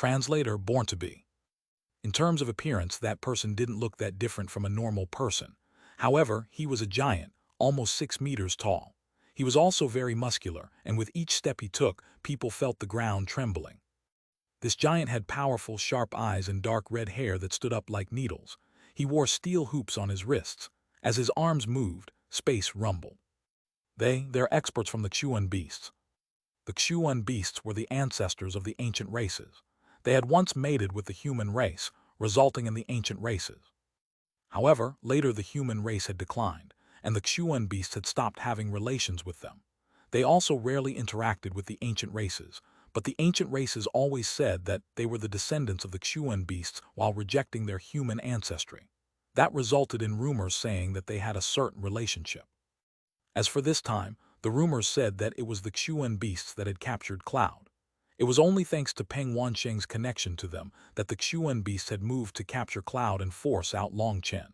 Translator born to be. In terms of appearance, that person didn't look that different from a normal person. However, he was a giant, almost 6 meters tall. He was also very muscular, and with each step he took, people felt the ground trembling. This giant had powerful, sharp eyes and dark red hair that stood up like needles. He wore steel hoops on his wrists. As his arms moved, space rumbled. They're experts from the Xuanhuan beasts. The Xuanhuan beasts were the ancestors of the ancient races. They had once mated with the human race, resulting in the ancient races. However, later the human race had declined, and the Xuanhuan beasts had stopped having relations with them. They also rarely interacted with the ancient races, but the ancient races always said that they were the descendants of the Xuanhuan beasts while rejecting their human ancestry. That resulted in rumors saying that they had a certain relationship. As for this time, the rumors said that it was the Xuanhuan beasts that had captured Cloud. It was only thanks to Peng Wansheng's connection to them that the Xuanhuan beasts had moved to capture Cloud and force out Long Chen.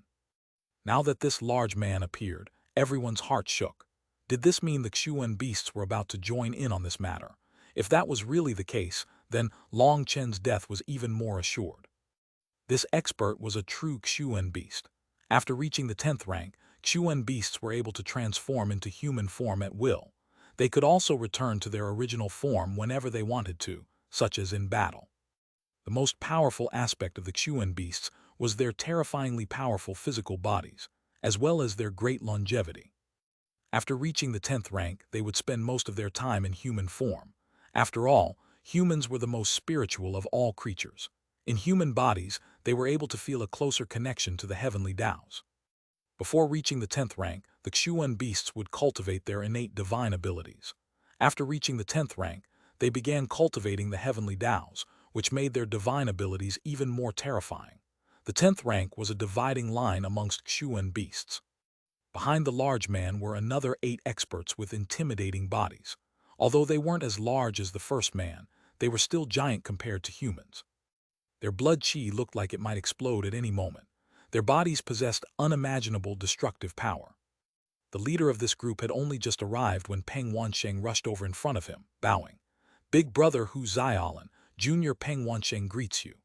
Now that this large man appeared, everyone's heart shook. Did this mean the Xuanhuan beasts were about to join in on this matter? If that was really the case, then Long Chen's death was even more assured. This expert was a true Xuanhuan beast. After reaching the 10th rank, Xuanhuan beasts were able to transform into human form at will. They could also return to their original form whenever they wanted to, such as in battle. The most powerful aspect of the Xuanhuan beasts was their terrifyingly powerful physical bodies, as well as their great longevity. After reaching the 10th rank, they would spend most of their time in human form. After all, humans were the most spiritual of all creatures. In human bodies, they were able to feel a closer connection to the heavenly Tao's. Before reaching the 10th rank, the Xuanhuan beasts would cultivate their innate divine abilities. After reaching the 10th rank, they began cultivating the heavenly Tao's, which made their divine abilities even more terrifying. The 10th rank was a dividing line amongst Xuanhuan beasts. Behind the large man were another 8 experts with intimidating bodies. Although they weren't as large as the first man, they were still giant compared to humans. Their blood qi looked like it might explode at any moment. Their bodies possessed unimaginable destructive power. The leader of this group had only just arrived when Peng Wansheng rushed over in front of him, bowing. "Big brother Xuanhuan, Junior Peng Wansheng greets you."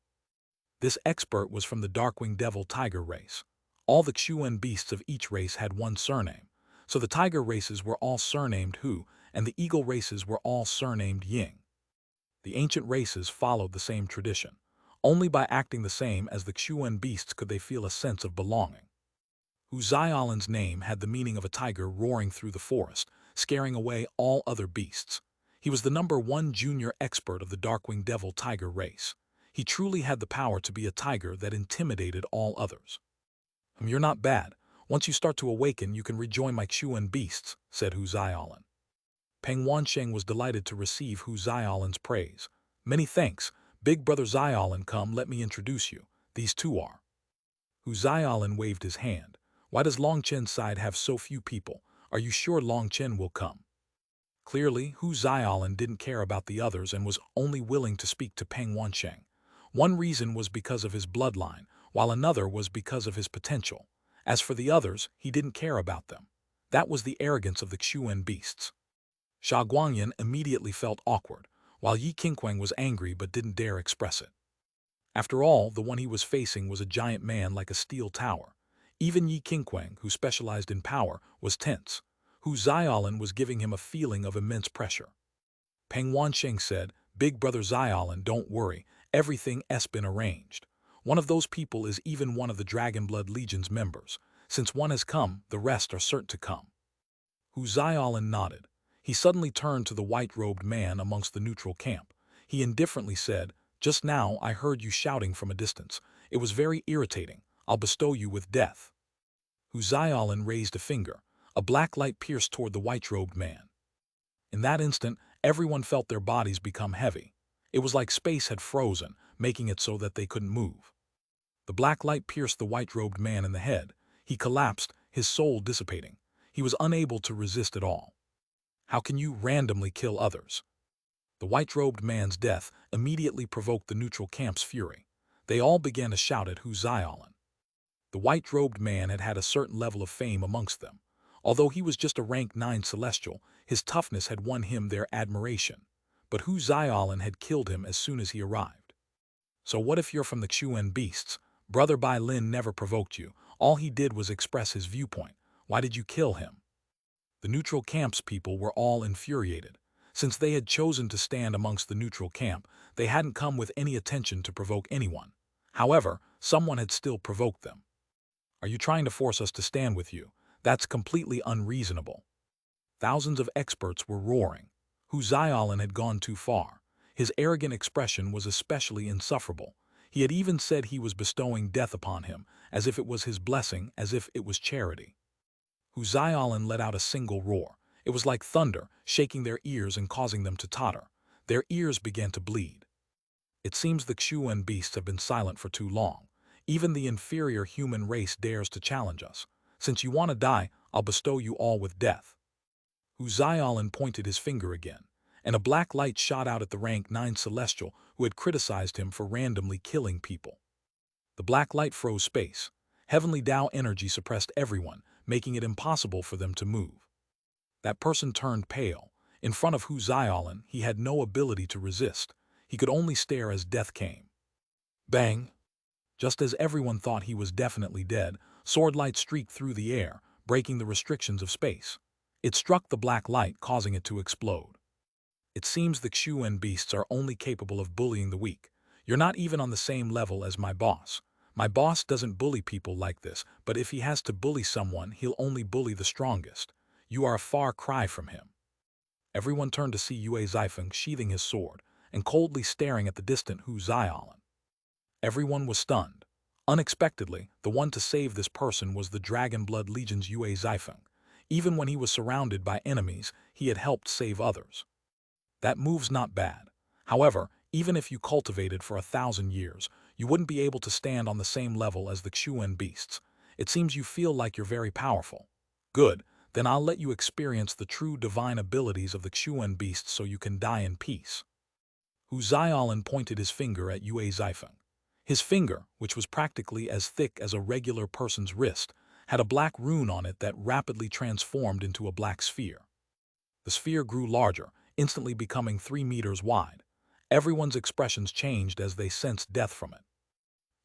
This expert was from the Darkwing Devil Tiger race. All the Xuanhuan beasts of each race had one surname, so the tiger races were all surnamed Hu, and the eagle races were all surnamed Ying. The ancient races followed the same tradition. Only by acting the same as the Xuanhuan beasts could they feel a sense of belonging. Xuanhuan's name had the meaning of a tiger roaring through the forest, scaring away all other beasts. He was the #1 junior expert of the Darkwing Devil Tiger race. He truly had the power to be a tiger that intimidated all others. "You're not bad. Once you start to awaken, you can rejoin my Xuanhuan beasts," said Xuanhuan. Peng Wansheng was delighted to receive Xuanhuan's praise. "Many thanks. Big brother Xuanhuan, come, let me introduce you. These two are." Xuanhuan waved his hand. "Why does Long Chen's side have so few people? Are you sure Long Chen will come?" Clearly, Xuanhuan didn't care about the others and was only willing to speak to Peng Wansheng. One reason was because of his bloodline, while another was because of his potential. As for the others, he didn't care about them. That was the arrogance of the Xuanhuan beasts. Xuanhuan immediately felt awkward, while Yi Qingquang was angry but didn't dare express it. After all, the one he was facing was a giant man like a steel tower. Even Yi Qingquang, who specialized in power, was tense. Xuanhuan was giving him a feeling of immense pressure. Peng Wansheng said, "Big brother Xuanhuan, don't worry, everything's been arranged. One of those people is even one of the Dragonblood Legion's members. Since one has come, the rest are certain to come." Xuanhuan nodded. He suddenly turned to the white-robed man amongst the neutral camp. He indifferently said, "Just now I heard you shouting from a distance. It was very irritating. I'll bestow you with death." Xuanhuan raised a finger. A black light pierced toward the white-robed man. In that instant, everyone felt their bodies become heavy. It was like space had frozen, making it so that they couldn't move. The black light pierced the white-robed man in the head. He collapsed, his soul dissipating. He was unable to resist at all. "How can you randomly kill others?" The white-robed man's death immediately provoked the neutral camp's fury. They all began to shout at Xuanhuan. The white-robed man had had a certain level of fame amongst them. Although he was just a rank 9 celestial, his toughness had won him their admiration. But Xuanhuan had killed him as soon as he arrived. So what if you're from the Xuanhuan beasts? Brother Bai Lin never provoked you. All he did was express his viewpoint. Why did you kill him? The neutral camp's people were all infuriated. Since they had chosen to stand amongst the neutral camp, they hadn't come with any attention to provoke anyone. However, someone had still provoked them. Are you trying to force us to stand with you? That's completely unreasonable. Thousands of experts were roaring. Hu Xiaolin had gone too far. His arrogant expression was especially insufferable. He had even said he was bestowing death upon him, as if it was his blessing, as if it was charity. Hu Xiaolin let out a single roar. It was like thunder, shaking their ears and causing them to totter. Their ears began to bleed. It seems the Xuanhuan beasts have been silent for too long. Even the inferior human race dares to challenge us. Since you want to die, I'll bestow you all with death. Hu Xiaolin pointed his finger again, and a black light shot out at the rank 9 celestial who had criticized him for randomly killing people. The black light froze space. Heavenly Tao energy suppressed everyone, making it impossible for them to move. That person turned pale. In front of Hu Xiaolin, he had no ability to resist. He could only stare as death came. Bang! Just as everyone thought he was definitely dead, sword light streaked through the air, breaking the restrictions of space. It struck the black light, causing it to explode. It seems the Xuanhuan beasts are only capable of bullying the weak. You're not even on the same level as my boss. My boss doesn't bully people like this, but if he has to bully someone, he'll only bully the strongest. You are a far cry from him. Everyone turned to see Yue Zifeng sheathing his sword and coldly staring at the distant Hu Xiaolin. Everyone was stunned. Unexpectedly, the one to save this person was the Dragon Blood Legion's Yue Zifeng. Even when he was surrounded by enemies, he had helped save others. That move's not bad. However, even if you cultivated for 1,000 years, you wouldn't be able to stand on the same level as the Xuanhuan beasts. It seems you feel like you're very powerful. Good, then I'll let you experience the true divine abilities of the Xuanhuan beasts so you can die in peace. Hu Xiaolin pointed his finger at Yue Zifeng. His finger, which was practically as thick as a regular person's wrist, had a black rune on it that rapidly transformed into a black sphere. The sphere grew larger, instantly becoming 3 meters wide. Everyone's expressions changed as they sensed death from it.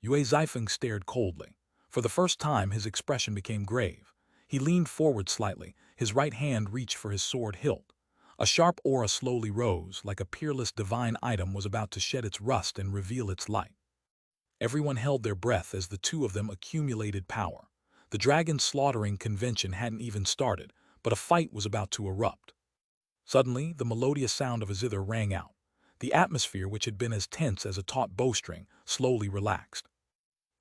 Yue Zifeng stared coldly. For the first time, his expression became grave. He leaned forward slightly, his right hand reached for his sword hilt. A sharp aura slowly rose, like a peerless divine item was about to shed its rust and reveal its light. Everyone held their breath as the two of them accumulated power. The dragon slaughtering convention hadn't even started, but a fight was about to erupt. Suddenly, the melodious sound of a zither rang out. The atmosphere, which had been as tense as a taut bowstring, slowly relaxed.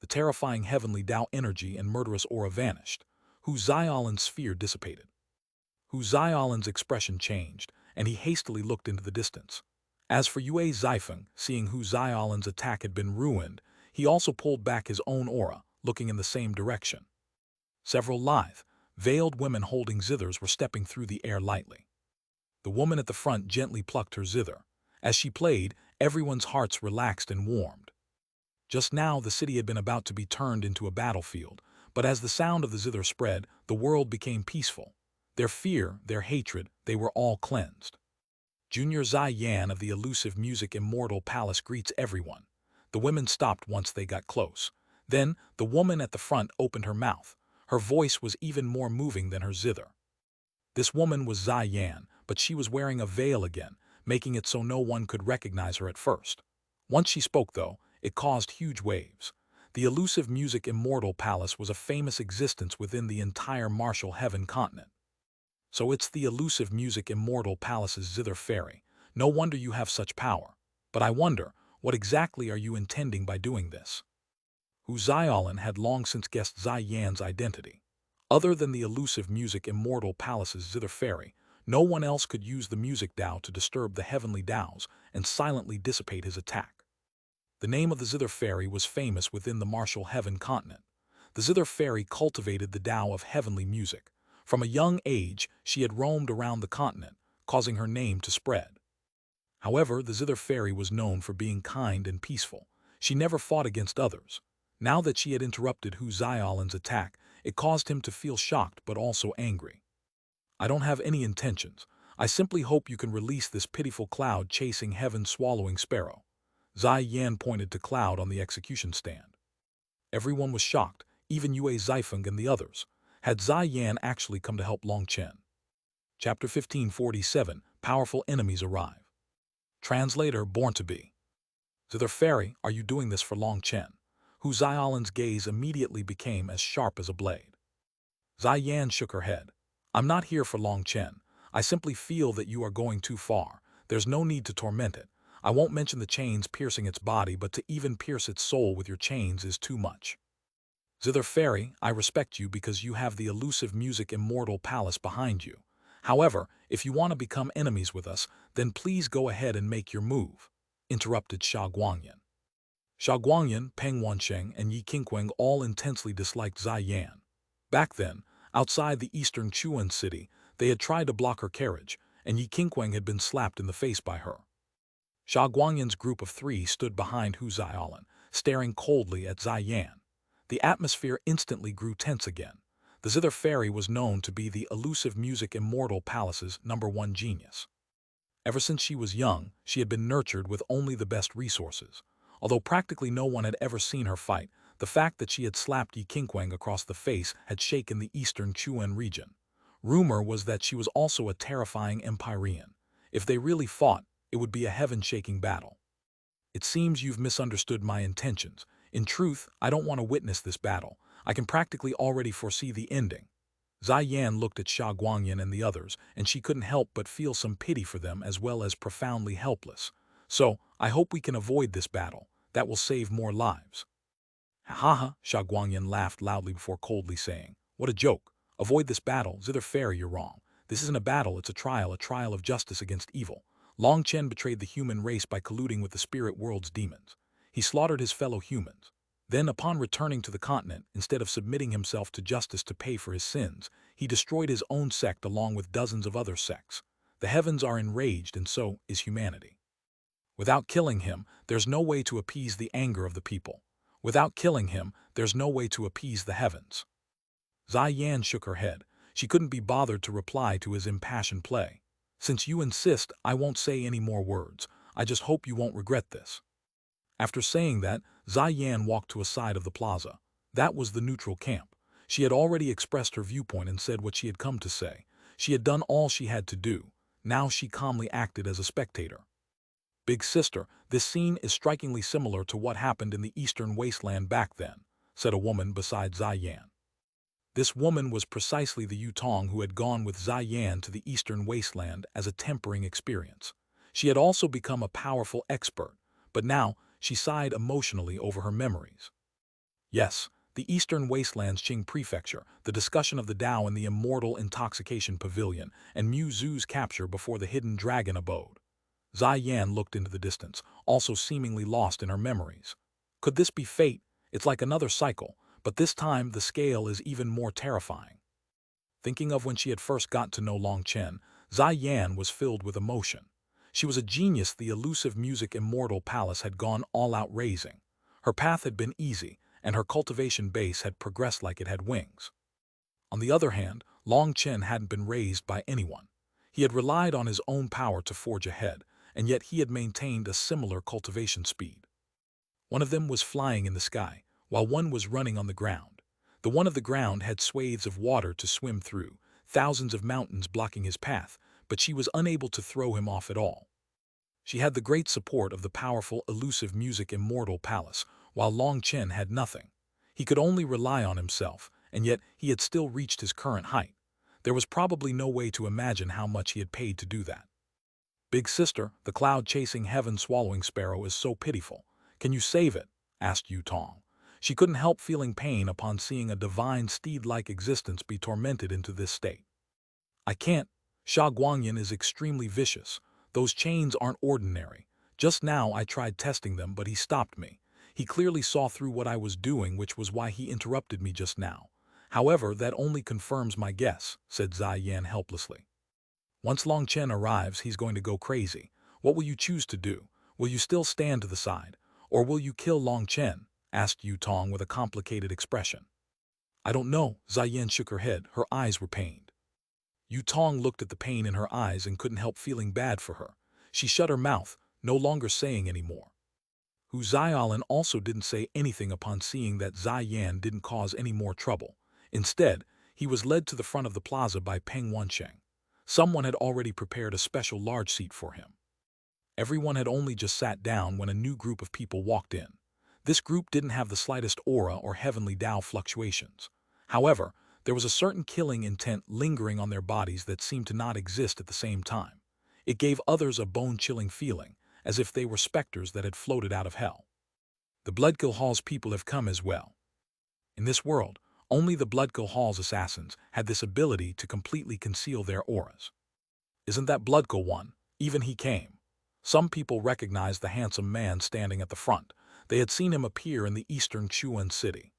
The terrifying heavenly Tao energy and murderous aura vanished. Hu Xiaolin's sphere dissipated. Hu Xiaolin's expression changed, and he hastily looked into the distance. As for Yue Zifeng, seeing Hu Xiaolin's attack had been ruined, he also pulled back his own aura, looking in the same direction. Several lithe, veiled women holding zithers were stepping through the air lightly. The woman at the front gently plucked her zither. As she played, everyone's hearts relaxed and warmed. Just now, the city had been about to be turned into a battlefield, but as the sound of the zither spread, the world became peaceful. Their fear, their hatred, they were all cleansed. Junior Zai Yan of the elusive music immortal palace greets everyone. The women stopped once they got close. Then, the woman at the front opened her mouth. Her voice was even more moving than her zither. This woman was Zai Yan, but she was wearing a veil again, making it so no one could recognize her at first. Once she spoke, though, it caused huge waves. The elusive music immortal palace was a famous existence within the entire martial heaven continent. So it's the elusive music immortal palace's zither fairy. No wonder you have such power. But I wonder, what exactly are you intending by doing this? Hu Xiaolin had long since guessed Zai Yan's identity. Other than the elusive music immortal palace's zither fairy, no one else could use the music Tao to disturb the heavenly Taos and silently dissipate his attack. The name of the zither fairy was famous within the martial heaven continent. The zither fairy cultivated the Tao of heavenly music. From a young age, she had roamed around the continent, causing her name to spread. However, the zither fairy was known for being kind and peaceful. She never fought against others. Now that she had interrupted Hu Xiaolin's attack, it caused him to feel shocked but also angry. I don't have any intentions. I simply hope you can release this pitiful cloud chasing heaven swallowing sparrow. Zai Yan pointed to Cloud on the execution stand. Everyone was shocked, even Yue Zaifeng and the others. Had Zai Yan actually come to help Long Chen? Chapter 1547, Powerful Enemies Arrive. Translator born to be. Zither Fairy, are you doing this for Long Chen? Hu Xiaolan's gaze immediately became as sharp as a blade. Zai Yan shook her head. I'm not here for Long Chen. I simply feel that you are going too far. There's no need to torment it. I won't mention the chains piercing its body, but to even pierce its soul with your chains is too much. Zither Fairy, I respect you because you have the elusive music immortal palace behind you. However, if you want to become enemies with us, then please go ahead and make your move, interrupted Sha Guangyan. Sha Guangyan, Peng Wansheng, and Yi Qingquang all intensely disliked Zai Yan. Back then, outside the eastern Chuan city, they had tried to block her carriage, and Yi Qingquang had been slapped in the face by her. Sha Guangyan's group of 3 stood behind Hu Xiaolan, staring coldly at Zai Yan. The atmosphere instantly grew tense again. The Zither Fairy was known to be the elusive music immortal palace's #1 genius. Ever since she was young, she had been nurtured with only the best resources. Although practically no one had ever seen her fight, the fact that she had slapped Yi Qingquang across the face had shaken the eastern Chuan region. Rumor was that she was also a terrifying Empyrean. If they really fought, it would be a heaven-shaking battle. It seems you've misunderstood my intentions. In truth, I don't want to witness this battle. I can practically already foresee the ending. Zai Yan looked at Sha Guangyan and the others, and she couldn't help but feel some pity for them as well as profoundly helpless. So, I hope we can avoid this battle. That will save more lives. Ha ha, Sha Guangyan laughed loudly before coldly saying, what a joke. Avoid this battle, Zither Fairy, you're wrong. This isn't a battle, it's a trial of justice against evil. Long Chen betrayed the human race by colluding with the spirit world's demons. He slaughtered his fellow humans. Then, upon returning to the continent, instead of submitting himself to justice to pay for his sins, he destroyed his own sect along with dozens of other sects. The heavens are enraged, and so is humanity. Without killing him, there's no way to appease the anger of the people. Without killing him, there's no way to appease the heavens. Zai Yan shook her head. She couldn't be bothered to reply to his impassioned play. Since you insist, I won't say any more words. I just hope you won't regret this. After saying that, Zai Yan walked to a side of the plaza. That was the neutral camp. She had already expressed her viewpoint and said what she had come to say. She had done all she had to do. Now she calmly acted as a spectator. Big sister, this scene is strikingly similar to what happened in the eastern wasteland back then, said a woman beside Zai Yan. This woman was precisely the Yutong who had gone with Zai Yan to the eastern wasteland as a tempering experience. She had also become a powerful expert, but now she sighed emotionally over her memories. Yes, the eastern wasteland's Qing prefecture, the discussion of the Tao in the immortal intoxication pavilion, and Mu Zu's capture before the hidden dragon abode. Zai Yan looked into the distance, also seemingly lost in her memories. Could this be fate? It's like another cycle, but this time the scale is even more terrifying. Thinking of when she had first got to know Long Chen, Zai Yan was filled with emotion. She was a genius the elusive music immortal palace had gone all out raising. Her path had been easy, and her cultivation base had progressed like it had wings. On the other hand, Long Chen hadn't been raised by anyone. He had relied on his own power to forge ahead, and yet he had maintained a similar cultivation speed. One of them was flying in the sky, while one was running on the ground. The one of the ground had swathes of water to swim through, thousands of mountains blocking his path, but she was unable to throw him off at all. She had the great support of the powerful, elusive music immortal palace, while Long Chen had nothing. He could only rely on himself, and yet he had still reached his current height. There was probably no way to imagine how much he had paid to do that. Big sister, the cloud-chasing heaven-swallowing sparrow is so pitiful. Can you save it? Asked Yu Tong. She couldn't help feeling pain upon seeing a divine steed-like existence be tormented into this state. I can't. Sha Guangyan is extremely vicious. Those chains aren't ordinary. Just now I tried testing them, but he stopped me. He clearly saw through what I was doing, which was why he interrupted me just now. However, that only confirms my guess, said Zai Yan helplessly. Once Long Chen arrives, he's going to go crazy. What will you choose to do? Will you still stand to the side? Or will you kill Long Chen? Asked Yu Tong with a complicated expression. I don't know, Zai Yan shook her head, her eyes were pained. Yu Tong looked at the pain in her eyes and couldn't help feeling bad for her. She shut her mouth, no longer saying any more. Xuanhuan also didn't say anything upon seeing that Yan didn't cause any more trouble. Instead, he was led to the front of the plaza by Peng Wansheng. Someone had already prepared a special large seat for him. Everyone had only just sat down when a new group of people walked in. This group didn't have the slightest aura or heavenly Tao fluctuations. However, there was a certain killing intent lingering on their bodies that seemed to not exist at the same time. It gave others a bone-chilling feeling, as if they were specters that had floated out of hell. The Bloodkill Hall's people have come as well. In this world, only the Bloodkill Hall's assassins had this ability to completely conceal their auras. Isn't that Bloodkill one? Even he came. Some people recognized the handsome man standing at the front. They had seen him appear in the eastern Xuan city.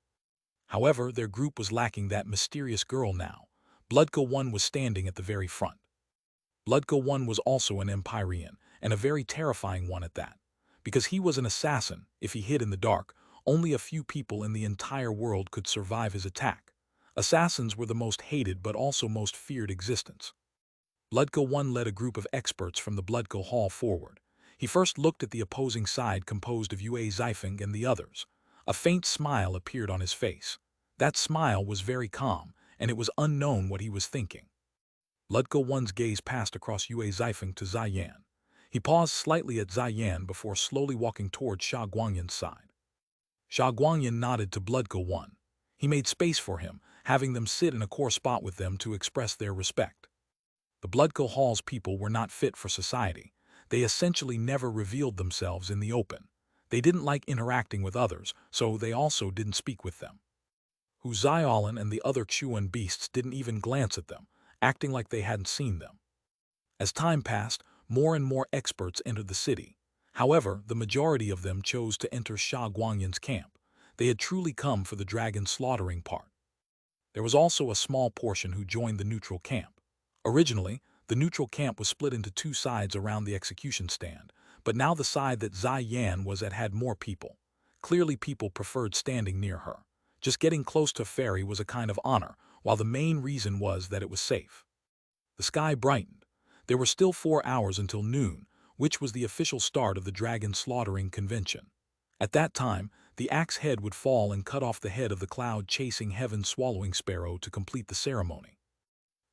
However, their group was lacking that mysterious girl now. Bloodkill one was standing at the very front. Bloodkill one was also an Empyrean, and a very terrifying one at that. Because he was an assassin, if he hid in the dark, only a few people in the entire world could survive his attack. Assassins were the most hated but also most feared existence. Bloodkill one led a group of experts from the Bloodkill Hall forward. He first looked at the opposing side composed of Yue Zifeng and the others. A faint smile appeared on his face. That smile was very calm, and it was unknown what he was thinking. Bloodkill one's gaze passed across Yue Zifeng to Yan. He paused slightly at Yan before slowly walking toward Xuanhuan's side. Xuanhuan nodded to Bloodkill one. He made space for him, having them sit in a core spot with them to express their respect. The Bloodkill Hall's people were not fit for society. They essentially never revealed themselves in the open. They didn't like interacting with others, so they also didn't speak with them. Xuanhuan and the other Xuan beasts didn't even glance at them, acting like they hadn't seen them. As time passed, more and more experts entered the city. However, the majority of them chose to enter Xuanhuan's camp. They had truly come for the dragon slaughtering part. There was also a small portion who joined the neutral camp. Originally, the neutral camp was split into two sides around the execution stand, but now the side that Yan was at had more people. Clearly people preferred standing near her. Just getting close to Fairy was a kind of honor, while the main reason was that it was safe. The sky brightened. There were still 4 hours until noon, which was the official start of the dragon slaughtering convention. At that time, the axe head would fall and cut off the head of the cloud-chasing heaven-swallowing sparrow to complete the ceremony.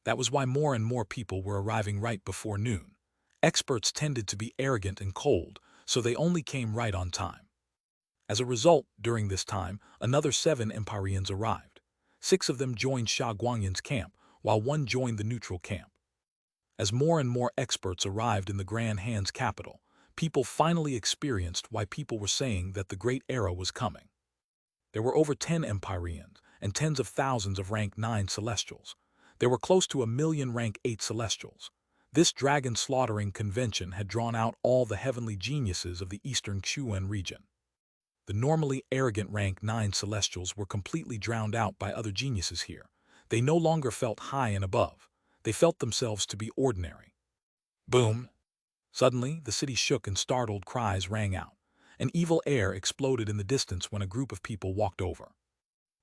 That was why more and more people were arriving right before noon. Experts tended to be arrogant and cold, so they only came right on time. As a result, during this time, another 7 Empyreans arrived. 6 of them joined Xuanhuan's camp, while 1 joined the neutral camp. As more and more experts arrived in the Grand Hand's capital, people finally experienced why people were saying that the Great Era was coming. There were over 10 Empyreans and tens of thousands of rank 9 Celestials. There were close to 1 million rank 8 Celestials. This dragon slaughtering convention had drawn out all the heavenly geniuses of the eastern Xuan region. The normally arrogant rank 9 Celestials were completely drowned out by other geniuses here. They no longer felt high and above. They felt themselves to be ordinary. Boom! Suddenly, the city shook and startled cries rang out. An evil air exploded in the distance when a group of people walked over.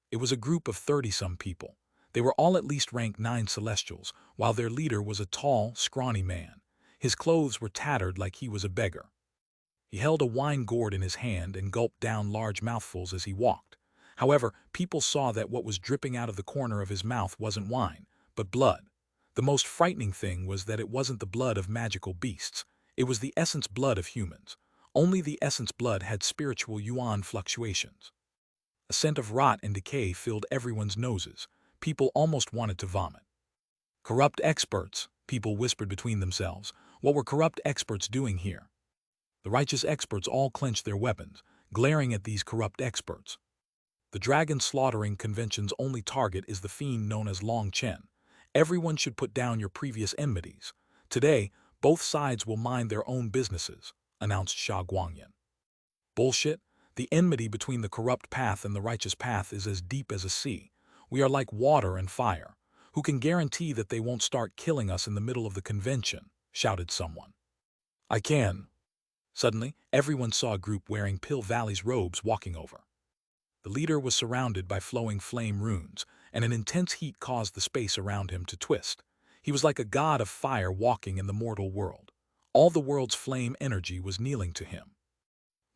It was a group of 30-some people. They were all at least rank 9 Celestials, while their leader was a tall, scrawny man. His clothes were tattered like he was a beggar. He held a wine gourd in his hand and gulped down large mouthfuls as he walked. However, people saw that what was dripping out of the corner of his mouth wasn't wine, but blood. The most frightening thing was that it wasn't the blood of magical beasts. It was the essence blood of humans. Only the essence blood had spiritual yuan fluctuations. A scent of rot and decay filled everyone's noses. People almost wanted to vomit. Corrupt experts, people whispered between themselves. What were corrupt experts doing here? The righteous experts all clenched their weapons, glaring at these corrupt experts. The dragon slaughtering convention's only target is the fiend known as Long Chen. Everyone should put down your previous enmities. Today, both sides will mind their own businesses, announced Xuanhuan. Bullshit. The enmity between the corrupt path and the righteous path is as deep as a sea. We are like water and fire. Who can guarantee that they won't start killing us in the middle of the convention? Shouted someone. I can. Suddenly, everyone saw a group wearing Pill Valley's robes walking over. The leader was surrounded by flowing flame runes, and an intense heat caused the space around him to twist. He was like a god of fire walking in the mortal world. All the world's flame energy was kneeling to him.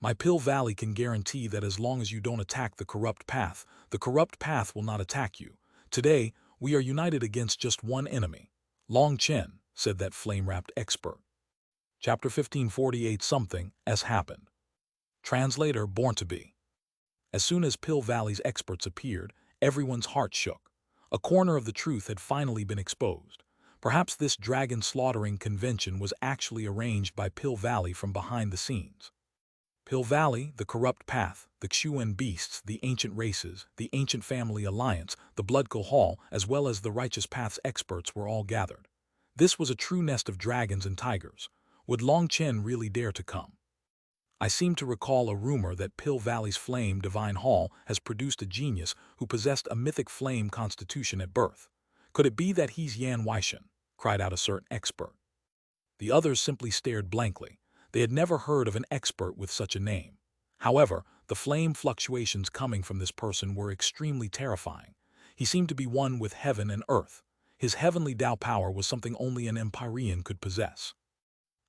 My Pill Valley can guarantee that as long as you don't attack the corrupt path will not attack you. Today, we are united against just one enemy. Long Chen, said that flame-wrapped expert. Chapter 1548 Something has happened. Translator Born to Be. As soon as Pill Valley's experts appeared, everyone's heart shook. A corner of the truth had finally been exposed. Perhaps this dragon-slaughtering convention was actually arranged by Pill Valley from behind the scenes. Pill Valley, the corrupt path, the Xuanhuan beasts, the ancient races, the ancient family alliance, the Blood Hall, as well as the righteous path's experts were all gathered. This was a true nest of dragons and tigers. Would Long Chen really dare to come? I seem to recall a rumor that Pill Valley's flame divine hall has produced a genius who possessed a mythic flame constitution at birth. Could it be that he's Yan Weishan? Cried out a certain expert. The others simply stared blankly. They had never heard of an expert with such a name. However, the flame fluctuations coming from this person were extremely terrifying. He seemed to be one with heaven and earth. His heavenly Tao power was something only an Empyrean could possess.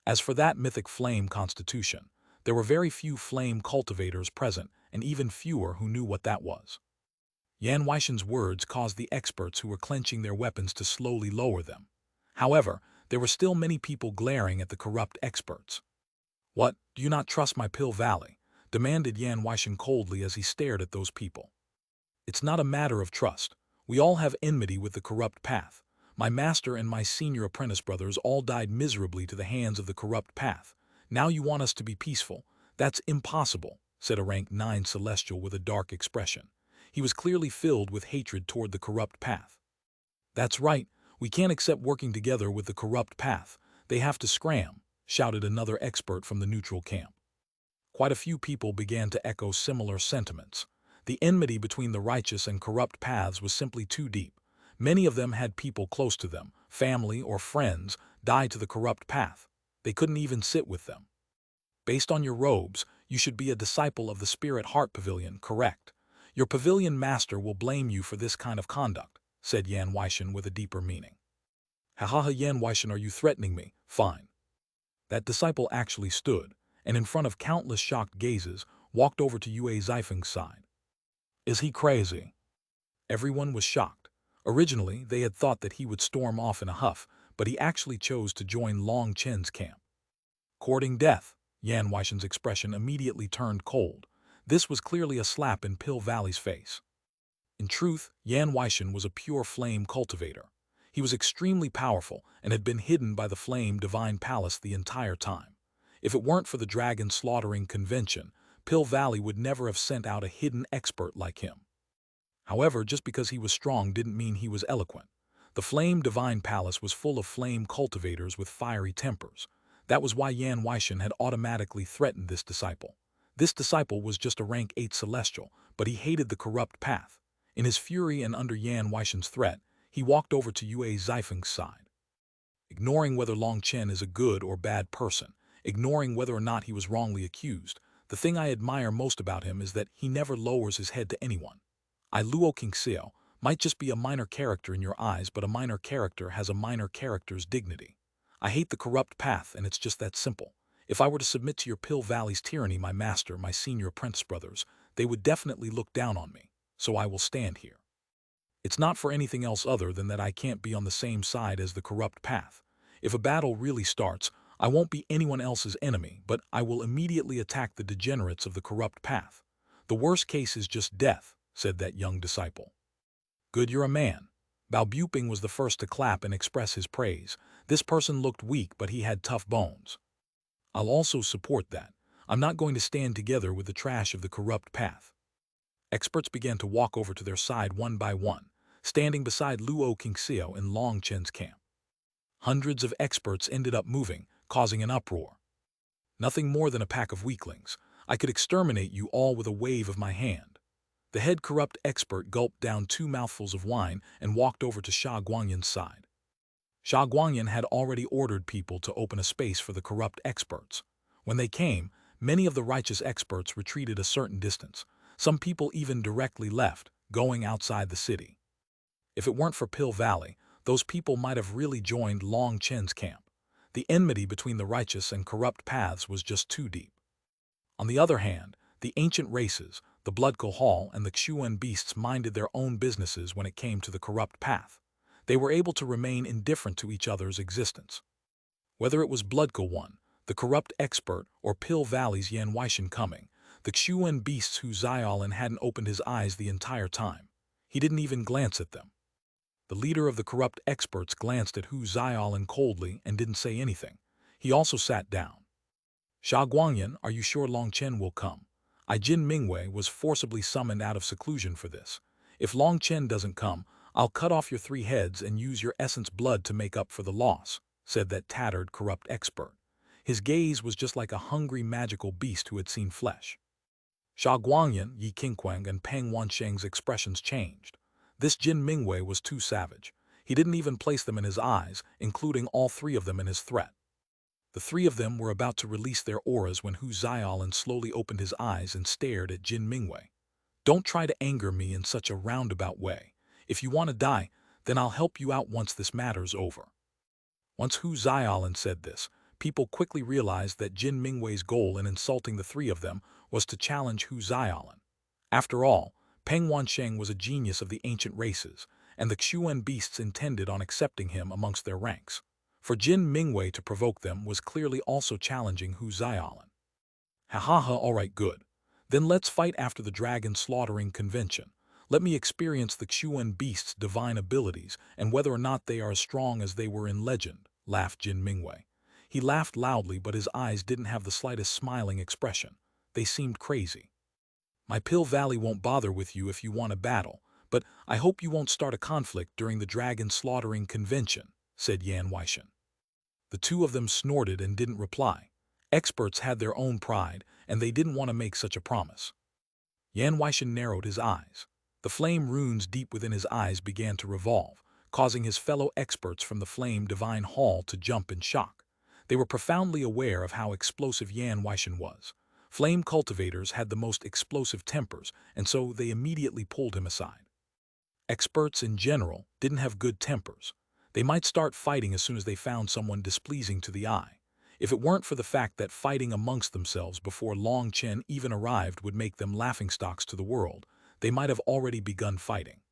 As for that mythic flame constitution, there were very few flame cultivators present, and even fewer who knew what that was. Yan Weishan's words caused the experts who were clenching their weapons to slowly lower them. However, there were still many people glaring at the corrupt experts. What, do you not trust my Pill Valley? Demanded Yan Weishan coldly as he stared at those people. It's not a matter of trust. We all have enmity with the corrupt path. My master and my senior apprentice brothers all died miserably to the hands of the corrupt path. Now you want us to be peaceful? That's impossible, said a rank 9 celestial with a dark expression. He was clearly filled with hatred toward the corrupt path. That's right, we can't accept working together with the corrupt path. They have to scram, shouted another expert from the neutral camp. Quite a few people began to echo similar sentiments. The enmity between the righteous and corrupt paths was simply too deep. Many of them had people close to them, family or friends, die to the corrupt path. They couldn't even sit with them. Based on your robes, you should be a disciple of the Spirit Heart Pavilion, correct? Your pavilion master will blame you for this kind of conduct, said Yan Weishan with a deeper meaning. Ha Yan Weishan, are you threatening me? Fine. That disciple actually stood, and in front of countless shocked gazes, walked over to Yue Zifeng's side. Is he crazy? Everyone was shocked. Originally, they had thought that he would storm off in a huff, but he actually chose to join Long Chen's camp. Courting death, Yan Weishan's expression immediately turned cold. This was clearly a slap in Pill Valley's face. In truth, Yan Weishan was a pure flame cultivator. He was extremely powerful and had been hidden by the Flame Divine Palace the entire time. If it weren't for the dragon slaughtering convention, Pill Valley would never have sent out a hidden expert like him. However, just because he was strong didn't mean he was eloquent. The Flame Divine Palace was full of flame cultivators with fiery tempers. That was why Yan Weishan had automatically threatened this disciple. This disciple was just a rank 8 celestial, but he hated the corrupt path. In his fury and under Yan Weishan's threat, he walked over to Yue Zifeng's side. Ignoring whether Long Chen is a good or bad person, ignoring whether or not he was wrongly accused, the thing I admire most about him is that he never lowers his head to anyone. Luo Qingxiao might just be a minor character in your eyes, but a minor character has a minor character's dignity. I hate the corrupt path, and it's just that simple. If I were to submit to your Pill Valley's tyranny, my master, my senior apprentice brothers, they would definitely look down on me, so I will stand here. It's not for anything else other than that I can't be on the same side as the corrupt path. If a battle really starts, I won't be anyone else's enemy, but I will immediately attack the degenerates of the corrupt path. The worst case is just death, said that young disciple. Good, you're a man. Bao Buping was the first to clap and express his praise. This person looked weak, but he had tough bones. I'll also support that. I'm not going to stand together with the trash of the corrupt path. Experts began to walk over to their side one by one, standing beside Luo Qingxiao in Long Chen's camp. Hundreds of experts ended up moving, causing an uproar. Nothing more than a pack of weaklings. I could exterminate you all with a wave of my hand. The head corrupt expert gulped down 2 mouthfuls of wine and walked over to Xuanhuan's side. Xuanhuan had already ordered people to open a space for the corrupt experts. When they came, many of the righteous experts retreated a certain distance. Some people even directly left, going outside the city. If it weren't for Pill Valley, those people might have really joined Long Chen's camp. The enmity between the righteous and corrupt paths was just too deep. On the other hand, the ancient races, the Blood Hall and the Xuanhuan beasts minded their own businesses when it came to the corrupt path. They were able to remain indifferent to each other's existence. Whether it was Blood One, the corrupt expert, or Pill Valley's Yan Weishan coming, the Xuanhuan beasts who Xiaolin hadn't opened his eyes the entire time. He didn't even glance at them. The leader of the corrupt experts glanced at Hu Xiaolin coldly and didn't say anything. He also sat down. Xuanhuan, are you sure Long Chen will come? Jin Mingwei was forcibly summoned out of seclusion for this. If Long Chen doesn't come, I'll cut off your 3 heads and use your essence blood to make up for the loss, said that tattered, corrupt expert. His gaze was just like a hungry magical beast who had seen flesh. Xuanhuan, Yi Qingquang, and Peng Wansheng's expressions changed. This Jin Mingwei was too savage. He didn't even place them in his eyes, including all 3 of them in his threat. The 3 of them were about to release their auras when Hu Xiaolin slowly opened his eyes and stared at Jin Mingwei. Don't try to anger me in such a roundabout way. If you want to die, then I'll help you out once this matter's over. Once Hu Xiaolin said this, people quickly realized that Jin Mingwei's goal in insulting the 3 of them was to challenge Hu Xiaolin. After all, Peng Wansheng was a genius of the ancient races, and the Xuanhuan beasts intended on accepting him amongst their ranks. For Jin Mingwei to provoke them was clearly also challenging Hu Xiaolin. Ha, alright, good. Then let's fight after the dragon slaughtering convention. Let me experience the Xuanhuan beasts' divine abilities and whether or not they are as strong as they were in legend, laughed Jin Mingwei. He laughed loudly, but his eyes didn't have the slightest smiling expression. They seemed crazy. My Pill Valley won't bother with you if you want a battle, but I hope you won't start a conflict during the dragon slaughtering convention, said Yan Weishan. The 2 of them snorted and didn't reply. Experts had their own pride, and they didn't want to make such a promise. Yan Weishan narrowed his eyes. The flame runes deep within his eyes began to revolve, causing his fellow experts from the Flame Divine Hall to jump in shock. They were profoundly aware of how explosive Yan Weishan was. Flame cultivators had the most explosive tempers, and so they immediately pulled him aside. Experts in general didn't have good tempers. They might start fighting as soon as they found someone displeasing to the eye. If it weren't for the fact that fighting amongst themselves before Long Chen even arrived would make them laughingstocks to the world, they might have already begun fighting.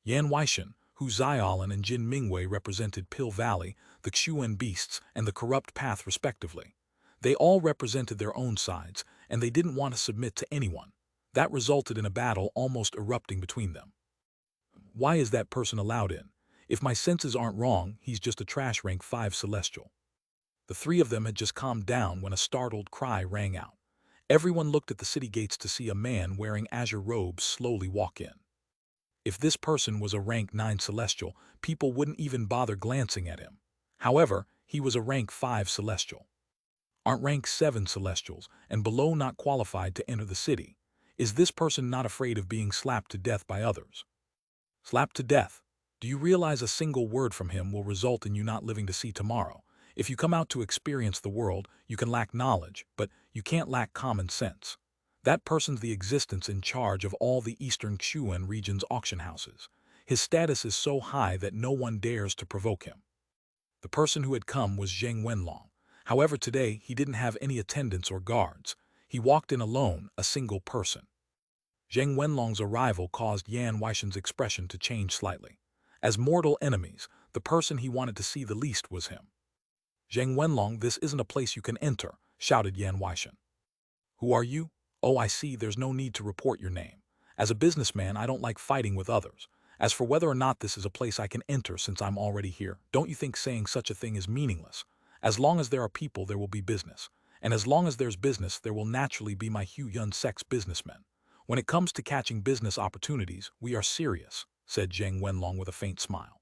Yan Weishan, Hu Xiaolin, and Jin Mingwei represented Pill Valley, the Xuanhuan beasts, and the corrupt path respectively. They all represented their own sides, and they didn't want to submit to anyone. That resulted in a battle almost erupting between them. Why is that person allowed in? If my senses aren't wrong, he's just a trash rank 5 celestial. The 3 of them had just calmed down when a startled cry rang out. Everyone looked at the city gates to see a man wearing azure robes slowly walk in. If this person was a rank 9 celestial, people wouldn't even bother glancing at him. However, he was a rank 5 celestial. Aren't rank 7 celestials and below not qualified to enter the city? Is this person not afraid of being slapped to death by others? Slapped to death? Do you realize a single word from him will result in you not living to see tomorrow? If you come out to experience the world, you can lack knowledge, but you can't lack common sense. That person's the existence in charge of all the Eastern Xuanhuan region's auction houses. His status is so high that no one dares to provoke him. The person who had come was Zheng Wenlong. However, today he didn't have any attendants or guards. He walked in alone, a single person. Zheng Wenlong's arrival caused Yan Weishan's expression to change slightly. As mortal enemies, the person he wanted to see the least was him. Zheng Wenlong, this isn't a place you can enter, shouted Yan Weishan. Who are you? Oh, I see, there's no need to report your name. As a businessman, I don't like fighting with others. As for whether or not this is a place I can enter since I'm already here, don't you think saying such a thing is meaningless? As long as there are people, there will be business. And as long as there's business, there will naturally be my Xuanhuan sect's businessmen. When it comes to catching business opportunities, we are serious, said Zheng Wenlong with a faint smile.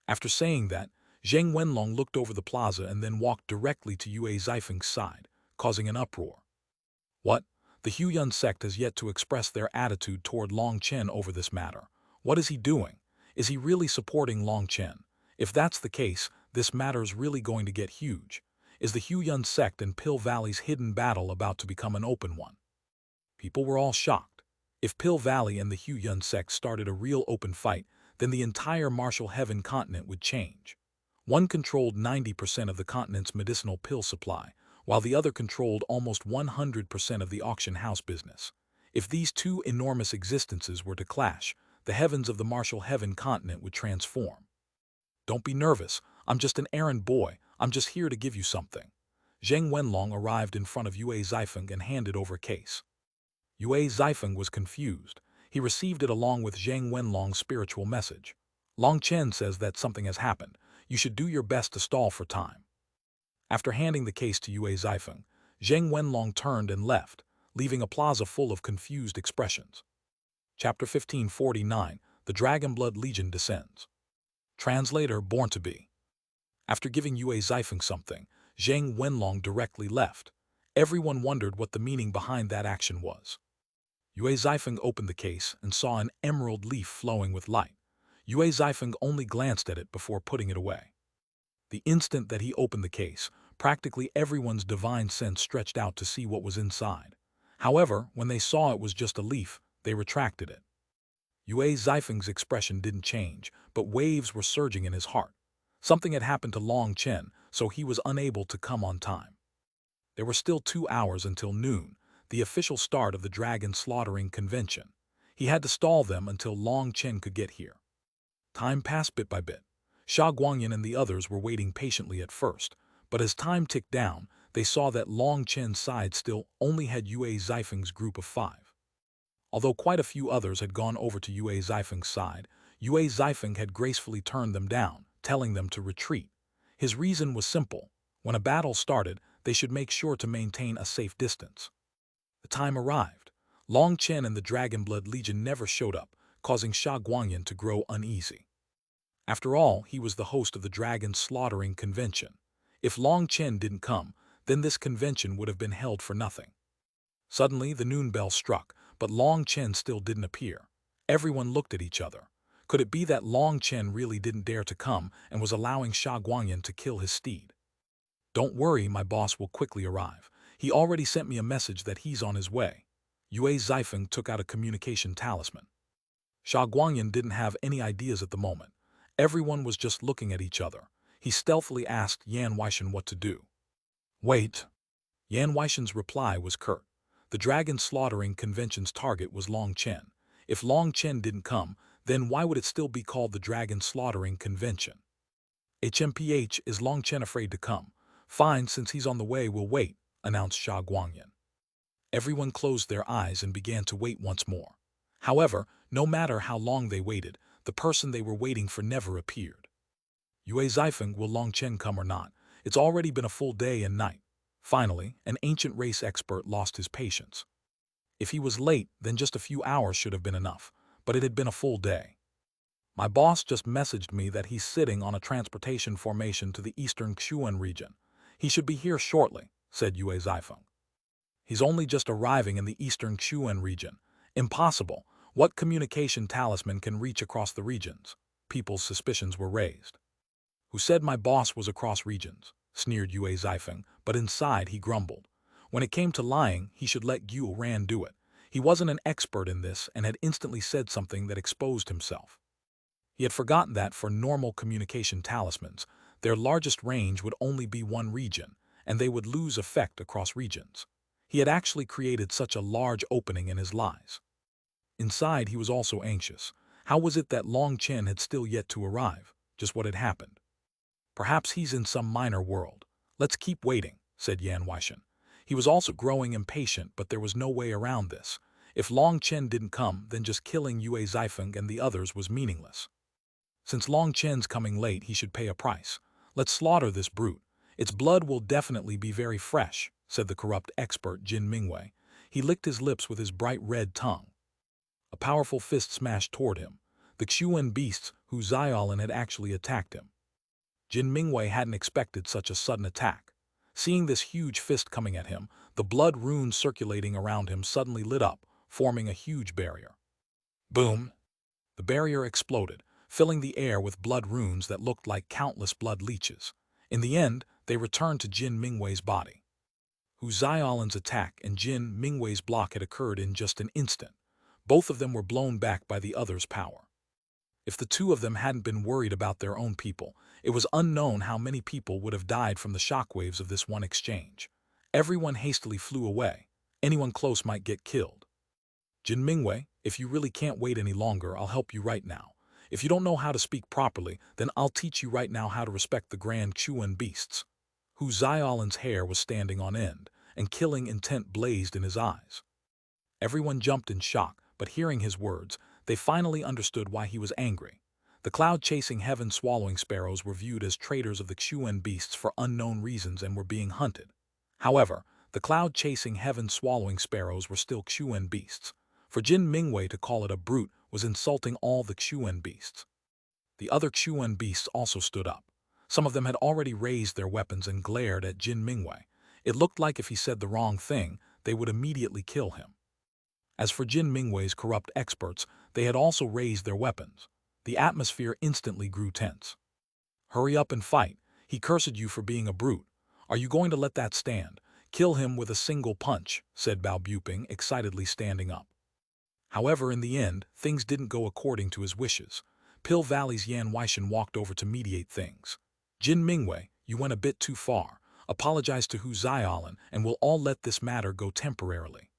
After saying that, Zheng Wenlong looked over the plaza and then walked directly to Yue Zifeng's side, causing an uproar. What? The Xuanhuan sect has yet to express their attitude toward Long Chen over this matter. What is he doing? Is he really supporting Long Chen? If that's the case, this matter is really going to get huge. Is the Xuanhuan sect and Pill Valley's hidden battle about to become an open one? People were all shocked. If Pill Valley and the Xuanhuan sect started a real open fight, then the entire Martial Heaven continent would change. One controlled 90% of the continent's medicinal pill supply, while the other controlled almost 100% of the auction house business. If these two enormous existences were to clash, the heavens of the martial heaven continent would transform. Don't be nervous, I'm just an errand boy, I'm just here to give you something. Zheng Wenlong arrived in front of Yue Zifeng and handed over a case. Yue Zifeng was confused. He received it along with Zheng Wenlong's spiritual message. Long Chen says that something has happened. You should do your best to stall for time. After handing the case to Yue Zifeng, Zheng Wenlong turned and left, leaving a plaza full of confused expressions. Chapter 1549, The Dragonblood Legion Descends. Translator Born to Be. After giving Yue Zifeng something, Zheng Wenlong directly left. Everyone wondered what the meaning behind that action was. Yue Zifeng opened the case and saw an emerald leaf flowing with light. Yue Zifeng only glanced at it before putting it away. The instant that he opened the case, practically everyone's divine sense stretched out to see what was inside. However, when they saw it was just a leaf, they retracted it. Yue Zifeng's expression didn't change, but waves were surging in his heart. Something had happened to Long Chen, so he was unable to come on time. There were still 2 hours until noon, the official start of the dragon slaughtering convention. He had to stall them until Long Chen could get here. Time passed bit by bit. Sha Guangyan and the others were waiting patiently at first, but as time ticked down, they saw that Long Chen's side still only had Yue Zifeng's group of 5. Although quite a few others had gone over to Yue Zifeng's side, Yue Zifeng had gracefully turned them down, telling them to retreat. His reason was simple. When a battle started, they should make sure to maintain a safe distance. The time arrived. Long Chen and the Dragonblood Legion never showed up, causing Sha Guangyan to grow uneasy. After all, he was the host of the dragon slaughtering convention. If Long Chen didn't come, then this convention would have been held for nothing. Suddenly, the noon bell struck, but Long Chen still didn't appear. Everyone looked at each other. Could it be that Long Chen really didn't dare to come and was allowing Sha Guangyan to kill his steed? Don't worry, my boss will quickly arrive. He already sent me a message that he's on his way. Yue Zifeng took out a communication talisman. Sha Guangyan didn't have any ideas at the moment. Everyone was just looking at each other. He stealthily asked Yan Weishan what to do. Wait. Yan Weishan's reply was curt. The dragon slaughtering convention's target was Long Chen. If Long Chen didn't come, then why would it still be called the dragon slaughtering convention? HMPH, is Long Chen afraid to come? Fine, since he's on the way, we'll wait, announced Sha Guangyan. Everyone closed their eyes and began to wait once more. However, no matter how long they waited, the person they were waiting for never appeared. Yue Zifeng, will Long Chen come or not? It's already been a full day and night. Finally, an ancient race expert lost his patience. If he was late, then just a few hours should have been enough, but it had been a full day. My boss just messaged me that he's sitting on a transportation formation to the eastern Xuanhuan region. He should be here shortly, said Yue Zifeng. He's only just arriving in the eastern Xuanhuan region. Impossible. What communication talisman can reach across the regions? People's suspicions were raised. Who said my boss was across regions? Sneered Yue Zifeng, but inside he grumbled. When it came to lying, he should let Gu Ran do it. He wasn't an expert in this and had instantly said something that exposed himself. He had forgotten that for normal communication talismans, their largest range would only be one region, and they would lose effect across regions. He had actually created such a large opening in his lies. Inside, he was also anxious. How was it that Long Chen had still yet to arrive? Just what had happened? Perhaps he's in some minor world. Let's keep waiting, said Yan Weishan. He was also growing impatient, but there was no way around this. If Long Chen didn't come, then just killing Yue Zifeng and the others was meaningless. Since Long Chen's coming late, he should pay a price. Let's slaughter this brute. Its blood will definitely be very fresh, said the corrupt expert Jin Mingwei. He licked his lips with his bright red tongue. A powerful fist smashed toward him. The Xuan beasts who Xiaolin had actually attacked him. Jin Mingwei hadn't expected such a sudden attack. Seeing this huge fist coming at him, the blood runes circulating around him suddenly lit up, forming a huge barrier. Boom! The barrier exploded, filling the air with blood runes that looked like countless blood leeches. In the end, they returned to Jin Mingwei's body. Hu Xiaolin's attack and Jin Mingwei's block had occurred in just an instant. Both of them were blown back by the other's power. If the two of them hadn't been worried about their own people, it was unknown how many people would have died from the shockwaves of this one exchange. Everyone hastily flew away. Anyone close might get killed. Jin Mingwei, if you really can't wait any longer, I'll help you right now. If you don't know how to speak properly, then I'll teach you right now how to respect the grand Xuan beasts. Hu Xiaolan's hair was standing on end, and killing intent blazed in his eyes. Everyone jumped in shock, but hearing his words, they finally understood why he was angry. The cloud-chasing heaven-swallowing sparrows were viewed as traitors of the Xuan beasts for unknown reasons and were being hunted. However, the cloud-chasing heaven-swallowing sparrows were still Xuan beasts. For Jin Mingwei to call it a brute was insulting all the Xuan beasts. The other Xuan beasts also stood up. Some of them had already raised their weapons and glared at Jin Mingwei. It looked like if he said the wrong thing, they would immediately kill him. As for Jin Mingwei's corrupt experts, they had also raised their weapons. The atmosphere instantly grew tense. Hurry up and fight. He cursed you for being a brute. Are you going to let that stand? Kill him with a single punch, said Bao Buping, excitedly standing up. However, in the end, things didn't go according to his wishes. Pill Valley's Yan Weishan walked over to mediate things. Jin Mingwei, you went a bit too far. Apologize to Hu Xiaolan, and we'll all let this matter go temporarily.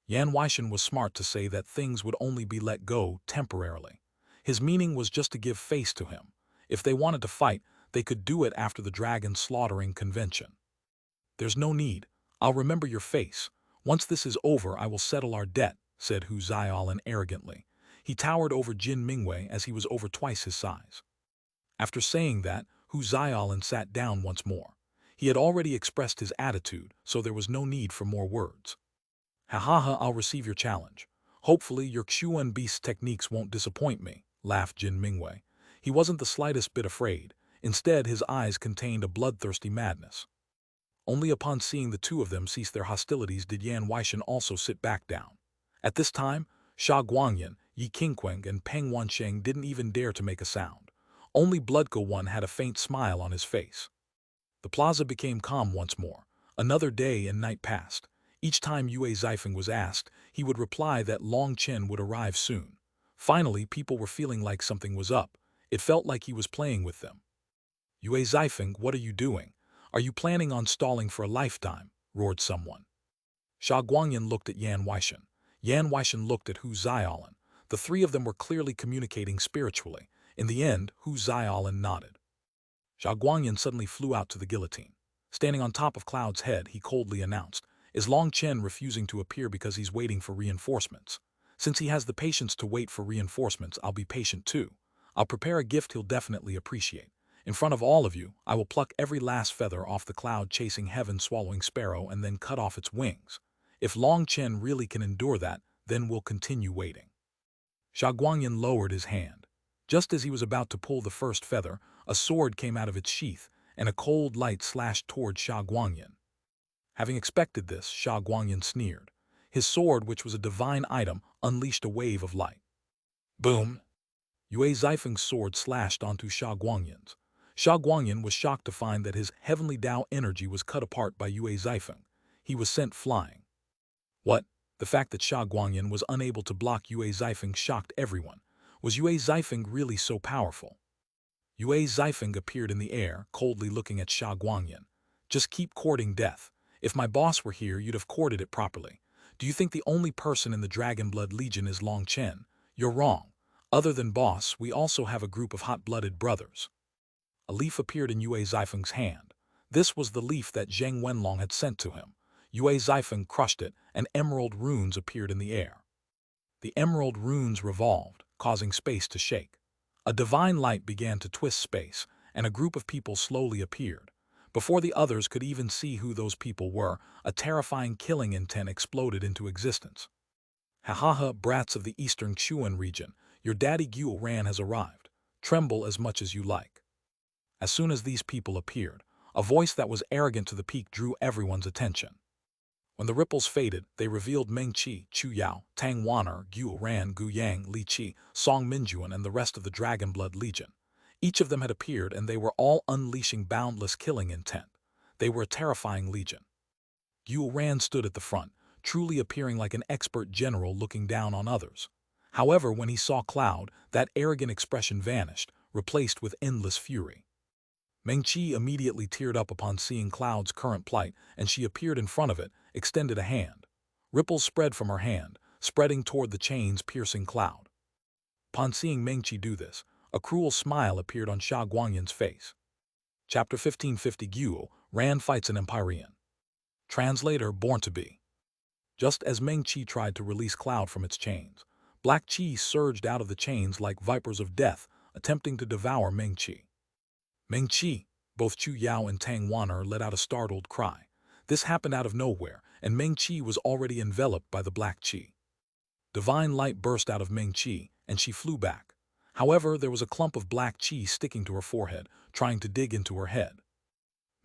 Yan Weishan was smart to say that things would only be let go temporarily. His meaning was just to give face to him. If they wanted to fight, they could do it after the dragon slaughtering convention. There's no need. I'll remember your face. Once this is over, I will settle our debt, said Hu Xiaolan arrogantly. He towered over Jin Mingwei as he was over twice his size. After saying that, Hu Xiaolan sat down once more. He had already expressed his attitude, so there was no need for more words. Ha ha ha, I'll receive your challenge. Hopefully your Xuan beast techniques won't disappoint me, laughed Jin Mingwei. He wasn't the slightest bit afraid. Instead, his eyes contained a bloodthirsty madness. Only upon seeing the two of them cease their hostilities did Yan Weishan also sit back down. At this time, Sha Guangyan, Yi Qingqueng, and Peng Wansheng didn't even dare to make a sound. Only Bloodko One had a faint smile on his face. The plaza became calm once more. Another day and night passed. Each time Yue Zifeng was asked, he would reply that Long Chen would arrive soon. Finally, people were feeling like something was up. It felt like he was playing with them. Yue Zifeng, what are you doing? Are you planning on stalling for a lifetime? Roared someone. Sha Guangyan looked at Yan Weishan. Yan Weishan looked at Hu Xiaolan. The three of them were clearly communicating spiritually. In the end, Hu Xiaolan nodded. Sha Guangyan suddenly flew out to the guillotine. Standing on top of Cloud's head, he coldly announced, "Is Long Chen refusing to appear because he's waiting for reinforcements? Since he has the patience to wait for reinforcements, I'll be patient too. I'll prepare a gift he'll definitely appreciate. In front of all of you, I will pluck every last feather off the cloud-chasing heaven-swallowing sparrow and then cut off its wings. If Long Chen really can endure that, then we'll continue waiting." Sha Guangyan lowered his hand. Just as he was about to pull the first feather, a sword came out of its sheath, and a cold light slashed toward Sha Guangyan. Having expected this, Sha Guangyan sneered. His sword, which was a divine item, unleashed a wave of light. Boom! Yue Zifeng's sword slashed onto Sha Guangyan's. Sha Guangyan was shocked to find that his heavenly Tao energy was cut apart by Yue Zifeng. He was sent flying. What? The fact that Sha Guangyan was unable to block Yue Zifeng shocked everyone. Was Yue Zifeng really so powerful? Yue Zifeng appeared in the air, coldly looking at Sha Guangyan. Just keep courting death. If my boss were here, you'd have courted it properly. Do you think the only person in the Dragonblood Legion is Long Chen? You're wrong. Other than boss, we also have a group of hot-blooded brothers. A leaf appeared in Yue Zifeng's hand. This was the leaf that Zheng Wenlong had sent to him. Yue Zifeng crushed it, and emerald runes appeared in the air. The emerald runes revolved, causing space to shake. A divine light began to twist space, and a group of people slowly appeared. Before the others could even see who those people were, a terrifying killing intent exploded into existence. Ha ha ha, brats of the eastern Xuan region, your daddy Xuanhuan has arrived. Tremble as much as you like. As soon as these people appeared, a voice that was arrogant to the peak drew everyone's attention. When the ripples faded, they revealed Meng Qi, Chu Yao, Tang Waner, Xuanhuan, Gu Yang, Li Qi, Song Minjuan, and the rest of the Dragonblood Legion. Each of them had appeared, and they were all unleashing boundless killing intent. They were a terrifying legion. Xuanhuan stood at the front, truly appearing like an expert general looking down on others. However, when he saw Cloud, that arrogant expression vanished, replaced with endless fury. Meng-Chi immediately teared up upon seeing Cloud's current plight, and she appeared in front of it, extended a hand. Ripples spread from her hand, spreading toward the chains piercing Cloud. Upon seeing Meng-Chi do this, a cruel smile appeared on Xuanhuan's face. Chapter 1550 Guo Ran fights an Empyrean. Translator Born to Be. Just as Meng-Chi tried to release Cloud from its chains, Black Chi surged out of the chains like vipers of death, attempting to devour Meng-Chi. Meng-Chi, both Chu Yao and Tang Wan'er let out a startled cry. This happened out of nowhere, and Meng-Chi was already enveloped by the Black Chi. Divine light burst out of Meng-Chi, and she flew back. However, there was a clump of Black Chi sticking to her forehead, trying to dig into her head.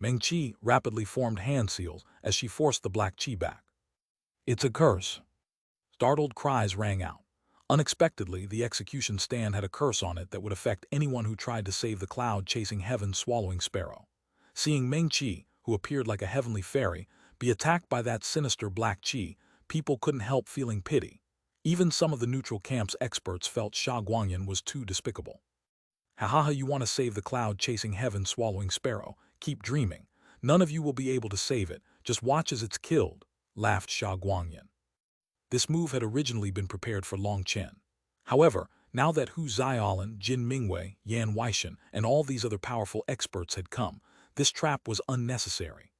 Meng-Chi rapidly formed hand seals as she forced the Black Chi back. "It's a curse." Startled cries rang out. Unexpectedly, the execution stand had a curse on it that would affect anyone who tried to save the cloud-chasing heaven-swallowing sparrow. Seeing Meng-Chi, who appeared like a heavenly fairy, be attacked by that sinister Black Chi, people couldn't help feeling pity. Even some of the neutral camp's experts felt Xuanhuan was too despicable. "Ha, you want to save the cloud-chasing heaven-swallowing sparrow? Keep dreaming. None of you will be able to save it. Just watch as it's killed," laughed Xuanhuan. This move had originally been prepared for Long Chen. However, now that Hu Xiaolin, Jin Mingwei, Yan Weishan, and all these other powerful experts had come, this trap was unnecessary.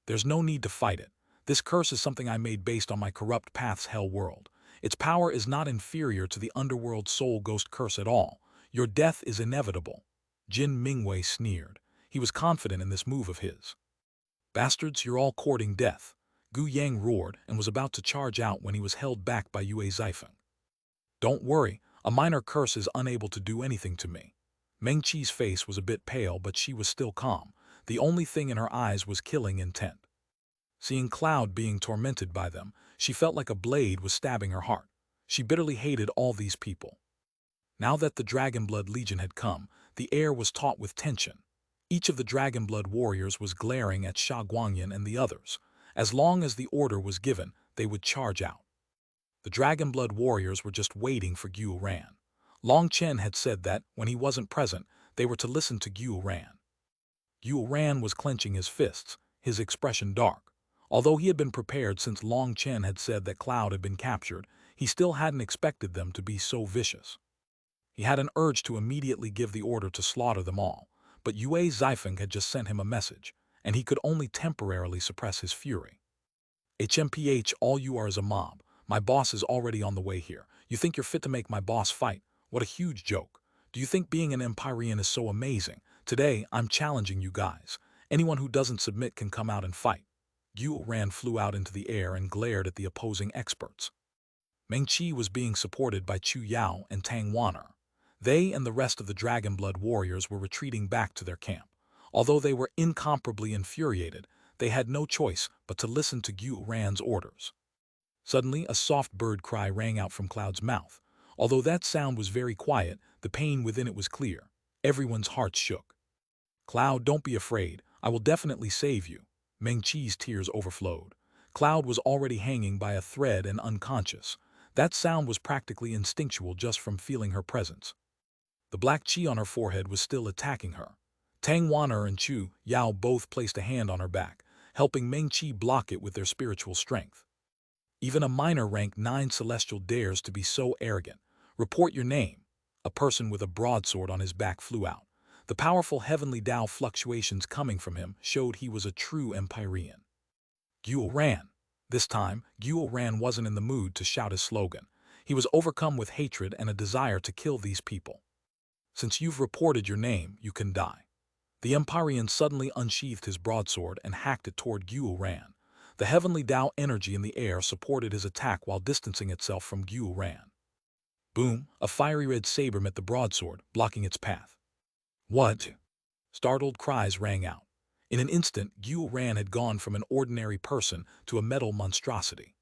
"There's no need to fight it. This curse is something I made based on my corrupt path's hell world. Its power is not inferior to the underworld soul ghost curse at all. Your death is inevitable," Jin Mingwei sneered. He was confident in this move of his. "Bastards, you're all courting death," Gu Yang roared and was about to charge out when he was held back by Yue Zifeng. "Don't worry, a minor curse is unable to do anything to me." Meng-Chi's face was a bit pale, but she was still calm. The only thing in her eyes was killing intent. Seeing Cloud being tormented by them, she felt like a blade was stabbing her heart. She bitterly hated all these people. Now that the Dragonblood Legion had come, the air was taut with tension. Each of the Dragonblood warriors was glaring at Xuanhuan and the others. As long as the order was given, they would charge out. The Dragonblood warriors were just waiting for Guo Ran. Long Chen had said that, when he wasn't present, they were to listen to Guo Ran. Guo Ran was clenching his fists, his expression dark. Although he had been prepared since Long Chen had said that Cloud had been captured, he still hadn't expected them to be so vicious. He had an urge to immediately give the order to slaughter them all, but Yue Zifeng had just sent him a message, and he could only temporarily suppress his fury. "HMPH, all you are is a mob. My boss is already on the way here. You think you're fit to make my boss fight? What a huge joke. Do you think being an Empyrean is so amazing? Today, I'm challenging you guys. Anyone who doesn't submit can come out and fight." Guo Ran flew out into the air and glared at the opposing experts. Meng-Chi was being supported by Chu Yao and Tang Wan'er. They and the rest of the Dragonblood warriors were retreating back to their camp. Although they were incomparably infuriated, they had no choice but to listen to Guo Ran's orders. Suddenly, a soft bird cry rang out from Cloud's mouth. Although that sound was very quiet, the pain within it was clear. Everyone's hearts shook. "Cloud, don't be afraid. I will definitely save you." Meng-Chi's tears overflowed. Cloud was already hanging by a thread and unconscious. That sound was practically instinctual just from feeling her presence. The Black Chi on her forehead was still attacking her. Tang Wan'er and Chu Yao both placed a hand on her back, helping Meng-Chi block it with their spiritual strength. Even a minor rank 9 celestial dares to be so arrogant. "Report your name." A person with a broadsword on his back flew out. The powerful heavenly Tao fluctuations coming from him showed he was a true Empyrean. Guo Ran. This time, Guo Ran wasn't in the mood to shout his slogan. He was overcome with hatred and a desire to kill these people. "Since you've reported your name, you can die." The Empyrean suddenly unsheathed his broadsword and hacked it toward Guo Ran. The heavenly Tao energy in the air supported his attack while distancing itself from Guo Ran. Boom! A fiery red saber met the broadsword, blocking its path. "What?" Startled cries rang out. In an instant, Guo Ran had gone from an ordinary person to a metal monstrosity.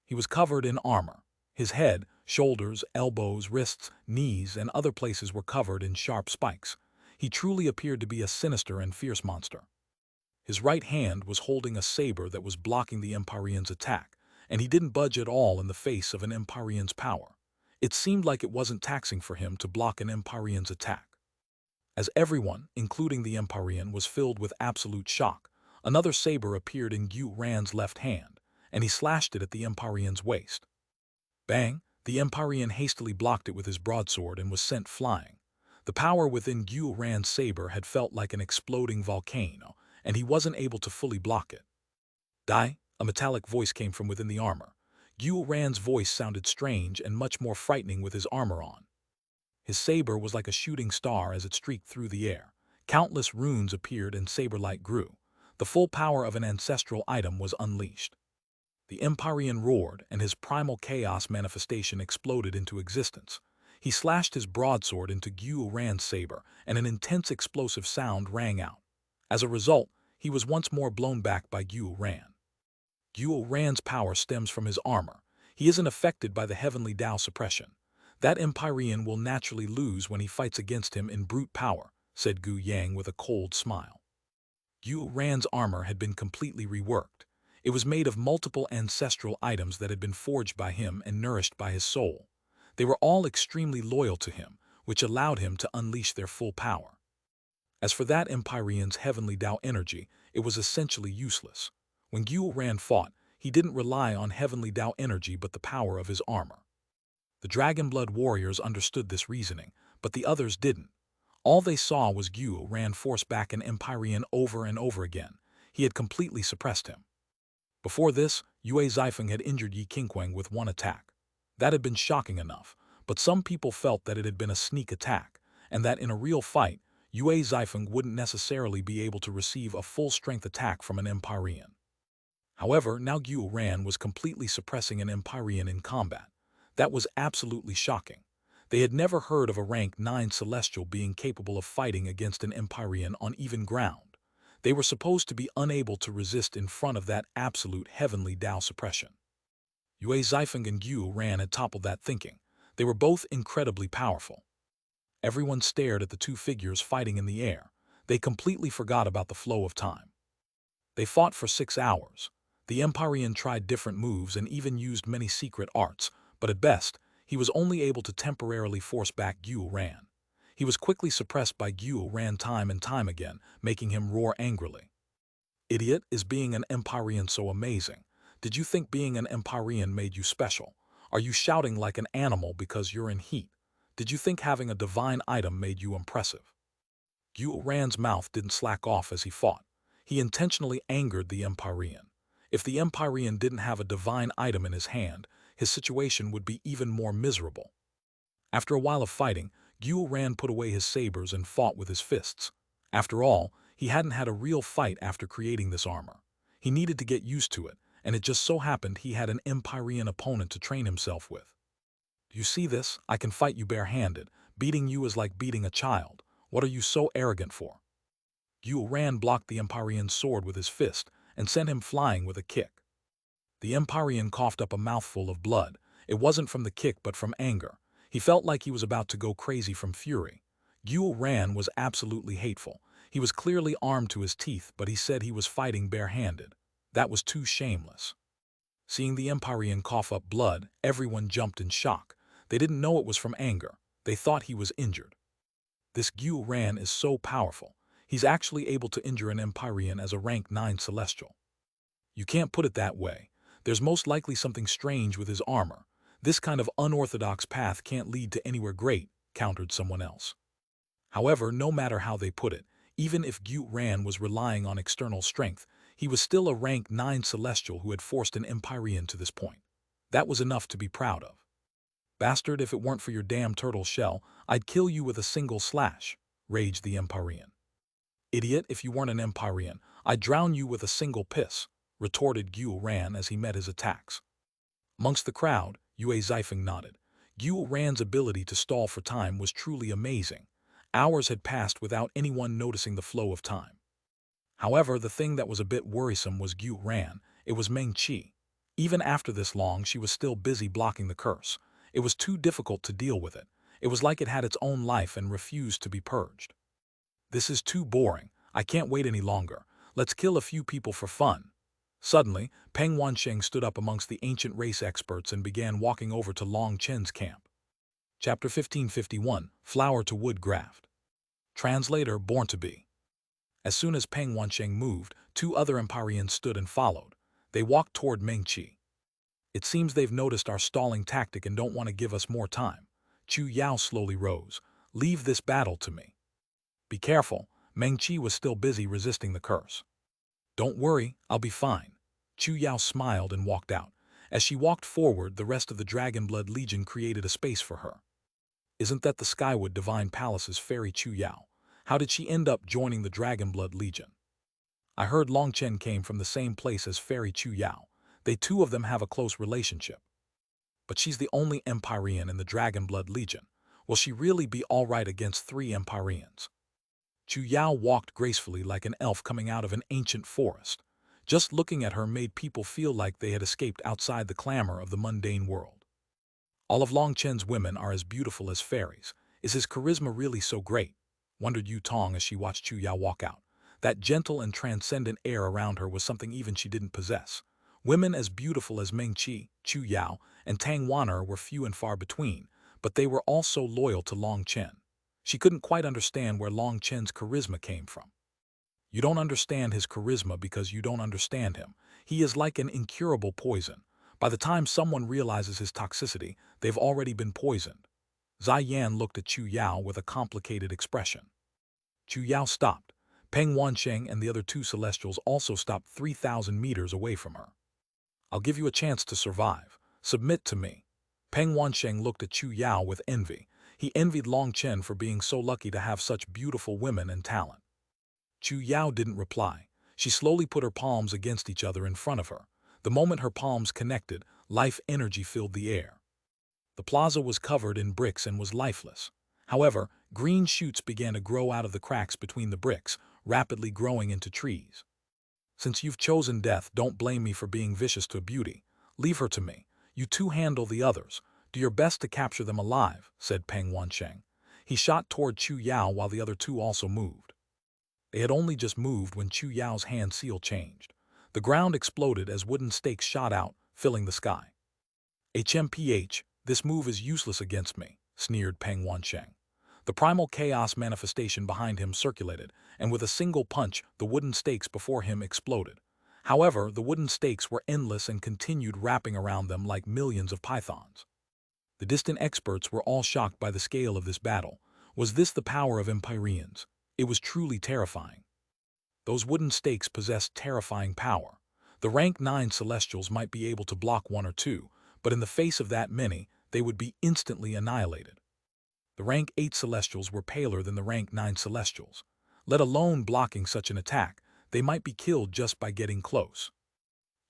He was covered in armor. His head, shoulders, elbows, wrists, knees, and other places were covered in sharp spikes. He truly appeared to be a sinister and fierce monster. His right hand was holding a saber that was blocking the Empyrean's attack, and he didn't budge at all in the face of an Empyrean's power. It seemed like it wasn't taxing for him to block an Empyrean's attack. As everyone, including the Empyrean, was filled with absolute shock, another saber appeared in Xuanhuan's left hand, and he slashed it at the Empyrean's waist. Bang! The Empyrean hastily blocked it with his broadsword and was sent flying. The power within Xuanhuan's saber had felt like an exploding volcano, and he wasn't able to fully block it. Die! A metallic voice came from within the armor. Xuanhuan's voice sounded strange and much more frightening with his armor on. His saber was like a shooting star as it streaked through the air. Countless runes appeared and saber light grew. The full power of an ancestral item was unleashed. The Empyrean roared, and his primal chaos manifestation exploded into existence. He slashed his broadsword into Xuanhuan's saber, and an intense explosive sound rang out. As a result, he was once more blown back by Xuanhuan. Xuanhuan's power stems from his armor. He isn't affected by the heavenly Tao suppression. That Empyrean will naturally lose when he fights against him in brute power, said Gu Yang with a cold smile. Xuanhuan's armor had been completely reworked. It was made of multiple ancestral items that had been forged by him and nourished by his soul. They were all extremely loyal to him, which allowed him to unleash their full power. As for that Empyrean's heavenly Tao energy, it was essentially useless. When Xuanhuan fought, he didn't rely on heavenly Tao energy but the power of his armor. The Dragonblood warriors understood this reasoning, but the others didn't. All they saw was Xuanhuan force back an Empyrean over and over again. He had completely suppressed him. Before this, Yue Zifeng had injured Yi Qingquang with one attack. That had been shocking enough, but some people felt that it had been a sneak attack, and that in a real fight, Yue Zifeng wouldn't necessarily be able to receive a full-strength attack from an Empyrean. However, now Xuanhuan was completely suppressing an Empyrean in combat. That was absolutely shocking. They had never heard of a rank 9 Celestial being capable of fighting against an Empyrean on even ground. They were supposed to be unable to resist in front of that absolute heavenly Tao suppression. Yue Zifeng and Xuanhuan had toppled that thinking. They were both incredibly powerful. Everyone stared at the two figures fighting in the air. They completely forgot about the flow of time. They fought for 6 hours. The Empyrean tried different moves and even used many secret arts, but at best, he was only able to temporarily force back Xuanhuan. He was quickly suppressed by Xuanhuan time and time again, making him roar angrily. Idiot, is being an Empyrean so amazing? Did you think being an Empyrean made you special? Are you shouting like an animal because you're in heat? Did you think having a divine item made you impressive? Xuanhuan's mouth didn't slack off as he fought. He intentionally angered the Empyrean. If the Empyrean didn't have a divine item in his hand, his situation would be even more miserable. After a while of fighting, Xuanhuan put away his sabers and fought with his fists. After all, he hadn't had a real fight after creating this armor. He needed to get used to it, and it just so happened he had an Empyrean opponent to train himself with. Do you see this? I can fight you barehanded. Beating you is like beating a child. What are you so arrogant for? Xuanhuan blocked the Empyrean's sword with his fist and sent him flying with a kick. The Empyrean coughed up a mouthful of blood. It wasn't from the kick but from anger. He felt like he was about to go crazy from fury. Xuanhuan was absolutely hateful. He was clearly armed to his teeth, but he said he was fighting barehanded. That was too shameless. Seeing the Empyrean cough up blood, everyone jumped in shock. They didn't know it was from anger. They thought he was injured. This Xuanhuan is so powerful. He's actually able to injure an Empyrean as a rank 9 Celestial. You can't put it that way. There's most likely something strange with his armor. This kind of unorthodox path can't lead to anywhere great, countered someone else. However, no matter how they put it, even if Xuanhuan was relying on external strength, he was still a rank 9 Celestial who had forced an Empyrean to this point. That was enough to be proud of. Bastard, if it weren't for your damn turtle shell, I'd kill you with a single slash, raged the Empyrean. Idiot, if you weren't an Empyrean, I'd drown you with a single piss, retorted Xuanhuan as he met his attacks. Amongst the crowd, Yue Zifeng nodded. Xuanhuan's ability to stall for time was truly amazing. Hours had passed without anyone noticing the flow of time. However, the thing that was a bit worrisome was Xuanhuan. It was Meng Qi. Even after this long, she was still busy blocking the curse. It was too difficult to deal with it. It was like it had its own life and refused to be purged. This is too boring. I can't wait any longer. Let's kill a few people for fun. Suddenly, Peng Wansheng stood up amongst the ancient race experts and began walking over to Long Chen's camp. Chapter 1551, Flower to Wood Graft. Translator born to be. As soon as Peng Wansheng moved, two other Empyreans stood and followed. They walked toward Meng Qi. It seems they've noticed our stalling tactic and don't want to give us more time. Chu Yao slowly rose. Leave this battle to me. Be careful, Meng Qi was still busy resisting the curse. Don't worry, I'll be fine. Chu Yao smiled and walked out. As she walked forward, the rest of the Dragonblood Legion created a space for her. Isn't that the Skywood Divine Palace's fairy Chu Yao? How did she end up joining the Dragonblood Legion? I heard Long Chen came from the same place as fairy Chu Yao. They two of them have a close relationship. But she's the only Empyrean in the Dragonblood Legion. Will she really be all right against three Empyreans? Chu Yao walked gracefully like an elf coming out of an ancient forest. Just looking at her made people feel like they had escaped outside the clamor of the mundane world. All of Long Chen's women are as beautiful as fairies. Is his charisma really so great? Wondered Yu Tong as she watched Chu Yao walk out. That gentle and transcendent air around her was something even she didn't possess. Women as beautiful as Meng Qi, Chu Yao, and Tang Wan'er were few and far between, but they were all so loyal to Long Chen. She couldn't quite understand where Long Chen's charisma came from. You don't understand his charisma because you don't understand him. He is like an incurable poison. By the time someone realizes his toxicity, they've already been poisoned. Zai Yan looked at Chu Yao with a complicated expression. Chu Yao stopped. Peng Wansheng and the other two Celestials also stopped 3,000 meters away from her. I'll give you a chance to survive. Submit to me. Peng Wansheng looked at Chu Yao with envy. He envied Long Chen for being so lucky to have such beautiful women and talent. Chu Yao didn't reply. She slowly put her palms against each other in front of her. The moment her palms connected, life energy filled the air. The plaza was covered in bricks and was lifeless. However, green shoots began to grow out of the cracks between the bricks, rapidly growing into trees. Since you've chosen death, don't blame me for being vicious to beauty. Leave her to me. You two handle the others. Do your best to capture them alive, said Peng Wansheng. He shot toward Chu Yao while the other two also moved. They had only just moved when Chu Yao's hand seal changed. The ground exploded as wooden stakes shot out, filling the sky. HMPH, this move is useless against me, sneered Peng Wansheng. The primal chaos manifestation behind him circulated, and with a single punch, the wooden stakes before him exploded. However, the wooden stakes were endless and continued wrapping around them like millions of pythons. The distant experts were all shocked by the scale of this battle. Was this the power of Empyreans? It was truly terrifying. Those wooden stakes possessed terrifying power. The rank 9 Celestials might be able to block one or two, but in the face of that many, they would be instantly annihilated. The rank 8 Celestials were paler than the rank 9 Celestials. Let alone blocking such an attack, they might be killed just by getting close.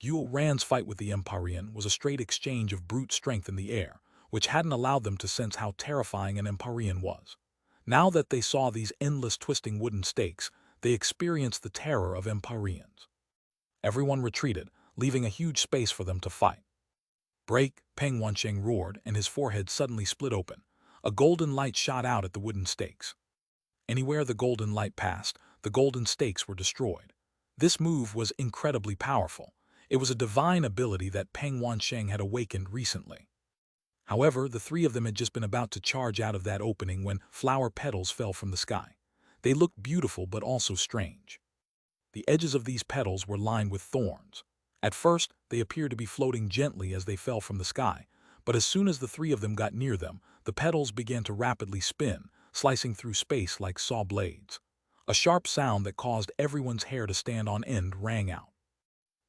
Yu Ran's fight with the Empyrean was a straight exchange of brute strength in the air, which hadn't allowed them to sense how terrifying an Empyrean was. Now that they saw these endless twisting wooden stakes, they experienced the terror of Empyreans. Everyone retreated, leaving a huge space for them to fight. Break, Peng Wansheng roared, and his forehead suddenly split open. A golden light shot out at the wooden stakes. Anywhere the golden light passed, the golden stakes were destroyed. This move was incredibly powerful. It was a divine ability that Peng Wansheng had awakened recently. However, the three of them had just been about to charge out of that opening when flower petals fell from the sky. They looked beautiful but also strange. The edges of these petals were lined with thorns. At first, they appeared to be floating gently as they fell from the sky, but as soon as the three of them got near them, the petals began to rapidly spin, slicing through space like saw blades. A sharp sound that caused everyone's hair to stand on end rang out.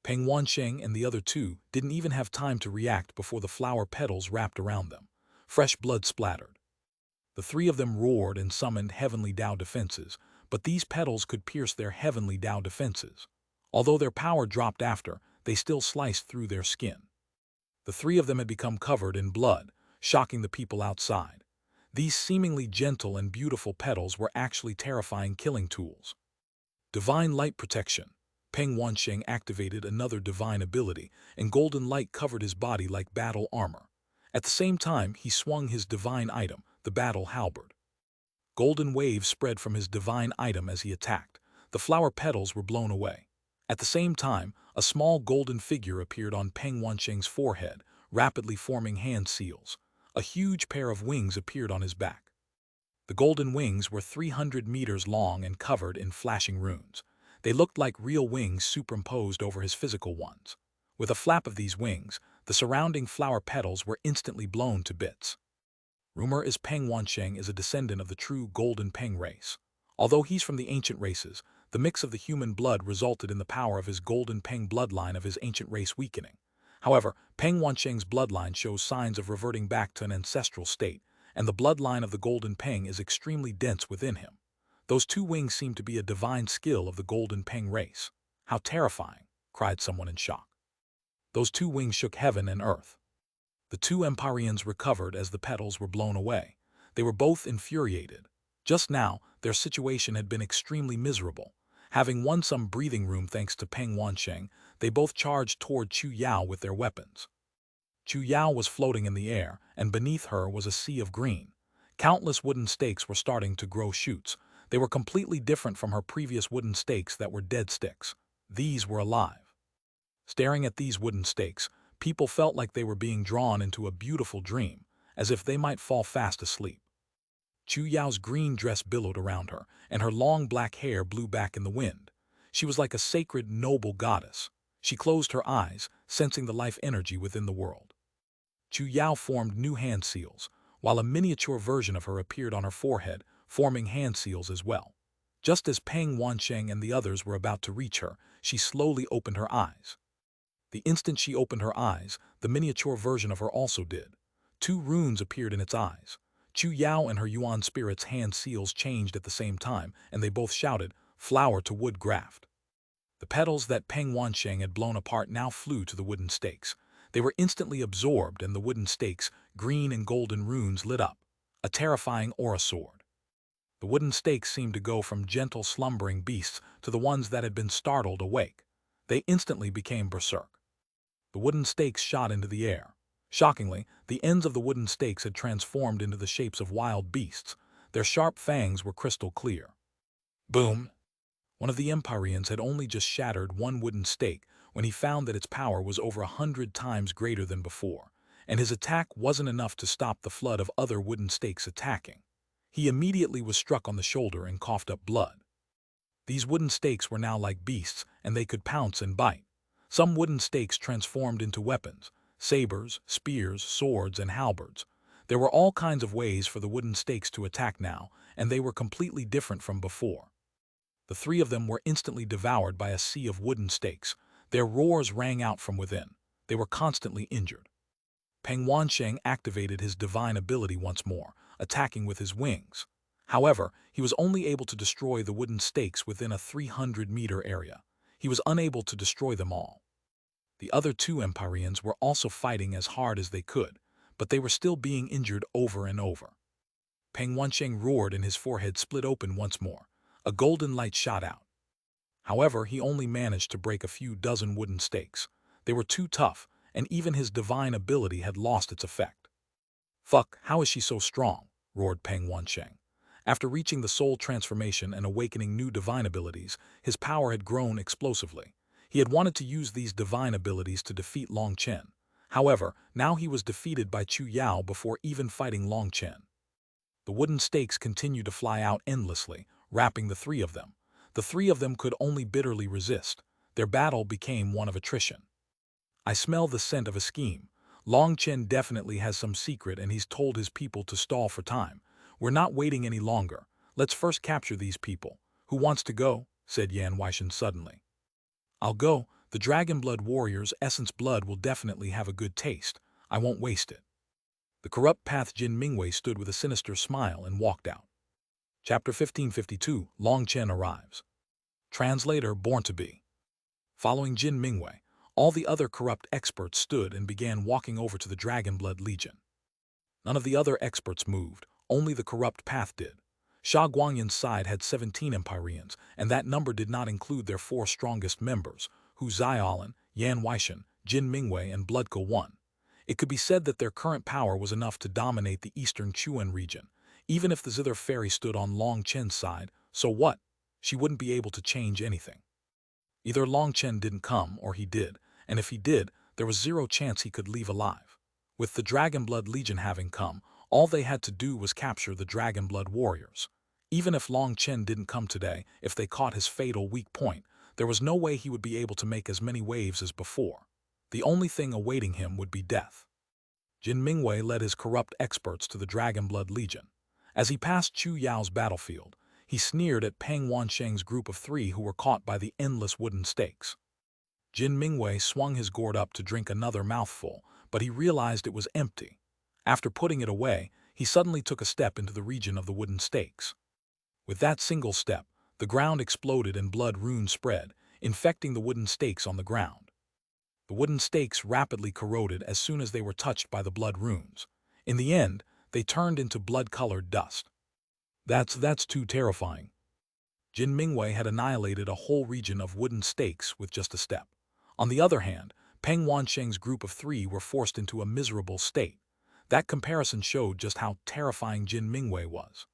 Peng Wansheng and the other two didn't even have time to react before the flower petals wrapped around them. Fresh blood splattered. The three of them roared and summoned heavenly Dao defenses, but these petals could pierce their heavenly Dao defenses. Although their power dropped after, they still sliced through their skin. The three of them had become covered in blood, shocking the people outside. These seemingly gentle and beautiful petals were actually terrifying killing tools. Divine Light Protection. Peng Wansheng activated another divine ability, and golden light covered his body like battle armor. At the same time, he swung his divine item, the battle halberd. Golden waves spread from his divine item as he attacked. The flower petals were blown away. At the same time, a small golden figure appeared on Peng Wansheng's forehead, rapidly forming hand seals. A huge pair of wings appeared on his back. The golden wings were 300 meters long and covered in flashing runes. They looked like real wings superimposed over his physical ones. With a flap of these wings, the surrounding flower petals were instantly blown to bits. Rumor is Peng Wansheng is a descendant of the true Golden Peng race. Although he's from the ancient races, the mix of the human blood resulted in the power of his Golden Peng bloodline of his ancient race weakening. However, Peng Wansheng's bloodline shows signs of reverting back to an ancestral state, and the bloodline of the Golden Peng is extremely dense within him. Those two wings seem to be a divine skill of the Golden Peng race. How terrifying, cried someone in shock. Those two wings shook heaven and earth. The two Empyreans recovered as the petals were blown away. They were both infuriated. Just now, their situation had been extremely miserable. Having won some breathing room thanks to Peng Wansheng, they both charged toward Chu Yao with their weapons. Chu Yao was floating in the air, and beneath her was a sea of green. Countless wooden stakes were starting to grow shoots. They were completely different from her previous wooden stakes that were dead sticks. These were alive. Staring at these wooden stakes, people felt like they were being drawn into a beautiful dream, as if they might fall fast asleep. Chu Yao's green dress billowed around her, and her long black hair blew back in the wind. She was like a sacred, noble goddess. She closed her eyes, sensing the life energy within the world. Chu Yao formed new hand seals, while a miniature version of her appeared on her forehead, forming hand seals as well. Just as Peng Wansheng and the others were about to reach her, she slowly opened her eyes. The instant she opened her eyes, the miniature version of her also did. Two runes appeared in its eyes. Chu Yao and her Yuan spirit's hand seals changed at the same time, and they both shouted, "Flower to wood graft." The petals that Peng Wansheng had blown apart now flew to the wooden stakes. They were instantly absorbed, and the wooden stakes, green and golden runes, lit up. A terrifying aura sword. The wooden stakes seemed to go from gentle slumbering beasts to the ones that had been startled awake. They instantly became berserk. The wooden stakes shot into the air. Shockingly, the ends of the wooden stakes had transformed into the shapes of wild beasts. Their sharp fangs were crystal clear. Boom! One of the Empyreans had only just shattered one wooden stake when he found that its power was over 100 times greater than before, and his attack wasn't enough to stop the flood of other wooden stakes attacking. He immediately was struck on the shoulder and coughed up blood. These wooden stakes were now like beasts, and they could pounce and bite. Some wooden stakes transformed into weapons, sabers, spears, swords, and halberds. There were all kinds of ways for the wooden stakes to attack now, and they were completely different from before. The three of them were instantly devoured by a sea of wooden stakes. Their roars rang out from within. They were constantly injured. Peng Wansheng activated his divine ability once more, attacking with his wings. However, he was only able to destroy the wooden stakes within a 300-meter area. He was unable to destroy them all. The other two Empyreans were also fighting as hard as they could, but they were still being injured over and over. Peng Wansheng roared and his forehead split open once more. A golden light shot out. However, he only managed to break a few dozen wooden stakes. They were too tough, and even his divine ability had lost its effect. "Fuck, how is she so strong?" roared Peng Wansheng. After reaching the soul transformation and awakening new divine abilities, his power had grown explosively. He had wanted to use these divine abilities to defeat Long Chen. However, now he was defeated by Chu Yao before even fighting Long Chen. The wooden stakes continued to fly out endlessly, wrapping the three of them. The three of them could only bitterly resist. Their battle became one of attrition. "I smell the scent of a scheme. Long Chen definitely has some secret, and he's told his people to stall for time. We're not waiting any longer. Let's first capture these people. Who wants to go?" said Yan Weishan suddenly. "I'll go. The Dragon Blood Warrior's essence blood will definitely have a good taste. I won't waste it." The corrupt path Jin Mingwei stood with a sinister smile and walked out. Chapter 1552, Long Chen arrives. Translator Born to Be. Following Jin Mingwei, all the other corrupt experts stood and began walking over to the Dragonblood Legion. None of the other experts moved, only the corrupt path did. Sha Guangyan's side had 17 Empyreans, and that number did not include their 4 strongest members, Hu Zialan, Yan Weishan, Jin Mingwei, and Bloodko 1. It could be said that their current power was enough to dominate the eastern Chuan region. Even if the Zither Fairy stood on Long Chen's side, so what? She wouldn't be able to change anything. Either Long Chen didn't come, or he did, and if he did, there was zero chance he could leave alive. With the Dragonblood Legion having come, All they had to do was capture the Dragon Blood warriors. Even if Long Chen didn't come today, if they caught his fatal weak point, there was no way he would be able to make as many waves as before. The only thing awaiting him would be death. Jin Mingwei led his corrupt experts to the Dragon Blood Legion. As he passed Chu Yao's battlefield, he sneered at Peng Wansheng's group of 3 who were caught by the endless wooden stakes. Jin Mingwei swung his gourd up to drink another mouthful, but he realized it was empty. After putting it away, he suddenly took a step into the region of the wooden stakes. With that single step, the ground exploded and blood runes spread, infecting the wooden stakes on the ground. The wooden stakes rapidly corroded as soon as they were touched by the blood runes. In the end, they turned into blood-colored dust. That's too terrifying. Jin Mingwei had annihilated a whole region of wooden stakes with just a step. On the other hand, Peng Wansheng's group of 3 were forced into a miserable state. That comparison showed just how terrifying Jin Mingwei was.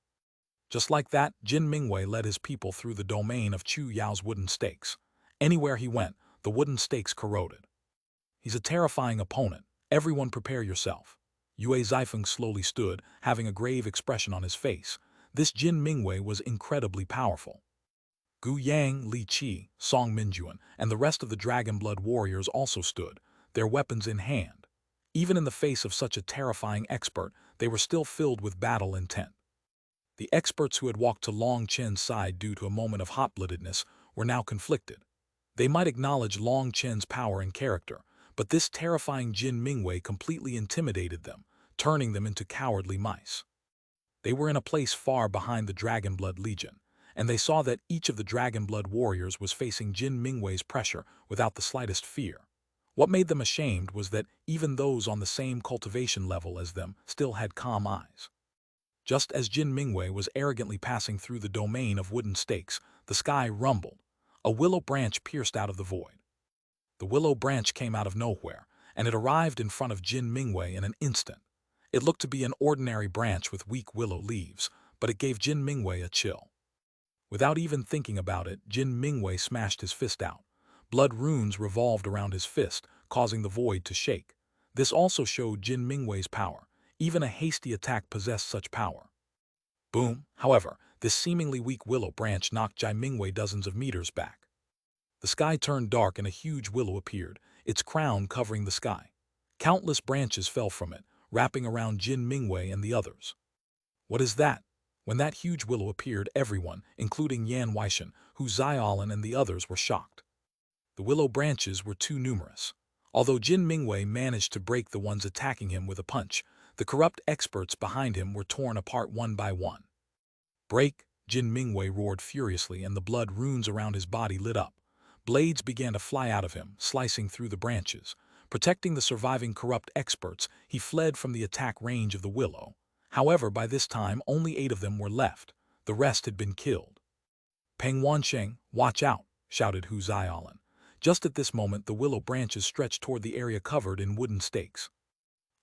Just like that, Jin Mingwei led his people through the domain of Chu Yao's wooden stakes. Anywhere he went, the wooden stakes corroded. He's a terrifying opponent. Everyone prepare yourself. Yue Zaifeng slowly stood, having a grave expression on his face. This Jin Mingwei was incredibly powerful. Gu Yang, Li Qi, Song Minjuan, and the rest of the Dragon Blood warriors also stood, their weapons in hand. Even in the face of such a terrifying expert, they were still filled with battle intent. The experts who had walked to Long Chen's side due to a moment of hot-bloodedness were now conflicted. They might acknowledge Long Chen's power and character, but this terrifying Jin Mingwei completely intimidated them, turning them into cowardly mice. They were in a place far behind the Dragon Blood Legion, and they saw that each of the Dragon Blood warriors was facing Jin Mingwei's pressure without the slightest fear. What made them ashamed was that even those on the same cultivation level as them still had calm eyes. Just as Jin Mingwei was arrogantly passing through the domain of wooden stakes, the sky rumbled. A willow branch pierced out of the void. The willow branch came out of nowhere, and it arrived in front of Jin Mingwei in an instant. It looked to be an ordinary branch with weak willow leaves, but it gave Jin Mingwei a chill. Without even thinking about it, Jin Mingwei smashed his fist out. Blood runes revolved around his fist, causing the void to shake. This also showed Jin Mingwei's power. Even a hasty attack possessed such power. Boom! However, this seemingly weak willow branch knocked Jin Mingwei dozens of meters back. The sky turned dark and a huge willow appeared, its crown covering the sky. Countless branches fell from it, wrapping around Jin Mingwei and the others. What is that? When that huge willow appeared, everyone, including Yan Weishan, Hu Ziaolin and the others, were shocked. The willow branches were too numerous. Although Jin Mingwei managed to break the ones attacking him with a punch, the corrupt experts behind him were torn apart one by one. Break! Jin Mingwei roared furiously, and the blood runes around his body lit up. Blades began to fly out of him, slicing through the branches. Protecting the surviving corrupt experts, he fled from the attack range of the willow. However, by this time, only 8 of them were left. The rest had been killed. Peng Wansheng, watch out, shouted Hu Ziaolin. Just at this moment, the willow branches stretched toward the area covered in wooden stakes.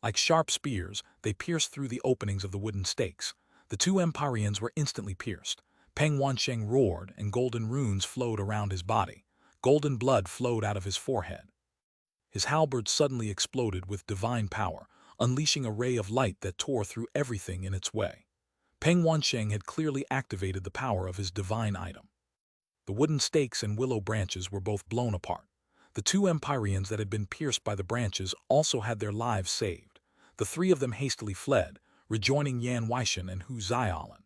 Like sharp spears, they pierced through the openings of the wooden stakes. The 2 Empyreans were instantly pierced. Peng Wansheng roared, and golden runes flowed around his body. Golden blood flowed out of his forehead. His halberd suddenly exploded with divine power, unleashing a ray of light that tore through everything in its way. Peng Wansheng had clearly activated the power of his divine item. The wooden stakes and willow branches were both blown apart. The 2 Empyreans that had been pierced by the branches also had their lives saved. The 3 of them hastily fled, rejoining Yan Weishan and Hu Ziaolin.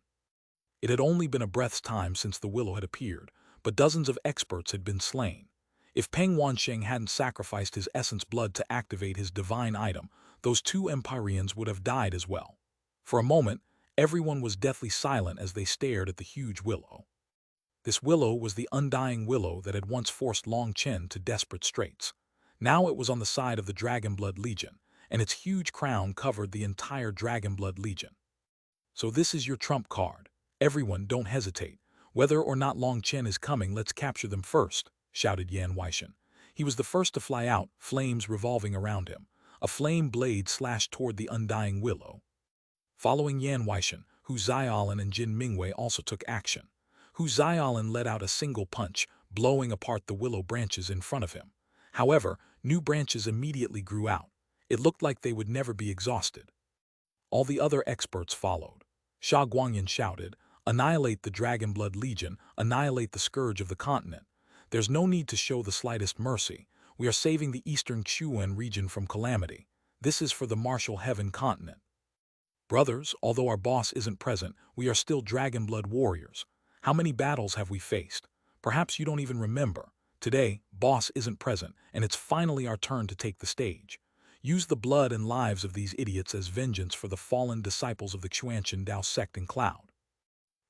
It had only been a breath's time since the willow had appeared, but dozens of experts had been slain. If Peng Wansheng hadn't sacrificed his essence blood to activate his divine item, those 2 Empyreans would have died as well. For a moment, everyone was deathly silent as they stared at the huge willow. This willow was the undying willow that had once forced Long Chen to desperate straits. Now it was on the side of the Dragon Blood Legion, and its huge crown covered the entire Dragon Blood Legion. So this is your trump card. Everyone, don't hesitate. Whether or not Long Chen is coming, let's capture them first, shouted Yan Weishan. He was the first to fly out, flames revolving around him. A flame blade slashed toward the undying willow. Following Yan Weishan, Hu Ziaolin and Jin Mingwei also took action. Hu Ziaolin let out a single punch, blowing apart the willow branches in front of him. However, new branches immediately grew out. It looked like they would never be exhausted. All the other experts followed. Xuanhuan shouted, "Annihilate the Dragon Blood Legion, annihilate the scourge of the continent. There's no need to show the slightest mercy. We are saving the eastern Xuanhuan region from calamity. This is for the martial heaven continent. Brothers, although our boss isn't present, we are still Dragon Blood warriors. How many battles have we faced? Perhaps you don't even remember. Today, boss isn't present, and it's finally our turn to take the stage. Use the blood and lives of these idiots as vengeance for the fallen disciples of the Xuanhuan Dao sect in Cloud."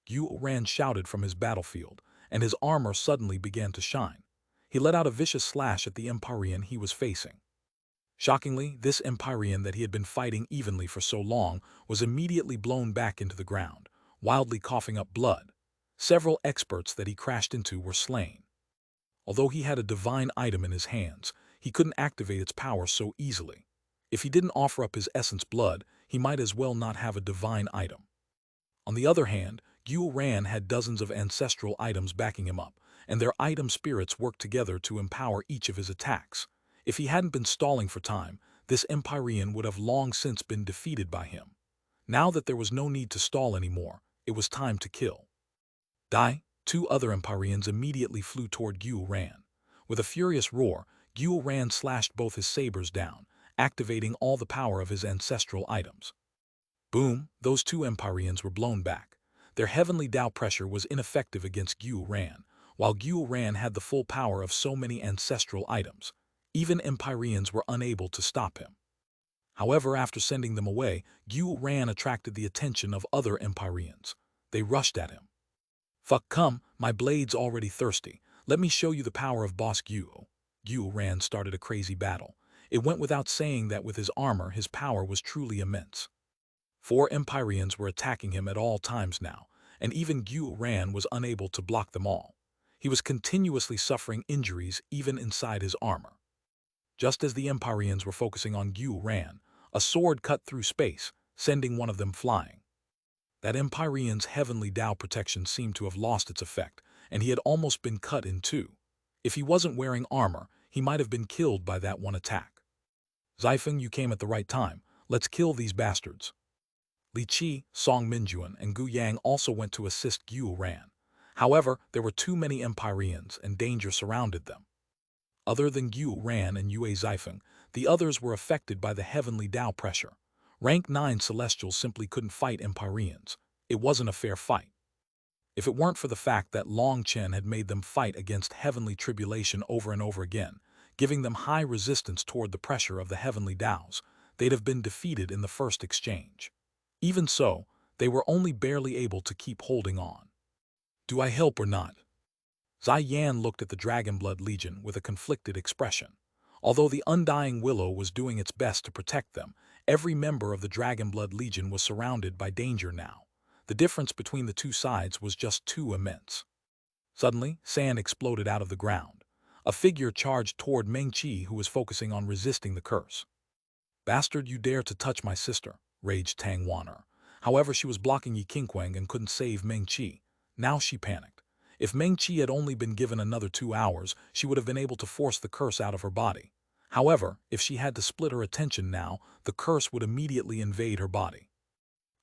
Xuanhuan shouted from his battlefield, and his armor suddenly began to shine. He let out a vicious slash at the Empyrean he was facing. Shockingly, this Empyrean that he had been fighting evenly for so long was immediately blown back into the ground, wildly coughing up blood. Several experts that he crashed into were slain. Although he had a divine item in his hands, he couldn't activate its power so easily. If he didn't offer up his essence blood, he might as well not have a divine item. On the other hand, Xuanhuan had dozens of ancestral items backing him up, and their item spirits worked together to empower each of his attacks. If he hadn't been stalling for time, this Empyrean would have long since been defeated by him. Now that there was no need to stall anymore, it was time to kill. Die! Two other Empyreans immediately flew toward Xuanhuan. With a furious roar, Xuanhuan slashed both his sabers down, activating all the power of his ancestral items. Boom! Those two Empyreans were blown back. Their heavenly Dao pressure was ineffective against Xuanhuan, while Xuanhuan had the full power of so many ancestral items. Even Empyreans were unable to stop him. However, after sending them away, Xuanhuan attracted the attention of other Empyreans. They rushed at him. "Fuck, come, my blade's already thirsty. Let me show you the power of Boss Gu." Xuanhuan started a crazy battle. It went without saying that with his armor, his power was truly immense. 4 Empyreans were attacking him at all times now, and even Xuanhuan was unable to block them all. He was continuously suffering injuries even inside his armor. Just as the Empyreans were focusing on Xuanhuan, a sword cut through space, sending one of them flying. That Empyrean's heavenly Dao protection seemed to have lost its effect, and he had almost been cut in two. If he wasn't wearing armor, he might have been killed by that one attack. "Xifen, you came at the right time. Let's kill these bastards." Li Qi, Song Minjuan, and Gu Yang also went to assist Xuanhuan. However, there were too many Empyreans, and danger surrounded them. Other than Xuanhuan and Yue Xifen, the others were affected by the heavenly Dao pressure. Rank 9 Celestials simply couldn't fight Empyreans. It wasn't a fair fight. If it weren't for the fact that Long Chen had made them fight against heavenly tribulation over and over again, giving them high resistance toward the pressure of the heavenly Daos, they'd have been defeated in the first exchange. Even so, they were only barely able to keep holding on. "Do I help or not?" Zai Yan looked at the Dragon Blood Legion with a conflicted expression. Although the Undying Willow was doing its best to protect them, every member of the Dragon Blood Legion was surrounded by danger now. The difference between the two sides was just too immense. Suddenly, sand exploded out of the ground. A figure charged toward Meng Qi, who was focusing on resisting the curse. "Bastard, you dare to touch my sister," raged Tang Wan'er. However, she was blocking Yi Qingquang and couldn't save Meng Qi. Now she panicked. If Meng Qi had only been given another 2 hours, she would have been able to force the curse out of her body. However, if she had to split her attention now, the curse would immediately invade her body.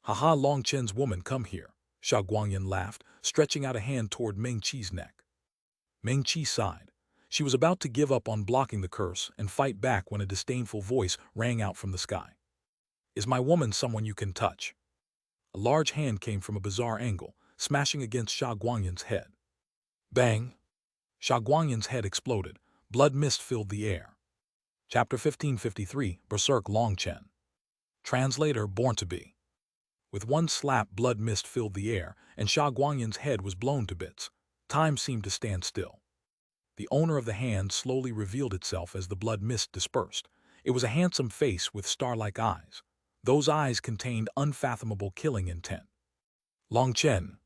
"Haha, Long Chen's woman, come here," Xuanhuan laughed, stretching out a hand toward Meng Qi's neck. Meng Qi sighed. She was about to give up on blocking the curse and fight back when a disdainful voice rang out from the sky. "Is my woman someone you can touch?" A large hand came from a bizarre angle, smashing against Xuanhuan's head. Bang! Xuanhuan's head exploded. Blood mist filled the air. Chapter 1553, Berserk Long Chen. Translator Born to Be. With one slap, blood mist filled the air, and Xuanhuan's head was blown to bits. Time seemed to stand still. The owner of the hand slowly revealed itself as the blood mist dispersed. It was a handsome face with star-like eyes. Those eyes contained unfathomable killing intent. Long Chen.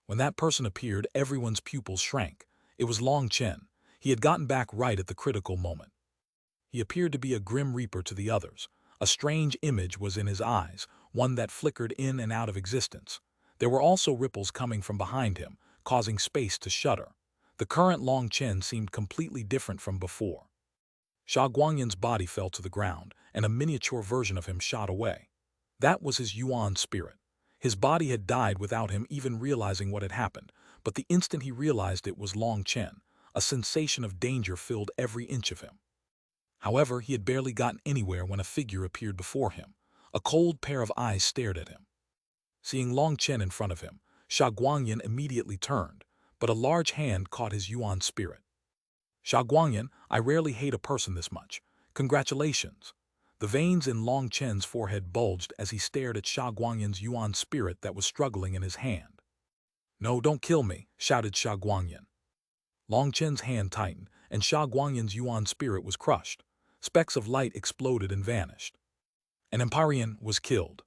When that person appeared, everyone's pupils shrank. It was Long Chen. He had gotten back right at the critical moment. He appeared to be a grim reaper to the others. A strange image was in his eyes, one that flickered in and out of existence. There were also ripples coming from behind him, causing space to shudder. The current Long Chen seemed completely different from before. Xuanhuan's body fell to the ground, and a miniature version of him shot away. That was his Yuan spirit. His body had died without him even realizing what had happened, but the instant he realized it was Long Chen, a sensation of danger filled every inch of him. However, he had barely gotten anywhere when a figure appeared before him. A cold pair of eyes stared at him. Seeing Long Chen in front of him, Xuanhuan immediately turned, but a large hand caught his Yuan spirit. Xuanhuan, I rarely hate a person this much. Congratulations. The veins in Long Chen's forehead bulged as he stared at Xuanhuan's Yuan spirit that was struggling in his hand. No, don't kill me, shouted Xuanhuan. Long Chen's hand tightened, and Xuanhuan's Yuan spirit was crushed. Specks of light exploded and vanished. An Empyrean was killed.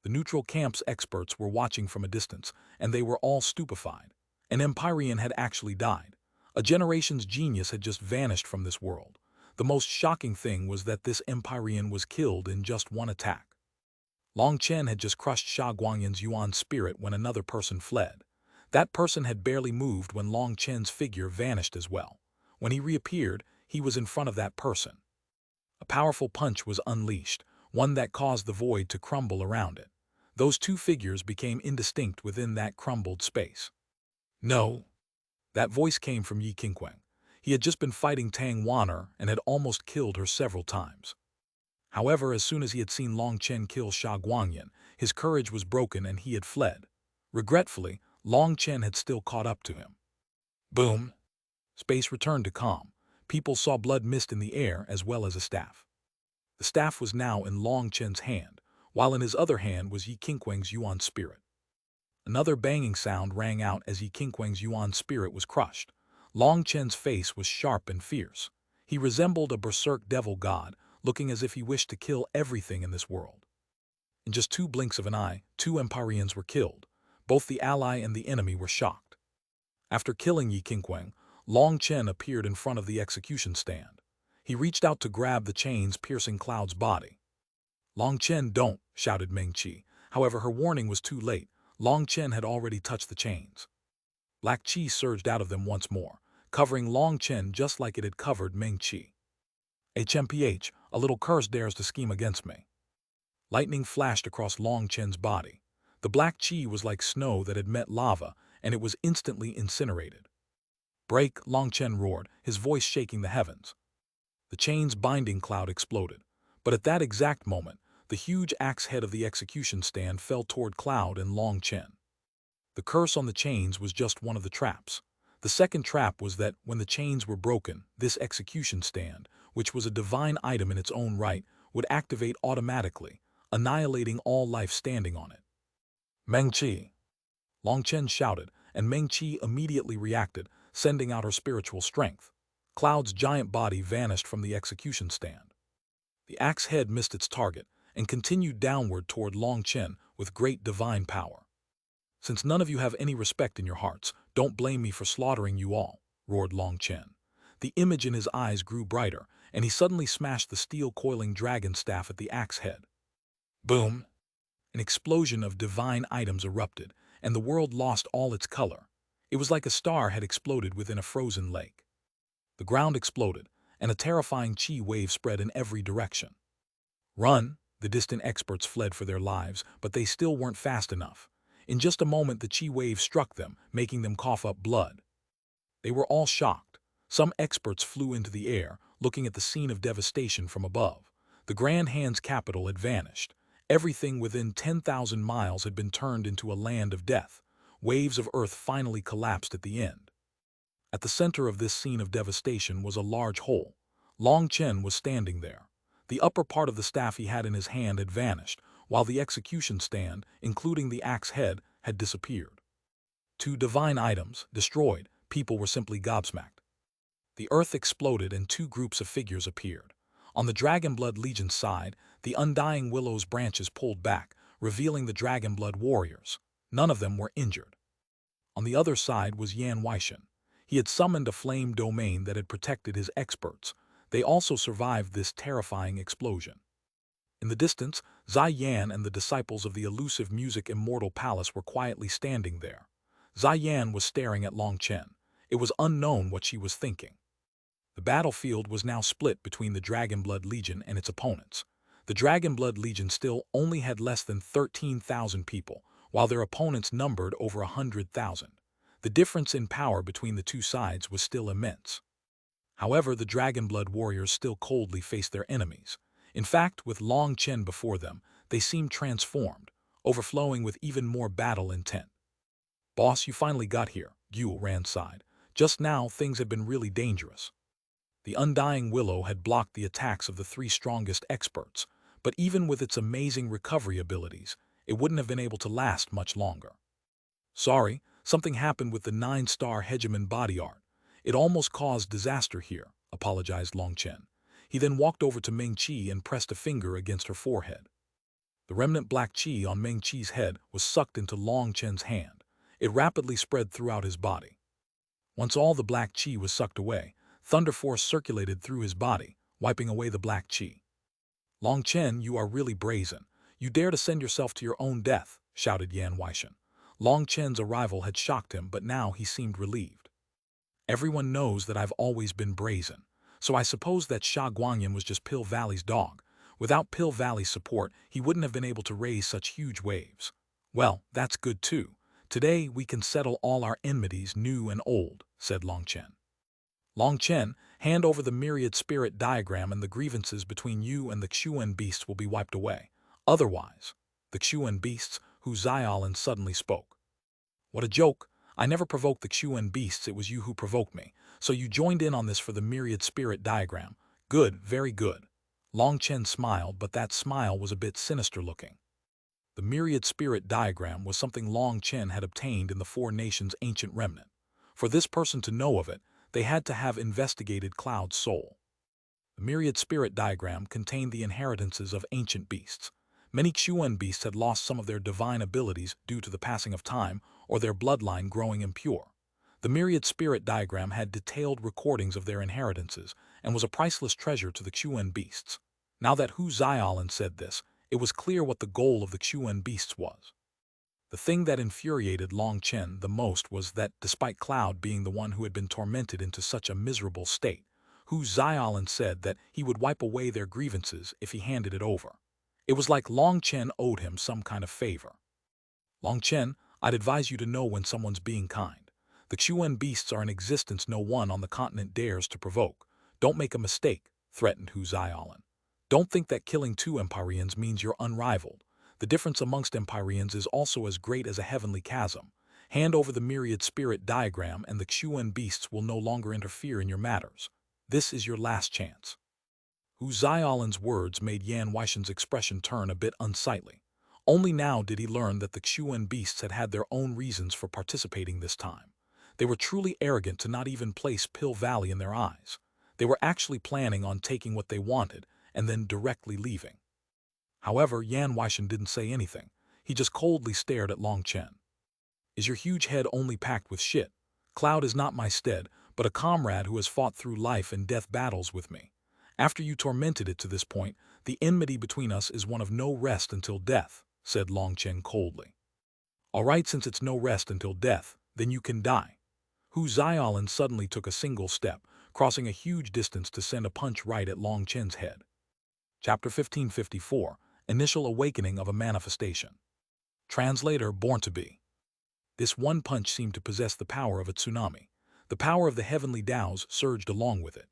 The neutral camp's experts were watching from a distance, and they were all stupefied. An Empyrean had actually died. A generation's genius had just vanished from this world. The most shocking thing was that this Empyrean was killed in just one attack. Long Chen had just crushed Xuanhuan's Yuan spirit when another person fled. That person had barely moved when Long Chen's figure vanished as well. When he reappeared, he was in front of that person. A powerful punch was unleashed, one that caused the void to crumble around it. Those two figures became indistinct within that crumbled space. No. That voice came from Yi Qingquang. He had just been fighting Tang Wan'er and had almost killed her several times. However, as soon as he had seen Long Chen kill Xuanhuan, his courage was broken and he had fled. Regretfully, Long Chen had still caught up to him. Boom! Space returned to calm. People saw blood mist in the air as well as a staff. The staff was now in Long Chen's hand, while in his other hand was Yi Qingquang's Yuan spirit. Another banging sound rang out as Yi Qingquang's Yuan spirit was crushed. Long Chen's face was sharp and fierce. He resembled a berserk devil god, looking as if he wished to kill everything in this world. In just 2 blinks of an eye, 2 Empyreans were killed. Both the ally and the enemy were shocked. After killing Yi Qingquang, Long Chen appeared in front of the execution stand. He reached out to grab the chains piercing Cloud's body. Long Chen, don't, shouted Meng Qi. However, her warning was too late. Long Chen had already touched the chains. Black Qi surged out of them once more, covering Long Chen just like it had covered Meng Qi. HMPH, a little curse dares to scheme against me. Lightning flashed across Long Chen's body. The black Qi was like snow that had met lava, and it was instantly incinerated. Break, Long Chen roared, his voice shaking the heavens. The chain's binding cloud exploded, but at that exact moment, the huge axe head of the execution stand fell toward Cloud and Long Chen. The curse on the chains was just one of the traps. The second trap was that, when the chains were broken, this execution stand, which was a divine item in its own right, would activate automatically, annihilating all life standing on it. Meng Qi! Long Chen shouted, and Meng Qi immediately reacted, sending out her spiritual strength. Cloud's giant body vanished from the execution stand. The axe head missed its target and continued downward toward Long Chen with great divine power. Since none of you have any respect in your hearts, don't blame me for slaughtering you all, roared Long Chen. The image in his eyes grew brighter, and he suddenly smashed the steel coiling dragon staff at the axe head. Boom! An explosion of divine items erupted, and the world lost all its color. It was like a star had exploded within a frozen lake. The ground exploded, and a terrifying chi wave spread in every direction. Run! The distant experts fled for their lives, but they still weren't fast enough. In just a moment the chi wave struck them, making them cough up blood. They were all shocked. Some experts flew into the air, looking at the scene of devastation from above. The Grand Hand's capital had vanished. Everything within 10,000 miles had been turned into a land of death. Waves of earth finally collapsed at the end. At the center of this scene of devastation was a large hole. Long Chen was standing there. The upper part of the staff he had in his hand had vanished, while the execution stand, including the axe head, had disappeared. 2 divine items, destroyed, people were simply gobsmacked. The earth exploded and 2 groups of figures appeared. On the Dragonblood Legion's side, the undying willow's branches pulled back, revealing the Dragonblood warriors. None of them were injured. On the other side was Yan Weishan. He had summoned a flame domain that had protected his experts. They also survived this terrifying explosion. In the distance, Zai Yan and the disciples of the elusive music immortal palace were quietly standing there. Zai Yan was staring at Long Chen. It was unknown what she was thinking. The battlefield was now split between the Dragonblood Legion and its opponents. The Dragonblood Legion still only had less than 13,000 people, while their opponents numbered over 100,000. The difference in power between the two sides was still immense. However, the Dragonblood warriors still coldly faced their enemies. In fact, with Long Chen before them, they seemed transformed, overflowing with even more battle intent. "Boss, you finally got here," Yu Ran sighed. "Just now, things had been really dangerous." The Undying Willow had blocked the attacks of the three strongest experts, but even with its amazing recovery abilities, it wouldn't have been able to last much longer. "Sorry, something happened with the 9-star Hegemon body art. It almost caused disaster here," apologized Long Chen. He then walked over to Meng Qi and pressed a finger against her forehead. The remnant black qi on Meng Qi's head was sucked into Long Chen's hand. It rapidly spread throughout his body. Once all the black qi was sucked away, thunder force circulated through his body, wiping away the black qi. "Long Chen, you are really brazen. You dare to send yourself to your own death," shouted Yan Weishan. Long Chen's arrival had shocked him, but now he seemed relieved. "Everyone knows that I've always been brazen, so I suppose that Sha Guanyin was just Pill Valley's dog. Without Pill Valley's support, he wouldn't have been able to raise such huge waves. Well, that's good too. Today we can settle all our enmities, new and old," said Long Chen. "Long Chen, hand over the myriad spirit diagram and the grievances between you and the Xuan beasts will be wiped away. Otherwise," the Xuan beasts, Hu Xiaolin suddenly spoke. "What a joke! I never provoked the Xuan beasts, it was you who provoked me. So you joined in on this for the myriad spirit diagram. Good, very good." Long Chen smiled, but that smile was a bit sinister looking. The myriad spirit diagram was something Long Chen had obtained in the Four Nations' ancient remnant. For this person to know of it, they had to have investigated Cloud's soul. The myriad spirit diagram contained the inheritances of ancient beasts. Many Xuan beasts had lost some of their divine abilities due to the passing of time or their bloodline growing impure. The myriad spirit diagram had detailed recordings of their inheritances and was a priceless treasure to the Xuan beasts. Now that Hu Xiaolin said this, it was clear what the goal of the Xuan beasts was. The thing that infuriated Long Chen the most was that, despite Cloud being the one who had been tormented into such a miserable state, Hu Xiaolin said that he would wipe away their grievances if he handed it over. It was like Long Chen owed him some kind of favor. "Long Chen, I'd advise you to know when someone's being kind. The Xuan beasts are in existence no one on the continent dares to provoke. Don't make a mistake," threatened Hu Xiaolin. "Don't think that killing 2 Empyreans means you're unrivaled. The difference amongst Empyreans is also as great as a heavenly chasm. Hand over the myriad spirit diagram and the Xuan beasts will no longer interfere in your matters. This is your last chance." Hu Xiaolin's words made Yan Weishan's expression turn a bit unsightly. Only now did he learn that the Xuan beasts had had their own reasons for participating this time. They were truly arrogant to not even place Pill Valley in their eyes. They were actually planning on taking what they wanted and then directly leaving. However, Yan Weishan didn't say anything. He just coldly stared at Long Chen. "Is your huge head only packed with shit? Cloud is not my stead, but a comrade who has fought through life and death battles with me. After you tormented it to this point, the enmity between us is one of no rest until death," said Long Chen coldly. "All right, since it's no rest until death, then you can die." Hu Xiaolin suddenly took a single step, crossing a huge distance to send a punch right at Long Chen's head. Chapter 1554, Initial Awakening of a Manifestation. Translator Born to Be. This one punch seemed to possess the power of a tsunami. The power of the heavenly Taos surged along with it.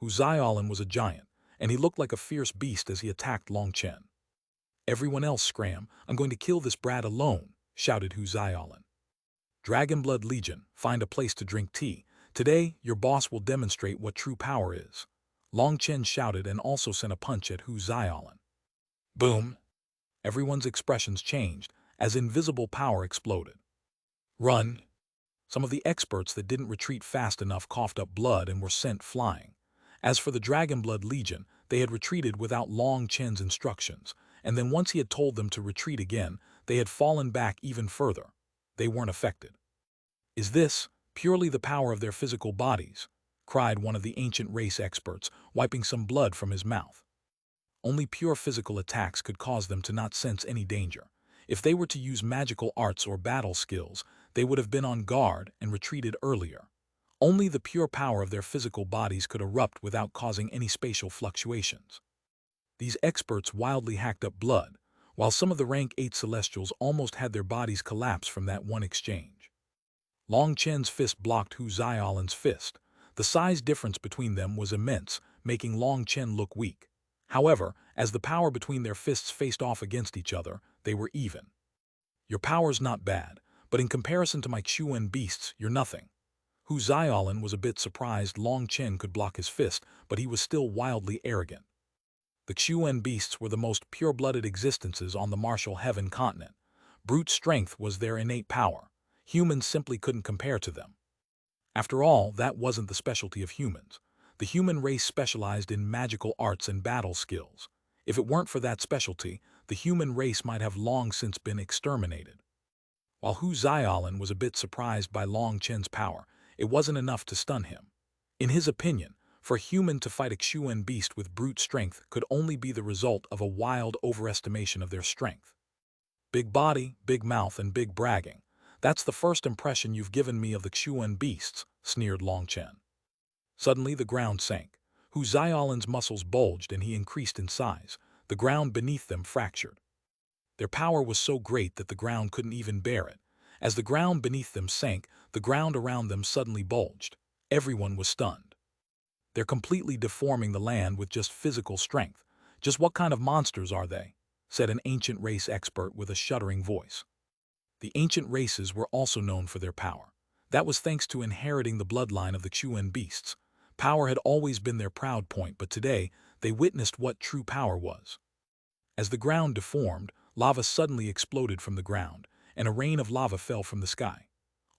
Hu Xiaolin was a giant, and he looked like a fierce beast as he attacked Long Chen. "Everyone else scram, I'm going to kill this brat alone," shouted Hu Xiaolin. "Dragonblood Legion, find a place to drink tea. Today, your boss will demonstrate what true power is." Long Chen shouted and also sent a punch at Hu Xiaolin. Boom! Everyone's expressions changed as invisible power exploded. "Run!" Some of the experts that didn't retreat fast enough coughed up blood and were sent flying. As for the Dragonblood Legion, they had retreated without Long Chen's instructions, and then once he had told them to retreat again, they had fallen back even further. They weren't affected. "Is this purely the power of their physical bodies?" cried one of the ancient race experts, wiping some blood from his mouth. Only pure physical attacks could cause them to not sense any danger. If they were to use magical arts or battle skills, they would have been on guard and retreated earlier. Only the pure power of their physical bodies could erupt without causing any spatial fluctuations. These experts wildly hacked up blood, while some of the rank 8 Celestials almost had their bodies collapse from that one exchange. Long Chen's fist blocked Hu Xiaolan's fist. The size difference between them was immense, making Long Chen look weak. However, as the power between their fists faced off against each other, they were even. Your power's not bad, but in comparison to my Xuanhuan beasts, you're nothing. Hu Xiaolan was a bit surprised Long Chen could block his fist, but he was still wildly arrogant. The Xuanhuan beasts were the most pure-blooded existences on the martial heaven continent. Brute strength was their innate power. Humans simply couldn't compare to them. After all, that wasn't the specialty of humans. The human race specialized in magical arts and battle skills. If it weren't for that specialty, the human race might have long since been exterminated. While Hu Xiaolan was a bit surprised by Long Chen's power, it wasn't enough to stun him. In his opinion, for a human to fight a Xuanhuan beast with brute strength could only be the result of a wild overestimation of their strength. Big body, big mouth, and big bragging. That's the first impression you've given me of the Xuanhuan beasts, sneered Long Chen. Suddenly the ground sank. Hu Xiaolan's muscles bulged and he increased in size. The ground beneath them fractured. Their power was so great that the ground couldn't even bear it. As the ground beneath them sank, the ground around them suddenly bulged. Everyone was stunned. They're completely deforming the land with just physical strength. Just what kind of monsters are they? Said an ancient race expert with a shuddering voice. The ancient races were also known for their power. That was thanks to inheriting the bloodline of the Xuanhuan beasts. Power had always been their proud point, but today they witnessed what true power was. As the ground deformed, lava suddenly exploded from the ground, and a rain of lava fell from the sky.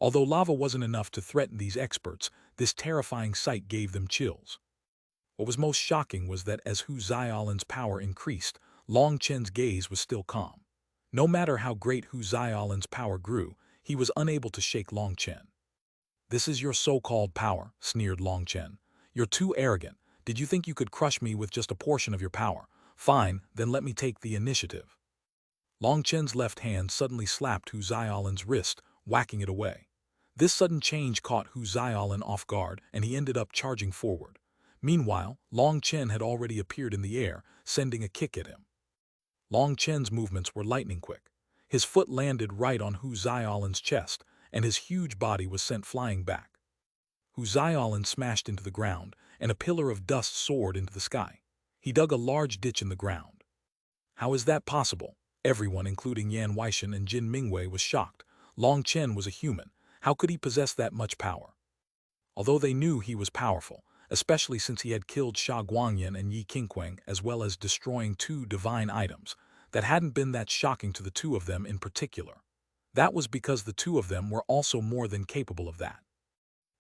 Although lava wasn't enough to threaten these experts, this terrifying sight gave them chills. What was most shocking was that as Hu Xiaolan's power increased, Long Chen's gaze was still calm. No matter how great Hu Xiaolan's power grew, he was unable to shake Long Chen. "This is your so-called power," sneered Long Chen. "You're too arrogant. Did you think you could crush me with just a portion of your power? Fine, then let me take the initiative." Long Chen's left hand suddenly slapped Hu Xiaolan's wrist, whacking it away. This sudden change caught Hu Xiaolan off guard, and he ended up charging forward. Meanwhile, Long Chen had already appeared in the air, sending a kick at him. Long Chen's movements were lightning quick. His foot landed right on Hu Xiaolan's chest, and his huge body was sent flying back. Hu Xiaolan smashed into the ground, and a pillar of dust soared into the sky. He dug a large ditch in the ground. How is that possible? Everyone, including Yan Weishan and Jin Mingwei, was shocked. Long Chen was a human. How could he possess that much power? Although they knew he was powerful, especially since he had killed Sha Guangyan and Yi Qingquang as well as destroying 2 divine items, that hadn't been that shocking to the 2 of them in particular. That was because the 2 of them were also more than capable of that.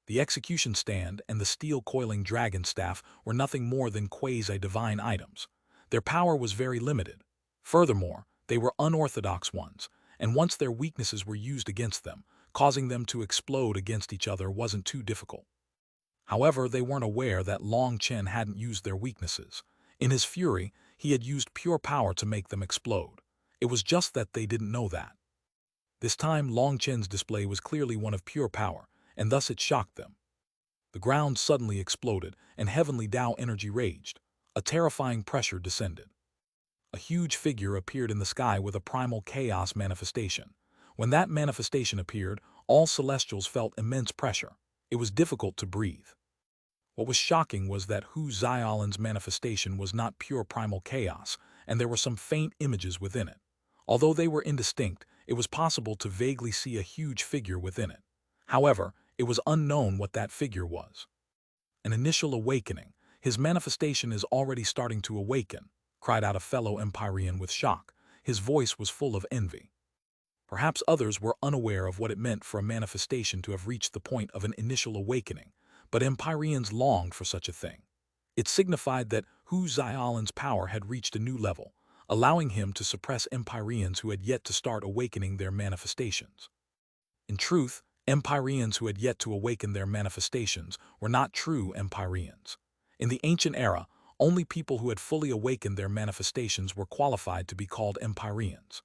The execution stand and the steel coiling dragon staff were nothing more than quasi-divine items. Their power was very limited. Furthermore, they were unorthodox ones, and once their weaknesses were used against them, causing them to explode against each other wasn't too difficult. However, they weren't aware that Long Chen hadn't used their weaknesses. In his fury, he had used pure power to make them explode. It was just that they didn't know that. This time, Long Chen's display was clearly one of pure power, and thus it shocked them. The ground suddenly exploded, and heavenly Tao energy raged. A terrifying pressure descended. A huge figure appeared in the sky with a primal chaos manifestation. When that manifestation appeared, all Celestials felt immense pressure. It was difficult to breathe. What was shocking was that Hu Xiaolan's manifestation was not pure primal chaos, and there were some faint images within it. Although they were indistinct, it was possible to vaguely see a huge figure within it. However, it was unknown what that figure was. An initial awakening. His manifestation is already starting to awaken, cried out a fellow Empyrean with shock. His voice was full of envy. Perhaps others were unaware of what it meant for a manifestation to have reached the point of an initial awakening, but Empyreans longed for such a thing. It signified that Hu Xiaolan's power had reached a new level, allowing him to suppress Empyreans who had yet to start awakening their manifestations. In truth, Empyreans who had yet to awaken their manifestations were not true Empyreans. In the ancient era, only people who had fully awakened their manifestations were qualified to be called Empyreans.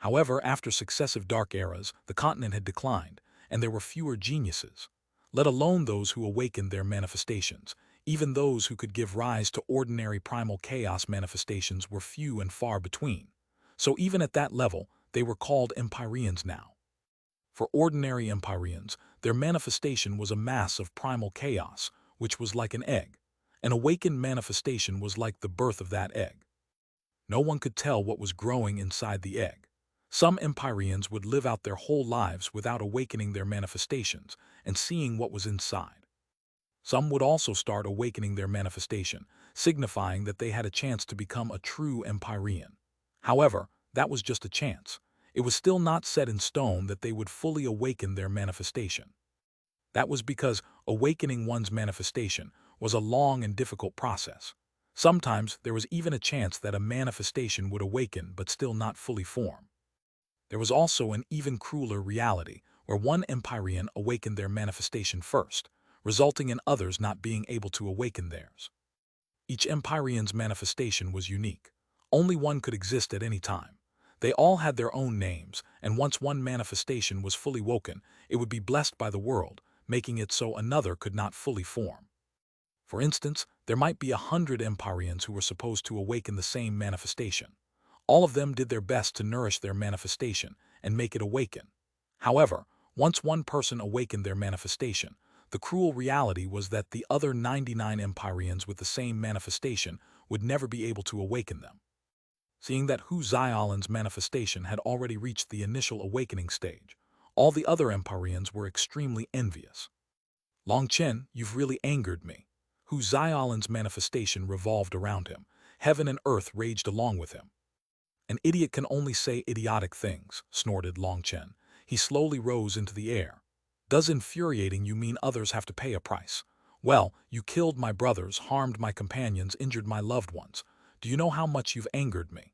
However, after successive dark eras, the continent had declined, and there were fewer geniuses, let alone those who awakened their manifestations. Even those who could give rise to ordinary primal chaos manifestations were few and far between. So even at that level, they were called Empyreans now. For ordinary Empyreans, their manifestation was a mass of primal chaos, which was like an egg. An awakened manifestation was like the birth of that egg. No one could tell what was growing inside the egg. Some Empyreans would live out their whole lives without awakening their manifestations and seeing what was inside. Some would also start awakening their manifestation, signifying that they had a chance to become a true Empyrean. However, that was just a chance. It was still not set in stone that they would fully awaken their manifestation. That was because awakening one's manifestation was a long and difficult process. Sometimes there was even a chance that a manifestation would awaken but still not fully form. There was also an even crueler reality where one Empyrean awakened their manifestation first, resulting in others not being able to awaken theirs. Each Empyrean's manifestation was unique. Only one could exist at any time. They all had their own names, and once one manifestation was fully woken, it would be blessed by the world, making it so another could not fully form. For instance, there might be 100 Empyreans who were supposed to awaken the same manifestation. All of them did their best to nourish their manifestation and make it awaken. However, once one person awakened their manifestation, the cruel reality was that the other 99 Empyreans with the same manifestation would never be able to awaken them. Seeing that Xuanhuan's manifestation had already reached the initial awakening stage, all the other Empyreans were extremely envious. Chen, you've really angered me. Xuanhuan's manifestation revolved around him. Heaven and earth raged along with him. An idiot can only say idiotic things, snorted Chen. He slowly rose into the air. Does infuriating you mean others have to pay a price? Well, you killed my brothers, harmed my companions, injured my loved ones. Do you know how much you've angered me?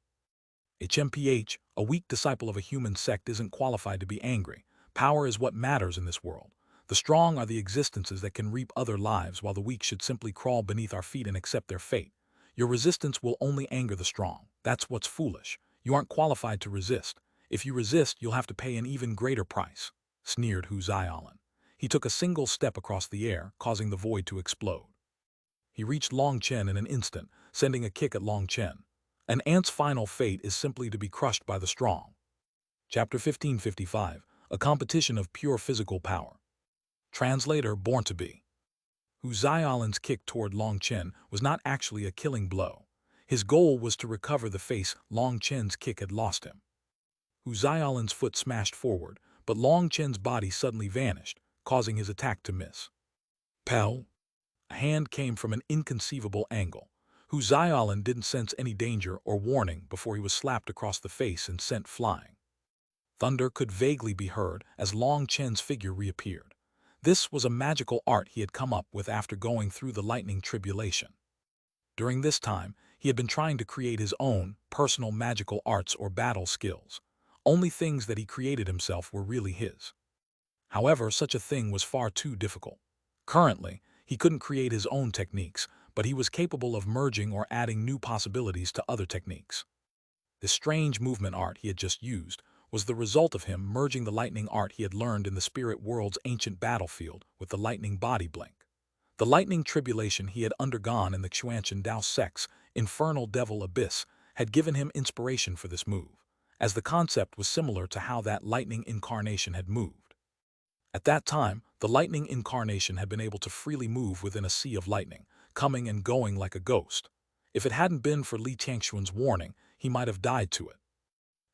HMPH, a weak disciple of a human sect isn't qualified to be angry. Power is what matters in this world. The strong are the existences that can reap other lives, while the weak should simply crawl beneath our feet and accept their fate. Your resistance will only anger the strong. That's what's foolish. You aren't qualified to resist. If you resist, you'll have to pay an even greater price, sneered Xuanhuan. He took a single step across the air, causing the void to explode. He reached Chen in an instant, sending a kick at Chen. An ant's final fate is simply to be crushed by the strong. Chapter 1555, a competition of pure physical power. Translator born to be. Xuanhuan's kick toward Chen was not actually a killing blow. His goal was to recover the face Chen's kick had lost him. Xuanhuan's foot smashed forward, but Chen's body suddenly vanished, causing his attack to miss. Pow! A hand came from an inconceivable angle. Xuanhuan didn't sense any danger or warning before he was slapped across the face and sent flying. Thunder could vaguely be heard as Chen's figure reappeared. This was a magical art he had come up with after going through the lightning tribulation. During this time, he had been trying to create his own personal magical arts or battle skills. Only things that he created himself were really his. However, such a thing was far too difficult. Currently, he couldn't create his own techniques, but he was capable of merging or adding new possibilities to other techniques. This strange movement art he had just used was the result of him merging the lightning art he had learned in the spirit world's ancient battlefield with the lightning body blink. The lightning tribulation he had undergone in the Xuanhuan Dao sect's infernal devil abyss had given him inspiration for this move, as the concept was similar to how that lightning incarnation had moved. At that time, the lightning incarnation had been able to freely move within a sea of lightning, coming and going like a ghost. If it hadn't been for Li Tianxuan's warning, he might have died to it.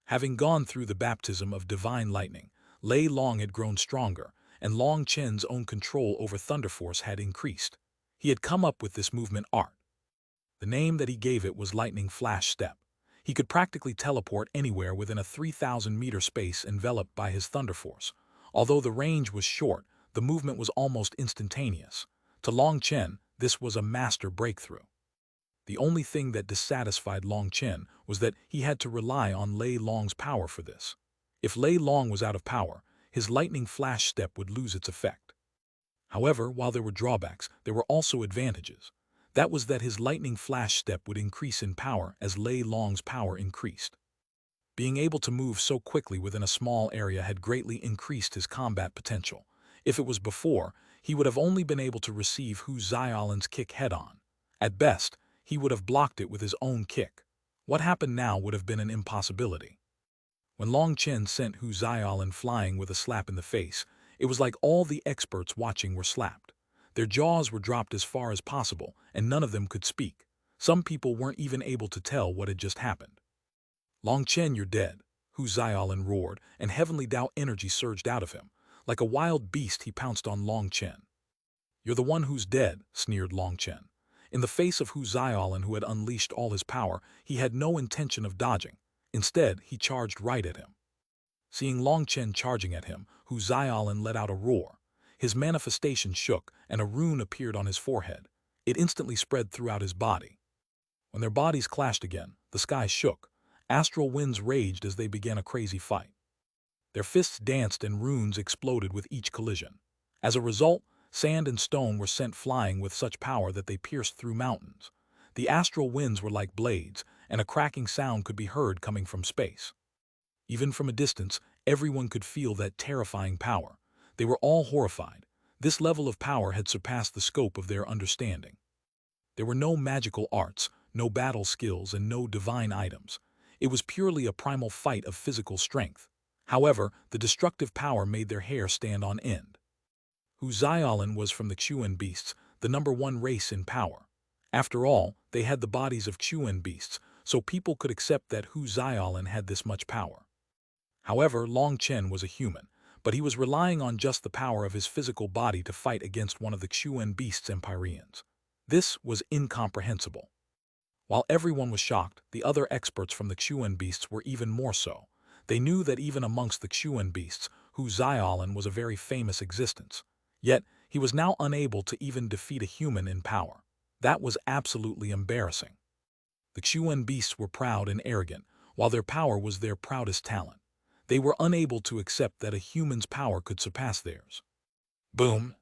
Having gone through the baptism of divine lightning, Lei Long had grown stronger, and Chen's own control over Thunder Force had increased. He had come up with this movement art. The name that he gave it was Lightning Flash Step. He could practically teleport anywhere within a 3,000-meter space enveloped by his Thunder Force. Although the range was short, the movement was almost instantaneous. To Chen, this was a master breakthrough. The only thing that dissatisfied Chen was that he had to rely on Lei Long's power for this. If Lei Long was out of power, his lightning flash step would lose its effect. However, while there were drawbacks, there were also advantages. That was that his lightning flash step would increase in power as Lei Long's power increased. Being able to move so quickly within a small area had greatly increased his combat potential. If it was before, he would have only been able to receive Hu Xiaolan's kick head-on. At best, he would have blocked it with his own kick. What happened now would have been an impossibility. When Long Chen sent Hu Xiaolan flying with a slap in the face, it was like all the experts watching were slapped. Their jaws were dropped as far as possible, and none of them could speak. Some people weren't even able to tell what had just happened. Long Chen, you're dead, Hu Xiaolan roared, and heavenly Tao energy surged out of him. Like a wild beast, he pounced on Long Chen. You're the one who's dead, sneered Long Chen. In the face of Hu Xiaolan, who had unleashed all his power, he had no intention of dodging. Instead, he charged right at him. Seeing Long Chen charging at him, Hu Xiaolan let out a roar. His manifestation shook, and a rune appeared on his forehead. It instantly spread throughout his body. When their bodies clashed again, the sky shook. Astral winds raged as they began a crazy fight. Their fists danced and runes exploded with each collision. As a result, sand and stone were sent flying with such power that they pierced through mountains. The astral winds were like blades, and a cracking sound could be heard coming from space. Even from a distance, everyone could feel that terrifying power. They were all horrified. This level of power had surpassed the scope of their understanding. There were no magical arts, no battle skills, and no divine items. It was purely a primal fight of physical strength. However, the destructive power made their hair stand on end. Hu Xiaolan was from the Xuan beasts, the #1 race in power. After all, they had the bodies of Xuan beasts, so people could accept that Hu Xiaolan had this much power. However, Long Chen was a human, but he was relying on just the power of his physical body to fight against one of the Xuan beasts' Empyreans. This was incomprehensible. While everyone was shocked, the other experts from the Xuan beasts were even more so. They knew that even amongst the Xuan beasts, Hu Xiaolan was a very famous existence. Yet, he was now unable to even defeat a human in power. That was absolutely embarrassing. The Xuan beasts were proud and arrogant, while their power was their proudest talent. They were unable to accept that a human's power could surpass theirs. Boom!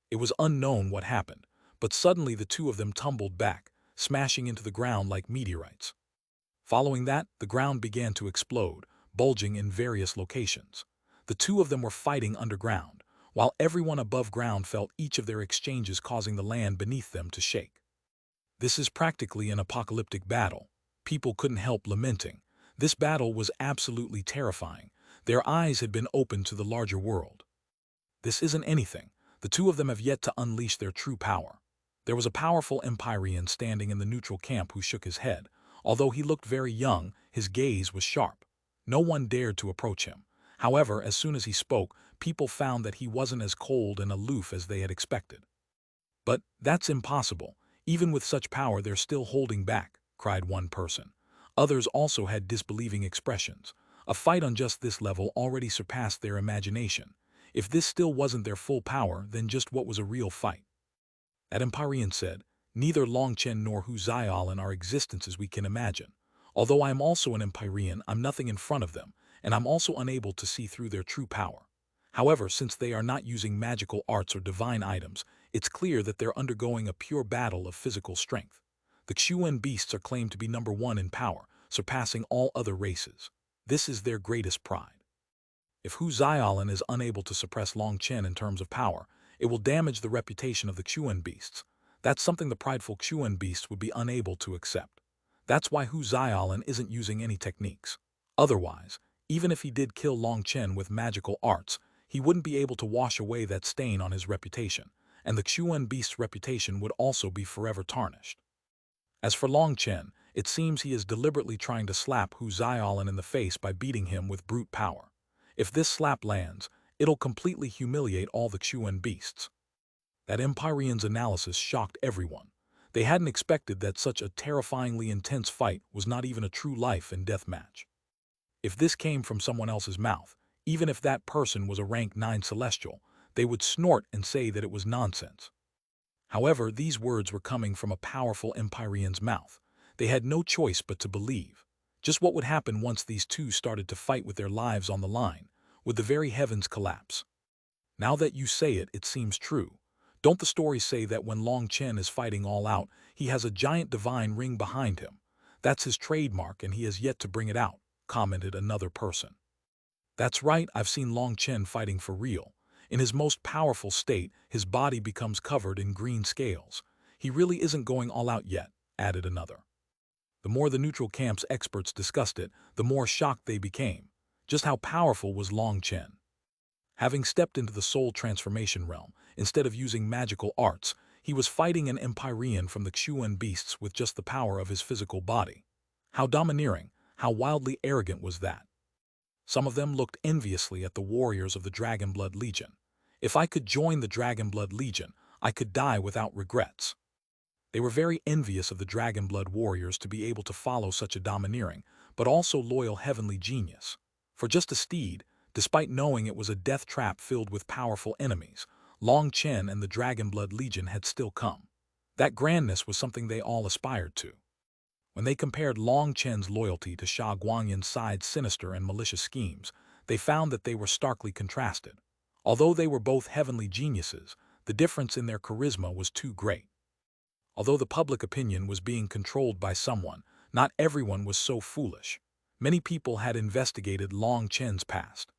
It was unknown what happened, but suddenly the two of them tumbled back, smashing into the ground like meteorites. Following that, the ground began to explode, bulging in various locations. The two of them were fighting underground, while everyone above ground felt each of their exchanges causing the land beneath them to shake. This is practically an apocalyptic battle. People couldn't help lamenting. This battle was absolutely terrifying. Their eyes had been opened to the larger world. This isn't anything. The two of them have yet to unleash their true power. There was a powerful Empyrean standing in the neutral camp who shook his head. Although he looked very young, his gaze was sharp. No one dared to approach him. However, as soon as he spoke, people found that he wasn't as cold and aloof as they had expected. But that's impossible. Even with such power, they're still holding back, cried one person. Others also had disbelieving expressions. A fight on just this level already surpassed their imagination. If this still wasn't their full power, then just what was a real fight? That Empyrean said, neither Long Chen nor Hu Xiaolan are existences we can imagine. Although I am also an Empyrean, I'm nothing in front of them, and I'm also unable to see through their true power. However, since they are not using magical arts or divine items, it's clear that they're undergoing a pure battle of physical strength. The Xuan beasts are claimed to be #1 in power, surpassing all other races. This is their greatest pride. If Hu Xiaolan is unable to suppress Long Chen in terms of power, it will damage the reputation of the Xuan beasts. That's something the prideful Xuan beasts would be unable to accept. That's why Hu Xiaolan isn't using any techniques. Otherwise, even if he did kill Long Chen with magical arts, he wouldn't be able to wash away that stain on his reputation, and the Xuan beast's reputation would also be forever tarnished. As for Long Chen, it seems he is deliberately trying to slap Hu Xiaolan in the face by beating him with brute power. If this slap lands, it'll completely humiliate all the Xuan beasts. That Empyrean's analysis shocked everyone. They hadn't expected that such a terrifyingly intense fight was not even a true life and death match. If this came from someone else's mouth, even if that person was a rank 9 celestial, they would snort and say that it was nonsense. However, these words were coming from a powerful Empyrean's mouth. They had no choice but to believe. Just what would happen once these two started to fight with their lives on the line? Would the very heavens collapse? Now that you say it, it seems true. Don't the stories say that when Long Chen is fighting all out, he has a giant divine ring behind him? That's his trademark and he has yet to bring it out, commented another person. That's right, I've seen Long Chen fighting for real. In his most powerful state, his body becomes covered in green scales. He really isn't going all out yet, added another. The more the neutral camp's experts discussed it, the more shocked they became. Just how powerful was Long Chen? Having stepped into the soul transformation realm, instead of using magical arts, he was fighting an Empyrean from the Xuanhuan beasts with just the power of his physical body. How domineering, how wildly arrogant was that? Some of them looked enviously at the warriors of the Dragonblood Legion. If I could join the Dragonblood Legion, I could die without regrets. They were very envious of the Dragonblood warriors to be able to follow such a domineering, but also loyal heavenly genius. For just a steed, despite knowing it was a death trap filled with powerful enemies, Long Chen and the Dragonblood Legion had still come. That grandness was something they all aspired to. When they compared Long Chen's loyalty to Xuanhuan's side's sinister and malicious schemes, they found that they were starkly contrasted. Although they were both heavenly geniuses, the difference in their charisma was too great. Although the public opinion was being controlled by someone, not everyone was so foolish. Many people had investigated Long Chen's past.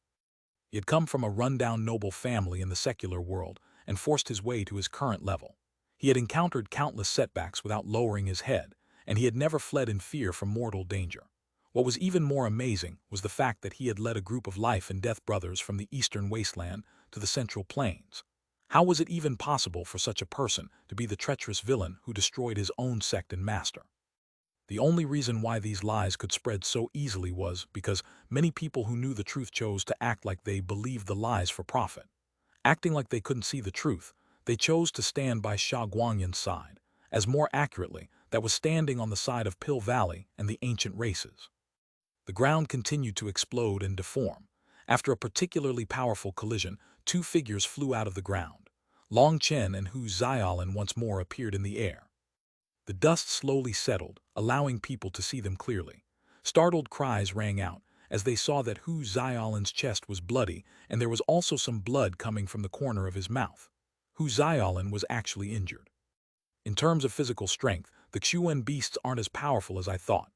He had come from a rundown noble family in the secular world and forced his way to his current level. He had encountered countless setbacks without lowering his head, and he had never fled in fear from mortal danger. What was even more amazing was the fact that he had led a group of life and death brothers from the eastern wasteland to the central plains. How was it even possible for such a person to be the treacherous villain who destroyed his own sect and master? The only reason why these lies could spread so easily was because many people who knew the truth chose to act like they believed the lies for profit. Acting like they couldn't see the truth, they chose to stand by Xuanhuan's side, as more accurately, that was standing on the side of Pill Valley and the ancient races. The ground continued to explode and deform. After a particularly powerful collision, two figures flew out of the ground. Long Chen and Hu Xiaolin once more appeared in the air. The dust slowly settled, allowing people to see them clearly. Startled cries rang out as they saw that Hu Xiaolin's chest was bloody and there was also some blood coming from the corner of his mouth. Hu Xiaolin was actually injured. In terms of physical strength, the Xuan beasts aren't as powerful as I thought.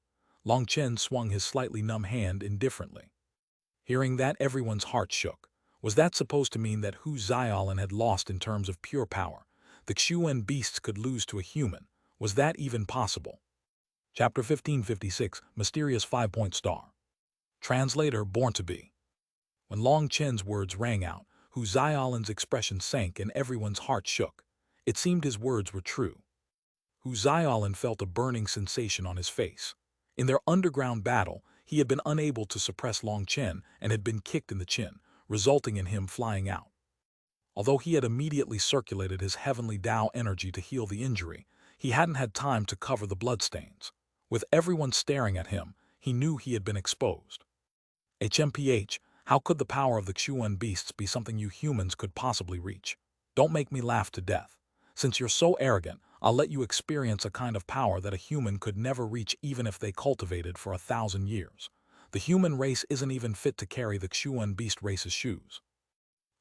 Long Chen swung his slightly numb hand indifferently. Hearing that, everyone's heart shook. Was that supposed to mean that Hu Xiaolin had lost in terms of pure power? The Xuan beasts could lose to a human. Was that even possible? Chapter 1556, Mysterious 5-Point Star. Translator Born to Be. When Long Chen's words rang out, Hu Xiaolin's expression sank and everyone's heart shook. It seemed his words were true. Hu Xiaolin felt a burning sensation on his face. In their underground battle, he had been unable to suppress Long Chen and had been kicked in the chin, resulting in him flying out. Although he had immediately circulated his heavenly Tao energy to heal the injury, he hadn't had time to cover the bloodstains. With everyone staring at him, he knew he had been exposed. HMPH, how could the power of the Xuan beasts be something you humans could possibly reach? Don't make me laugh to death. Since you're so arrogant, I'll let you experience a kind of power that a human could never reach even if they cultivated for 1,000 years. The human race isn't even fit to carry the Xuan beast race's shoes.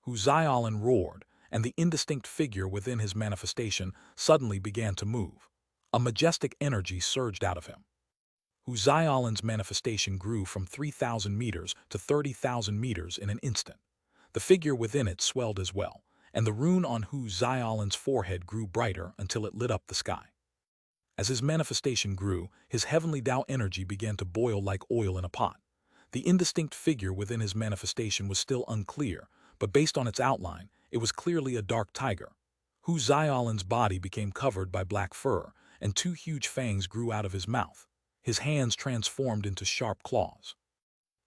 Hu Xiaolin roared, and the indistinct figure within his manifestation suddenly began to move. A majestic energy surged out of him. Hu Xiaolin's manifestation grew from 3,000 meters to 30,000 meters in an instant. The figure within it swelled as well, and the rune on Hu Xiaolin's forehead grew brighter until it lit up the sky. As his manifestation grew, his heavenly Tao energy began to boil like oil in a pot. The indistinct figure within his manifestation was still unclear, but based on its outline, it was clearly a dark tiger. Hu Xiaolin's body became covered by black fur, and two huge fangs grew out of his mouth. His hands transformed into sharp claws.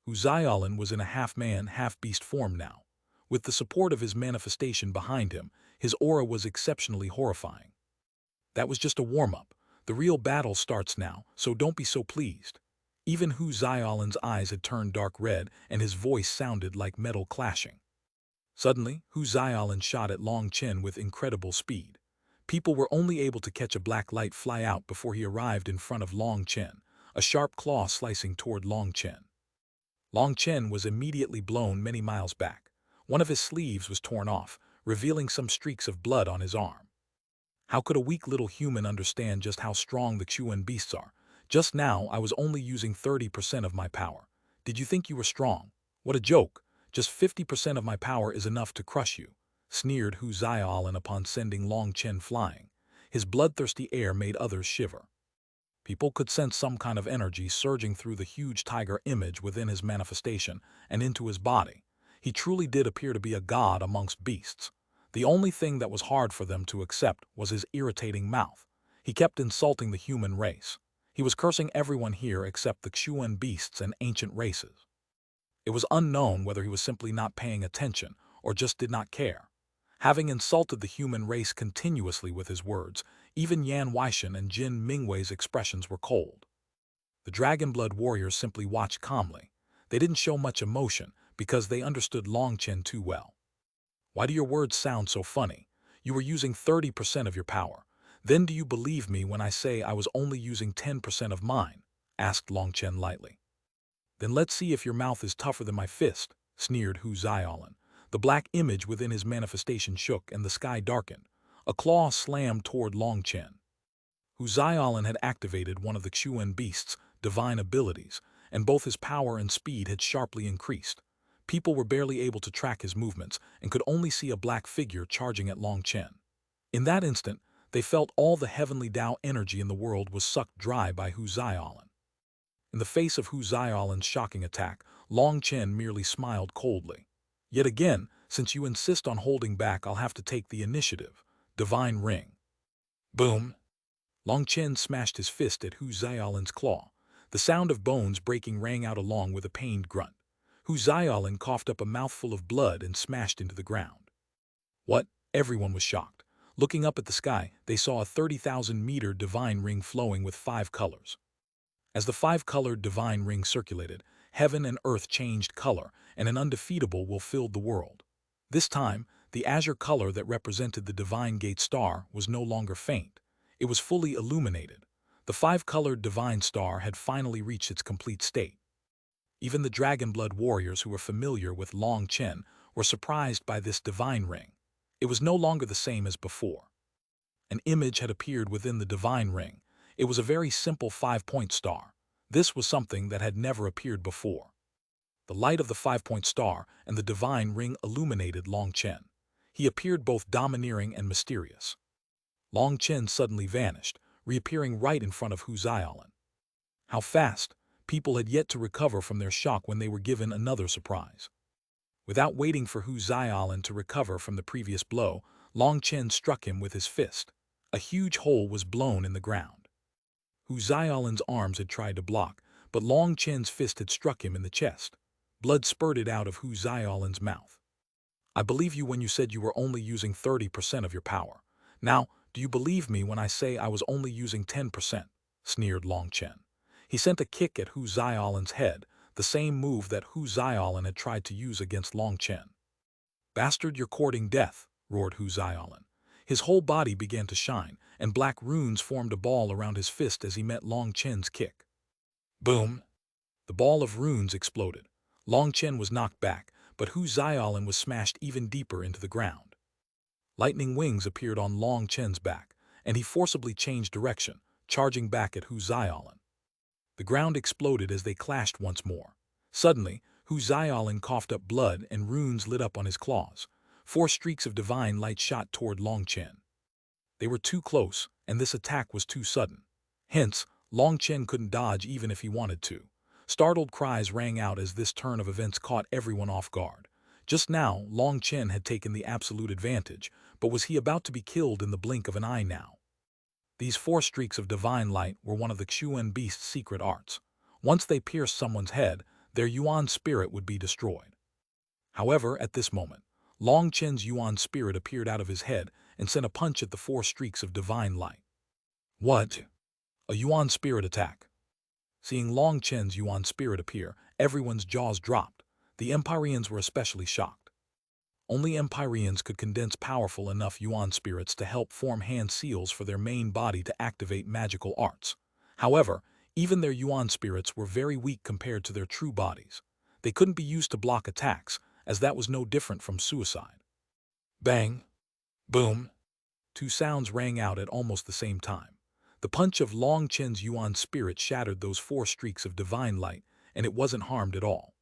Hu Xiaolin was in a half-man, half-beast form now. With the support of his manifestation behind him, his aura was exceptionally horrifying. That was just a warm-up. The real battle starts now, so don't be so pleased. Even Hu Xiaolin's eyes had turned dark red, and his voice sounded like metal clashing. Suddenly, Hu Xiaolin shot at Long Chen with incredible speed. People were only able to catch a black light fly out before he arrived in front of Long Chen, a sharp claw slicing toward Long Chen. Long Chen was immediately blown many miles back. One of his sleeves was torn off, revealing some streaks of blood on his arm. How could a weak little human understand just how strong the Xuan beasts are? Just now, I was only using 30% of my power. Did you think you were strong? What a joke! Just 50% of my power is enough to crush you, sneered Hu Zai'an upon sending Long Chen flying. His bloodthirsty air made others shiver. People could sense some kind of energy surging through the huge tiger image within his manifestation and into his body. He truly did appear to be a god amongst beasts. The only thing that was hard for them to accept was his irritating mouth. He kept insulting the human race. He was cursing everyone here except the Xuan beasts and ancient races. It was unknown whether he was simply not paying attention or just did not care. Having insulted the human race continuously with his words, even Yan Weishan and Jin Mingwei's expressions were cold. The Dragonblood warriors simply watched calmly. They didn't show much emotion because they understood Long Chen too well. Why do your words sound so funny? You were using 30% of your power. Then do you believe me when I say I was only using 10% of mine? Asked Long Chen lightly. Then let's see if your mouth is tougher than my fist, sneered Hu Zai'an. The black image within his manifestation shook and the sky darkened. A claw slammed toward Long Chen. Hu Zai'an had activated one of the Xuan beasts' divine abilities, and both his power and speed had sharply increased. People were barely able to track his movements and could only see a black figure charging at Long Chen. In that instant, they felt all the heavenly Tao energy in the world was sucked dry by Hu Zai'an. In the face of Hu Zai'an's shocking attack, Long Chen merely smiled coldly. Yet again, since you insist on holding back, I'll have to take the initiative. Divine Ring. Boom! Long Chen smashed his fist at Hu Zai'an's claw. The sound of bones breaking rang out along with a pained grunt. Hu Zai'an coughed up a mouthful of blood and smashed into the ground. What? Everyone was shocked. Looking up at the sky, they saw a 30,000-meter divine ring flowing with 5 colors. As the 5-colored divine ring circulated, heaven and earth changed color, and an undefeatable will filled the world. This time, the azure color that represented the divine gate star was no longer faint. It was fully illuminated. The 5-colored divine star had finally reached its complete state. Even the Dragonblood warriors who were familiar with Long Chen were surprised by this divine ring. It was no longer the same as before. An image had appeared within the divine ring. It was a very simple 5-point star. This was something that had never appeared before. The light of the 5-point star and the divine ring illuminated Long Chen. He appeared both domineering and mysterious. Long Chen suddenly vanished, reappearing right in front of Hu Zai'an. How fast! People had yet to recover from their shock when they were given another surprise. Without waiting for Hu Zai'an to recover from the previous blow, Long Chen struck him with his fist. A huge hole was blown in the ground. Hu Zai'an's arms had tried to block, but Long Chen's fist had struck him in the chest. Blood spurted out of Hu Zai'an's mouth. I believe you when you said you were only using 30% of your power. Now, do you believe me when I say I was only using 10%? Sneered Long Chen. He sent a kick at Hu Zai'an's head, the same move that Hu Zai'an had tried to use against Long Chen. Bastard, you're courting death, roared Hu Zai'an. His whole body began to shine, and black runes formed a ball around his fist as he met Long Chen's kick. Boom! The ball of runes exploded. Long Chen was knocked back, but Hu Zai'an was smashed even deeper into the ground. Lightning wings appeared on Long Chen's back, and he forcibly changed direction, charging back at Hu Zai'an. The ground exploded as they clashed once more. Suddenly, Hu Zai'an coughed up blood and runes lit up on his claws. 4 streaks of divine light shot toward Long Chen. They were too close, and this attack was too sudden. Hence, Long Chen couldn't dodge even if he wanted to. Startled cries rang out as this turn of events caught everyone off guard. Just now, Long Chen had taken the absolute advantage, but was he about to be killed in the blink of an eye now? These 4 streaks of divine light were one of the Xuan beast's secret arts. Once they pierced someone's head, their Yuan spirit would be destroyed. However, at this moment, Long Chen's Yuan spirit appeared out of his head and sent a punch at the 4 streaks of divine light. What? A Yuan spirit attack. Seeing Long Chen's Yuan spirit appear, everyone's jaws dropped. The Empyreans were especially shocked. Only Empyreans could condense powerful enough Yuan spirits to help form hand seals for their main body to activate magical arts. However, even their Yuan spirits were very weak compared to their true bodies. They couldn't be used to block attacks, as that was no different from suicide. Bang! Boom! 2 sounds rang out at almost the same time. The punch of Long Chen's Yuan spirit shattered those 4 streaks of divine light, and it wasn't harmed at all.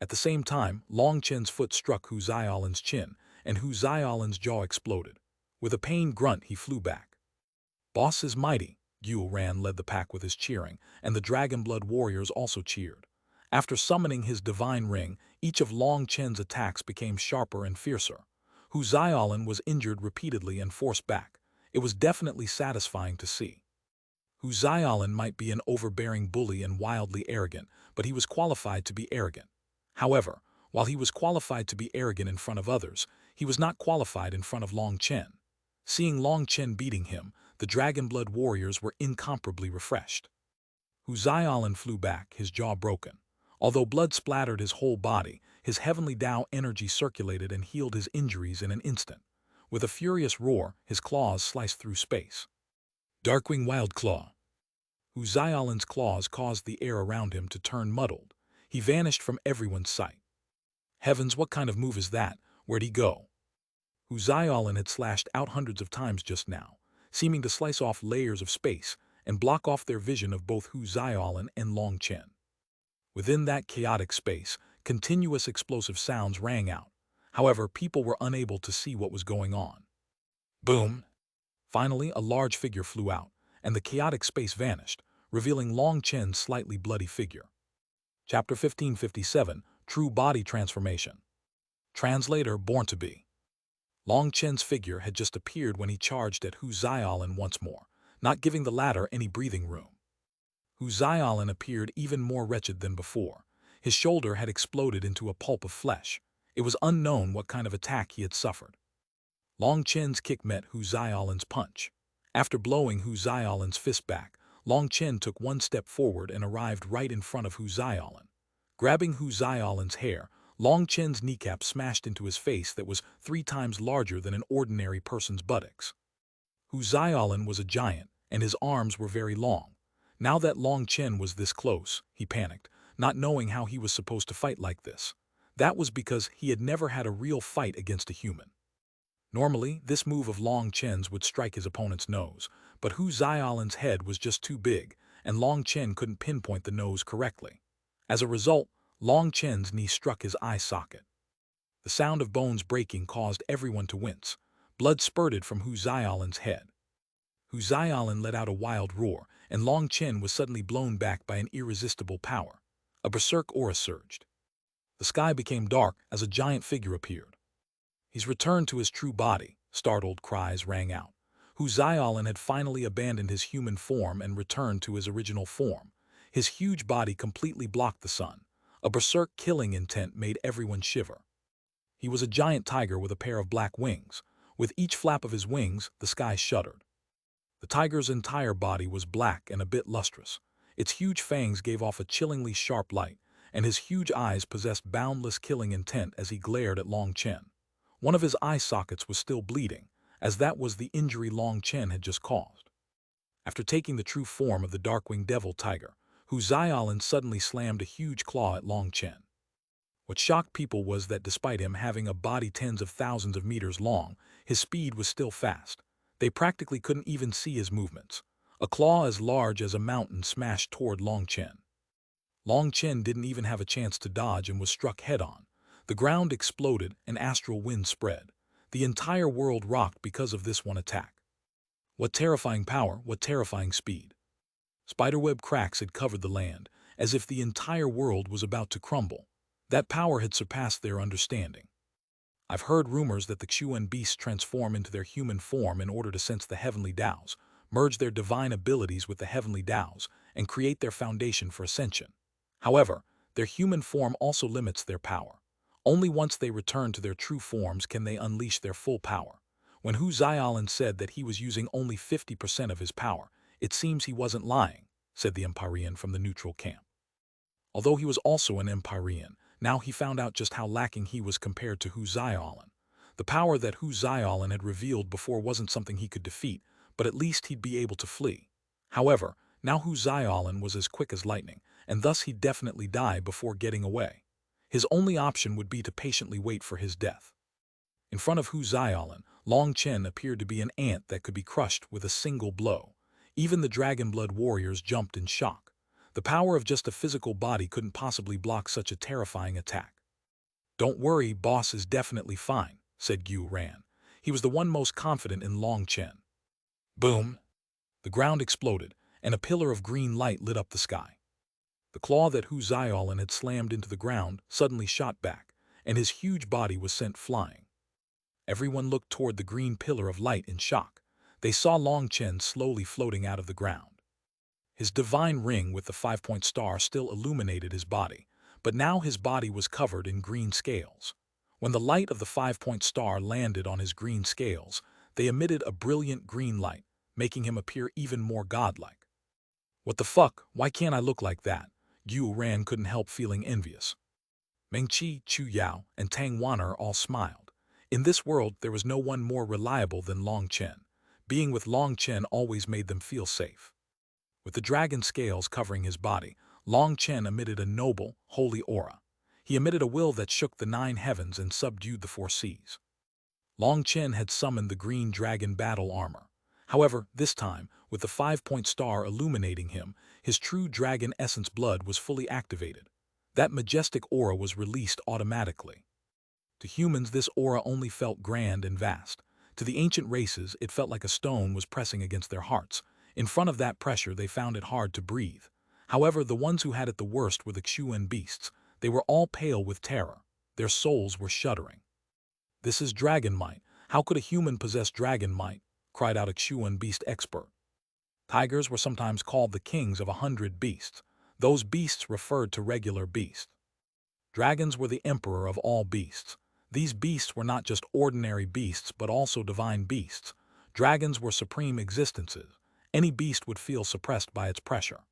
At the same time, Long Chen's foot struck Hu Xiaolin's chin, and Hu Xiaolin's jaw exploded. With a pained grunt, he flew back. "Boss is mighty." Ran led the pack with his cheering, and the Dragon Blood warriors also cheered. After summoning his divine ring, each of Long Chen's attacks became sharper and fiercer. Hu Xiaolin was injured repeatedly and forced back. It was definitely satisfying to see. Hu Xiaolin might be an overbearing bully and wildly arrogant, but he was qualified to be arrogant. However, while he was qualified to be arrogant in front of others, he was not qualified in front of Long Chen. Seeing Long Chen beating him, the Dragon Blood warriors were incomparably refreshed. Hu Xiaolin flew back, his jaw broken. Although blood splattered his whole body, his heavenly Tao energy circulated and healed his injuries in an instant. With a furious roar, his claws sliced through space. Darkwing Wild Claw. Hu Xiaolin's claws caused the air around him to turn muddled. He vanished from everyone's sight. Heavens, what kind of move is that? Where'd he go? Hu Xiaolin had slashed out hundreds of times just now, seeming to slice off layers of space and block off their vision of both Hu Xiaolin and Long Chen. Within that chaotic space, continuous explosive sounds rang out. However, people were unable to see what was going on. Boom! Finally, a large figure flew out, and the chaotic space vanished, revealing Long Chen's slightly bloody figure. Chapter 1557, True Body Transformation. Translator Born to Be. Long Chen's figure had just appeared when he charged at Hu Xiaolin once more, not giving the latter any breathing room. Hu Xiaolin appeared even more wretched than before. His shoulder had exploded into a pulp of flesh. It was unknown what kind of attack he had suffered. Long Chen's kick met Hu Xiaolin's punch. After blowing Hu Xiaolin's fist back, Long Chen took one step forward and arrived right in front of Hu Xiaolin. Grabbing Hu Xiaolin's hair, Long Chen's kneecap smashed into his face that was 3 times larger than an ordinary person's buttocks. Hu Xiaolin was a giant, and his arms were very long. Now that Long Chen was this close, he panicked, not knowing how he was supposed to fight like this. That was because he had never had a real fight against a human. Normally, this move of Long Chen's would strike his opponent's nose, but Hu Xiaolin's head was just too big, and Long Chen couldn't pinpoint the nose correctly. As a result, Long Chen's knee struck his eye socket. The sound of bones breaking caused everyone to wince. Blood spurted from Hu Xiaolin's head. Hu Xiaolin let out a wild roar, and Long Chen was suddenly blown back by an irresistible power. A berserk aura surged. The sky became dark as a giant figure appeared. "He's returned to his true body," startled cries rang out. Hu Xiaolin had finally abandoned his human form and returned to his original form. His huge body completely blocked the sun. A berserk killing intent made everyone shiver. He was a giant tiger with a pair of black wings. With each flap of his wings, the sky shuddered. The tiger's entire body was black and a bit lustrous. Its huge fangs gave off a chillingly sharp light, and his huge eyes possessed boundless killing intent as he glared at Long Chen. One of his eye sockets was still bleeding, as that was the injury Long Chen had just caused. After taking the true form of the Darkwing Devil Tiger, Hu Xiaolin suddenly slammed a huge claw at Long Chen. What shocked people was that despite him having a body tens of thousands of meters long, his speed was still fast. They practically couldn't even see his movements. A claw as large as a mountain smashed toward Long Chen. Long Chen didn't even have a chance to dodge and was struck head-on. The ground exploded and astral wind spread. The entire world rocked because of this one attack. What terrifying power, what terrifying speed. Spiderweb cracks had covered the land, as if the entire world was about to crumble. That power had surpassed their understanding. I've heard rumors that the Xuanhuan beasts transform into their human form in order to sense the heavenly Taos, merge their divine abilities with the heavenly Taos, and create their foundation for ascension. However, their human form also limits their power. Only once they return to their true forms can they unleash their full power. When Hu Xiaolin said that he was using only 50% of his power, it seems he wasn't lying, said the Empyrean from the neutral camp. Although he was also an Empyrean, now he found out just how lacking he was compared to Hu Xiaolin. The power that Hu Xiaolin had revealed before wasn't something he could defeat, but at least he'd be able to flee. However, now Hu Xiaolin was as quick as lightning, and thus he'd definitely die before getting away. His only option would be to patiently wait for his death. In front of Hu Xiaolin, Long Chen appeared to be an ant that could be crushed with a single blow. Even the Dragon Blood warriors jumped in shock. The power of just a physical body couldn't possibly block such a terrifying attack. "Don't worry, boss is definitely fine," said Xuanhuan. He was the one most confident in Long Chen. Boom! The ground exploded, and a pillar of green light lit up the sky. The claw that Xuanhuan had slammed into the ground suddenly shot back, and his huge body was sent flying. Everyone looked toward the green pillar of light in shock. They saw Long Chen slowly floating out of the ground. His divine ring with the 5-point star still illuminated his body, but now his body was covered in green scales. When the light of the 5-point star landed on his green scales, they emitted a brilliant green light, making him appear even more godlike. "What the fuck, why can't I look like that?" Xuanhuan couldn't help feeling envious. Mengqi, Chu Yao, and Tang Wan'er all smiled. In this world, there was no one more reliable than Long Chen. Being with Long Chen always made them feel safe. With the dragon scales covering his body, Long Chen emitted a noble, holy aura. He emitted a will that shook the 9 heavens and subdued the 4 seas. Long Chen had summoned the green dragon battle armor. However, this time, with the 5-point star illuminating him, his true dragon essence blood was fully activated. That majestic aura was released automatically. To humans, this aura only felt grand and vast. To the ancient races, it felt like a stone was pressing against their hearts. In front of that pressure, they found it hard to breathe. However, the ones who had it the worst were the Xuan beasts. They were all pale with terror. Their souls were shuddering. "This is dragon might. How could a human possess dragon might?" cried out a Xuan beast expert. Tigers were sometimes called the kings of 100 beasts. Those beasts referred to regular beasts. Dragons were the emperor of all beasts. These beasts were not just ordinary beasts but also divine beasts. Dragons were supreme existences. Any beast would feel suppressed by its pressure.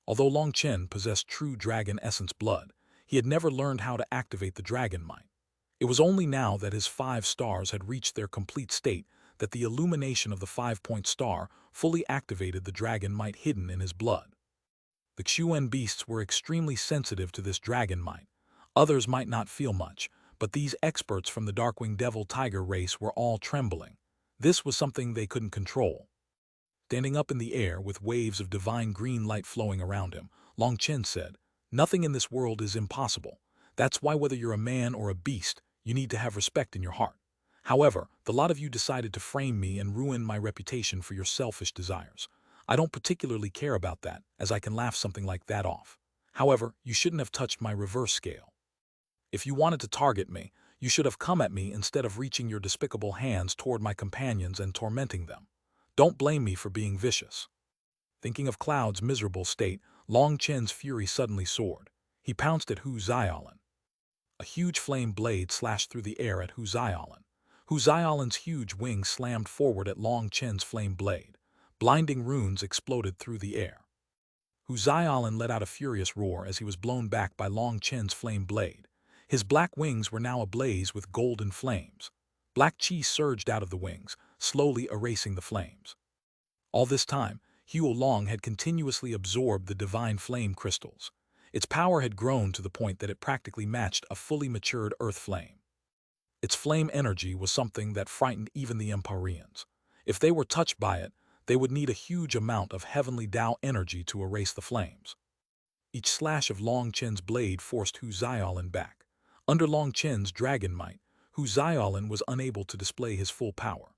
Although Long Chen possessed true dragon essence blood, he had never learned how to activate the dragon might. It was only now that his 5 stars had reached their complete state that the illumination of the 5-point star fully activated the dragon might hidden in his blood. The Xuan beasts were extremely sensitive to this dragon might. Others might not feel much, but these experts from the Darkwing Devil Tiger race were all trembling. This was something they couldn't control. Standing up in the air with waves of divine green light flowing around him, Long Chen said, "Nothing in this world is impossible. That's why whether you're a man or a beast, you need to have respect in your heart. However, the lot of you decided to frame me and ruin my reputation for your selfish desires. I don't particularly care about that, as I can laugh something like that off. However, you shouldn't have touched my reverse scale. If you wanted to target me, you should have come at me instead of reaching your despicable hands toward my companions and tormenting them. Don't blame me for being vicious." Thinking of Cloud's miserable state, Long Chen's fury suddenly soared. He pounced at Xuanhuan. A huge flame blade slashed through the air at Xuanhuan. Xuanhuan's huge wings slammed forward at Long Chen's flame blade. Blinding runes exploded through the air. Xuanhuan let out a furious roar as he was blown back by Long Chen's flame blade. His black wings were now ablaze with golden flames. Black chi surged out of the wings, slowly erasing the flames. All this time, Long had continuously absorbed the divine flame crystals. Its power had grown to the point that it practically matched a fully matured earth flame. Its flame energy was something that frightened even the Empyreans. If they were touched by it, they would need a huge amount of heavenly Tao energy to erase the flames. Each slash of Long Chen's blade forced Xuanhuan back. Under Long Chen's dragon might, Xuanhuan was unable to display his full power.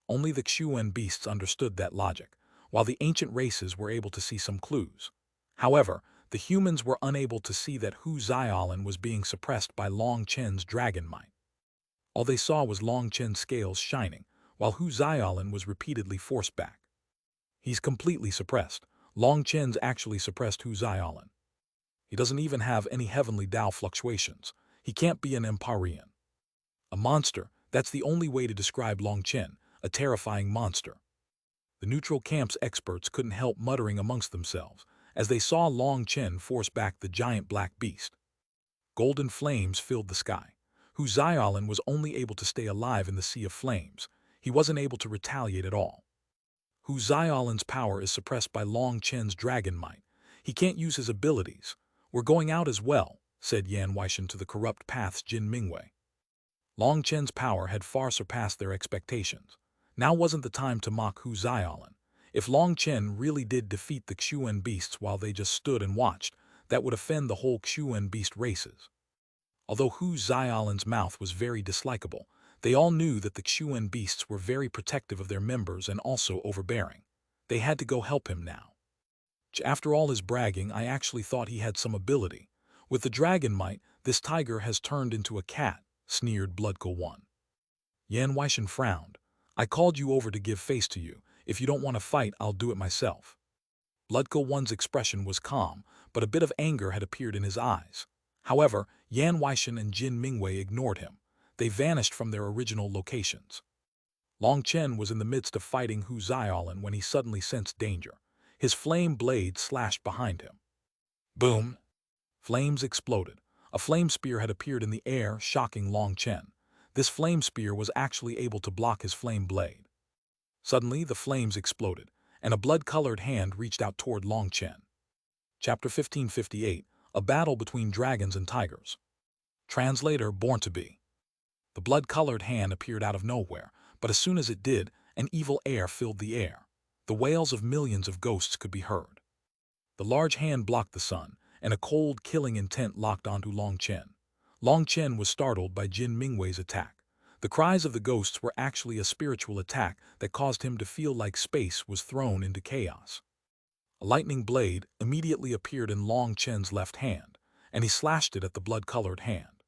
Only the Xuan beasts understood that logic, while the ancient races were able to see some clues. However, the humans were unable to see that Xuanhuan was being suppressed by Long Chen's dragon might. All they saw was Long Chen's scales shining, while Xuanhuan was repeatedly forced back. "He's completely suppressed. Long Chen's actually suppressed Xuanhuan. He doesn't even have any heavenly Tao fluctuations. He can't be an Empyrean. A monster, that's the only way to describe Long Chen, a terrifying monster." The neutral camp's experts couldn't help muttering amongst themselves as they saw Long Chen force back the giant black beast. Golden flames filled the sky. Xuanhuan was only able to stay alive in the sea of flames. He wasn't able to retaliate at all. Xuanhuan's power is suppressed by Long Chen's dragon might. He can't use his abilities. "We're going out as well," said Yan Weishan to the corrupt path's Jin Mingwei. Long Chen's power had far surpassed their expectations. Now wasn't the time to mock Xuanhuan. If Long Chen really did defeat the Xuan beasts while they just stood and watched, that would offend the whole Xuan beast races. Although Hu Xiaolan's mouth was very dislikable, they all knew that the Xuan beasts were very protective of their members and also overbearing. They had to go help him now. After all his bragging, I actually thought he had some ability. With the dragon might, this tiger has turned into a cat, sneered Bloodco1. Yan Weishan frowned. I called you over to give face to you. If you don't want to fight, I'll do it myself. Bloodco1's expression was calm, but a bit of anger had appeared in his eyes. However, Yan Weishan and Jin Mingwei ignored him. They vanished from their original locations. Long Chen was in the midst of fighting Hu Xiaolan when he suddenly sensed danger. His flame blade slashed behind him. Boom! Flames exploded. A flame spear had appeared in the air, shocking Long Chen. This flame spear was actually able to block his flame blade. Suddenly, the flames exploded, and a blood-colored hand reached out toward Long Chen. Chapter 1558, A Battle Between Dragons and Tigers. Translator Born to Be. The blood-colored hand appeared out of nowhere, but as soon as it did, an evil air filled the air. The wails of millions of ghosts could be heard. The large hand blocked the sun, and a cold, killing intent locked onto Long Chen. Long Chen was startled by Jin Mingwei's attack. The cries of the ghosts were actually a spiritual attack that caused him to feel like space was thrown into chaos. A lightning blade immediately appeared in Long Chen's left hand, and he slashed it at the blood-colored hand.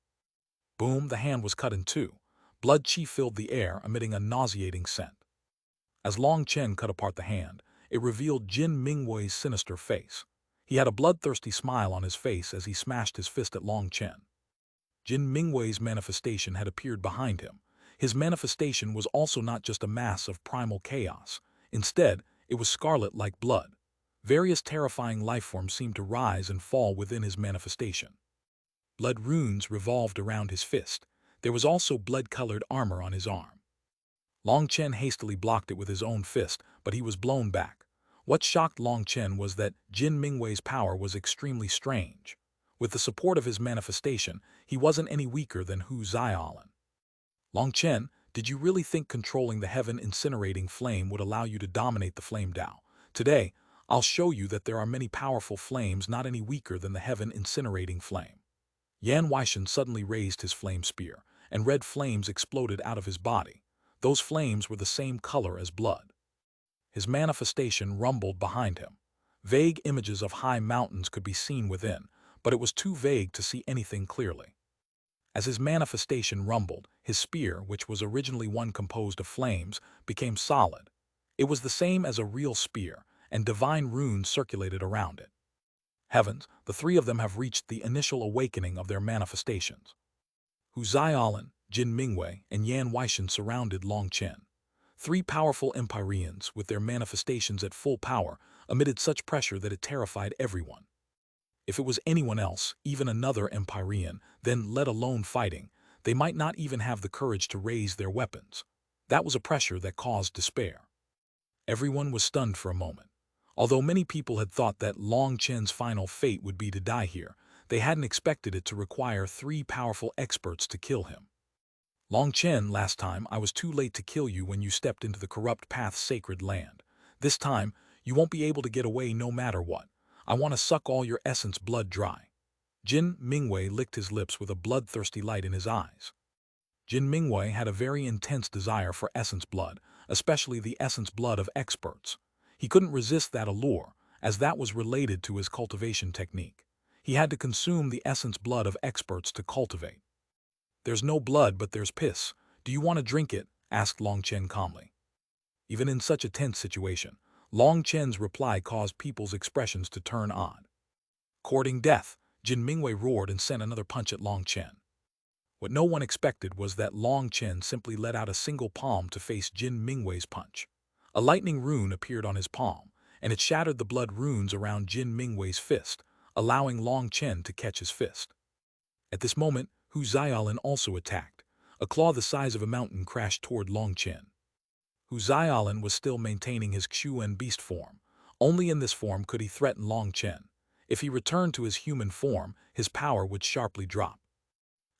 Boom, the hand was cut in two. Blood chi filled the air, emitting a nauseating scent. As Long Chen cut apart the hand, it revealed Jin Mingwei's sinister face. He had a bloodthirsty smile on his face as he smashed his fist at Long Chen. Jin Mingwei's manifestation had appeared behind him. His manifestation was also not just a mass of primal chaos. Instead, it was scarlet like blood. Various terrifying lifeforms seemed to rise and fall within his manifestation. Blood runes revolved around his fist. There was also blood-colored armor on his arm. Long Chen hastily blocked it with his own fist, but he was blown back. What shocked Long Chen was that Jin Mingwei's power was extremely strange. With the support of his manifestation, he wasn't any weaker than Hu Xiaolan. Long Chen, did you really think controlling the heaven-incinerating flame would allow you to dominate the flame Dao? Today, I'll show you that there are many powerful flames not any weaker than the heaven-incinerating flame. Yan Weishan suddenly raised his flame spear, and red flames exploded out of his body. Those flames were the same color as blood. His manifestation rumbled behind him. Vague images of high mountains could be seen within, but it was too vague to see anything clearly. As his manifestation rumbled, his spear, which was originally one composed of flames, became solid. It was the same as a real spear, and divine runes circulated around it. Heavens, the three of them have reached the initial awakening of their manifestations. Hu Xiaolan, Jin Mingwei, and Yan Weishan surrounded Long Chen. Three powerful Empyreans, with their manifestations at full power, emitted such pressure that it terrified everyone. If it was anyone else, even another Empyrean, then let alone fighting, they might not even have the courage to raise their weapons. That was a pressure that caused despair. Everyone was stunned for a moment. Although many people had thought that Long Chen's final fate would be to die here, they hadn't expected it to require three powerful experts to kill him. Long Chen, last time I was too late to kill you when you stepped into the corrupt path's sacred land. This time, you won't be able to get away no matter what. I want to suck all your essence blood dry. Jin Mingwei licked his lips with a bloodthirsty light in his eyes. Jin Mingwei had a very intense desire for essence blood, especially the essence blood of experts. He couldn't resist that allure, as that was related to his cultivation technique. He had to consume the essence blood of experts to cultivate. There's no blood, but there's piss. Do you want to drink it? Asked Long Chen calmly. Even in such a tense situation, Long Chen's reply caused people's expressions to turn odd. Courting death, Jin Mingwei roared and sent another punch at Long Chen. What no one expected was that Long Chen simply let out a single palm to face Jin Mingwei's punch. A lightning rune appeared on his palm, and it shattered the blood runes around Jin Mingwei's fist, allowing Long Chen to catch his fist. At this moment, Hu Xiaolan also attacked. A claw the size of a mountain crashed toward Long Chen. Hu Xiaolan was still maintaining his Xuan beast form. Only in this form could he threaten Long Chen. If he returned to his human form, his power would sharply drop.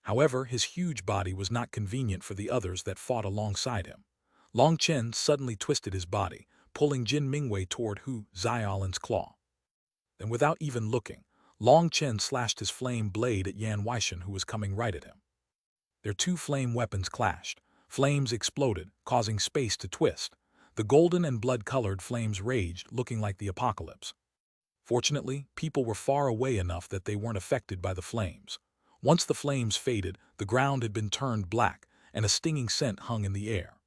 However, his huge body was not convenient for the others that fought alongside him. Long Chen suddenly twisted his body, pulling Jin Mingwei toward Hu Xiaolin's claw. Then without even looking, Long Chen slashed his flame blade at Yan Weishan, who was coming right at him. Their two flame weapons clashed. Flames exploded, causing space to twist. The golden and blood-colored flames raged, looking like the apocalypse. Fortunately, people were far away enough that they weren't affected by the flames. Once the flames faded, the ground had been turned black, and a stinging scent hung in the air.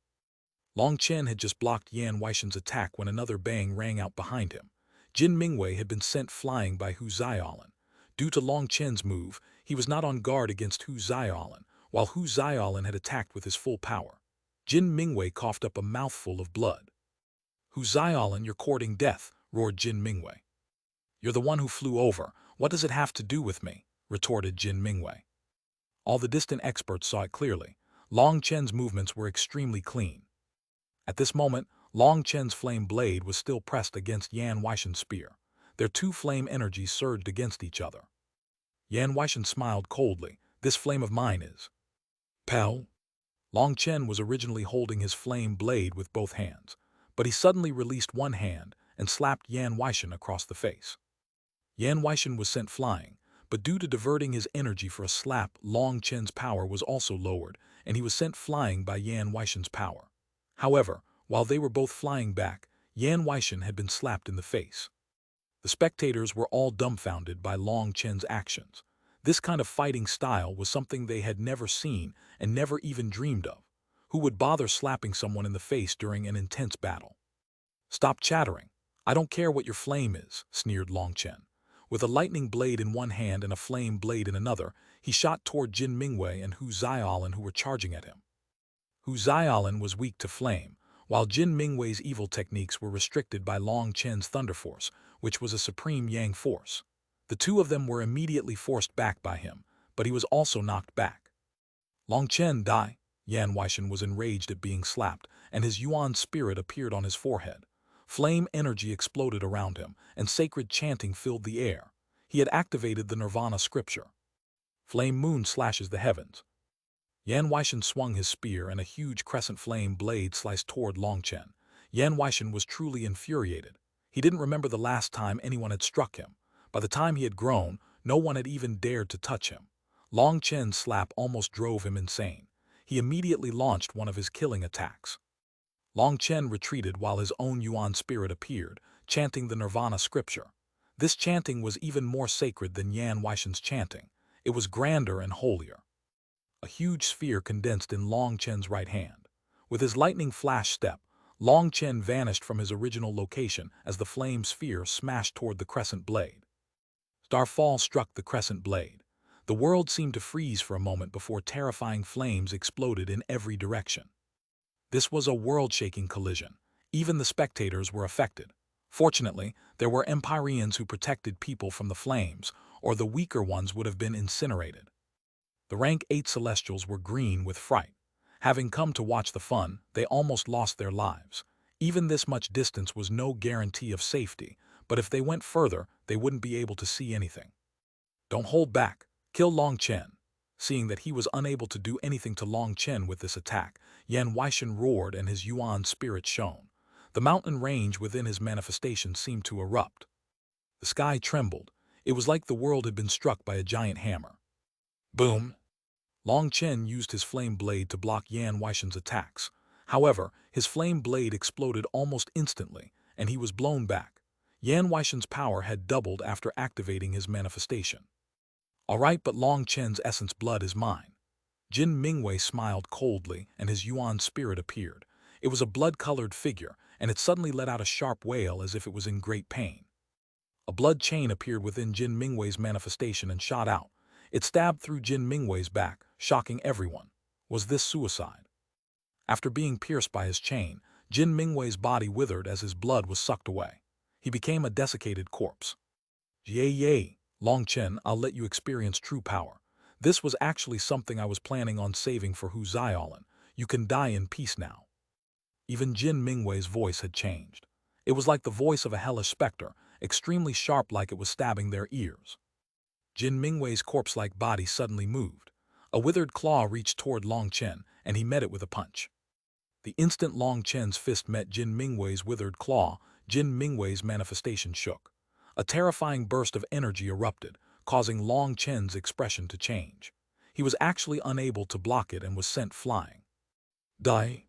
Long Chen had just blocked Yan Weishan's attack when another bang rang out behind him. Jin Mingwei had been sent flying by Hu Xiaolin. Due to Long Chen's move, he was not on guard against Hu Xiaolin, while Hu Xiaolin had attacked with his full power. Jin Mingwei coughed up a mouthful of blood. "Hu Xiaolin, you're courting death," roared Jin Mingwei. "You're the one who flew over. What does it have to do with me?" retorted Jin Mingwei. All the distant experts saw it clearly. Long Chen's movements were extremely clean. At this moment, Long Chen's flame blade was still pressed against Yan Weishan's spear. Their two flame energies surged against each other. Yan Weishan smiled coldly. "This flame of mine is Pell." Long Chen was originally holding his flame blade with both hands, but he suddenly released one hand and slapped Yan Weishan across the face. Yan Weishan was sent flying, but due to diverting his energy for a slap, Long Chen's power was also lowered, and he was sent flying by Yan Weishan's power. However, while they were both flying back, Yan Weishan had been slapped in the face. The spectators were all dumbfounded by Long Chen's actions. This kind of fighting style was something they had never seen and never even dreamed of. Who would bother slapping someone in the face during an intense battle? "Stop chattering. I don't care what your flame is," sneered Long Chen. With a lightning blade in one hand and a flame blade in another, he shot toward Jin Mingwei and Hu Xiaolin, who were charging at him. Hu Xiaolin was weak to flame, while Jin Mingwei's evil techniques were restricted by Long Chen's Thunder Force, which was a supreme Yang force. The two of them were immediately forced back by him, but he was also knocked back. "Long Chen, die!" Yan Weishan was enraged at being slapped, and his Yuan spirit appeared on his forehead. Flame energy exploded around him, and sacred chanting filled the air. He had activated the Nirvana scripture. "Flame moon slashes the heavens." Yan Weishan swung his spear, and a huge crescent flame blade sliced toward Long Chen. Yan Weishan was truly infuriated. He didn't remember the last time anyone had struck him. By the time he had grown, no one had even dared to touch him. Long Chen's slap almost drove him insane. He immediately launched one of his killing attacks. Long Chen retreated while his own Yuan spirit appeared, chanting the Nirvana scripture. This chanting was even more sacred than Yan Weishan's chanting. It was grander and holier. A huge sphere condensed in Long Chen's right hand. With his lightning flash step, Long Chen vanished from his original location as the flame sphere smashed toward the crescent blade. Starfall struck the crescent blade. The world seemed to freeze for a moment before terrifying flames exploded in every direction. This was a world-shaking collision. Even the spectators were affected. Fortunately, there were Empyreans who protected people from the flames, or the weaker ones would have been incinerated. The rank 8 Celestials were green with fright. Having come to watch the fun, they almost lost their lives. Even this much distance was no guarantee of safety, but if they went further, they wouldn't be able to see anything. "Don't hold back. Kill Long Chen." Seeing that he was unable to do anything to Long Chen with this attack, Yan Weishan roared and his Yuan spirit shone. The mountain range within his manifestation seemed to erupt. The sky trembled. It was like the world had been struck by a giant hammer. Boom! Long Chen used his flame blade to block Yan Weishan's attacks. However, his flame blade exploded almost instantly, and he was blown back. Yan Weishan's power had doubled after activating his manifestation. "All right, but Long Chen's essence blood is mine." Jin Mingwei smiled coldly, and his Yuan spirit appeared. It was a blood-colored figure, and it suddenly let out a sharp wail as if it was in great pain. A blood chain appeared within Jin Mingwei's manifestation and shot out. It stabbed through Jin Mingwei's back, shocking everyone. Was this suicide? After being pierced by his chain, Jin Mingwei's body withered as his blood was sucked away. He became a desiccated corpse. "Yay, Long Chen, I'll let you experience true power. This was actually something I was planning on saving for Hu Xiaolin. You can die in peace now." Even Jin Mingwei's voice had changed. It was like the voice of a hellish specter, extremely sharp, like it was stabbing their ears. Jin Mingwei's corpse-like body suddenly moved. A withered claw reached toward Long Chen, and he met it with a punch. The instant Long Chen's fist met Jin Mingwei's withered claw, Jin Mingwei's manifestation shook. A terrifying burst of energy erupted, causing Long Chen's expression to change. He was actually unable to block it and was sent flying. Die!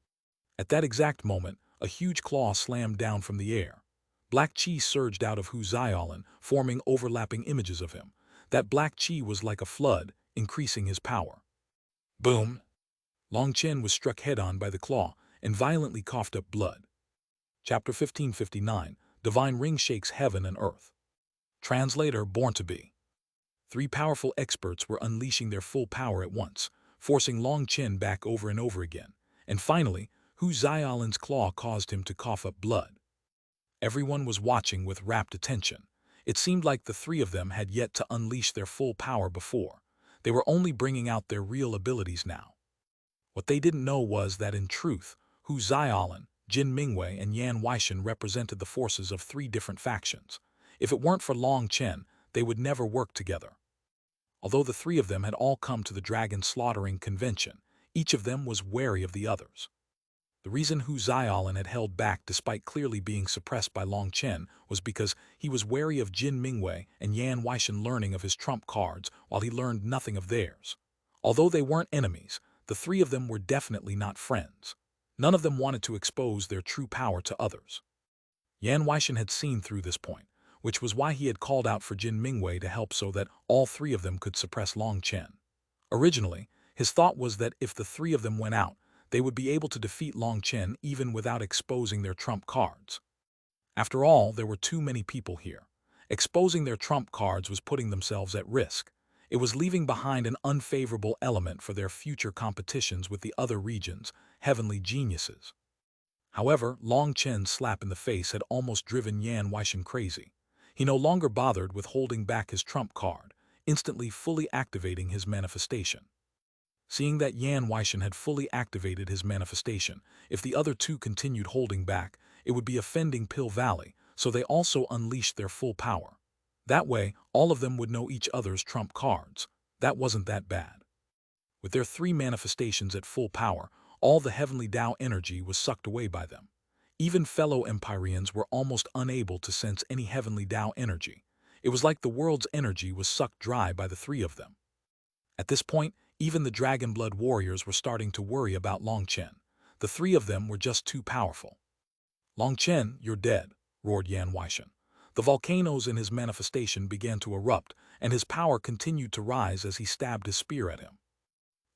At that exact moment, a huge claw slammed down from the air. Black chi surged out of Hu Xiaolin, forming overlapping images of him. That black chi was like a flood, increasing his power. Boom! Long Chen was struck head-on by the claw and violently coughed up blood. Chapter 1559, Divine Ring Shakes Heaven and Earth. Translator Born to Be. Three powerful experts were unleashing their full power at once, forcing Long Chen back over and over again. And finally, Hu Xiaolin's claw caused him to cough up blood. Everyone was watching with rapt attention. It seemed like the three of them had yet to unleash their full power before. They were only bringing out their real abilities now. What they didn't know was that in truth, Hu Xiaolin, Jin Mingwei, and Yan Weishan represented the forces of three different factions. If it weren't for Long Chen, they would never work together. Although the three of them had all come to the dragon slaughtering convention, each of them was wary of the others. The reason Hu Xiaolin had held back despite clearly being suppressed by Long Chen was because he was wary of Jin Mingwei and Yan Weishan learning of his trump cards while he learned nothing of theirs. Although they weren't enemies, the three of them were definitely not friends. None of them wanted to expose their true power to others. Yan Weishan had seen through this point, which was why he had called out for Jin Mingwei to help so that all three of them could suppress Long Chen. Originally, his thought was that if the three of them went out, they would be able to defeat Long Chen even without exposing their trump cards. After all, there were too many people here. Exposing their trump cards was putting themselves at risk. It was leaving behind an unfavorable element for their future competitions with the other regions, heavenly geniuses. However, Long Chen's slap in the face had almost driven Yan Weishan crazy. He no longer bothered with holding back his trump card, instantly fully activating his manifestation. Seeing that Yan Weishan had fully activated his manifestation, if the other two continued holding back, it would be offending Pill Valley, so they also unleashed their full power. That way, all of them would know each other's trump cards. That wasn't that bad. With their three manifestations at full power, all the heavenly Tao energy was sucked away by them. Even fellow Empyreans were almost unable to sense any heavenly Tao energy. It was like the world's energy was sucked dry by the three of them. At this point, even the Dragon Blood warriors were starting to worry about Long Chen. The three of them were just too powerful. Long Chen, you're dead, roared Yan Weishan. The volcanoes in his manifestation began to erupt, and his power continued to rise as he stabbed his spear at him.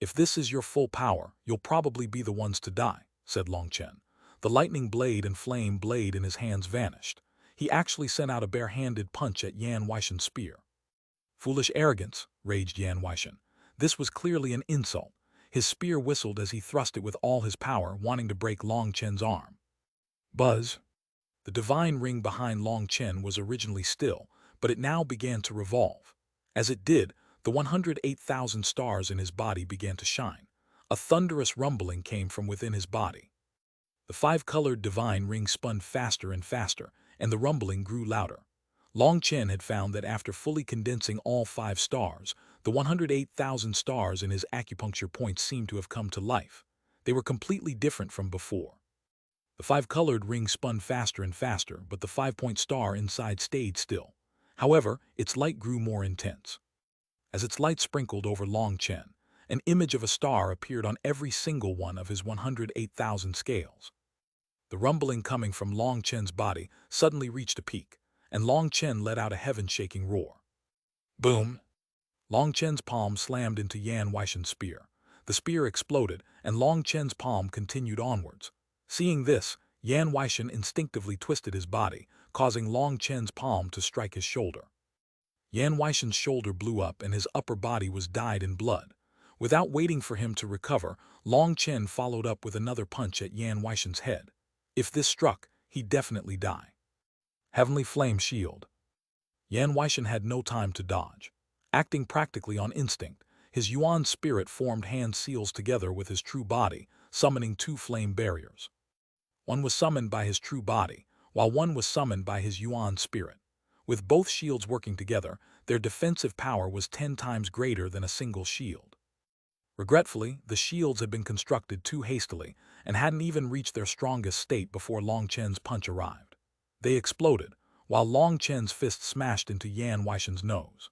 If this is your full power, you'll probably be the ones to die, said Long Chen. The lightning blade and flame blade in his hands vanished. He actually sent out a bare-handed punch at Yan Weishan's spear. Foolish arrogance, raged Yan Weishan. This was clearly an insult. His spear whistled as he thrust it with all his power, wanting to break Long Chen's arm. Buzz. The divine ring behind Long Chen was originally still, but it now began to revolve. As it did, the 108,000 stars in his body began to shine. A thunderous rumbling came from within his body. The five-colored divine ring spun faster and faster, and the rumbling grew louder. Long Chen had found that after fully condensing all 5 stars, the 108,000 stars in his acupuncture points seemed to have come to life. They were completely different from before. The 5-colored ring spun faster and faster, but the 5-point star inside stayed still. However, its light grew more intense. As its light sprinkled over Long Chen, an image of a star appeared on every single one of his 108,000 scales. The rumbling coming from Long Chen's body suddenly reached a peak, and Long Chen let out a heaven-shaking roar. Boom! Long Chen's palm slammed into Yan Weishan's spear. The spear exploded, and Long Chen's palm continued onwards. Seeing this, Yan Weishan instinctively twisted his body, causing Long Chen's palm to strike his shoulder. Yan Weishan's shoulder blew up and his upper body was dyed in blood. Without waiting for him to recover, Long Chen followed up with another punch at Yan Weishan's head. If this struck, he'd definitely die. Heavenly Flame Shield. Yan Weishan had no time to dodge. Acting practically on instinct, his Yuan spirit formed hand seals together with his true body, summoning 2 flame barriers. One was summoned by his true body, while one was summoned by his Yuan spirit. With both shields working together, their defensive power was 10 times greater than a single shield. Regretfully, the shields had been constructed too hastily and hadn't even reached their strongest state before Long Chen's punch arrived. They exploded, while Long Chen's fist smashed into Yan Weishen's nose.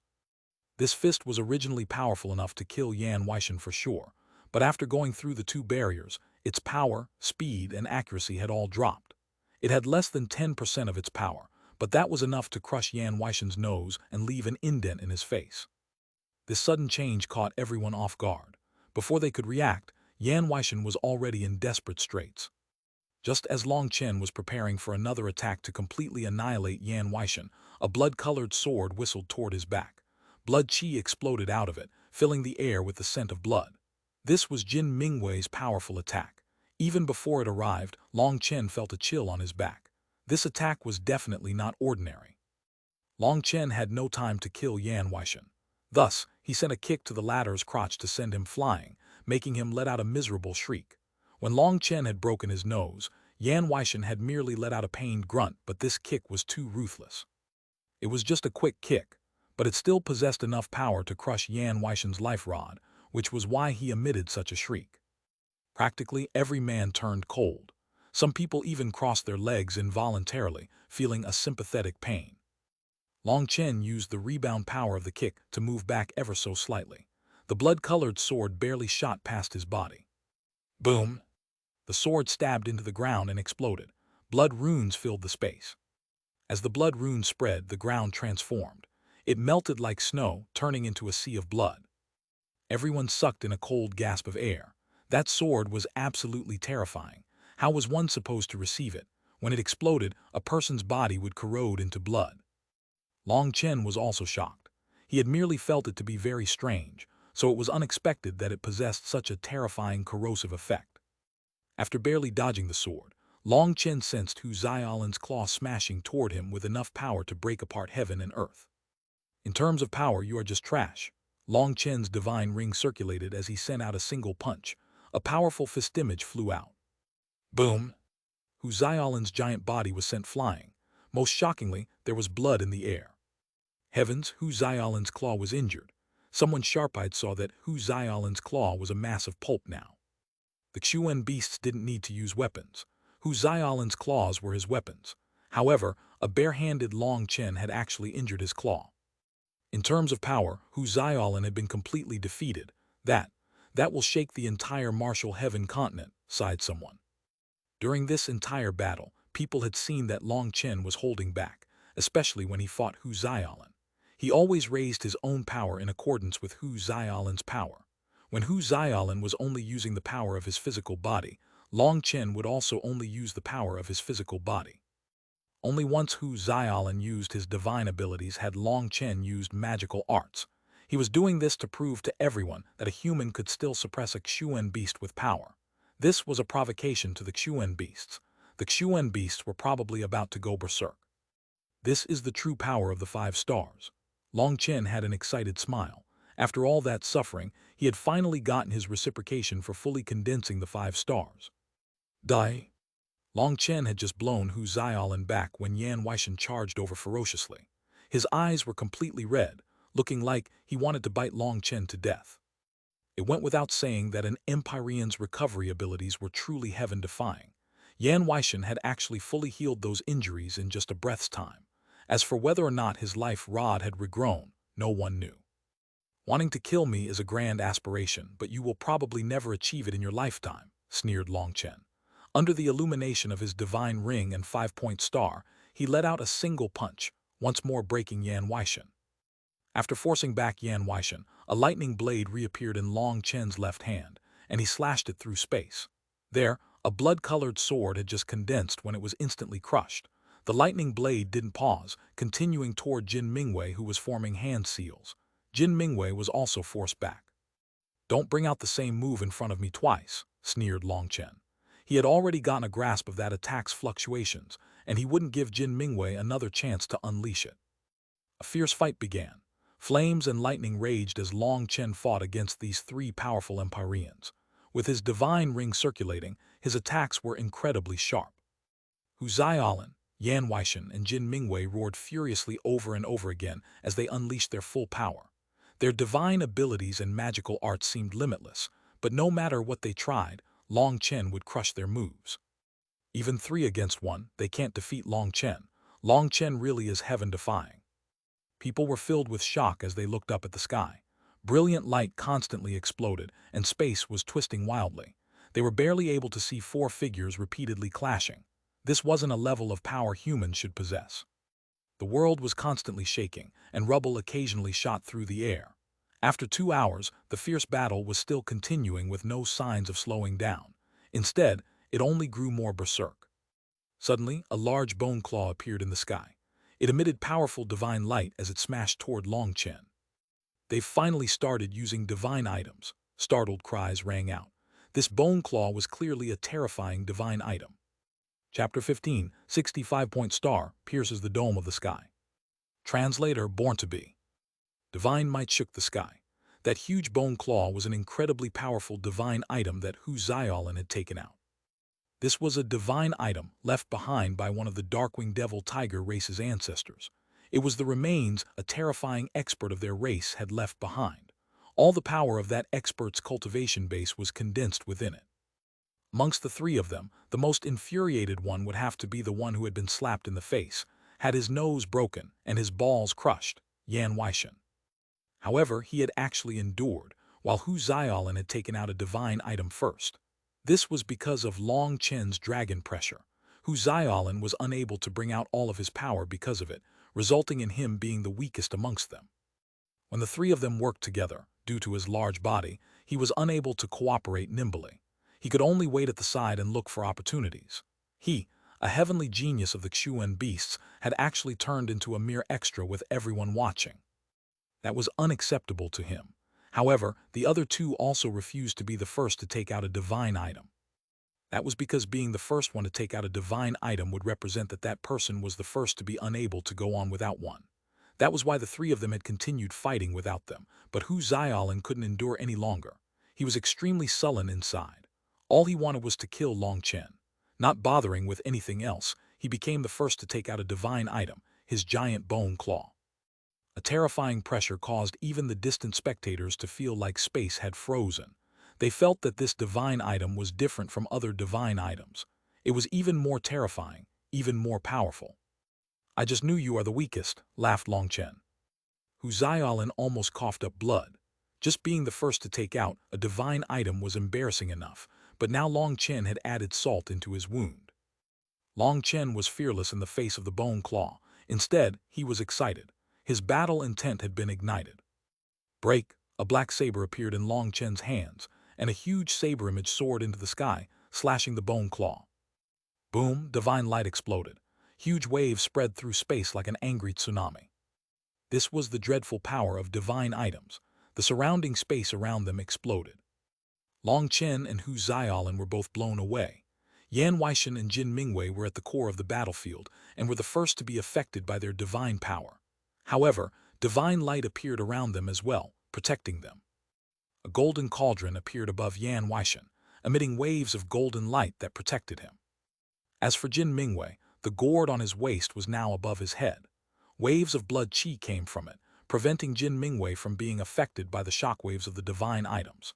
This fist was originally powerful enough to kill Yan Weishen for sure, but after going through the two barriers, its power, speed, and accuracy had all dropped. It had less than 10% of its power, but that was enough to crush Yan Weishen's nose and leave an indent in his face. This sudden change caught everyone off guard. Before they could react, Yan Weishen was already in desperate straits. Just as Long Chen was preparing for another attack to completely annihilate Yan Weishen, a blood-colored sword whistled toward his back. Blood qi exploded out of it, filling the air with the scent of blood. This was Jin Mingwei's powerful attack. Even before it arrived, Long Chen felt a chill on his back. This attack was definitely not ordinary. Long Chen had no time to kill Yan Weishen. Thus, he sent a kick to the latter's crotch to send him flying, making him let out a miserable shriek. When Long Chen had broken his nose, Yan Weishen had merely let out a pained grunt, but this kick was too ruthless. It was just a quick kick, but it still possessed enough power to crush Yan Weishen's life rod, which was why he emitted such a shriek. Practically every man turned cold. Some people even crossed their legs involuntarily, feeling a sympathetic pain. Long Chen used the rebound power of the kick to move back ever so slightly. The blood-colored sword barely shot past his body. Boom! The sword stabbed into the ground and exploded. Blood runes filled the space. As the blood runes spread, the ground transformed. It melted like snow, turning into a sea of blood. Everyone sucked in a cold gasp of air. That sword was absolutely terrifying. How was one supposed to receive it? When it exploded, a person's body would corrode into blood. Long Chen was also shocked. He had merely felt it to be very strange, so it was unexpected that it possessed such a terrifying corrosive effect. After barely dodging the sword, Long Chen sensed Hu Xiaolin's claw smashing toward him with enough power to break apart heaven and earth. In terms of power, you are just trash. Long Chen's divine ring circulated as he sent out a single punch. A powerful fist image flew out. Boom! Hu Xiaolin's giant body was sent flying. Most shockingly, there was blood in the air. Heavens, Hu Xiaolin's claw was injured. Someone sharp-eyed saw that Hu Xiaolin's claw was a mass of pulp now. The Xuanhuan beasts didn't need to use weapons. Hu Xiaolin's claws were his weapons. However, a bare-handed Long Chen had actually injured his claw. In terms of power, Hu Xiaolin had been completely defeated. That will shake the entire martial heaven continent, sighed someone. During this entire battle, people had seen that Long Chen was holding back, especially when he fought Hu Xiaolin. He always raised his own power in accordance with Hu Xiaolin's power. When Hu Xiaolin was only using the power of his physical body, Long Chen would also only use the power of his physical body. Only once Hu Xiaolin used his divine abilities had Long Chen used magical arts. He was doing this to prove to everyone that a human could still suppress a Xuanhuan beast with power. This was a provocation to the Xuanhuan beasts. The Xuanhuan beasts were probably about to go berserk. This is the true power of the 5 stars. Long Chen had an excited smile. After all that suffering, he had finally gotten his reciprocation for fully condensing the 5 stars. Die! Long Chen had just blown Hu Xiaolin back when Yan Weishen charged over ferociously. His eyes were completely red, looking like he wanted to bite Long Chen to death. It went without saying that an Empyrean's recovery abilities were truly heaven-defying. Yan Weishen had actually fully healed those injuries in just a breath's time. As for whether or not his life rod had regrown, no one knew. Wanting to kill me is a grand aspiration, but you will probably never achieve it in your lifetime, sneered Long Chen. Under the illumination of his divine ring and 5-point star, he let out a single punch, once more breaking Yan Weishen. After forcing back Yan Weishen, a lightning blade reappeared in Long Chen's left hand, and he slashed it through space. There, a blood-colored sword had just condensed when it was instantly crushed. The lightning blade didn't pause, continuing toward Jin Mingwei, who was forming hand seals. Jin Mingwei was also forced back. Don't bring out the same move in front of me twice, sneered Long Chen. He had already gotten a grasp of that attack's fluctuations, and he wouldn't give Jin Mingwei another chance to unleash it. A fierce fight began. Flames and lightning raged as Long Chen fought against these 3 powerful Empyreans. With his divine ring circulating, his attacks were incredibly sharp. Hu Xiaolin, Yan Weishen, and Jin Mingwei roared furiously over and over again as they unleashed their full power. Their divine abilities and magical arts seemed limitless, but no matter what they tried, Long Chen would crush their moves. Even 3 against 1, they can't defeat Long Chen. Long Chen really is heaven-defying. People were filled with shock as they looked up at the sky. Brilliant light constantly exploded, and space was twisting wildly. They were barely able to see 4 figures repeatedly clashing. This wasn't a level of power humans should possess. The world was constantly shaking, and rubble occasionally shot through the air. After 2 hours, the fierce battle was still continuing with no signs of slowing down. Instead, it only grew more berserk. Suddenly, a large bone claw appeared in the sky. It emitted powerful divine light as it smashed toward Long Chen. They finally started using divine items. Startled cries rang out. This bone claw was clearly a terrifying divine item. Chapter 15, 65-point star, pierces the dome of the sky. Translator born to be. Divine might shook the sky. That huge bone claw was an incredibly powerful divine item that Xuanhuan had taken out. This was a divine item left behind by one of the Darkwing Devil Tiger race's ancestors. It was the remains a terrifying expert of their race had left behind. All the power of that expert's cultivation base was condensed within it. Amongst the 3 of them, the most infuriated one would have to be the one who had been slapped in the face, had his nose broken, and his balls crushed, Xuanhuan. However, he had actually endured, while Xuanhuan had taken out a divine item first. This was because of Long Chen's dragon pressure. Xuanhuan was unable to bring out all of his power because of it, resulting in him being the weakest amongst them. When the 3 of them worked together, due to his large body, he was unable to cooperate nimbly. He could only wait at the side and look for opportunities. He, a heavenly genius of the Xuan beasts, had actually turned into a mere extra with everyone watching. That was unacceptable to him. However, the other 2 also refused to be the first to take out a divine item. That was because being the first one to take out a divine item would represent that that person was the first to be unable to go on without one. That was why the 3 of them had continued fighting without them, but Xuanhuan couldn't endure any longer. He was extremely sullen inside. All he wanted was to kill Long Chen. Not bothering with anything else, he became the first to take out a divine item, his giant bone claw. A terrifying pressure caused even the distant spectators to feel like space had frozen. They felt that this divine item was different from other divine items. It was even more terrifying, even more powerful. "I just knew you are the weakest," laughed Long Chen. Xuanhuan almost coughed up blood. Just being the first to take out a divine item was embarrassing enough, but now Long Chen had added salt into his wound. Long Chen was fearless in the face of the bone claw. Instead, he was excited. His battle intent had been ignited. Break! A black saber appeared in Long Chen's hands, and a huge saber image soared into the sky, slashing the bone claw. Boom! Divine light exploded. Huge waves spread through space like an angry tsunami. This was the dreadful power of divine items. The surrounding space around them exploded. Long Chen and Xuanhuan were both blown away. Xuanhuan and Jin Mingwei were at the core of the battlefield and were the first to be affected by their divine power. However, divine light appeared around them as well, protecting them. A golden cauldron appeared above Xuanhuan, emitting waves of golden light that protected him. As for Jin Mingwei, the gourd on his waist was now above his head. Waves of blood qi came from it, preventing Jin Mingwei from being affected by the shockwaves of the divine items.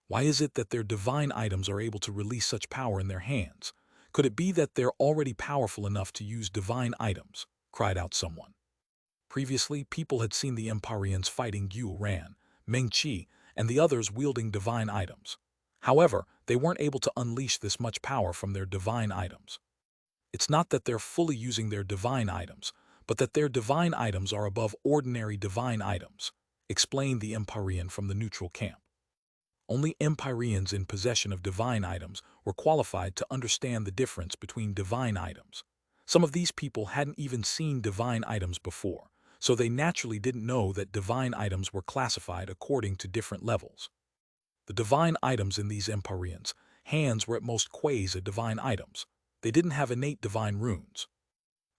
Why is it that their divine items are able to release such power in their hands? Could it be that they're already powerful enough to use divine items? Cried out someone. Previously, people had seen the Empyreans fighting Yu Ran, Meng Qi, and the others wielding divine items. However, they weren't able to unleash this much power from their divine items. It's not that they're fully using their divine items, but that their divine items are above ordinary divine items, explained the Empyrean from the neutral camp. Only Empyreans in possession of divine items were qualified to understand the difference between divine items. Some of these people hadn't even seen divine items before, so they naturally didn't know that divine items were classified according to different levels. The divine items in these Empyreans' hands were at most quasi-divine items. They didn't have innate divine runes.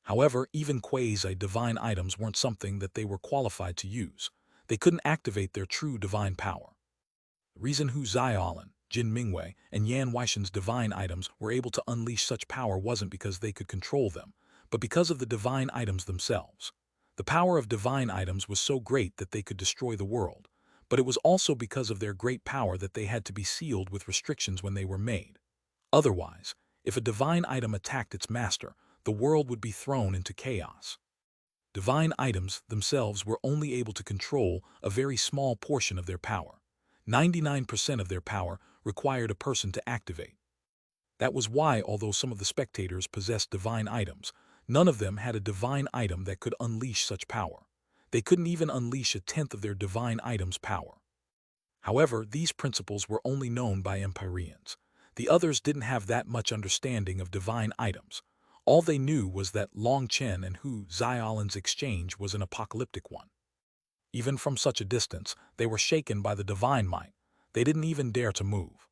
However, even quasi-divine items weren't something that they were qualified to use. They couldn't activate their true divine power. The reason Xuanhuan, Jin Mingwei, and Xuanhuan's divine items were able to unleash such power wasn't because they could control them, but because of the divine items themselves. The power of divine items was so great that they could destroy the world, but it was also because of their great power that they had to be sealed with restrictions when they were made. Otherwise, if a divine item attacked its master, the world would be thrown into chaos. Divine items themselves were only able to control a very small portion of their power. 99% of their power required a person to activate. That was why, although some of the spectators possessed divine items, none of them had a divine item that could unleash such power. They couldn't even unleash a tenth of their divine item's power. However, these principles were only known by Empyreans. The others didn't have that much understanding of divine items. All they knew was that Long Chen and Hu Xiaolin's exchange was an apocalyptic one. Even from such a distance, they were shaken by the divine might. They didn't even dare to move.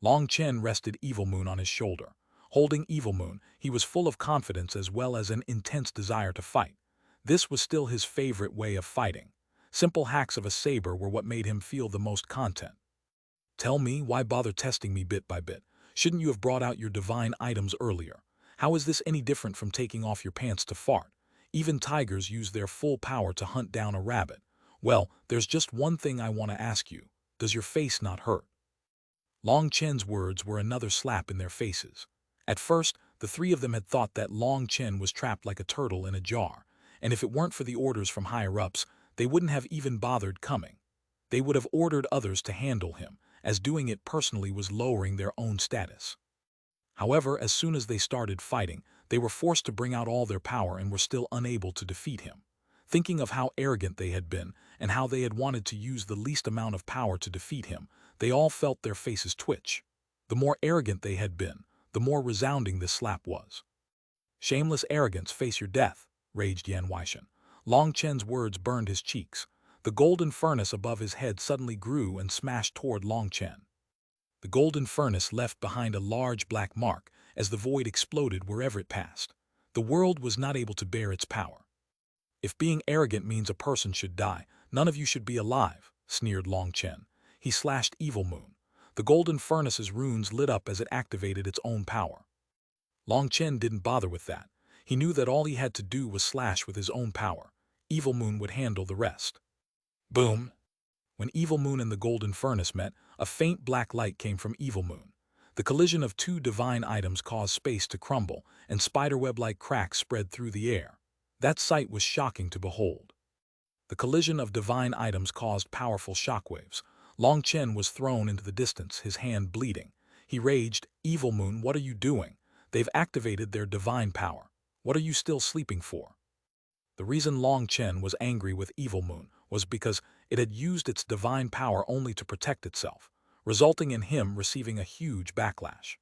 Long Chen rested Evil Moon on his shoulder. Holding Evil Moon, he was full of confidence as well as an intense desire to fight. This was still his favorite way of fighting. Simple hacks of a saber were what made him feel the most content. Tell me, why bother testing me bit by bit? Shouldn't you have brought out your divine items earlier? How is this any different from taking off your pants to fart? Even tigers use their full power to hunt down a rabbit. Well, there's just one thing I want to ask you. Does your face not hurt? Long Chen's words were another slap in their faces. At first, the three of them had thought that Long Chen was trapped like a turtle in a jar, and if it weren't for the orders from higher-ups, they wouldn't have even bothered coming. They would have ordered others to handle him, as doing it personally was lowering their own status. However, as soon as they started fighting, they were forced to bring out all their power and were still unable to defeat him. Thinking of how arrogant they had been and how they had wanted to use the least amount of power to defeat him, they all felt their faces twitch. The more arrogant they had been, the more resounding this slap was. Shameless arrogance, face your death, raged Yan Weishan. Long Chen's words burned his cheeks. The golden furnace above his head suddenly grew and smashed toward Long Chen. The golden furnace left behind a large black mark as the void exploded wherever it passed. The world was not able to bear its power. If being arrogant means a person should die, none of you should be alive, sneered Long Chen. He slashed Evil Moon. The golden furnace's runes lit up as it activated its own power. Long Chen didn't bother with that. He knew that all he had to do was slash with his own power. Evil Moon would handle the rest. Boom! When Evil Moon and the golden furnace met, a faint black light came from Evil Moon. The collision of two divine items caused space to crumble, and spiderweb-like cracks spread through the air. That sight was shocking to behold. The collision of divine items caused powerful shockwaves. Long Chen was thrown into the distance, his hand bleeding. He raged, "Evil Moon, what are you doing? They've activated their divine power. What are you still sleeping for?" The reason Long Chen was angry with Evil Moon was because it had used its divine power only to protect itself, resulting in him receiving a huge backlash.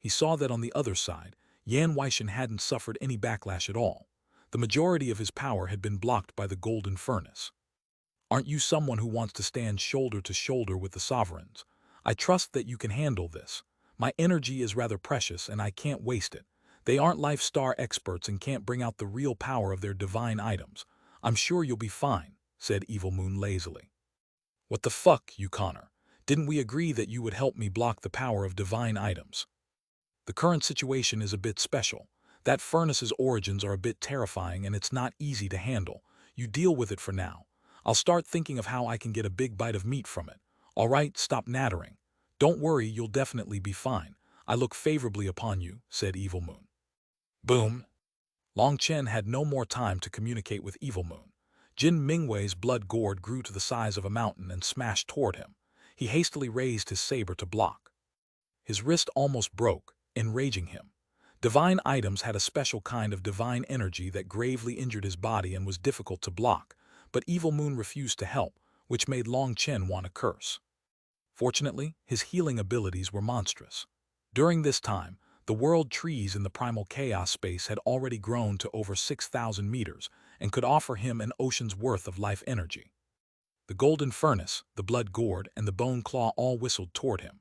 He saw that on the other side, Yan Weishan hadn't suffered any backlash at all. The majority of his power had been blocked by the golden furnace. Aren't you someone who wants to stand shoulder to shoulder with the sovereigns? I trust that you can handle this. My energy is rather precious and I can't waste it. They aren't life-star experts and can't bring out the real power of their divine items. I'm sure you'll be fine, said Evil Moon lazily. What the fuck, you Connor? Didn't we agree that you would help me block the power of divine items? The current situation is a bit special. That furnace's origins are a bit terrifying and it's not easy to handle. You deal with it for now. I'll start thinking of how I can get a big bite of meat from it. All right, stop nattering. Don't worry, you'll definitely be fine. I look favorably upon you, said Evil Moon. Boom! Long Chen had no more time to communicate with Evil Moon. Jin Mingwei's blood gourd grew to the size of a mountain and smashed toward him. He hastily raised his saber to block. His wrist almost broke, enraging him. Divine items had a special kind of divine energy that gravely injured his body and was difficult to block, but Evil Moon refused to help, which made Long Chen want to curse. Fortunately, his healing abilities were monstrous. During this time, the world trees in the primal chaos space had already grown to over 6,000 meters and could offer him an ocean's worth of life energy. The golden furnace, the blood gourd, and the bone claw all whistled toward him.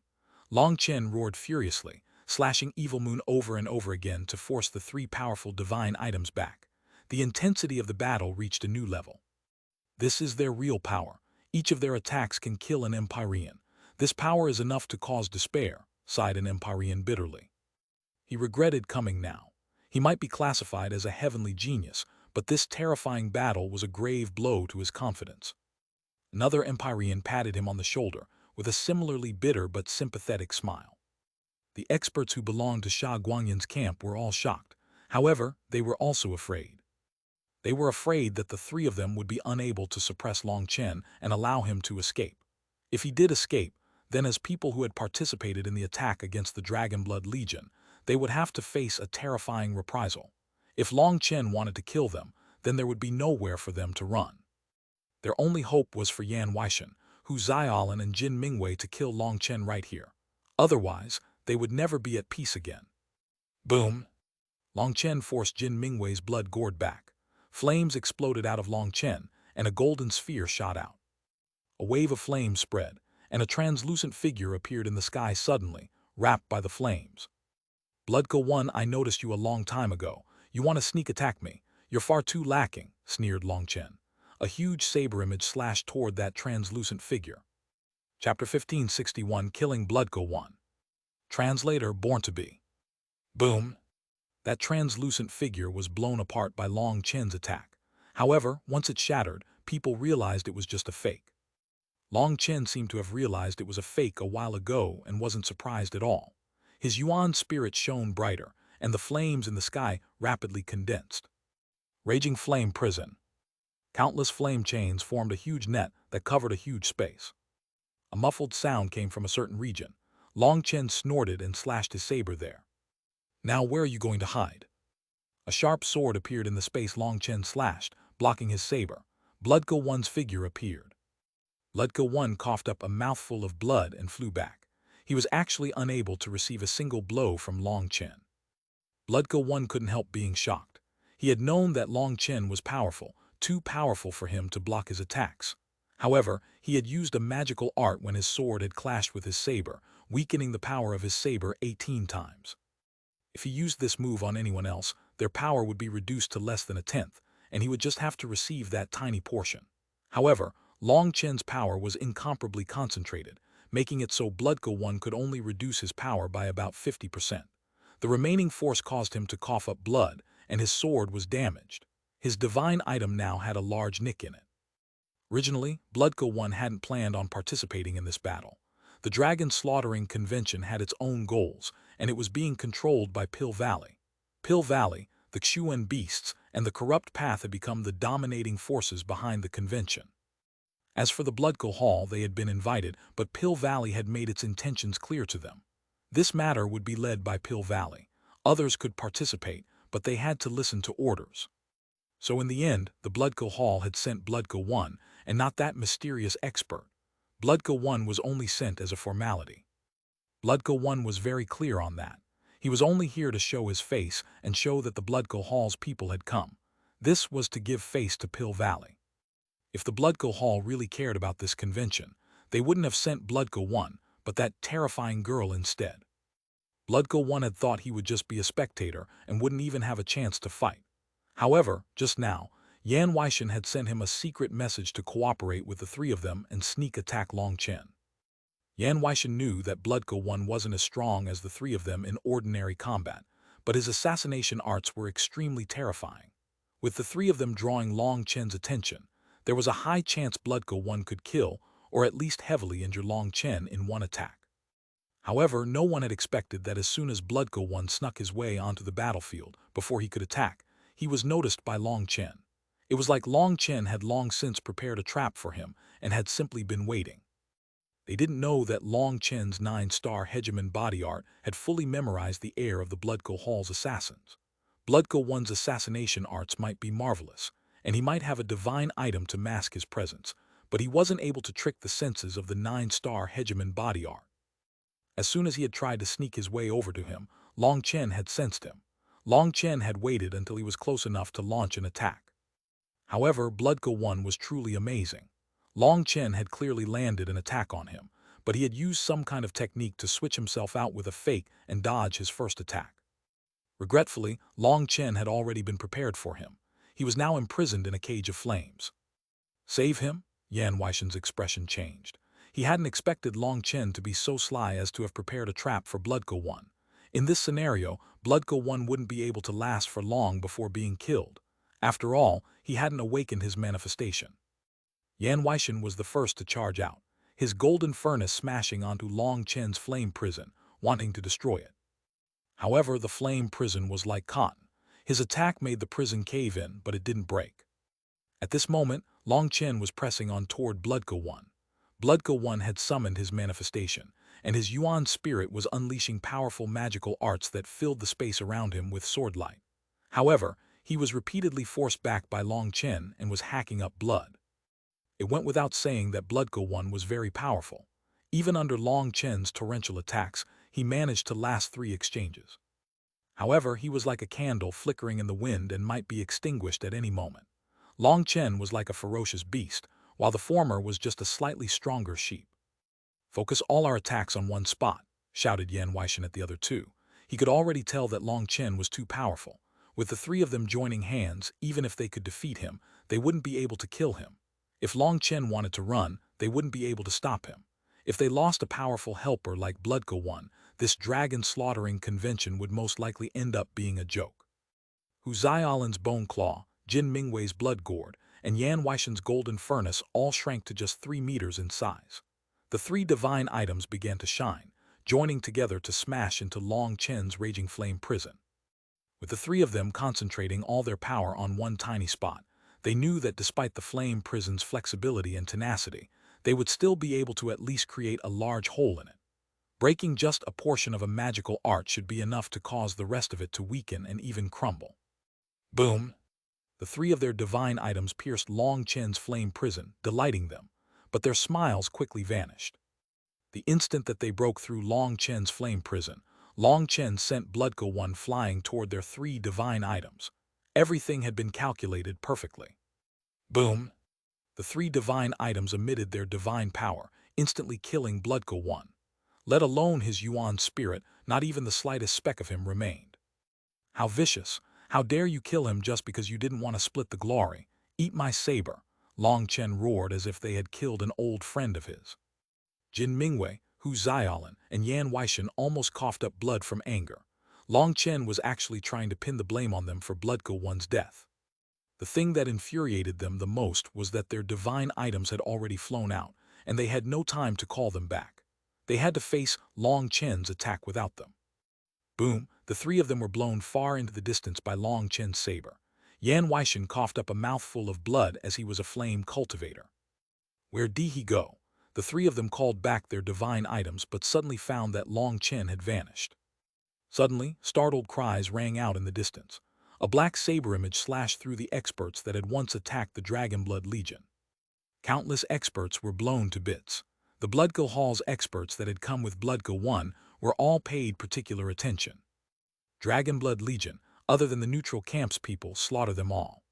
Long Chen roared furiously, slashing Evil Moon over and over again to force the three powerful divine items back. The intensity of the battle reached a new level. This is their real power. Each of their attacks can kill an Empyrean. This power is enough to cause despair, sighed an Empyrean bitterly. He regretted coming now. He might be classified as a heavenly genius, but this terrifying battle was a grave blow to his confidence. Another Empyrean patted him on the shoulder with a similarly bitter but sympathetic smile. The experts who belonged to Xuanhuan's camp were all shocked. However, they were also afraid. They were afraid that the three of them would be unable to suppress Long Chen and allow him to escape. If he did escape, then as people who had participated in the attack against the Dragonblood Legion, they would have to face a terrifying reprisal. If Long Chen wanted to kill them, then there would be nowhere for them to run. Their only hope was for Yan Weishan, Hu Xiaolan and Jin Mingwei to kill Long Chen right here. Otherwise, they would never be at peace again. Boom! Long Chen forced Jin Mingwei's blood gourd back. Flames exploded out of Long Chen, and a golden sphere shot out. A wave of flames spread, and a translucent figure appeared in the sky suddenly, wrapped by the flames. Xuanhuan, I noticed you a long time ago. You want to sneak attack me. You're far too lacking, sneered Long Chen. A huge saber image slashed toward that translucent figure. Chapter 1561, Killing Xuanhuan. Translator, Born to Be. Boom! That translucent figure was blown apart by Long Chen's attack. However, once it shattered, people realized it was just a fake. Long Chen seemed to have realized it was a fake a while ago and wasn't surprised at all. His Yuan spirit shone brighter, and the flames in the sky rapidly condensed. Raging Flame Prison. Countless flame chains formed a huge net that covered a huge space. A muffled sound came from a certain region. Long Chen snorted and slashed his saber there. Now where are you going to hide? A sharp sword appeared in the space Long Chen slashed, blocking his saber. Xuanhuan's figure appeared. Xuanhuan coughed up a mouthful of blood and flew back. He was actually unable to receive a single blow from Long Chen. Xuanhuan couldn't help being shocked. He had known that Long Chen was powerful, too powerful for him to block his attacks. However, he had used a magical art when his sword had clashed with his saber, weakening the power of his saber 18 times. If he used this move on anyone else, their power would be reduced to less than a tenth, and he would just have to receive that tiny portion. However, Long Chen's power was incomparably concentrated, making it so Xuanhuan could only reduce his power by about 50%. The remaining force caused him to cough up blood, and his sword was damaged. His divine item now had a large nick in it. Originally, Xuanhuan hadn't planned on participating in this battle. The Dragon Slaughtering Convention had its own goals, and it was being controlled by Pill Valley. Pill Valley, the Xuan beasts, and the Corrupt Path had become the dominating forces behind the convention. As for the Bloodco Hall, they had been invited, but Pill Valley had made its intentions clear to them. This matter would be led by Pill Valley. Others could participate, but they had to listen to orders. So in the end, the Bloodco Hall had sent Xuanhuan, and not that mysterious expert. Xuanhuan was only sent as a formality. Xuanhuan was very clear on that. He was only here to show his face and show that the Bloodco Hall's people had come. This was to give face to Pill Valley. If the Bloodco Hall really cared about this convention, they wouldn't have sent Xuanhuan, but that terrifying girl instead. Xuanhuan had thought he would just be a spectator and wouldn't even have a chance to fight. However, just now, Yan Weishan had sent him a secret message to cooperate with the three of them and sneak attack Long Chen. Yan Weishan knew that Xuanhuan wasn't as strong as the three of them in ordinary combat, but his assassination arts were extremely terrifying. With the three of them drawing Long Chen's attention, there was a high chance Xuanhuan could kill or at least heavily injure Long Chen in one attack. However, no one had expected that as soon as Xuanhuan snuck his way onto the battlefield before he could attack, he was noticed by Long Chen. It was like Long Chen had long since prepared a trap for him and had simply been waiting. They didn't know that Long Chen's 9-star Hegemon body art had fully memorized the heir of the Bloodco Hall's assassins. Xuanhuan's assassination arts might be marvelous, and he might have a divine item to mask his presence, but he wasn't able to trick the senses of the 9-star Hegemon body art. As soon as he had tried to sneak his way over to him, Long Chen had sensed him. Long Chen had waited until he was close enough to launch an attack. However, Xuanhuan was truly amazing. Long Chen had clearly landed an attack on him, but he had used some kind of technique to switch himself out with a fake and dodge his first attack. Regretfully, Long Chen had already been prepared for him. He was now imprisoned in a cage of flames. Save him? Yan Weishan's expression changed. He hadn't expected Long Chen to be so sly as to have prepared a trap for Xuanhuan. In this scenario, Xuanhuan wouldn't be able to last for long before being killed. After all, he hadn't awakened his manifestation. Yan Weishan was the first to charge out, his golden furnace smashing onto Long Chen's flame prison, wanting to destroy it. However, the flame prison was like cotton. His attack made the prison cave in, but it didn't break. At this moment, Long Chen was pressing on toward Xuanhuan. Xuanhuan had summoned his manifestation, and his Yuan spirit was unleashing powerful magical arts that filled the space around him with sword light. However, he was repeatedly forced back by Long Chen and was hacking up blood. It went without saying that Xuanhuan was very powerful. Even under Long Chen's torrential attacks, he managed to last 3 exchanges. However, he was like a candle flickering in the wind and might be extinguished at any moment. Long Chen was like a ferocious beast, while the former was just a slightly stronger sheep. "Focus all our attacks on one spot," shouted Yan Weishan at the other two. He could already tell that Long Chen was too powerful. With the 3 of them joining hands, even if they could defeat him, they wouldn't be able to kill him. If Long Chen wanted to run, they wouldn't be able to stop him. If they lost a powerful helper like Xuanhuan, this dragon-slaughtering convention would most likely end up being a joke. Hu Xiaolin's bone claw, Jin Mingwei's blood gourd, and Yan Weishan's golden furnace all shrank to just 3 meters in size. The 3 divine items began to shine, joining together to smash into Long Chen's raging flame prison. With the 3 of them concentrating all their power on one tiny spot, they knew that despite the flame prison's flexibility and tenacity, they would still be able to at least create a large hole in it. Breaking just a portion of a magical art should be enough to cause the rest of it to weaken and even crumble. Boom! The 3 of their divine items pierced Long Chen's flame prison, delighting them, but their smiles quickly vanished. The instant that they broke through Long Chen's flame prison, Long Chen sent Xuanhuan flying toward their 3 divine items. Everything had been calculated perfectly. Boom! The 3 divine items emitted their divine power, instantly killing Xuanhuan. Let alone his Yuan spirit, not even the slightest speck of him remained. "How vicious! How dare you kill him just because you didn't want to split the glory? Eat my saber!" Long Chen roared as if they had killed an old friend of his. Jin Mingwei, Hu Xiaolin, and Yan Weishan almost coughed up blood from anger. Long Chen was actually trying to pin the blame on them for Xuanhuan's death. The thing that infuriated them the most was that their divine items had already flown out, and they had no time to call them back. They had to face Long Chen's attack without them. Boom! The 3 of them were blown far into the distance by Long Chen's saber. Yan Weishan coughed up a mouthful of blood as he was a flame cultivator. Where did he go? The 3 of them called back their divine items but suddenly found that Long Chen had vanished. Suddenly, startled cries rang out in the distance. A black saber image slashed through the experts that had once attacked the Dragonblood Legion. Countless experts were blown to bits. The Bloodgull Hall's experts that had come with Xuanhuan were all paid particular attention. Dragonblood Legion, other than the neutral camp's people, slaughter them all.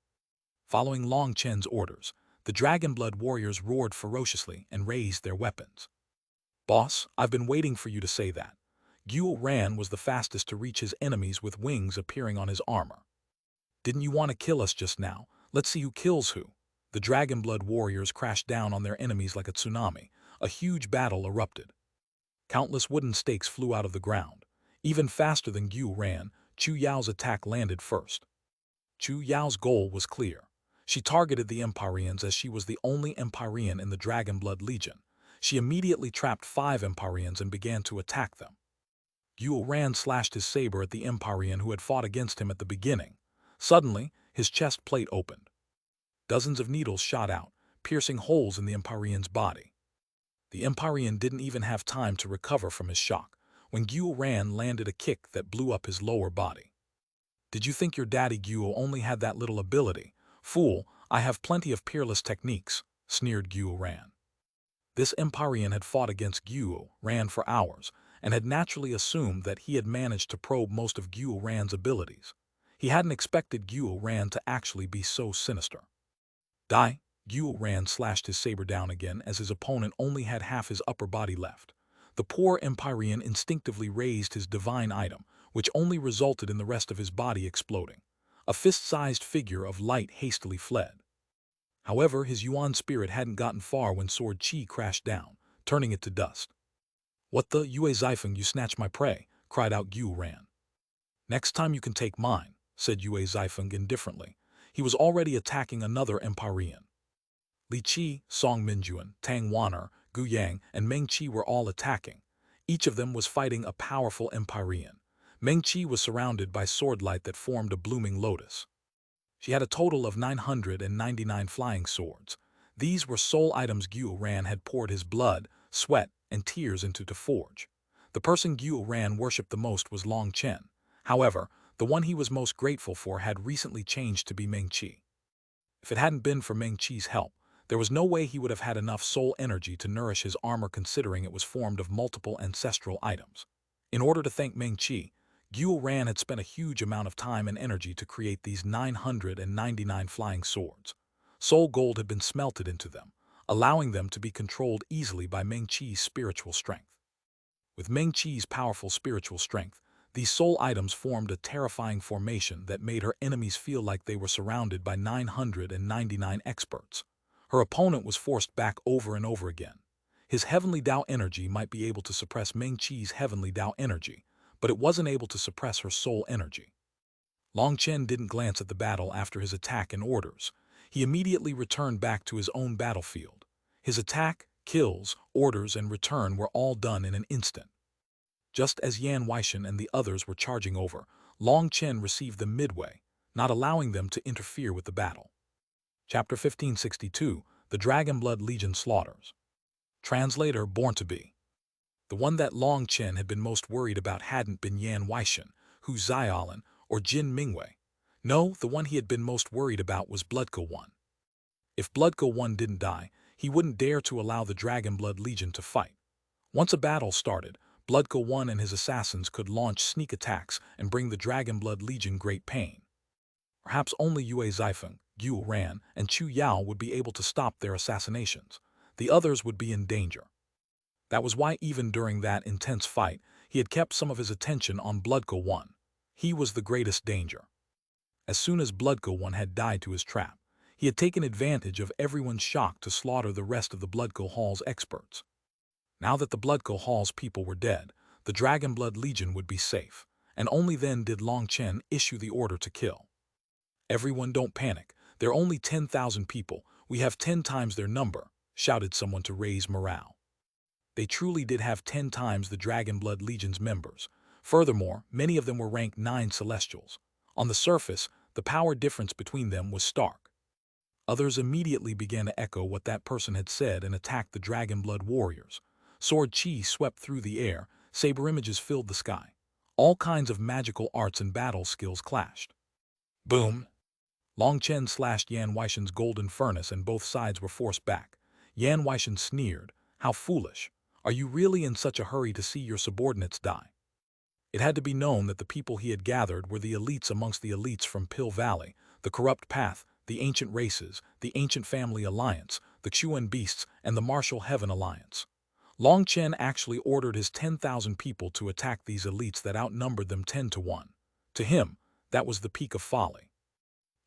Following Long Chen's orders, the Dragonblood warriors roared ferociously and raised their weapons. "Boss, I've been waiting for you to say that." Xuanhuan was the fastest to reach his enemies with wings appearing on his armor. "Didn't you want to kill us just now? Let's see who kills who." The Dragonblood warriors crashed down on their enemies like a tsunami. A huge battle erupted. Countless wooden stakes flew out of the ground. Even faster than Xuanhuan, Chu Yao's attack landed first. Chu Yao's goal was clear. She targeted the Empyreans as she was the only Empyrean in the Dragonblood Legion. She immediately trapped 5 Empyreans and began to attack them. Xuanhuan slashed his saber at the Empyrean who had fought against him at the beginning. Suddenly, his chest plate opened. Dozens of needles shot out, piercing holes in the Empyrean's body. The Empyrean didn't even have time to recover from his shock when Xuanhuan landed a kick that blew up his lower body. "Did you think your daddy Guo only had that little ability? Fool, I have plenty of peerless techniques," sneered Xuanhuan. This Empyrean had fought against Xuanhuan for hours and had naturally assumed that he had managed to probe most of Xuanhuan's abilities. He hadn't expected Xuanhuan to actually be so sinister. "Die!" Xuanhuan slashed his saber down again as his opponent only had half his upper body left. The poor Empyrean instinctively raised his divine item, which only resulted in the rest of his body exploding. A fist-sized figure of light hastily fled. However, his Yuan spirit hadn't gotten far when Sword Qi crashed down, turning it to dust. "What the Yue Zeifeng, you snatched my prey," cried out Xuanhuan. "Next time you can take mine," said Yue Zeifeng indifferently. he was already attacking another Empyrean. Li Qi, Song Minjuan, Tang Wan'er, Gu Yang, and Meng Qi were all attacking. Each of them was fighting a powerful Empyrean. Meng Qi was surrounded by swordlight that formed a blooming lotus. She had a total of 999 flying swords. These were soul items Xuanhuan had poured his blood, sweat, and tears into to forge. The person Xuanhuan worshipped the most was Long Chen. However, the one he was most grateful for had recently changed to be Meng Qi. If it hadn't been for Meng Qi's help, there was no way he would have had enough soul energy to nourish his armor, considering it was formed of multiple ancestral items. In order to thank Meng Qi, Xuanhuan had spent a huge amount of time and energy to create these 999 flying swords. Soul gold had been smelted into them, allowing them to be controlled easily by Meng Qi's spiritual strength. With Meng Qi's powerful spiritual strength, these soul items formed a terrifying formation that made her enemies feel like they were surrounded by 999 experts. Her opponent was forced back over and over again. His heavenly Dao energy might be able to suppress Meng Qi's heavenly Dao energy, but it wasn't able to suppress her soul energy. Long Chen didn't glance at the battle after his attack and orders. He immediately returned back to his own battlefield. His attack, kills, orders, and return were all done in an instant. Just as Yan Weishan and the others were charging over, Long Chen received them midway, not allowing them to interfere with the battle. Chapter 1562, The Dragonblood Legion Slaughters. Translator Born to Be. The one that Long Chen had been most worried about hadn't been Yan Weishan, Hu Xiaolin, or Jin Mingwei. No, the one he had been most worried about was Bloodco 1. If Bloodco 1 didn't die, he wouldn't dare to allow the Dragonblood Legion to fight. Once a battle started, Bloodco 1 and his assassins could launch sneak attacks and bring the Dragonblood Legion great pain. Perhaps only Yue Zifeng, Xuanhuan, and Chu Yao would be able to stop their assassinations. The others would be in danger. That was why even during that intense fight, he had kept some of his attention on Bloodco 1. He was the greatest danger. As soon as Bloodco 1 had died to his trap, he had taken advantage of everyone's shock to slaughter the rest of the Bloodco Hall's experts. Now that the Bloodco Hall's people were dead, the Dragonblood Legion would be safe, and only then did Long Chen issue the order to kill. "Everyone don't panic, they're only 10,000 people, we have 10 times their number," shouted someone to raise morale. They truly did have 10 times the Dragonblood Legion's members. Furthermore, many of them were rank 9 Celestials. On the surface, the power difference between them was stark. Others immediately began to echo what that person had said and attacked the Dragonblood warriors. Sword chi swept through the air, saber images filled the sky. All kinds of magical arts and battle skills clashed. Boom! Long Chen slashed Yan Weishan's golden furnace and both sides were forced back. Yan Weishan sneered, "How foolish! Are you really in such a hurry to see your subordinates die?" It had to be known that the people he had gathered were the elites amongst the elites from Pill Valley, the Corrupt Path, the Ancient Races, the Ancient Family Alliance, the Xuan Beasts, and the Martial Heaven Alliance. Long Chen actually ordered his 10,000 people to attack these elites that outnumbered them 10 to 1. To him, that was the peak of folly.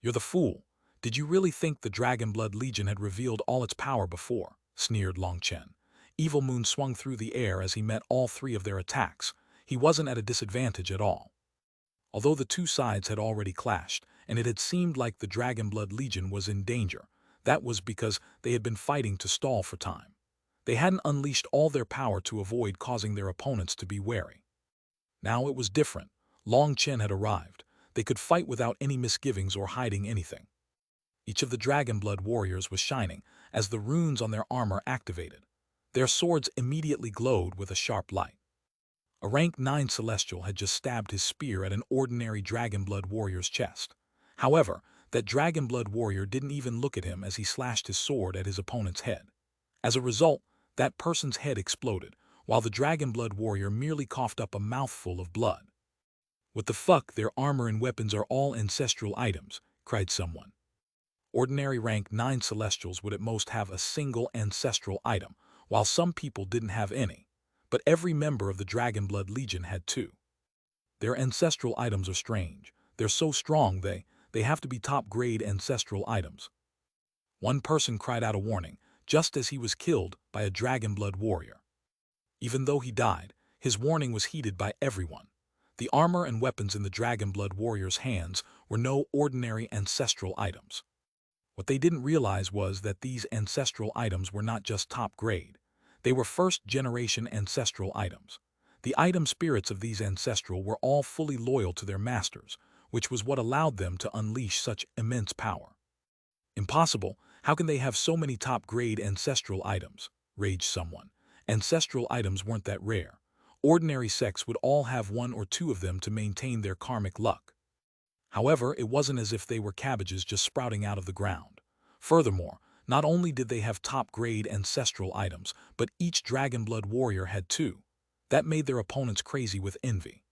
"You're the fool. Did you really think the Dragonblood Legion had revealed all its power before?" sneered Long Chen. Evil Moon swung through the air as he met all 3 of their attacks. He wasn't at a disadvantage at all. Although the two sides had already clashed, and it had seemed like the Dragonblood Legion was in danger, that was because they had been fighting to stall for time. They hadn't unleashed all their power to avoid causing their opponents to be wary. Now it was different. Long Chen had arrived. They could fight without any misgivings or hiding anything. Each of the Dragonblood warriors was shining as the runes on their armor activated. Their swords immediately glowed with a sharp light. A rank 9 Celestial had just stabbed his spear at an ordinary Dragonblood warrior's chest. However, that Dragonblood warrior didn't even look at him as he slashed his sword at his opponent's head. As a result, that person's head exploded, while the Dragonblood warrior merely coughed up a mouthful of blood. "What the fuck, their armor and weapons are all ancestral items," cried someone. Ordinary rank 9 Celestials would at most have a single ancestral item, while some people didn't have any. But every member of the Dragonblood Legion had 2. Their ancestral items are strange. They're so strong they have to be top-grade ancestral items. One person cried out a warning, just as he was killed by a Dragonblood warrior. Even though he died, his warning was heeded by everyone. The armor and weapons in the Dragonblood warriors' hands were no ordinary ancestral items. What they didn't realize was that these ancestral items were not just top grade. They were first-generation ancestral items. The item spirits of these ancestral were all fully loyal to their masters, which was what allowed them to unleash such immense power. Impossible! How can they have so many top-grade ancestral items? Raged someone. Ancestral items weren't that rare. Ordinary sects would all have one or two of them to maintain their karmic luck. However, it wasn't as if they were cabbages just sprouting out of the ground. Furthermore, not only did they have top-grade ancestral items, but each Dragonblood warrior had two. That made their opponents crazy with envy.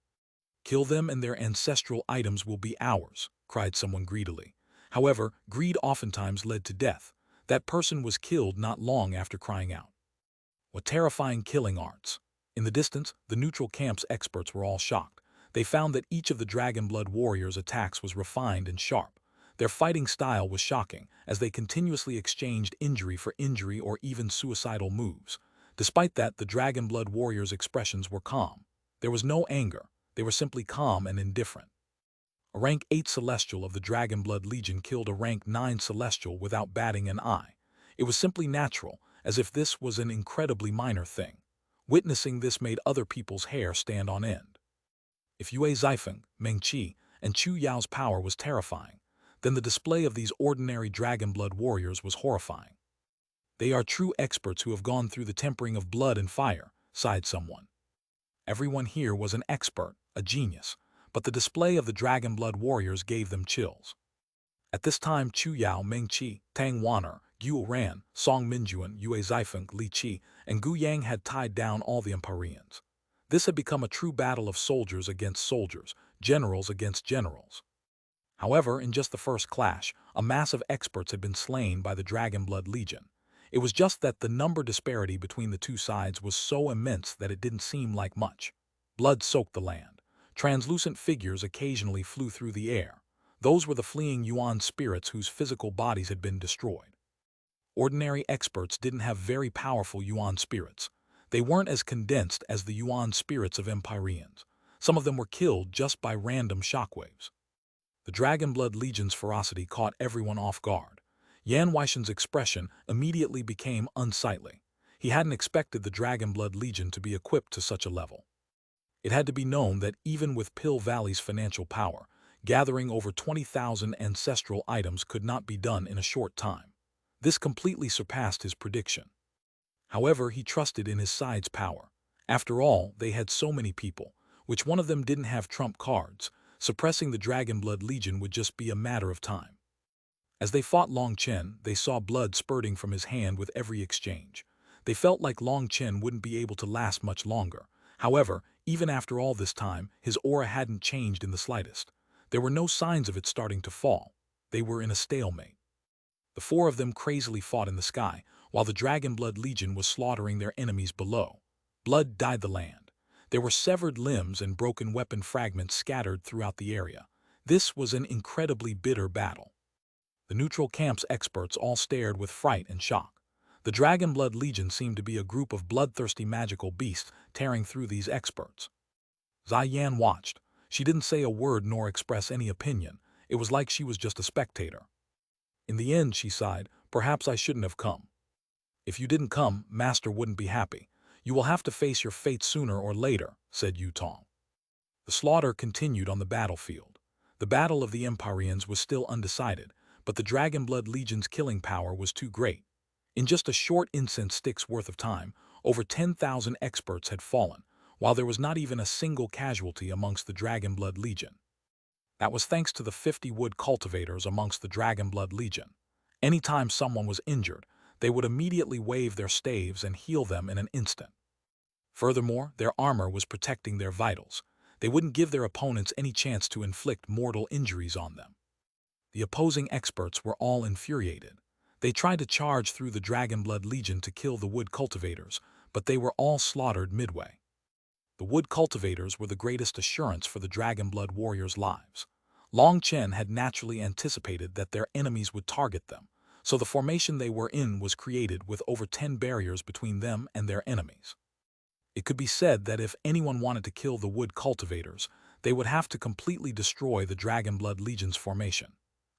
"Kill them and their ancestral items will be ours," cried someone greedily. However, greed oftentimes led to death. That person was killed not long after crying out. What terrifying killing arts! In the distance, the neutral camp's experts were all shocked. They found that each of the Dragonblood warriors' attacks was refined and sharp. Their fighting style was shocking, as they continuously exchanged injury for injury or even suicidal moves. Despite that, the Dragonblood warriors' expressions were calm. There was no anger. They were simply calm and indifferent. A rank 8 Celestial of the Dragonblood Legion killed a rank 9 Celestial without batting an eye. It was simply natural, as if this was an incredibly minor thing. Witnessing this made other people's hair stand on end. If Yue Zifeng, Meng Qi, and Chu Yao's power was terrifying, then the display of these ordinary Dragonblood warriors was horrifying. "They are true experts who have gone through the tempering of blood and fire," sighed someone. Everyone here was an expert, a genius, but the display of the Dragonblood warriors gave them chills. At this time, Chu Yao, Meng Qi, Tang Waner, Gu Ran, Song Minjuan, Yue Zifeng, Li Qi, and Gu Yang had tied down all the Empyreans. This had become a true battle of soldiers against soldiers, generals against generals. However, in just the first clash, a mass of experts had been slain by the Dragonblood Legion. It was just that the number disparity between the two sides was so immense that it didn't seem like much. Blood soaked the land. Translucent figures occasionally flew through the air. Those were the fleeing Yuan spirits whose physical bodies had been destroyed. Ordinary experts didn't have very powerful Yuan spirits. They weren't as condensed as the Yuan spirits of Empyreans. Some of them were killed just by random shockwaves. The Dragonblood Legion's ferocity caught everyone off guard. Yan Weishen's expression immediately became unsightly. He hadn't expected the Dragonblood Legion to be equipped to such a level. It had to be known that even with Pill Valley's financial power, gathering over 20,000 ancestral items could not be done in a short time. This completely surpassed his prediction. However, he trusted in his side's power. After all, they had so many people, which one of them didn't have trump cards. Suppressing the Dragonblood Legion would just be a matter of time. As they fought Long Chen, they saw blood spurting from his hand with every exchange. They felt like Long Chen wouldn't be able to last much longer. However, even after all this time, his aura hadn't changed in the slightest. There were no signs of it starting to fall. They were in a stalemate. The four of them crazily fought in the sky, while the Dragonblood Legion was slaughtering their enemies below. Blood dyed the land. There were severed limbs and broken weapon fragments scattered throughout the area. This was an incredibly bitter battle. The neutral camp's experts all stared with fright and shock. The Dragonblood Legion seemed to be a group of bloodthirsty magical beasts tearing through these experts. Zai Yan watched. She didn't say a word nor express any opinion. It was like she was just a spectator. In the end, she sighed, "Perhaps I shouldn't have come." "If you didn't come, Master wouldn't be happy. You will have to face your fate sooner or later," said Yu Tong. The slaughter continued on the battlefield. The battle of the Empyreans was still undecided, but the Dragonblood Legion's killing power was too great. In just a short incense stick's worth of time, over 10,000 experts had fallen, while there was not even a single casualty amongst the Dragonblood Legion. That was thanks to the 50 wood cultivators amongst the Dragonblood Legion. Anytime someone was injured, they would immediately wave their staves and heal them in an instant. Furthermore, their armor was protecting their vitals. They wouldn't give their opponents any chance to inflict mortal injuries on them. The opposing experts were all infuriated. They tried to charge through the Dragonblood Legion to kill the wood cultivators, but they were all slaughtered midway. The wood cultivators were the greatest assurance for the Dragonblood warriors' lives. Long Chen had naturally anticipated that their enemies would target them, so the formation they were in was created with over 10 barriers between them and their enemies. It could be said that if anyone wanted to kill the wood cultivators, they would have to completely destroy the Dragonblood Legion's formation.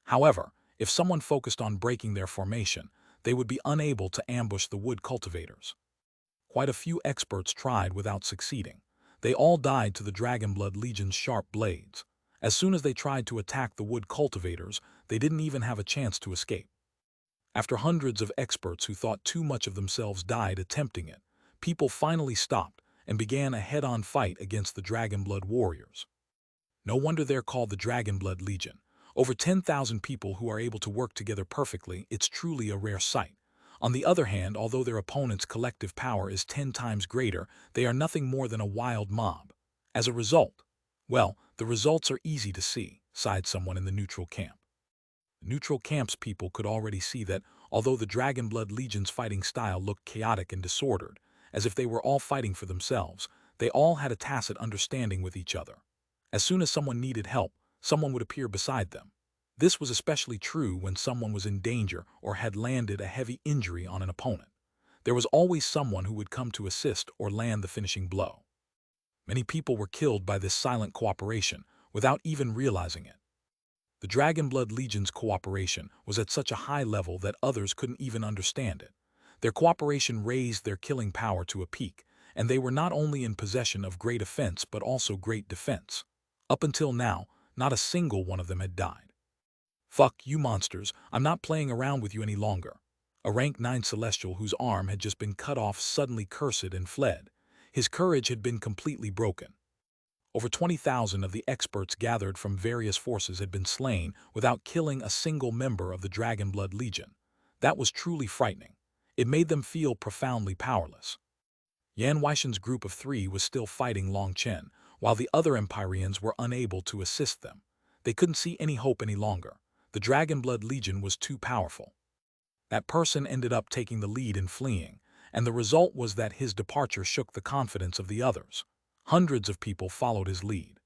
However, if someone focused on breaking their formation, they would be unable to ambush the wood cultivators. Quite a few experts tried without succeeding. They all died to the Dragonblood Legion's sharp blades. As soon as they tried to attack the wood cultivators, they didn't even have a chance to escape. After hundreds of experts who thought too much of themselves died attempting it, people finally stopped and began a head-on fight against the Dragonblood warriors. No wonder they're called the Dragonblood Legion. Over 10,000 people who are able to work together perfectly, it's truly a rare sight. On the other hand, although their opponent's collective power is 10 times greater, they are nothing more than a wild mob. As a result, well, the results are easy to see, sighed someone in the neutral camp. The neutral camp's people could already see that, although the Dragonblood Legion's fighting style looked chaotic and disordered, as if they were all fighting for themselves, they all had a tacit understanding with each other. As soon as someone needed help, someone would appear beside them. This was especially true when someone was in danger or had landed a heavy injury on an opponent. There was always someone who would come to assist or land the finishing blow. Many people were killed by this silent cooperation without even realizing it. The Dragonblood Legion's cooperation was at such a high level that others couldn't even understand it. Their cooperation raised their killing power to a peak, and they were not only in possession of great offense but also great defense. Up until now, not a single one of them had died. "Fuck you monsters, I'm not playing around with you any longer." A rank 9 celestial whose arm had just been cut off suddenly cursed and fled. His courage had been completely broken. Over 20,000 of the experts gathered from various forces had been slain without killing a single member of the Dragonblood Legion. That was truly frightening. It made them feel profoundly powerless. Yan Weishen's group of 3 was still fighting Long Chen, while the other Empyreans were unable to assist them. They couldn't see any hope any longer. The Dragonblood Legion was too powerful. That person ended up taking the lead in fleeing, and the result was that his departure shook the confidence of the others. Hundreds of people followed his lead.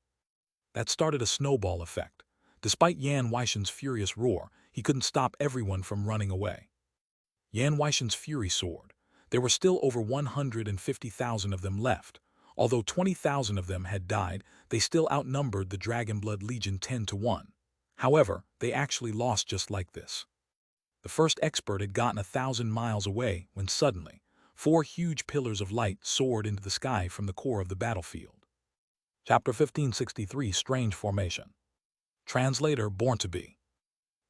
That started a snowball effect. Despite Yan Weishen's furious roar, he couldn't stop everyone from running away. Yan Weishen's fury soared. There were still over 150,000 of them left. Although 20,000 of them had died, they still outnumbered the Dragonblood Legion 10 to 1. However, they actually lost just like this. The first expert had gotten 1,000 miles away when suddenly, 4 huge pillars of light soared into the sky from the core of the battlefield. Chapter 1563 Strange Formation. Translator Born to Be.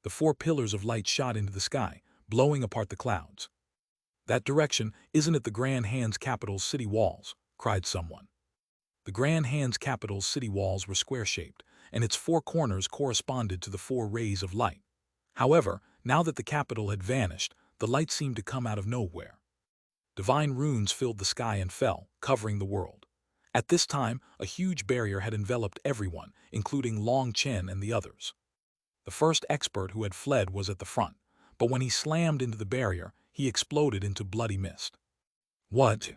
The 4 pillars of light shot into the sky, blowing apart the clouds. "That direction, isn't it the Grand Han's capital's city walls?" cried someone. The Grand Han's capital's city walls were square-shaped, and its 4 corners corresponded to the 4 rays of light. However, now that the capital had vanished, the light seemed to come out of nowhere. Divine runes filled the sky and fell, covering the world. At this time, a huge barrier had enveloped everyone, including Long Chen and the others. The first expert who had fled was at the front, but when he slammed into the barrier, he exploded into bloody mist. "What?"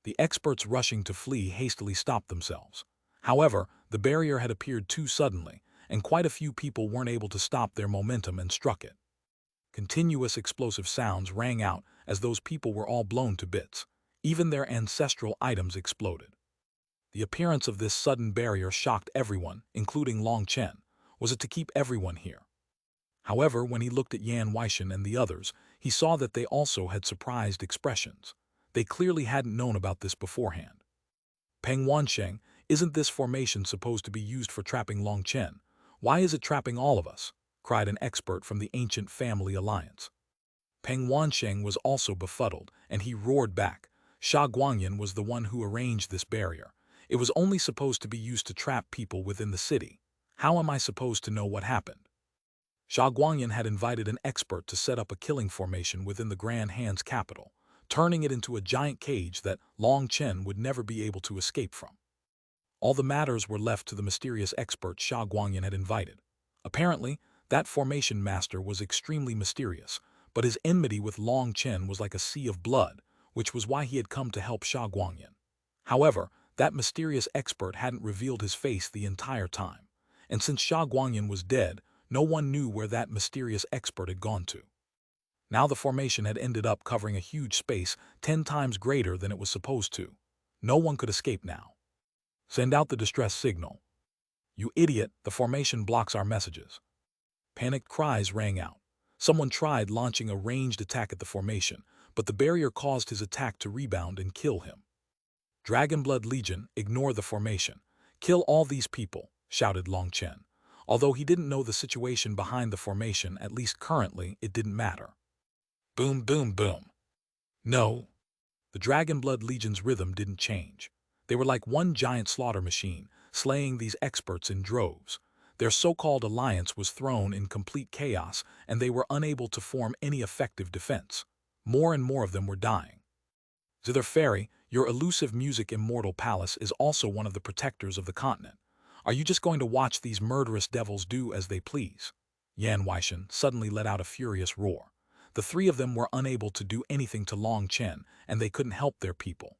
The experts rushing to flee hastily stopped themselves. However, the barrier had appeared too suddenly, and quite a few people weren't able to stop their momentum and struck it. Continuous explosive sounds rang out as those people were all blown to bits. Even their ancestral items exploded. The appearance of this sudden barrier shocked everyone, including Long Chen. Was it to keep everyone here? However, when he looked at Yan Weishen and the others, he saw that they also had surprised expressions. They clearly hadn't known about this beforehand. "Peng Wansheng, isn't this formation supposed to be used for trapping Long Chen? Why is it trapping all of us?" cried an expert from the Ancient Family Alliance. Peng Wansheng was also befuddled, and he roared back. "Sha Guangyan was the one who arranged this barrier. It was only supposed to be used to trap people within the city. How am I supposed to know what happened?" Sha Guangyan had invited an expert to set up a killing formation within the Grand Han's capital, turning it into a giant cage that Long Chen would never be able to escape from. All the matters were left to the mysterious expert Sha Guangyan had invited. Apparently, that formation master was extremely mysterious, but his enmity with Long Chen was like a sea of blood, which was why he had come to help Sha Guangyan. However, that mysterious expert hadn't revealed his face the entire time, and since Sha Guangyan was dead, no one knew where that mysterious expert had gone to. Now the formation had ended up covering a huge space 10 times greater than it was supposed to. No one could escape now. "Send out the distress signal." You idiot, the formation blocks our messages. Panicked cries rang out. Someone tried launching a ranged attack at the formation, but the barrier caused his attack to rebound and kill him. Dragonblood Legion, ignore the formation. Kill all these people, shouted Long Chen. Although he didn't know the situation behind the formation, at least currently, it didn't matter. Boom, boom, boom. No. The Dragonblood Legion's rhythm didn't change. They were like one giant slaughter machine, slaying these experts in droves. Their so-called alliance was thrown in complete chaos, and they were unable to form any effective defense. More and more of them were dying. Zither Fairy, your elusive music immortal palace is also one of the protectors of the continent. Are you just going to watch these murderous devils do as they please? Yan Weishan suddenly let out a furious roar. The three of them were unable to do anything to Long Chen, and they couldn't help their people.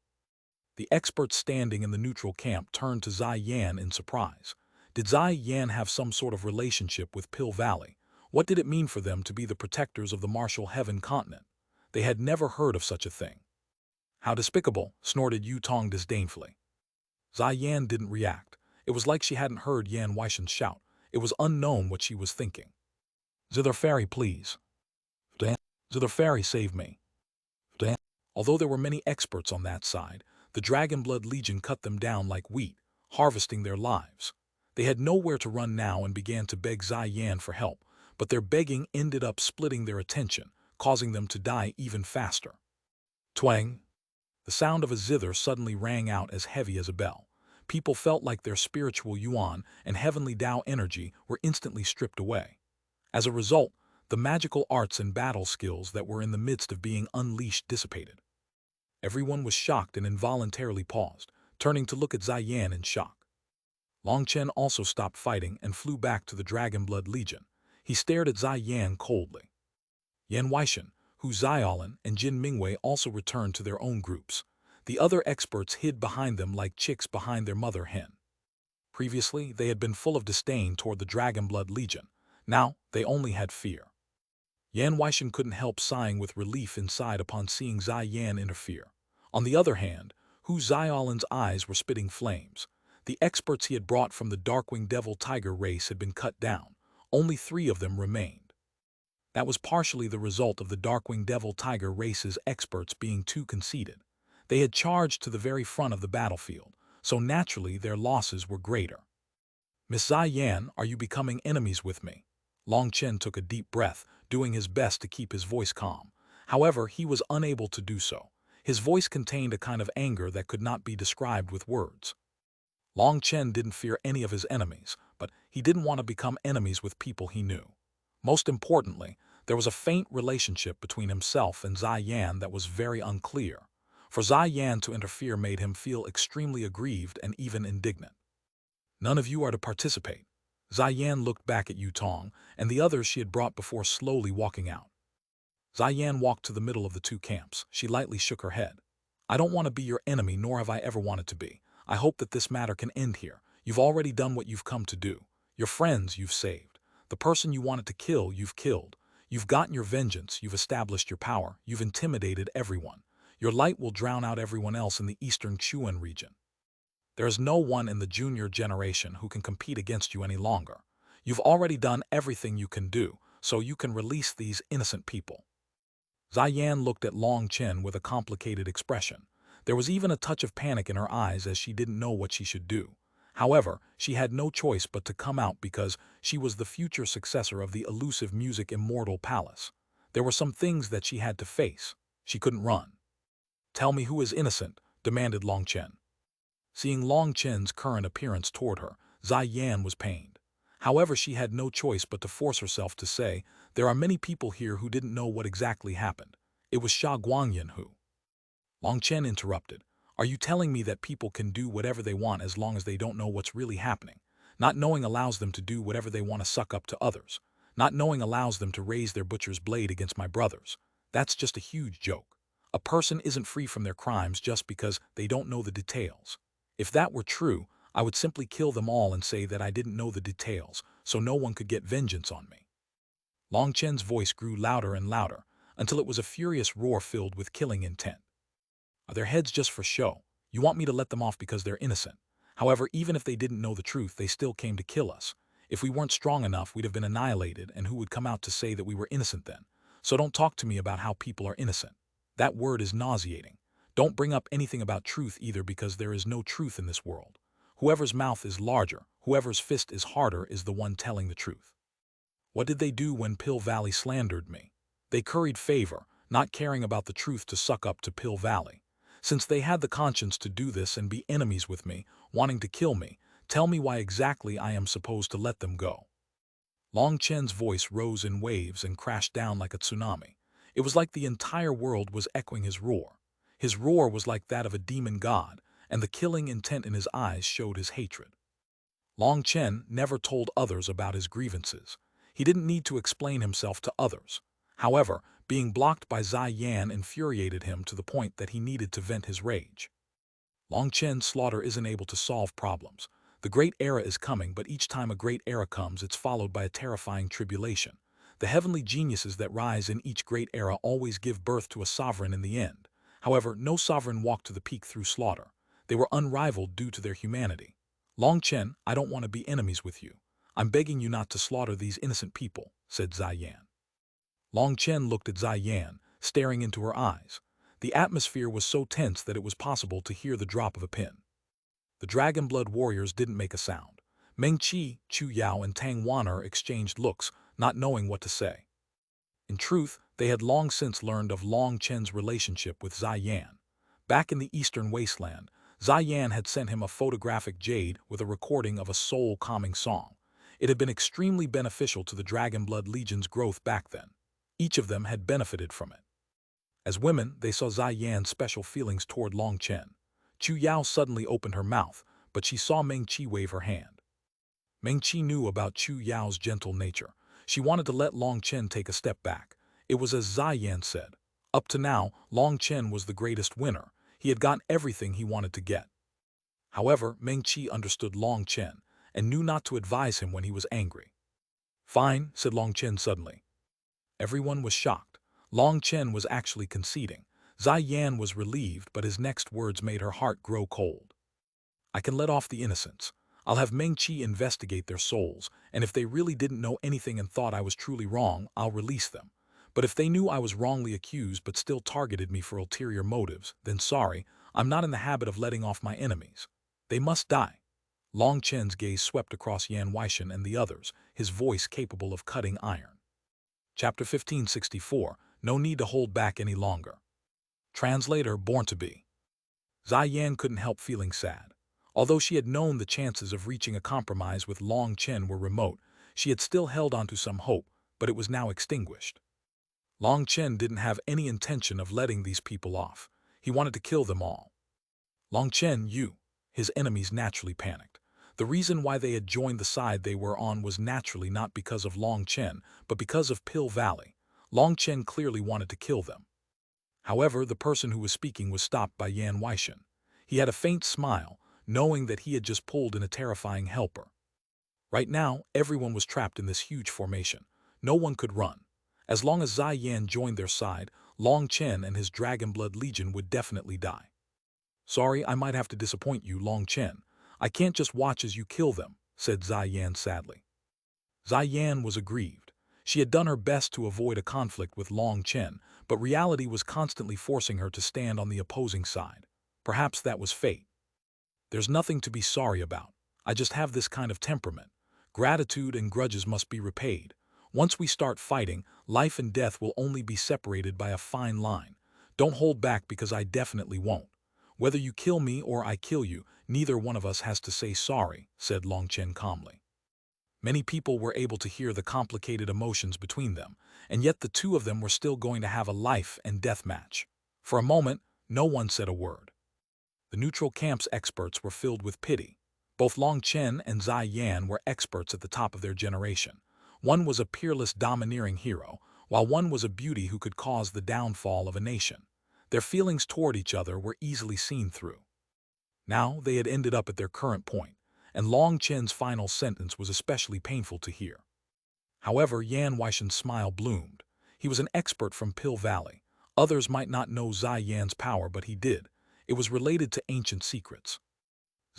The experts standing in the neutral camp turned to Zai Yan in surprise. Did Zai Yan have some sort of relationship with Pill Valley? What did it mean for them to be the protectors of the martial heaven continent? They had never heard of such a thing. How despicable, snorted Yu Tong disdainfully. Zai Yan didn't react. It was like she hadn't heard Yan Weishan's shout. It was unknown what she was thinking. Zither Fairy, please. Zither Fairy, save me. Although there were many experts on that side, the Dragonblood Legion cut them down like wheat, harvesting their lives. They had nowhere to run now and began to beg Zai Yan for help, but their begging ended up splitting their attention, causing them to die even faster. Twang! The sound of a zither suddenly rang out as heavy as a bell. People felt like their spiritual yuan and heavenly Tao energy were instantly stripped away. As a result, the magical arts and battle skills that were in the midst of being unleashed dissipated. Everyone was shocked and involuntarily paused, turning to look at Zai Yan in shock. Long Chen also stopped fighting and flew back to the Dragonblood Legion. He stared at Zai Yan coldly. Yan Weishan, Hu Xiaolin, and Jin Mingwei also returned to their own groups. The other experts hid behind them like chicks behind their mother hen. Previously, they had been full of disdain toward the Dragonblood Legion. Now, they only had fear. Yan Weishan couldn't help sighing with relief inside upon seeing Zai Yan interfere. On the other hand, Hu Xiaolin's eyes were spitting flames. The experts he had brought from the Darkwing Devil Tiger race had been cut down. Only 3 of them remained. That was partially the result of the Darkwing Devil Tiger race's experts being too conceited. They had charged to the very front of the battlefield, so naturally their losses were greater. Miss Zai Yan, are you becoming enemies with me? Long Chen took a deep breath, doing his best to keep his voice calm. However, he was unable to do so. His voice contained a kind of anger that could not be described with words. Long Chen didn't fear any of his enemies, but he didn't want to become enemies with people he knew. Most importantly, there was a faint relationship between himself and Zai Yan that was very unclear. For Zai Yan to interfere made him feel extremely aggrieved and even indignant. None of you are to participate. Zai Yan looked back at Yu Tong and the others she had brought before slowly walking out. Zai Yan walked to the middle of the 2 camps. She lightly shook her head. I don't want to be your enemy, nor have I ever wanted to be. I hope that this matter can end here. You've already done what you've come to do. Your friends you've saved. The person you wanted to kill, you've killed. You've gotten your vengeance, you've established your power, you've intimidated everyone. Your light will drown out everyone else in the eastern Xuanhuan region. There is no one in the junior generation who can compete against you any longer. You've already done everything you can do, so you can release these innocent people. Zai Yan looked at Long Chen with a complicated expression. There was even a touch of panic in her eyes as she didn't know what she should do. However, she had no choice but to come out because she was the future successor of the elusive music immortal palace. There were some things that she had to face. She couldn't run. Tell me who is innocent, demanded Long Chen. Seeing Long Chen's current appearance toward her, Zai Yan was pained. However, she had no choice but to force herself to say, there are many people here who didn't know what exactly happened. It was Sha Guangyan who. Long Chen interrupted. Are you telling me that people can do whatever they want as long as they don't know what's really happening? Not knowing allows them to do whatever they want to suck up to others. Not knowing allows them to raise their butcher's blade against my brothers. That's just a huge joke. A person isn't free from their crimes just because they don't know the details. If that were true, I would simply kill them all and say that I didn't know the details, so no one could get vengeance on me. Long Chen's voice grew louder and louder, until it was a furious roar filled with killing intent. Are their heads just for show? You want me to let them off because they're innocent? However, even if they didn't know the truth, they still came to kill us. If we weren't strong enough, we'd have been annihilated, and who would come out to say that we were innocent then? So don't talk to me about how people are innocent. That word is nauseating. Don't bring up anything about truth either, because there is no truth in this world. Whoever's mouth is larger, whoever's fist is harder, is the one telling the truth. What did they do when Pill Valley slandered me? They curried favor, not caring about the truth, to suck up to Pill Valley. Since they had the conscience to do this and be enemies with me, wanting to kill me, tell me why exactly I am supposed to let them go. Long Chen's voice rose in waves and crashed down like a tsunami. It was like the entire world was echoing his roar. His roar was like that of a demon god, and the killing intent in his eyes showed his hatred. Long Chen never told others about his grievances. He didn't need to explain himself to others. However, being blocked by Xuanhuan infuriated him to the point that he needed to vent his rage. Long Chen's slaughter isn't able to solve problems. The great era is coming, but each time a great era comes, it's followed by a terrifying tribulation. The heavenly geniuses that rise in each great era always give birth to a sovereign in the end. However, no sovereign walked to the peak through slaughter. They were unrivaled due to their humanity. Long Chen, I don't want to be enemies with you. I'm begging you not to slaughter these innocent people, said Xuanhuan. Long Chen looked at Xuanhuan, staring into her eyes. The atmosphere was so tense that it was possible to hear the drop of a pin. The Dragon Blood warriors didn't make a sound. Meng Qi, Chu Yao, and Tang Wan'er exchanged looks, not knowing what to say. In truth, they had long since learned of Long Chen's relationship with Xuanhuan. Back in the Eastern Wasteland, Xuanhuan had sent him a photographic jade with a recording of a soul-calming song. It had been extremely beneficial to the Dragon Blood Legion's growth back then. Each of them had benefited from it. As women, they saw Xuanhuan's special feelings toward Long Chen. Chu Yao suddenly opened her mouth, but she saw Meng Qi wave her hand. Meng Qi knew about Chu Yao's gentle nature. She wanted to let Long Chen take a step back. It was as Xuanhuan said. Up to now, Long Chen was the greatest winner. He had gotten everything he wanted to get. However, Meng Qi understood Long Chen and knew not to advise him when he was angry. Fine, said Long Chen suddenly. Everyone was shocked. Long Chen was actually conceding. Xuanhuan was relieved, but his next words made her heart grow cold. I can let off the innocents. I'll have Meng Qi investigate their souls, and if they really didn't know anything and thought I was truly wrong, I'll release them. But if they knew I was wrongly accused but still targeted me for ulterior motives, then sorry, I'm not in the habit of letting off my enemies. They must die. Long Chen's gaze swept across Yan Weishan and the others, his voice capable of cutting iron. Chapter 1564, No Need to Hold Back Any Longer. Translator Born to Be. Xuanhuan couldn't help feeling sad. Although she had known the chances of reaching a compromise with Long Chen were remote, she had still held on to some hope, but it was now extinguished. Long Chen didn't have any intention of letting these people off. He wanted to kill them all. Long Chen, his enemies naturally panicked. The reason why they had joined the side they were on was naturally not because of Long Chen, but because of Pill Valley. Long Chen clearly wanted to kill them. However, the person who was speaking was stopped by Yan Weishan. He had a faint smile, knowing that he had just pulled in a terrifying helper. Right now, everyone was trapped in this huge formation. No one could run. As long as Xuanhuan joined their side, Long Chen and his Dragon Blood Legion would definitely die. Sorry, I might have to disappoint you, Long Chen. I can't just watch as you kill them, said Xuanhuan sadly. Xuanhuan was aggrieved. She had done her best to avoid a conflict with Long Chen, but reality was constantly forcing her to stand on the opposing side. Perhaps that was fate. There's nothing to be sorry about. I just have this kind of temperament. Gratitude and grudges must be repaid. Once we start fighting, life and death will only be separated by a fine line. Don't hold back, because I definitely won't. Whether you kill me or I kill you, neither one of us has to say sorry, said Long Chen calmly. Many people were able to hear the complicated emotions between them, and yet the two of them were still going to have a life and death match. For a moment, no one said a word. The neutral camp's experts were filled with pity. Both Long Chen and Xuanhuan were experts at the top of their generation. One was a peerless, domineering hero, while one was a beauty who could cause the downfall of a nation. Their feelings toward each other were easily seen through. Now they had ended up at their current point, and Long Chen's final sentence was especially painful to hear. However, Yan Weishan's smile bloomed. He was an expert from Pill Valley. Others might not know Xuanhuan's power, but he did. It was related to ancient secrets.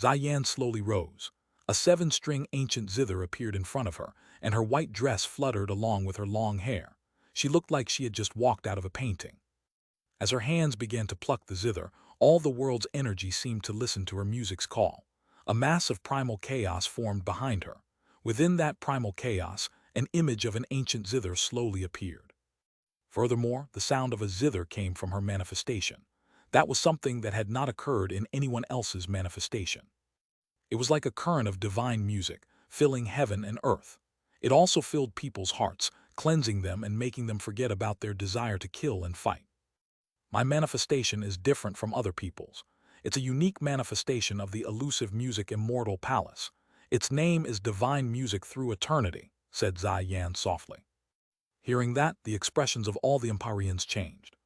Yan slowly rose. A seven-string ancient zither appeared in front of her, and her white dress fluttered along with her long hair. She looked like she had just walked out of a painting. As her hands began to pluck the zither, all the world's energy seemed to listen to her music's call. A mass of primal chaos formed behind her. Within that primal chaos, an image of an ancient zither slowly appeared. Furthermore, the sound of a zither came from her manifestation. That was something that had not occurred in anyone else's manifestation. It was like a current of divine music, filling heaven and earth. It also filled people's hearts, cleansing them and making them forget about their desire to kill and fight. My manifestation is different from other people's. It's a unique manifestation of the elusive music immortal palace. Its name is divine music through eternity, said Yan softly. Hearing that, the expressions of all the Empyreans changed.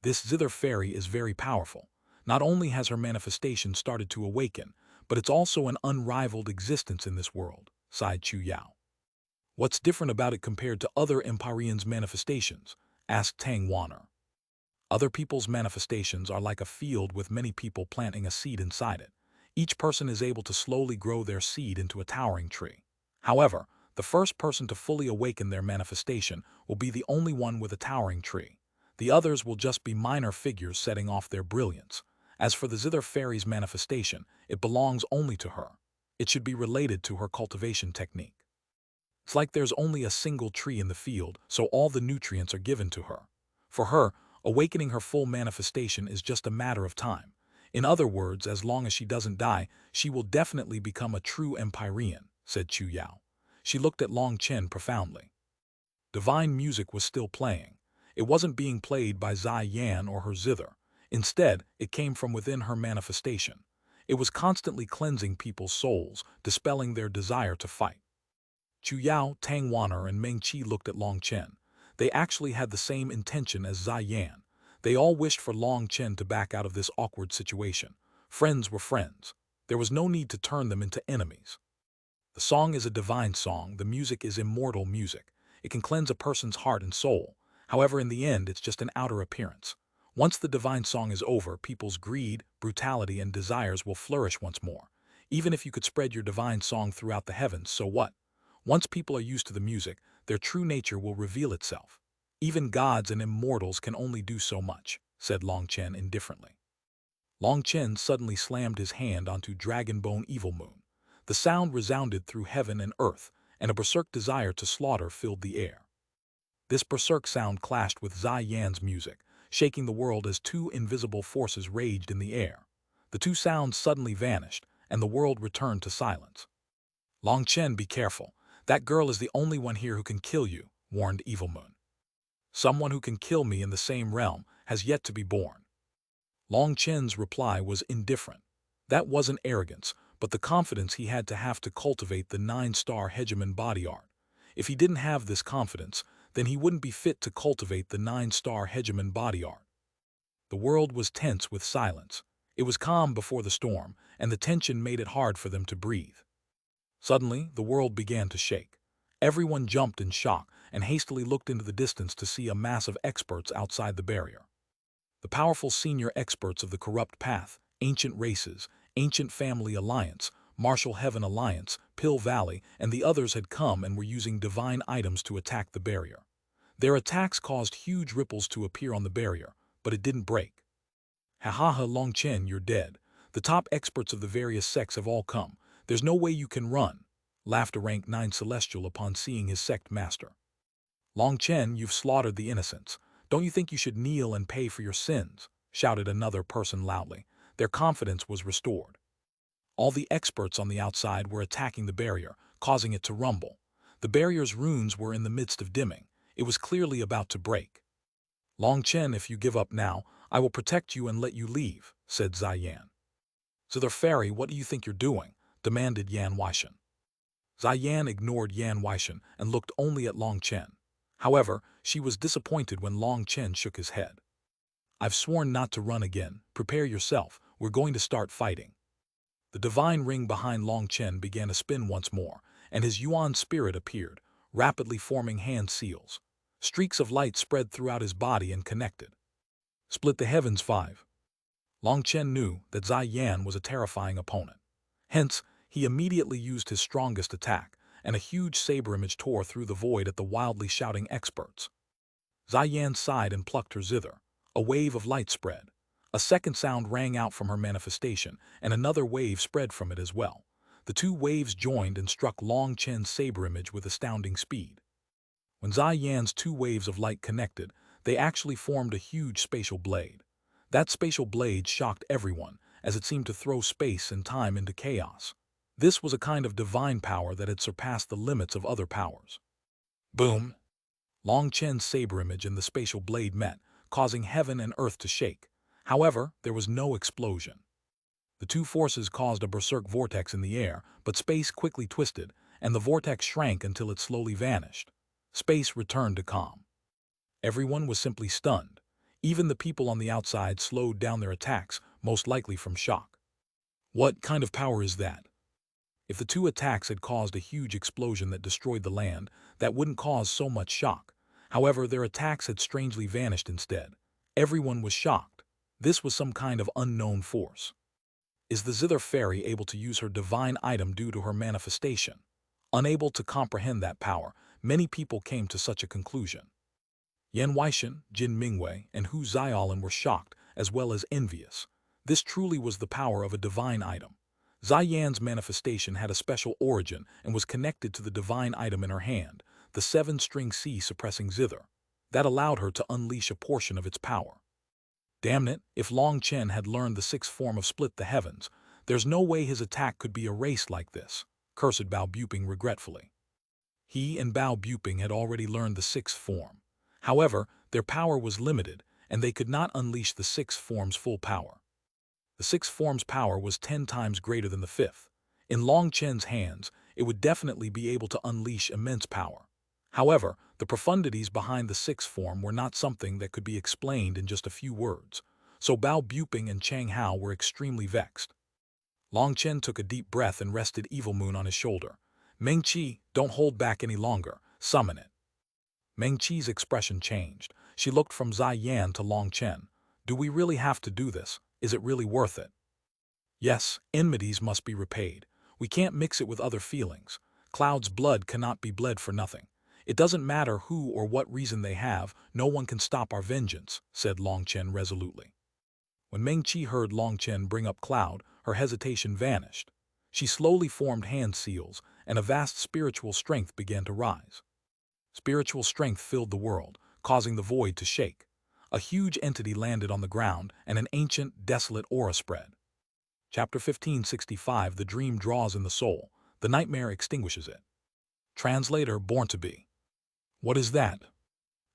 This zither fairy is very powerful. Not only has her manifestation started to awaken, but it's also an unrivaled existence in this world, sighed Chu Yao. What's different about it compared to other Empyreans' manifestations? Asked Tang Wanner. Other people's manifestations are like a field with many people planting a seed inside it. Each person is able to slowly grow their seed into a towering tree. However, the first person to fully awaken their manifestation will be the only one with a towering tree. The others will just be minor figures setting off their brilliance. As for the zither fairy's manifestation, it belongs only to her. It should be related to her cultivation technique. It's like there's only a single tree in the field, so all the nutrients are given to her. For her, awakening her full manifestation is just a matter of time. In other words, as long as she doesn't die, she will definitely become a true Empyrean, said Chu Yao. She looked at Long Chen profoundly. Divine music was still playing. It wasn't being played by Yan or her zither. Instead, it came from within her manifestation. It was constantly cleansing people's souls, dispelling their desire to fight. Chu Yao, Tang Wanner, and Meng Qi looked at Long Chen. They actually had the same intention as Yan. They all wished for Long Chen to back out of this awkward situation. Friends were friends. There was no need to turn them into enemies. The song is a divine song. The music is immortal music. It can cleanse a person's heart and soul. However, in the end, it's just an outer appearance. Once the divine song is over, people's greed, brutality, and desires will flourish once more. Even if you could spread your divine song throughout the heavens, so what? Once people are used to the music, their true nature will reveal itself. Even gods and immortals can only do so much, said Long Chen indifferently. Long Chen suddenly slammed his hand onto Dragonbone Evil Moon. The sound resounded through heaven and earth, and a berserk desire to slaughter filled the air. This berserk sound clashed with Yan's music, shaking the world as two invisible forces raged in the air. The two sounds suddenly vanished, and the world returned to silence. Long Chen, be careful. That girl is the only one here who can kill you, warned Evil Moon. Someone who can kill me in the same realm has yet to be born. Long Chen's reply was indifferent. That wasn't arrogance, but the confidence he had to have to cultivate the 9-star Hegemon body art. If he didn't have this confidence, then he wouldn't be fit to cultivate the 9-star Hegemon body art. The world was tense with silence. It was calm before the storm, and the tension made it hard for them to breathe. Suddenly, the world began to shake. Everyone jumped in shock and hastily looked into the distance to see a mass of experts outside the barrier. The powerful senior experts of the corrupt path, ancient races, ancient family alliance, Martial Heaven Alliance, Pill Valley, and the others had come and were using divine items to attack the barrier. Their attacks caused huge ripples to appear on the barrier, but it didn't break. Ha ha ha, Long Chen, you're dead. The top experts of the various sects have all come. There's no way you can run, laughed a rank 9 celestial upon seeing his sect master. Long Chen, you've slaughtered the innocents. Don't you think you should kneel and pay for your sins? Shouted another person loudly. Their confidence was restored. All the experts on the outside were attacking the barrier, causing it to rumble. The barrier's runes were in the midst of dimming. It was clearly about to break. Long Chen, if you give up now, I will protect you and let you leave, said Yan. Zither Fairy, what do you think you're doing? Demanded Yan Weishan. Yan ignored Yan Weishan and looked only at Long Chen. However, she was disappointed when Long Chen shook his head. I've sworn not to run again. Prepare yourself. We're going to start fighting. The divine ring behind Long Chen began to spin once more, and his Yuan spirit appeared, rapidly forming hand seals. Streaks of light spread throughout his body and connected. Split the heavens 5. Long Chen knew that Yan was a terrifying opponent. Hence, he immediately used his strongest attack, and a huge saber image tore through the void at the wildly shouting experts. Xuanhuan sighed and plucked her zither. A wave of light spread. A second sound rang out from her manifestation, and another wave spread from it as well. The two waves joined and struck Long Chen's saber image with astounding speed. When Xuanhuan's two waves of light connected, they actually formed a huge spatial blade. That spatial blade shocked everyone, as it seemed to throw space and time into chaos. This was a kind of divine power that had surpassed the limits of other powers. Boom! Long Chen's saber image and the spatial blade met, causing heaven and earth to shake. However, there was no explosion. The two forces caused a berserk vortex in the air, but space quickly twisted, and the vortex shrank until it slowly vanished. Space returned to calm. Everyone was simply stunned. Even the people on the outside slowed down their attacks, most likely from shock. What kind of power is that? If the two attacks had caused a huge explosion that destroyed the land, that wouldn't cause so much shock. However, their attacks had strangely vanished instead. Everyone was shocked. This was some kind of unknown force. Is the Zither Fairy able to use her divine item due to her manifestation? Unable to comprehend that power, many people came to such a conclusion. Yan Weishan, Jin Mingwei, and Hu Xiaolin were shocked, as well as envious. This truly was the power of a divine item. Xuanhuan's manifestation had a special origin and was connected to the divine item in her hand, the seven-string C suppressing zither. That allowed her to unleash a portion of its power. Damn it, if Long Chen had learned the sixth form of Split the Heavens, there's no way his attack could be erased like this, cursed Bao Buping regretfully. He and Bao Buping had already learned the sixth form. However, their power was limited, and they could not unleash the sixth form's full power. The sixth form's power was 10 times greater than the fifth. In Long Chen's hands, it would definitely be able to unleash immense power. However, the profundities behind the sixth form were not something that could be explained in just a few words, so Bao Buping and Chang Hao were extremely vexed. Long Chen took a deep breath and rested Evil Moon on his shoulder. Meng Qi, don't hold back any longer, summon it. Meng Qi's expression changed. She looked from Xuanhuan to Long Chen. Do we really have to do this? Is it really worth it? Yes, enmities must be repaid. We can't mix it with other feelings. Cloud's blood cannot be bled for nothing. It doesn't matter who or what reason they have, no one can stop our vengeance, said Long Chen resolutely. When Meng Qi heard Long Chen bring up Cloud, her hesitation vanished. She slowly formed hand seals, and a vast spiritual strength began to rise. Spiritual strength filled the world, causing the void to shake. A huge entity landed on the ground, and an ancient, desolate aura spread. Chapter 1565 The Dream Draws in the Soul. The Nightmare Extinguishes It. Translator Born to Be. What is that?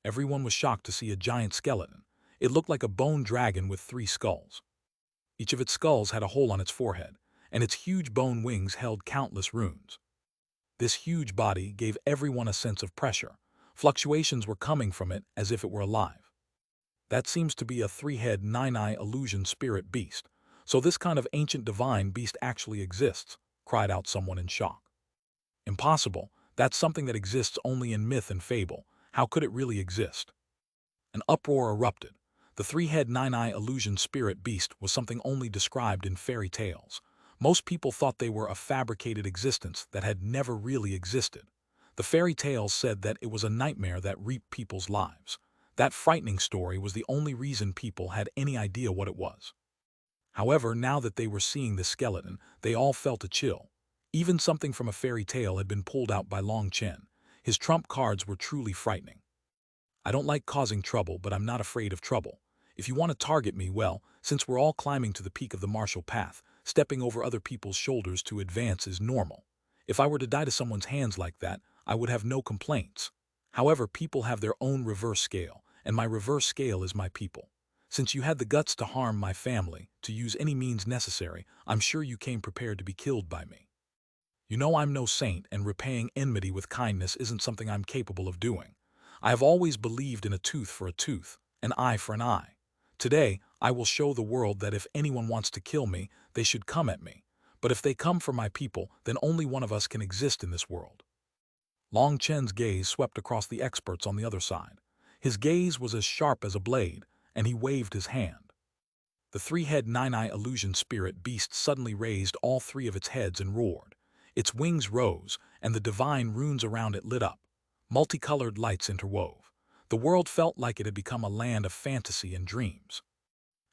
Everyone was shocked to see a giant skeleton. It looked like a bone dragon with 3 skulls. Each of its skulls had a hole on its forehead, and its huge bone wings held countless runes. This huge body gave everyone a sense of pressure. Fluctuations were coming from it as if it were alive. That seems to be a 3-head, 9-eye illusion spirit beast. So this kind of ancient divine beast actually exists, cried out someone in shock. Impossible. That's something that exists only in myth and fable. How could it really exist? An uproar erupted. The 3-head, 9-eye illusion spirit beast was something only described in fairy tales. Most people thought they were a fabricated existence that had never really existed. The fairy tales said that it was a nightmare that reaped people's lives. That frightening story was the only reason people had any idea what it was. However, now that they were seeing the skeleton, they all felt a chill. Even something from a fairy tale had been pulled out by Long Chen. His trump cards were truly frightening. I don't like causing trouble, but I'm not afraid of trouble. If you want to target me, well, since we're all climbing to the peak of the martial path, stepping over other people's shoulders to advance is normal. If I were to die to someone's hands like that, I would have no complaints. However, people have their own reverse scale, and my reverse scale is my people. Since you had the guts to harm my family, to use any means necessary, I'm sure you came prepared to be killed by me. You know I'm no saint, and repaying enmity with kindness isn't something I'm capable of doing. I have always believed in a tooth for a tooth, an eye for an eye. Today, I will show the world that if anyone wants to kill me, they should come at me. But if they come for my people, then only one of us can exist in this world. Long Chen's gaze swept across the experts on the other side. His gaze was as sharp as a blade, and he waved his hand. The three-head nine-eye illusion spirit beast suddenly raised all three of its heads and roared. Its wings rose, and the divine runes around it lit up. Multicolored lights interwove. The world felt like it had become a land of fantasy and dreams.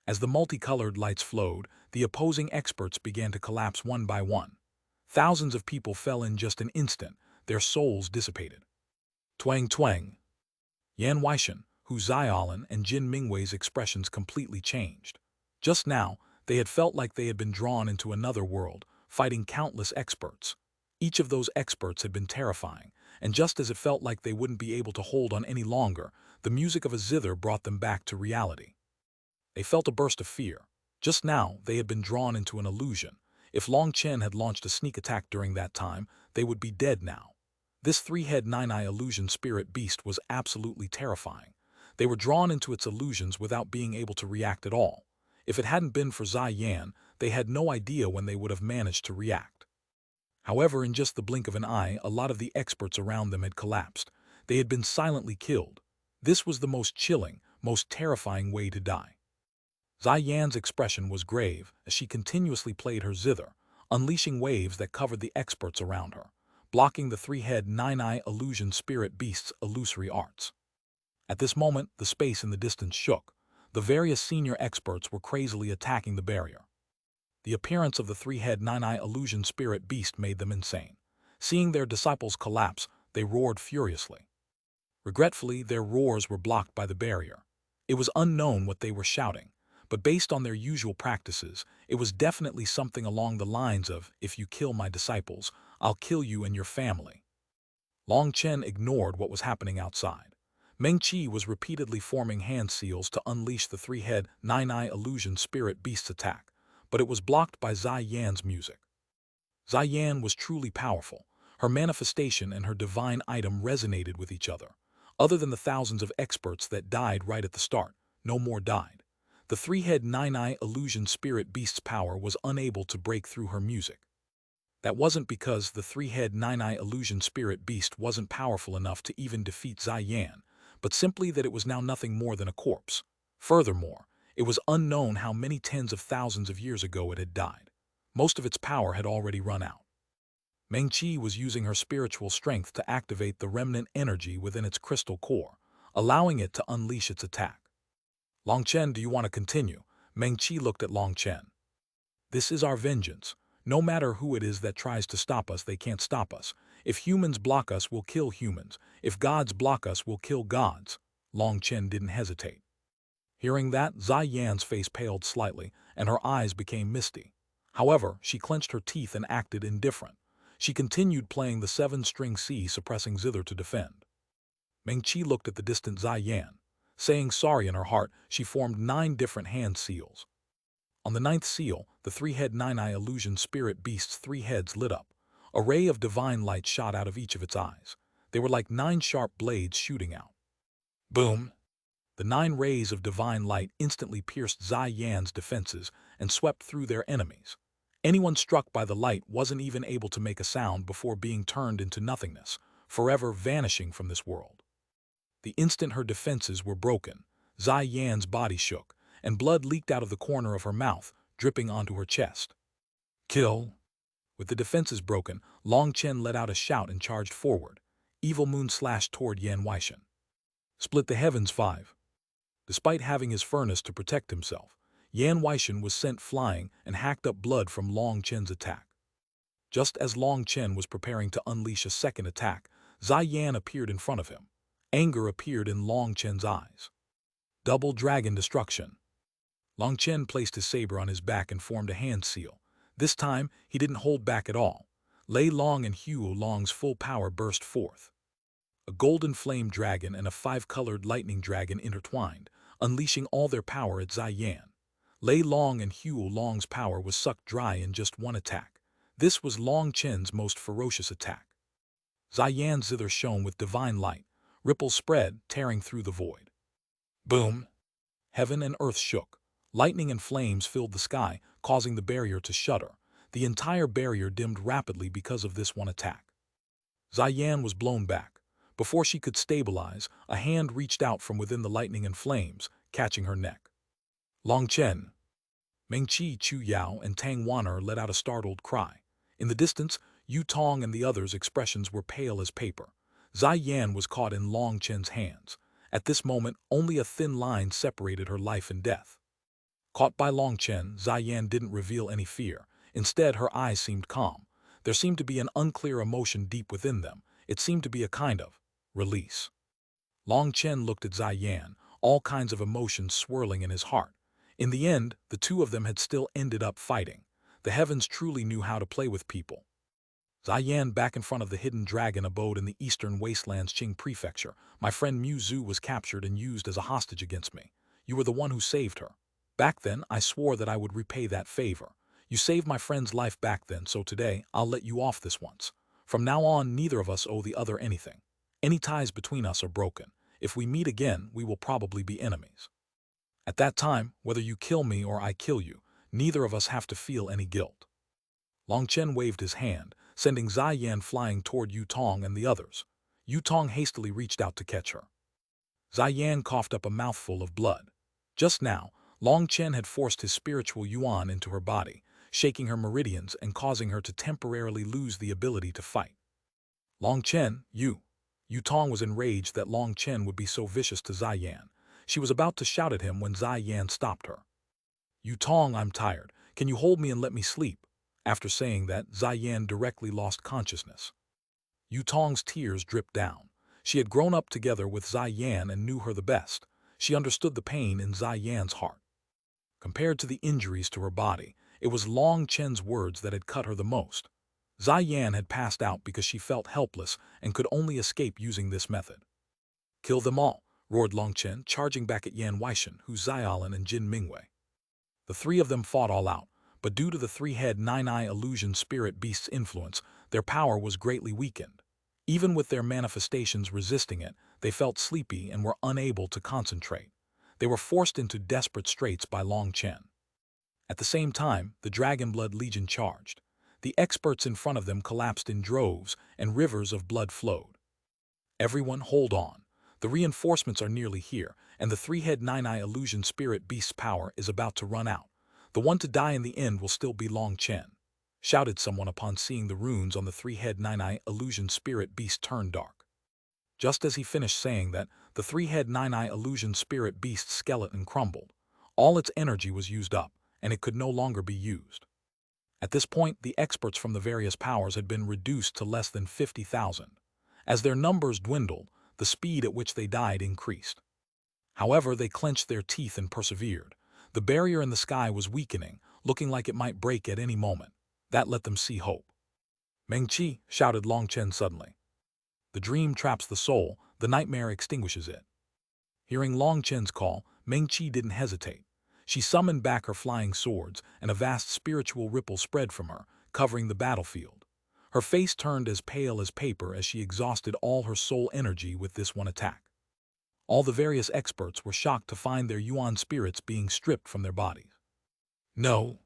As the multicolored lights flowed, the opposing experts began to collapse one by one. Thousands of people fell in just an instant, their souls dissipated. Twang twang. Yan Weishan, Hu Xiaolan, and Jin Mingwei's expressions completely changed. Just now, they had felt like they had been drawn into another world, fighting countless experts. Each of those experts had been terrifying, and just as it felt like they wouldn't be able to hold on any longer, the music of a zither brought them back to reality. They felt a burst of fear. Just now, they had been drawn into an illusion. If Long Chen had launched a sneak attack during that time, they would be dead now. This three-head nine-eye illusion spirit beast was absolutely terrifying. They were drawn into its illusions without being able to react at all. If it hadn't been for Zai Yan, they had no idea when they would have managed to react. However, in just the blink of an eye, a lot of the experts around them had collapsed. They had been silently killed. This was the most chilling, most terrifying way to die. Zai Yan's expression was grave as she continuously played her zither, unleashing waves that covered the experts around her, blocking the three-head nine-eye illusion spirit beast's illusory arts. At this moment, the space in the distance shook. The various senior experts were crazily attacking the barrier. The appearance of the three-head nine-eye illusion spirit beast made them insane. Seeing their disciples collapse, they roared furiously. Regretfully, their roars were blocked by the barrier. It was unknown what they were shouting, but based on their usual practices, it was definitely something along the lines of, "If you kill my disciples, I'll kill you and your family." Long Chen ignored what was happening outside. Meng Qi was repeatedly forming hand seals to unleash the three-head nine-eye illusion spirit beast's attack, but it was blocked by Zai Yan's music. Zai Yan was truly powerful. Her manifestation and her divine item resonated with each other. Other than the thousands of experts that died right at the start, no more died. The three-head nine-eye illusion spirit beast's power was unable to break through her music. That wasn't because the three-head nine-eye illusion spirit beast wasn't powerful enough to even defeat Zai Yan, but simply that it was now nothing more than a corpse. Furthermore, it was unknown how many tens of thousands of years ago it had died. Most of its power had already run out. Meng Qi was using her spiritual strength to activate the remnant energy within its crystal core, allowing it to unleash its attack. Long Chen, do you want to continue? Meng Qi looked at Long Chen. This is our vengeance. No matter who it is that tries to stop us, they can't stop us. If humans block us, we'll kill humans. If gods block us, we'll kill gods. Long Chen didn't hesitate. Hearing that, Zai Yan's face paled slightly, and her eyes became misty. However, she clenched her teeth and acted indifferent. She continued playing the seven-string C, suppressing zither to defend. Meng Qi looked at the distant Zai Yan. Saying sorry in her heart, she formed 9 different hand seals. On the 9th seal, the three-head nine-eye illusion spirit beast's 3 heads lit up. A ray of divine light shot out of each of its eyes. They were like 9 sharp blades shooting out. Boom! The 9 rays of divine light instantly pierced Zai Yan's defenses and swept through their enemies. Anyone struck by the light wasn't even able to make a sound before being turned into nothingness, forever vanishing from this world. The instant her defenses were broken, Zai Yan's body shook, and blood leaked out of the corner of her mouth, dripping onto her chest. Kill! With the defenses broken, Long Chen let out a shout and charged forward. Evil Moon slashed toward Yan Weishan. Split the heavens 5. Despite having his furnace to protect himself, Yan Weishan was sent flying and hacked up blood from Long Chen's attack. Just as Long Chen was preparing to unleash a second attack, Zai Yan appeared in front of him. Anger appeared in Long Chen's eyes. Double dragon destruction. Long Chen placed his saber on his back and formed a hand seal. This time, he didn't hold back at all. Lei Long and Huo Long's full power burst forth. A golden flame dragon and a 5-colored lightning dragon intertwined, unleashing all their power at Zai Yan. Lei Long and Huo Long's power was sucked dry in just one attack. This was Long Chen's most ferocious attack. Zai Yan's zither shone with divine light. Ripples spread, tearing through the void. Boom! Heaven and earth shook. Lightning and flames filled the sky, causing the barrier to shudder. The entire barrier dimmed rapidly because of this one attack. Zai Yan was blown back. Before she could stabilize, a hand reached out from within the lightning and flames, catching her neck. Long Chen. Meng Qi, Chu Yao, and Tang Wan'er let out a startled cry. In the distance, Yu Tong and the others' expressions were pale as paper. Zai Yan was caught in Long Chen's hands. At this moment, only a thin line separated her life and death. Caught by Long Chen, Zai Yan didn't reveal any fear. Instead, her eyes seemed calm. There seemed to be an unclear emotion deep within them. It seemed to be a kind of release. Long Chen looked at Zai Yan, all kinds of emotions swirling in his heart. In the end, the two of them had still ended up fighting. The heavens truly knew how to play with people. Zai Yan, back in front of the hidden dragon abode in the eastern wastelands Qing prefecture. My friend Mu Zhu was captured and used as a hostage against me. You were the one who saved her. Back then, I swore that I would repay that favor. You saved my friend's life back then, so today, I'll let you off this once. From now on, neither of us owe the other anything. Any ties between us are broken. If we meet again, we will probably be enemies. At that time, whether you kill me or I kill you, neither of us have to feel any guilt. Long Chen waved his hand, sending Zai Yan flying toward Yu Tong and the others. Yu Tong hastily reached out to catch her. Zai Yan coughed up a mouthful of blood. Just now, Long Chen had forced his spiritual yuan into her body, shaking her meridians and causing her to temporarily lose the ability to fight. Long Chen, Yu Tong was enraged that Long Chen would be so vicious to Zai Yan. She was about to shout at him when Zai Yan stopped her. Yu Tong, I'm tired. Can you hold me and let me sleep? After saying that, Zai Yan directly lost consciousness. Yu Tong's tears dripped down. She had grown up together with Zai Yan and knew her the best. She understood the pain in Zai Yan's heart. Compared to the injuries to her body, it was Long Chen's words that had cut her the most. Zai Yan had passed out because she felt helpless and could only escape using this method. Kill them all, roared Long Chen, charging back at Yan Weishan, Hu Xiaolin, and Jin Mingwei. The three of them fought all out, but due to the three-head nine-eye illusion spirit beast's influence, their power was greatly weakened. Even with their manifestations resisting it, they felt sleepy and were unable to concentrate. They were forced into desperate straits by Long Chen. At the same time, the Dragonblood Legion charged. The experts in front of them collapsed in droves, and rivers of blood flowed. Everyone, hold on. The reinforcements are nearly here, and the three-head nine-eye illusion spirit beast's power is about to run out. The one to die in the end will still be Long Chen, shouted someone upon seeing the runes on the three-head nine-eye illusion spirit beast turn dark. Just as he finished saying that, the three-head nine-eye illusion spirit beast's skeleton crumbled. All its energy was used up, and it could no longer be used. At this point, the experts from the various powers had been reduced to less than 50,000. As their numbers dwindled, the speed at which they died increased. However, they clenched their teeth and persevered. The barrier in the sky was weakening, looking like it might break at any moment. That let them see hope. Meng Qi, shouted Long Chen suddenly. The dream traps the soul, the nightmare extinguishes it. Hearing Long Chen's call, Meng Qi didn't hesitate. She summoned back her flying swords, and a vast spiritual ripple spread from her, covering the battlefield. Her face turned as pale as paper as she exhausted all her soul energy with this one attack. All the various experts were shocked to find their yuan spirits being stripped from their bodies. No!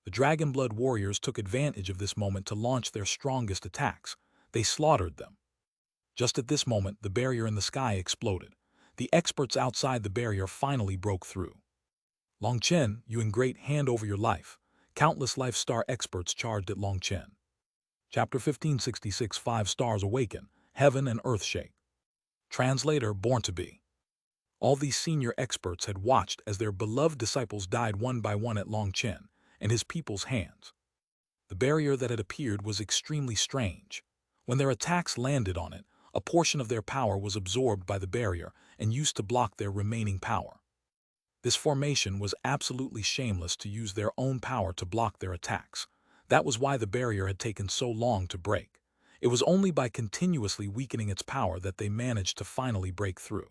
The Dragonblood warriors took advantage of this moment to launch their strongest attacks. They slaughtered them. Just at this moment, the barrier in the sky exploded. The experts outside the barrier finally broke through. Long Chen, you ingrate, hand over your life. Countless Life Star experts charged at Long Chen. Chapter 1566 5 Stars Awaken, Heaven and Earth Shake. Translator Born to Be. All these senior experts had watched as their beloved disciples died one by one at Long Chen and his people's hands. The barrier that had appeared was extremely strange. When their attacks landed on it, a portion of their power was absorbed by the barrier and used to block their remaining power. This formation was absolutely shameless to use their own power to block their attacks. That was why the barrier had taken so long to break. It was only by continuously weakening its power that they managed to finally break through.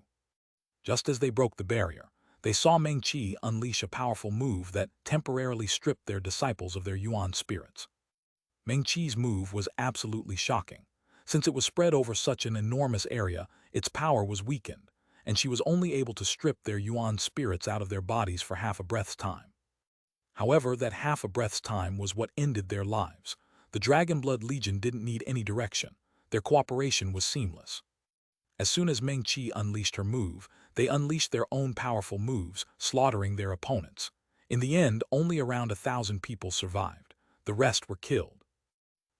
Just as they broke the barrier, they saw Meng Qi unleash a powerful move that temporarily stripped their disciples of their yuan spirits. Meng Qi's move was absolutely shocking. Since it was spread over such an enormous area, its power was weakened, and she was only able to strip their yuan spirits out of their bodies for half a breath's time. However, that half a breath's time was what ended their lives. The Dragonblood Legion didn't need any direction. Their cooperation was seamless. As soon as Meng Qi unleashed her move, they unleashed their own powerful moves, slaughtering their opponents. In the end, only around 1,000 people survived. The rest were killed.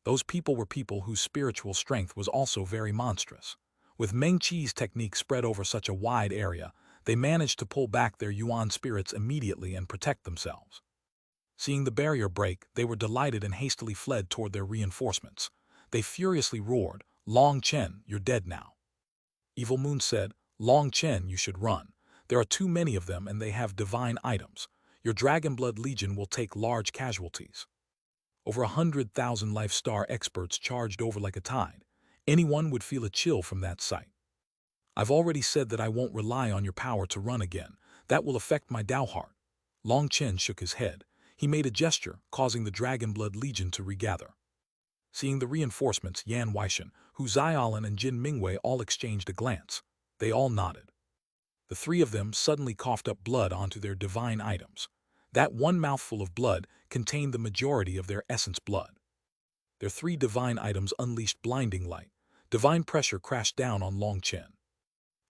Those people were people whose spiritual strength was also very monstrous. With Meng Qi's technique spread over such a wide area, they managed to pull back their Yuan spirits immediately and protect themselves. Seeing the barrier break, they were delighted and hastily fled toward their reinforcements. They furiously roared, "Long Chen, you're dead now." Evil Moon said, "Long Chen, you should run. There are too many of them and they have divine items. Your Dragonblood Legion will take large casualties." Over 100,000 Life Star experts charged over like a tide. Anyone would feel a chill from that sight. "I've already said that I won't rely on your power to run again. That will affect my Dao heart." Long Chen shook his head. He made a gesture, causing the Dragonblood Legion to regather. Seeing the reinforcements, Yan Weishan, Hu Xiaolin and Jin Mingwei all exchanged a glance. They all nodded. The three of them suddenly coughed up blood onto their divine items. That one mouthful of blood contained the majority of their essence blood. Their three divine items unleashed blinding light. Divine pressure crashed down on Long Chen.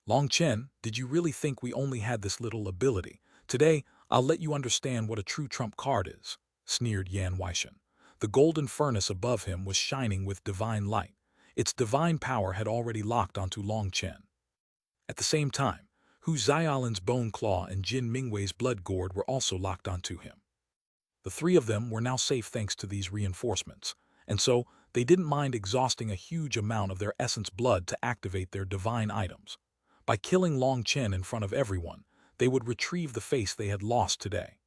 "Long Chen, did you really think we only had this little ability? Today, I'll let you understand what a true trump card is," sneered Yan Weishan. The golden furnace above him was shining with divine light. Its divine power had already locked onto Long Chen. At the same time, Hu Xiaolin's bone claw and Jin Mingwei's blood gourd were also locked onto him. The three of them were now safe thanks to these reinforcements, and so they didn't mind exhausting a huge amount of their essence blood to activate their divine items. By killing Long Chen in front of everyone, they would retrieve the face they had lost today.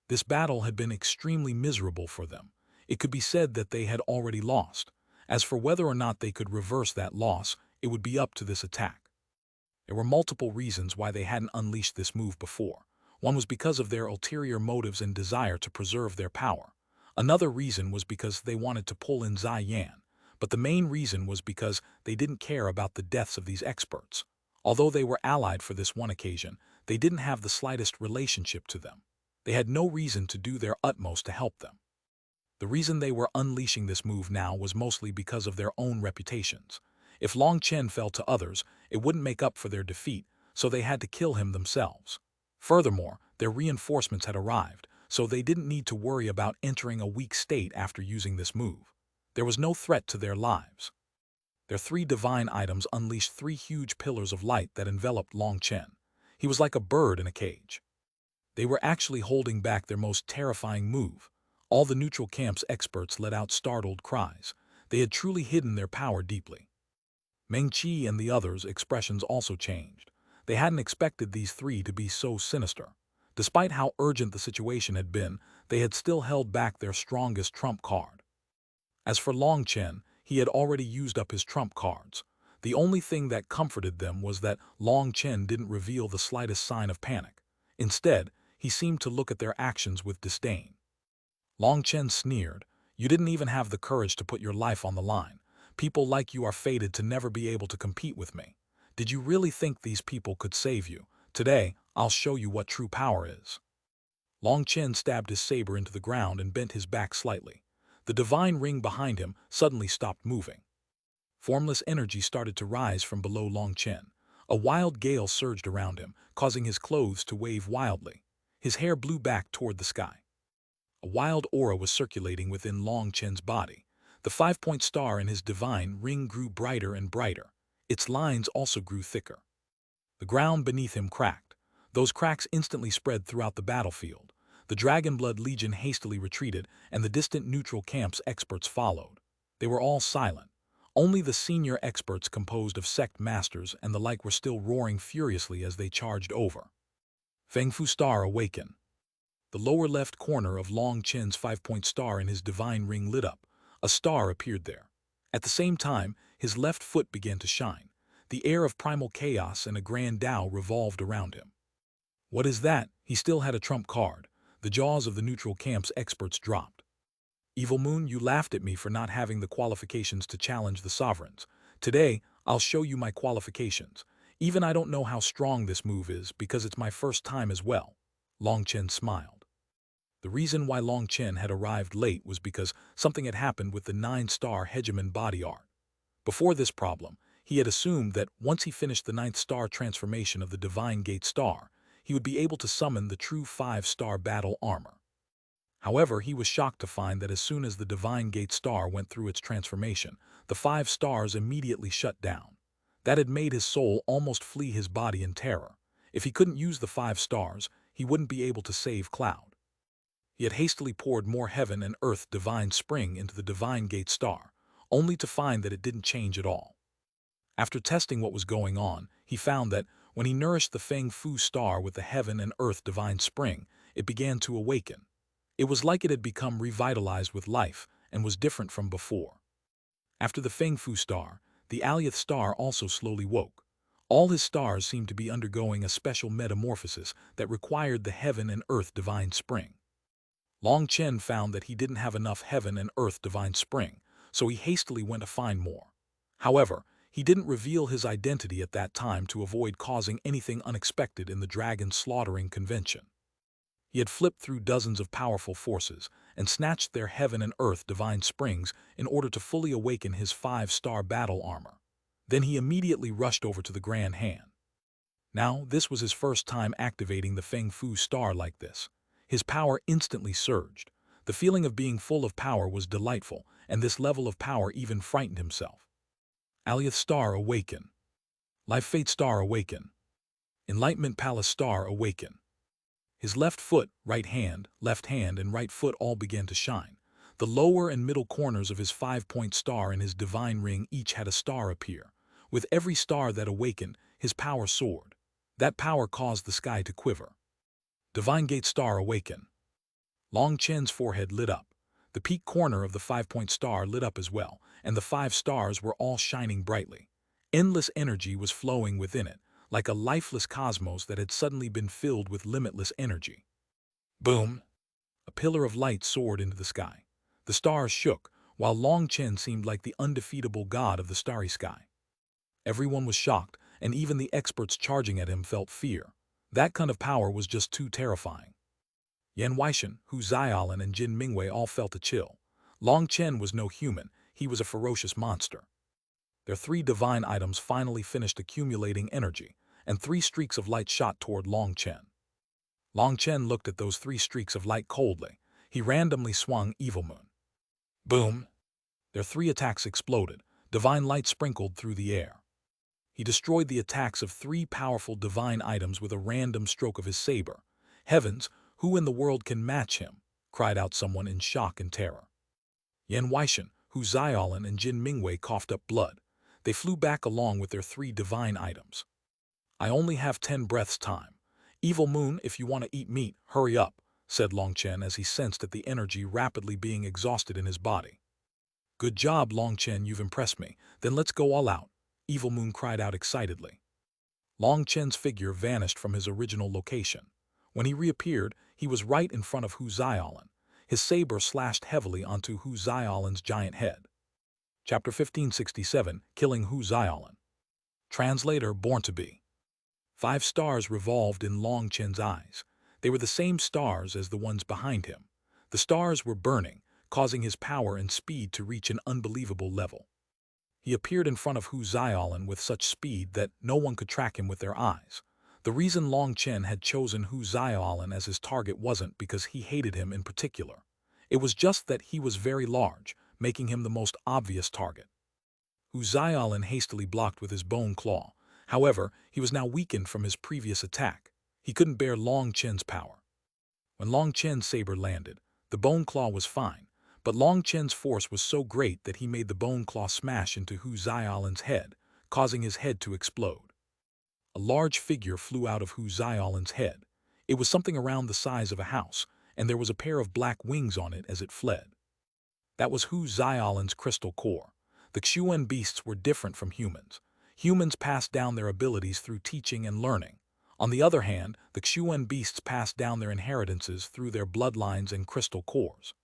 This battle had been extremely miserable for them. It could be said that they had already lost. As for whether or not they could reverse that loss, it would be up to this attack. There were multiple reasons why they hadn't unleashed this move before. One was because of their ulterior motives and desire to preserve their power. Another reason was because they wanted to pull in Zai Yan. But the main reason was because they didn't care about the deaths of these experts. Although they were allied for this one occasion, they didn't have the slightest relationship to them. They had no reason to do their utmost to help them. The reason they were unleashing this move now was mostly because of their own reputations. If Long Chen fell to others, it wouldn't make up for their defeat, so they had to kill him themselves. Furthermore, their reinforcements had arrived, so they didn't need to worry about entering a weak state after using this move. There was no threat to their lives. Their three divine items unleashed three huge pillars of light that enveloped Long Chen. He was like a bird in a cage. They were actually holding back their most terrifying move. All the neutral camp's experts let out startled cries. They had truly hidden their power deeply. Meng Qi and the others' expressions also changed. They hadn't expected these three to be so sinister. Despite how urgent the situation had been, they had still held back their strongest trump card. As for Long Chen, he had already used up his trump cards. The only thing that comforted them was that Long Chen didn't reveal the slightest sign of panic. Instead, he seemed to look at their actions with disdain. Long Chen sneered, "You didn't even have the courage to put your life on the line. People like you are fated to never be able to compete with me. Did you really think these people could save you? Today, I'll show you what true power is." Long Chen stabbed his saber into the ground and bent his back slightly. The divine ring behind him suddenly stopped moving. Formless energy started to rise from below Long Chen. A wild gale surged around him, causing his clothes to wave wildly. His hair blew back toward the sky. A wild aura was circulating within Long Chen's body. The 5-point star in his divine ring grew brighter and brighter. Its lines also grew thicker. The ground beneath him cracked. Those cracks instantly spread throughout the battlefield. The Dragonblood Legion hastily retreated, and the distant neutral camp's experts followed. They were all silent. Only the senior experts composed of sect masters and the like were still roaring furiously as they charged over. Feng Fu Star awaken. The lower left corner of Long Chen's 5-point star in his divine ring lit up. A star appeared there. At the same time, his left foot began to shine. The air of primal chaos and a grand Tao revolved around him. What is that? He still had a trump card. The jaws of the neutral camp's experts dropped. Evil Moon, you laughed at me for not having the qualifications to challenge the sovereigns. Today, I'll show you my qualifications. Even I don't know how strong this move is because it's my first time as well. Long Chen smiled. The reason why Long Chen had arrived late was because something had happened with the 9-star Hegemon body art. Before this problem, he had assumed that once he finished the 9th star transformation of the Divine Gate star, he would be able to summon the true 5-star battle armor. However, he was shocked to find that as soon as the Divine Gate star went through its transformation, the 5 stars immediately shut down. That had made his soul almost flee his body in terror. If he couldn't use the 5 stars, he wouldn't be able to save Cloud. He had hastily poured more heaven and earth divine spring into the Divine Gate star, only to find that it didn't change at all. After testing what was going on, he found that when he nourished the Feng Fu star with the heaven and earth divine spring, it began to awaken. It was like it had become revitalized with life and was different from before. After the Feng Fu star, the Alioth star also slowly woke. All his stars seemed to be undergoing a special metamorphosis that required the heaven and earth divine spring. Long Chen found that he didn't have enough heaven and earth divine spring, so he hastily went to find more. However, he didn't reveal his identity at that time to avoid causing anything unexpected in the dragon slaughtering convention. He had flipped through dozens of powerful forces and snatched their heaven and earth divine springs in order to fully awaken his 5-star battle armor. Then he immediately rushed over to the Grand Han. Now, this was his first time activating the Feng Fu star like this. His power instantly surged. The feeling of being full of power was delightful, and this level of power even frightened himself. Alioth star awaken. Life Fate star awaken. Enlightenment Palace star awaken. His left foot, right hand, and right foot all began to shine. The lower and middle corners of his 5-point star and his divine ring each had a star appear. With every star that awakened, his power soared. That power caused the sky to quiver. Divine Gate star awaken. Long Chen's forehead lit up. The peak corner of the 5-point star lit up as well, and the 5 stars were all shining brightly. Endless energy was flowing within it, like a lifeless cosmos that had suddenly been filled with limitless energy. Boom! A pillar of light soared into the sky. The stars shook, while Long Chen seemed like the undefeatable god of the starry sky. Everyone was shocked, and even the experts charging at him felt fear. That kind of power was just too terrifying. Yan Weishan, Hu Xiaolin, and Jin Mingwei all felt a chill. Long Chen was no human, he was a ferocious monster. Their 3 divine items finally finished accumulating energy, and 3 streaks of light shot toward Long Chen. Long Chen looked at those 3 streaks of light coldly. He randomly swung Evil Moon. Boom! Their 3 attacks exploded. Divine light sprinkled through the air. He destroyed the attacks of 3 powerful divine items with a random stroke of his saber. Heavens, who in the world can match him? Cried out someone in shock and terror. Yan Weishan, Hu Xiaolin, and Jin Mingwei coughed up blood. They flew back along with their 3 divine items. I only have 10 breaths time. Evil Moon, if you want to eat meat, hurry up, said Long Chen as he sensed that the energy rapidly being exhausted in his body. Good job, Long Chen, you've impressed me. Then let's go all out, Evil Moon cried out excitedly. Long Chen's figure vanished from his original location. When he reappeared, he was right in front of Hu Xiaolin. His saber slashed heavily onto Hu Xiaolin's giant head. Chapter 1567, Killing Hu Xiaolin. Translator Born to Be. 5 stars revolved in Long Chen's eyes. They were the same stars as the ones behind him. The stars were burning, causing his power and speed to reach an unbelievable level. He appeared in front of Hu Xiaolin with such speed that no one could track him with their eyes. The reason Long Chen had chosen Hu Xiaolin as his target wasn't because he hated him in particular. It was just that he was very large, making him the most obvious target. Hu Xiaolin hastily blocked with his bone claw. However, he was now weakened from his previous attack. He couldn't bear Long Chen's power. When Long Chen's saber landed, the bone claw was fine, but Long Chen's force was so great that he made the bone claw smash into Hu Xiaolin's head, causing his head to explode. A large figure flew out of Hu Xiaolin's head. It was something around the size of a house, and there was a pair of black wings on it as it fled. That was Hu Xiaolin's crystal core. The Xuanhuan beasts were different from humans. Humans passed down their abilities through teaching and learning. On the other hand, the Xuanhuan beasts passed down their inheritances through their bloodlines and crystal cores.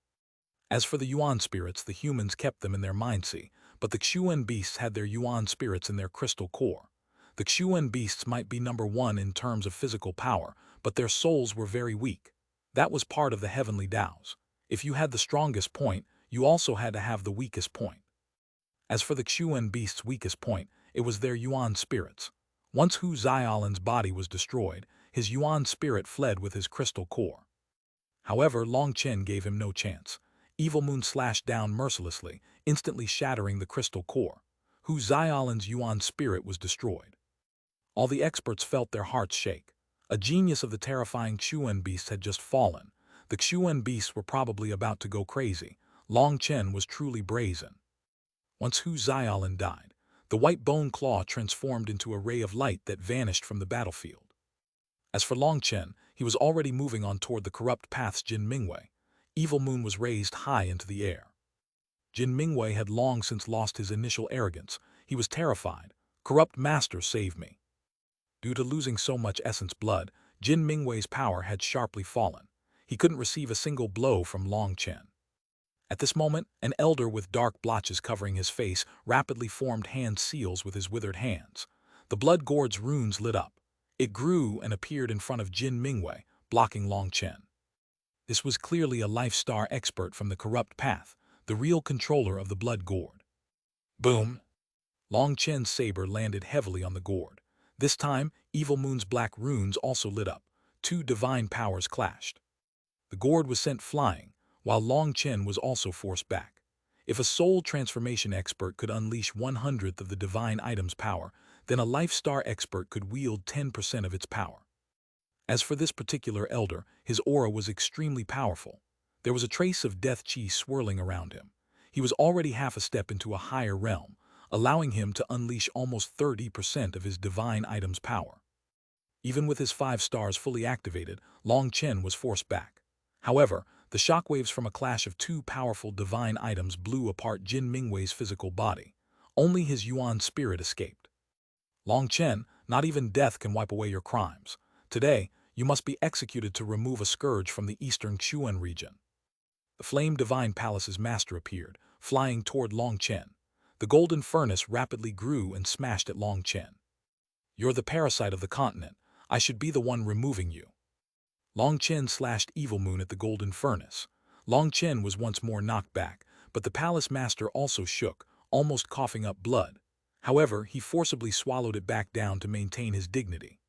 As for the Yuan spirits, the humans kept them in their mindseat, but the Xuanhuan beasts had their Yuan spirits in their crystal core. The Xuanhuan beasts might be number 1 in terms of physical power, but their souls were very weak. That was part of the heavenly Taos. If you had the strongest point, you also had to have the weakest point. As for the Xuanhuan beasts' weakest point, it was their Yuan spirits. Once Hu Xiaolin's body was destroyed, his Yuan spirit fled with his crystal core. However, Long Chen gave him no chance. Evil Moon slashed down mercilessly, instantly shattering the crystal core. Hu Xiaolin's Yuan spirit was destroyed. All the experts felt their hearts shake. A genius of the terrifying Xuan beasts had just fallen. The Xuan beasts were probably about to go crazy. Long Chen was truly brazen. Once Hu Xiaolin died, the white bone claw transformed into a ray of light that vanished from the battlefield. As for Long Chen, he was already moving on toward the corrupt path's Jin Mingwei. Evil Moon was raised high into the air. Jin Mingwei had long since lost his initial arrogance. He was terrified. Corrupt master, save me. Due to losing so much essence blood, Jin Mingwei's power had sharply fallen. He couldn't receive a single blow from Long Chen. At this moment, an elder with dark blotches covering his face rapidly formed hand seals with his withered hands. The blood gourd's runes lit up. It grew and appeared in front of Jin Mingwei, blocking Long Chen. This was clearly a life-star expert from the corrupt path, the real controller of the blood gourd. Boom! Long Chen's saber landed heavily on the gourd. This time, Evil Moon's black runes also lit up. Two divine powers clashed. The gourd was sent flying, while Long Chen was also forced back. If a soul transformation expert could unleash 1/100th of the divine item's power, then a life-star expert could wield 10% of its power. As for this particular elder, his aura was extremely powerful. There was a trace of death chi swirling around him. He was already half a step into a higher realm, allowing him to unleash almost 30% of his divine item's power. Even with his 5 stars fully activated, Long Chen was forced back. However, the shockwaves from a clash of 2 powerful divine items blew apart Jin Mingwei's physical body. Only his Yuan spirit escaped. Long Chen, not even death can wipe away your crimes. Today, you must be executed to remove a scourge from the eastern Xuan region. The Flame Divine Palace's master appeared, flying toward Long Chen. The golden furnace rapidly grew and smashed at Long Chen. You're the parasite of the continent. I should be the one removing you. Long Chen slashed Evil Moon at the golden furnace. Long Chen was once more knocked back, but the palace master also shook, almost coughing up blood. However, he forcibly swallowed it back down to maintain his dignity.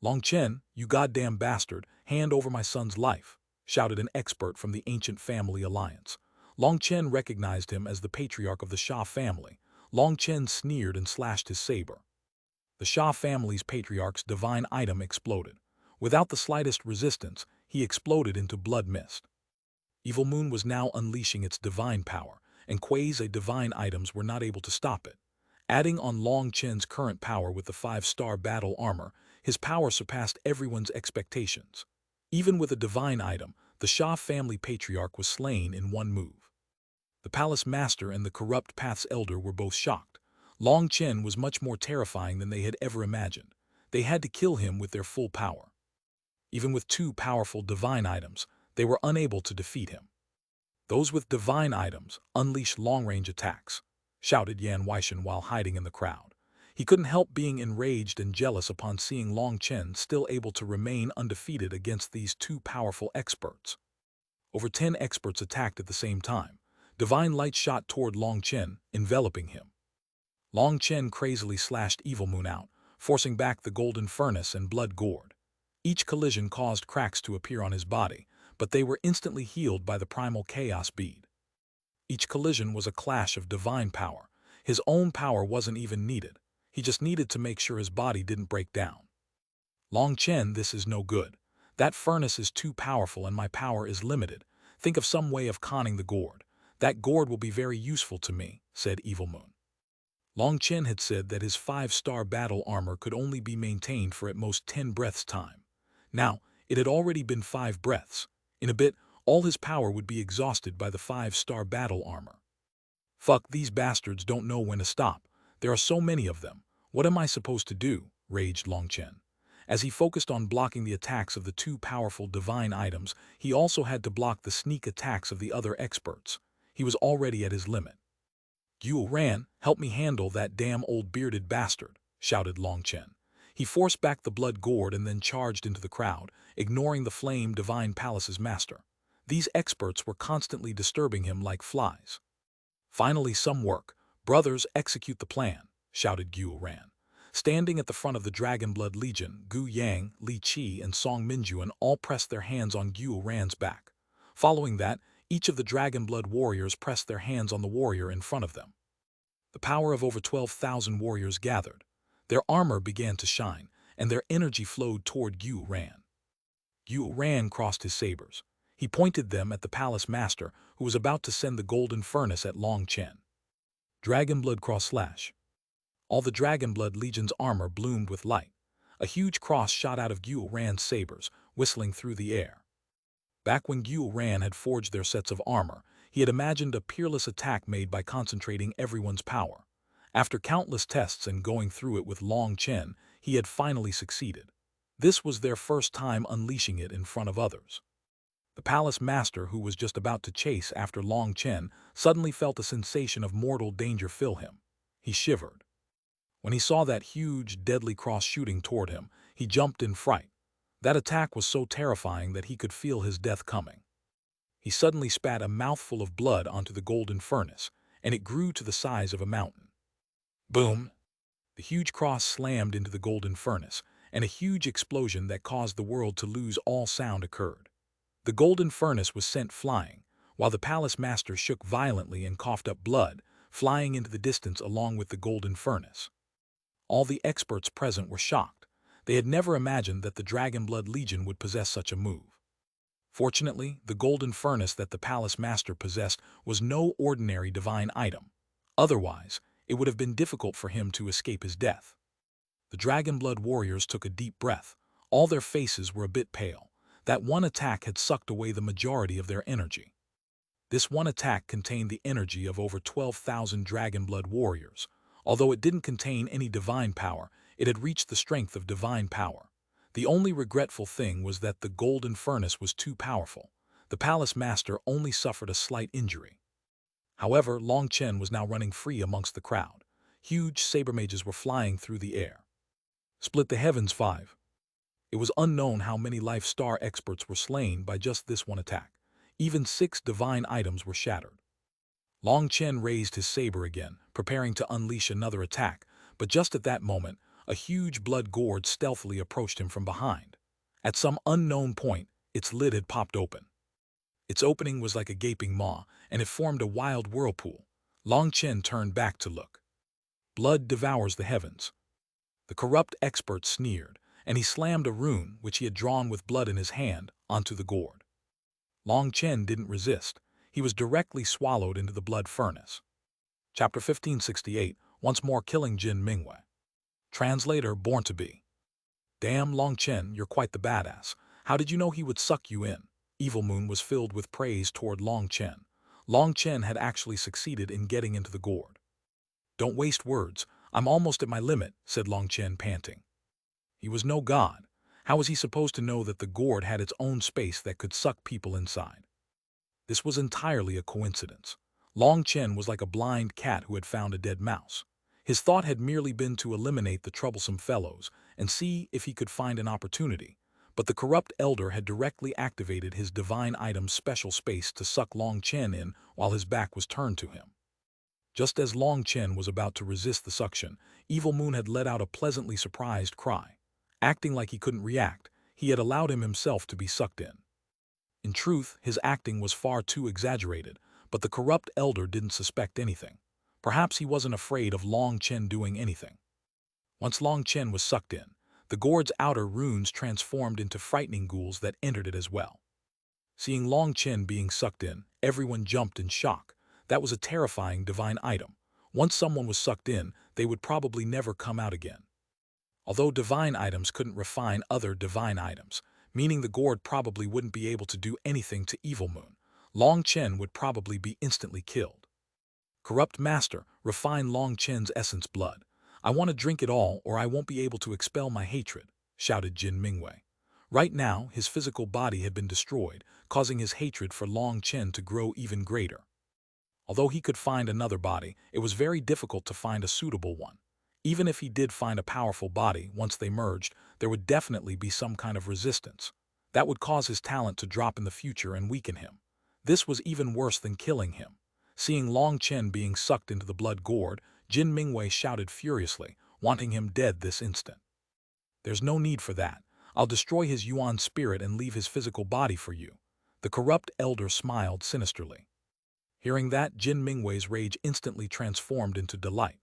Long Chen, you goddamn bastard, hand over my son's life, shouted an expert from the ancient family alliance. Long Chen recognized him as the patriarch of the Sha family. Long Chen sneered and slashed his saber. The Sha family's patriarch's divine item exploded. Without the slightest resistance, he exploded into blood mist. Evil Moon was now unleashing its divine power, and Kuei's divine items were not able to stop it. Adding on Long Chen's current power with the 5-star battle armor, his power surpassed everyone's expectations. Even with a divine item, the Sha family patriarch was slain in one move. The palace master and the corrupt path's elder were both shocked. Long Chen was much more terrifying than they had ever imagined. They had to kill him with their full power. Even with 2 powerful divine items, they were unable to defeat him. Those with divine items unleash long-range attacks, shouted Yan Weishan while hiding in the crowd. He couldn't help being enraged and jealous upon seeing Long Chen still able to remain undefeated against these 2 powerful experts. Over 10 experts attacked at the same time. Divine light shot toward Long Chen, enveloping him. Long Chen crazily slashed Evil Moon out, forcing back the golden furnace and blood gourd. Each collision caused cracks to appear on his body, but they were instantly healed by the primal chaos bead. Each collision was a clash of divine power. His own power wasn't even needed. He just needed to make sure his body didn't break down. Long Chen, this is no good. That furnace is too powerful and my power is limited. Think of some way of conning the gourd. That gourd will be very useful to me, said Evil Moon. Long Chen had said that his 5-star battle armor could only be maintained for at most 10 breaths time. Now, it had already been 5 breaths. In a bit, all his power would be exhausted by the 5-star battle armor. Fuck, these bastards don't know when to stop. There are so many of them. What am I supposed to do? Raged Long Chen. As he focused on blocking the attacks of the 2 powerful divine items, he also had to block the sneak attacks of the other experts. He was already at his limit. Xuanhuan, help me handle that damn old bearded bastard, shouted Long Chen. He forced back the blood gourd and then charged into the crowd, ignoring the Flame Divine Palace's master. These experts were constantly disturbing him like flies. Finally, some work. Brothers, execute the plan, shouted Xuanhuan. Standing at the front of the Dragon Blood Legion, Gu Yang, Li Qi, and Song Minjuan all pressed their hands on Xuanhuan's back. Following that, each of the Dragon Blood warriors pressed their hands on the warrior in front of them. The power of over 12,000 warriors gathered. Their armor began to shine, and their energy flowed toward Xuanhuan. Xuanhuan crossed his sabers. He pointed them at the palace master, who was about to send the golden furnace at Long Chen. Dragon Blood Cross Slash. All the Dragon Blood Legion's armor bloomed with light. A huge cross shot out of Xuanhuan's sabers, whistling through the air. Back when Xuanhuan had forged their sets of armor, he had imagined a peerless attack made by concentrating everyone's power. After countless tests and going through it with Long Chen, he had finally succeeded. This was their first time unleashing it in front of others. The palace master, who was just about to chase after Long Chen, suddenly felt a sensation of mortal danger fill him. He shivered. When he saw that huge, deadly cross shooting toward him, he jumped in fright. That attack was so terrifying that he could feel his death coming. He suddenly spat a mouthful of blood onto the golden furnace, and it grew to the size of a mountain. Boom! The huge cross slammed into the golden furnace, and a huge explosion that caused the world to lose all sound occurred. The golden furnace was sent flying, while the palace master shook violently and coughed up blood, flying into the distance along with the golden furnace. All the experts present were shocked. They had never imagined that the Dragon Blood Legion would possess such a move. Fortunately, the golden furnace that the palace master possessed was no ordinary divine item. Otherwise, it would have been difficult for him to escape his death. The Dragon Blood warriors took a deep breath. All their faces were a bit pale. That one attack had sucked away the majority of their energy. This one attack contained the energy of over 12,000 Dragon Blood warriors. Although it didn't contain any divine power, it had reached the strength of divine power. The only regretful thing was that the golden furnace was too powerful. The palace master only suffered a slight injury. However, Long Chen was now running free amongst the crowd. Huge saber mages were flying through the air. Split the heavens 5. It was unknown how many Life Star experts were slain by just this one attack. Even 6 divine items were shattered. Long Chen raised his saber again, preparing to unleash another attack, but just at that moment, a huge blood gourd stealthily approached him from behind. At some unknown point, its lid had popped open. Its opening was like a gaping maw, and it formed a wild whirlpool. Long Chen turned back to look. Blood devours the heavens. The corrupt expert sneered, and he slammed a rune, which he had drawn with blood in his hand, onto the gourd. Long Chen didn't resist. He was directly swallowed into the blood furnace. Chapter 1568, once more killing Jin Mingwei. Translator Born to Be. Damn, Long Chen, you're quite the badass. How did you know he would suck you in? Evil Moon was filled with praise toward Long Chen. Long Chen had actually succeeded in getting into the gourd. Don't waste words. I'm almost at my limit, said Long Chen, panting. He was no god. How was he supposed to know that the gourd had its own space that could suck people inside? This was entirely a coincidence. Long Chen was like a blind cat who had found a dead mouse. His thought had merely been to eliminate the troublesome fellows and see if he could find an opportunity, but the corrupt elder had directly activated his divine item's special space to suck Long Chen in while his back was turned to him. Just as Long Chen was about to resist the suction, Evil Moon had let out a pleasantly surprised cry. Acting like he couldn't react, he had allowed himself to be sucked in. In truth, his acting was far too exaggerated, but the corrupt elder didn't suspect anything. Perhaps he wasn't afraid of Long Chen doing anything. Once Long Chen was sucked in, the gourd's outer runes transformed into frightening ghouls that entered it as well. Seeing Long Chen being sucked in, everyone jumped in shock. That was a terrifying divine item. Once someone was sucked in, they would probably never come out again. Although divine items couldn't refine other divine items, meaning the gourd probably wouldn't be able to do anything to Evil Moon, Long Chen would probably be instantly killed. Corrupt Master, refine Long Chen's essence blood. I want to drink it all or I won't be able to expel my hatred, shouted Jin Mingwei. Right now, his physical body had been destroyed, causing his hatred for Long Chen to grow even greater. Although he could find another body, it was very difficult to find a suitable one. Even if he did find a powerful body, once they merged, there would definitely be some kind of resistance. That would cause his talent to drop in the future and weaken him. This was even worse than killing him. Seeing Long Chen being sucked into the blood gourd, Jin Mingwei shouted furiously, wanting him dead this instant. "There's no need for that. I'll destroy his Yuan spirit and leave his physical body for you." The corrupt elder smiled sinisterly. Hearing that, Jin Mingwei's rage instantly transformed into delight.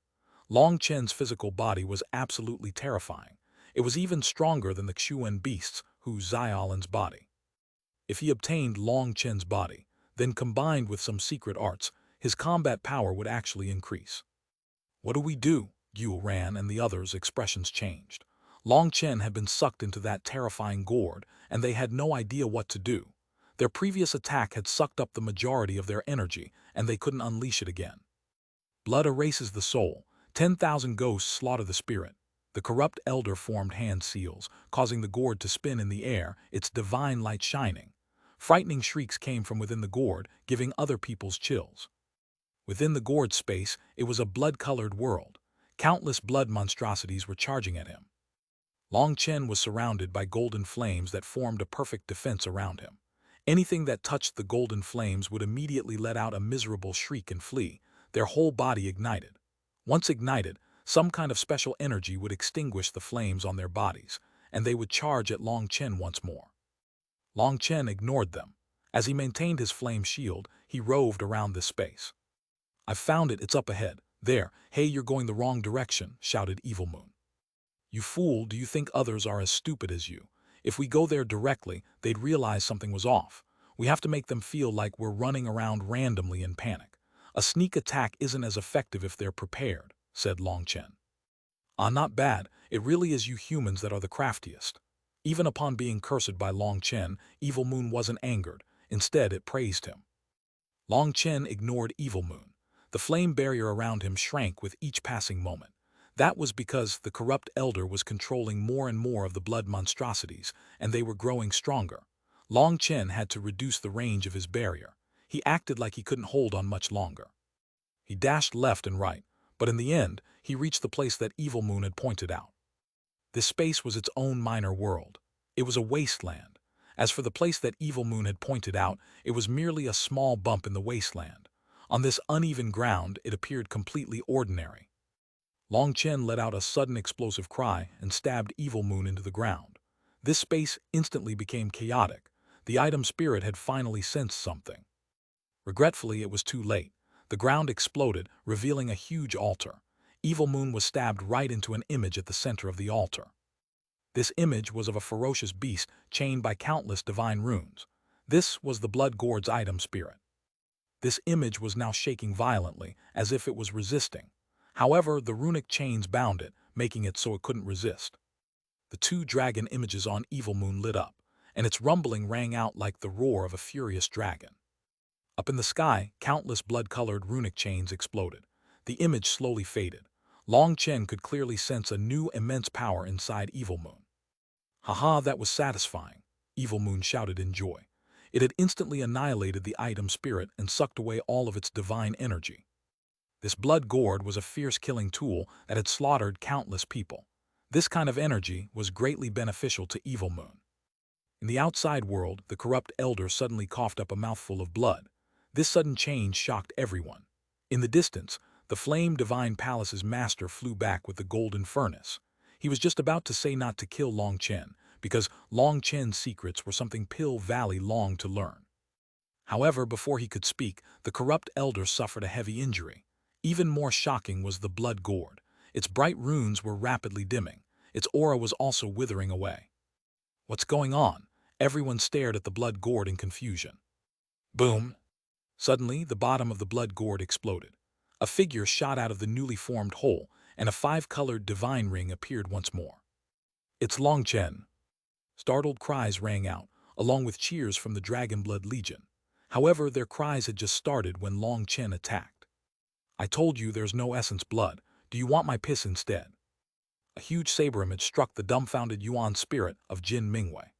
Long Chen's physical body was absolutely terrifying. It was even stronger than the Xuanhuan beasts, Hu Xiaolan's body. If he obtained Long Chen's body, then combined with some secret arts, his combat power would actually increase. "What do we do?" Yu ran and the others' expressions changed. Long Chen had been sucked into that terrifying gourd, and they had no idea what to do. Their previous attack had sucked up the majority of their energy, and they couldn't unleash it again. Blood erases the soul. 10,000 ghosts slaughter the spirit. The corrupt elder formed hand seals, causing the gourd to spin in the air, its divine light shining. Frightening shrieks came from within the gourd, giving other people's chills. Within the gourd space, it was a blood-colored world. Countless blood monstrosities were charging at him. Long Chen was surrounded by golden flames that formed a perfect defense around him. Anything that touched the golden flames would immediately let out a miserable shriek and flee, their whole body ignited. Once ignited, some kind of special energy would extinguish the flames on their bodies, and they would charge at Long Chen once more. Long Chen ignored them. As he maintained his flame shield, he roved around this space. "I've found it, it's up ahead. There, hey, you're going the wrong direction," shouted Evil Moon. "You fool, do you think others are as stupid as you? If we go there directly, they'd realize something was off. We have to make them feel like we're running around randomly in panic. A sneak attack isn't as effective if they're prepared," said Long Chen. "Ah, not bad. It really is you humans that are the craftiest." Even upon being cursed by Long Chen, Evil Moon wasn't angered. Instead, it praised him. Long Chen ignored Evil Moon. The flame barrier around him shrank with each passing moment. That was because the corrupt elder was controlling more and more of the blood monstrosities, and they were growing stronger. Long Chen had to reduce the range of his barrier. He acted like he couldn't hold on much longer. He dashed left and right, but in the end, he reached the place that Evil Moon had pointed out. This space was its own minor world. It was a wasteland. As for the place that Evil Moon had pointed out, it was merely a small bump in the wasteland. On this uneven ground, it appeared completely ordinary. Long Chen let out a sudden explosive cry and stabbed Evil Moon into the ground. This space instantly became chaotic. The item spirit had finally sensed something. Regretfully, it was too late. The ground exploded, revealing a huge altar. Evil Moon was stabbed right into an image at the center of the altar. This image was of a ferocious beast chained by countless divine runes. This was the blood gourd's item spirit. This image was now shaking violently, as if it was resisting. However, the runic chains bound it, making it so it couldn't resist. The two dragon images on Evil Moon lit up, and its rumbling rang out like the roar of a furious dragon. Up in the sky, countless blood-colored runic chains exploded. The image slowly faded. Long Chen could clearly sense a new immense power inside Evil Moon. "Haha, that was satisfying," Evil Moon shouted in joy. It had instantly annihilated the item spirit and sucked away all of its divine energy. This blood gourd was a fierce killing tool that had slaughtered countless people. This kind of energy was greatly beneficial to Evil Moon. In the outside world, the corrupt elder suddenly coughed up a mouthful of blood. This sudden change shocked everyone. In the distance, the Flame Divine Palace's master flew back with the golden furnace. He was just about to say not to kill Long Chen, because Long Chen's secrets were something Pill Valley longed to learn. However, before he could speak, the corrupt elder suffered a heavy injury. Even more shocking was the blood gourd. Its bright runes were rapidly dimming. Its aura was also withering away. "What's going on?" Everyone stared at the blood gourd in confusion. Boom! Suddenly, the bottom of the blood gourd exploded. A figure shot out of the newly formed hole, and a five-colored divine ring appeared once more. "It's Long Chen!" Startled cries rang out, along with cheers from the Dragonblood Legion. However, their cries had just started when Long Chen attacked. "I told you there's no essence blood. Do you want my piss instead?" A huge saber image struck the dumbfounded Yuan spirit of Jin Mingwei.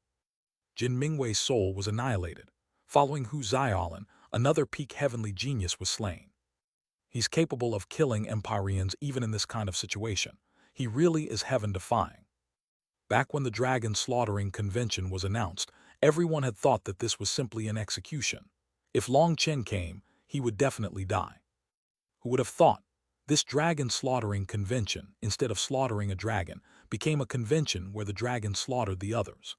Jin Mingwei's soul was annihilated. Following Hu Xiaolan, another peak heavenly genius was slain. He's capable of killing Empyreans even in this kind of situation. He really is heaven-defying. Back when the dragon slaughtering convention was announced, everyone had thought that this was simply an execution. If Long Chen came, he would definitely die. Who would have thought? This dragon slaughtering convention, instead of slaughtering a dragon, became a convention where the dragon slaughtered the others.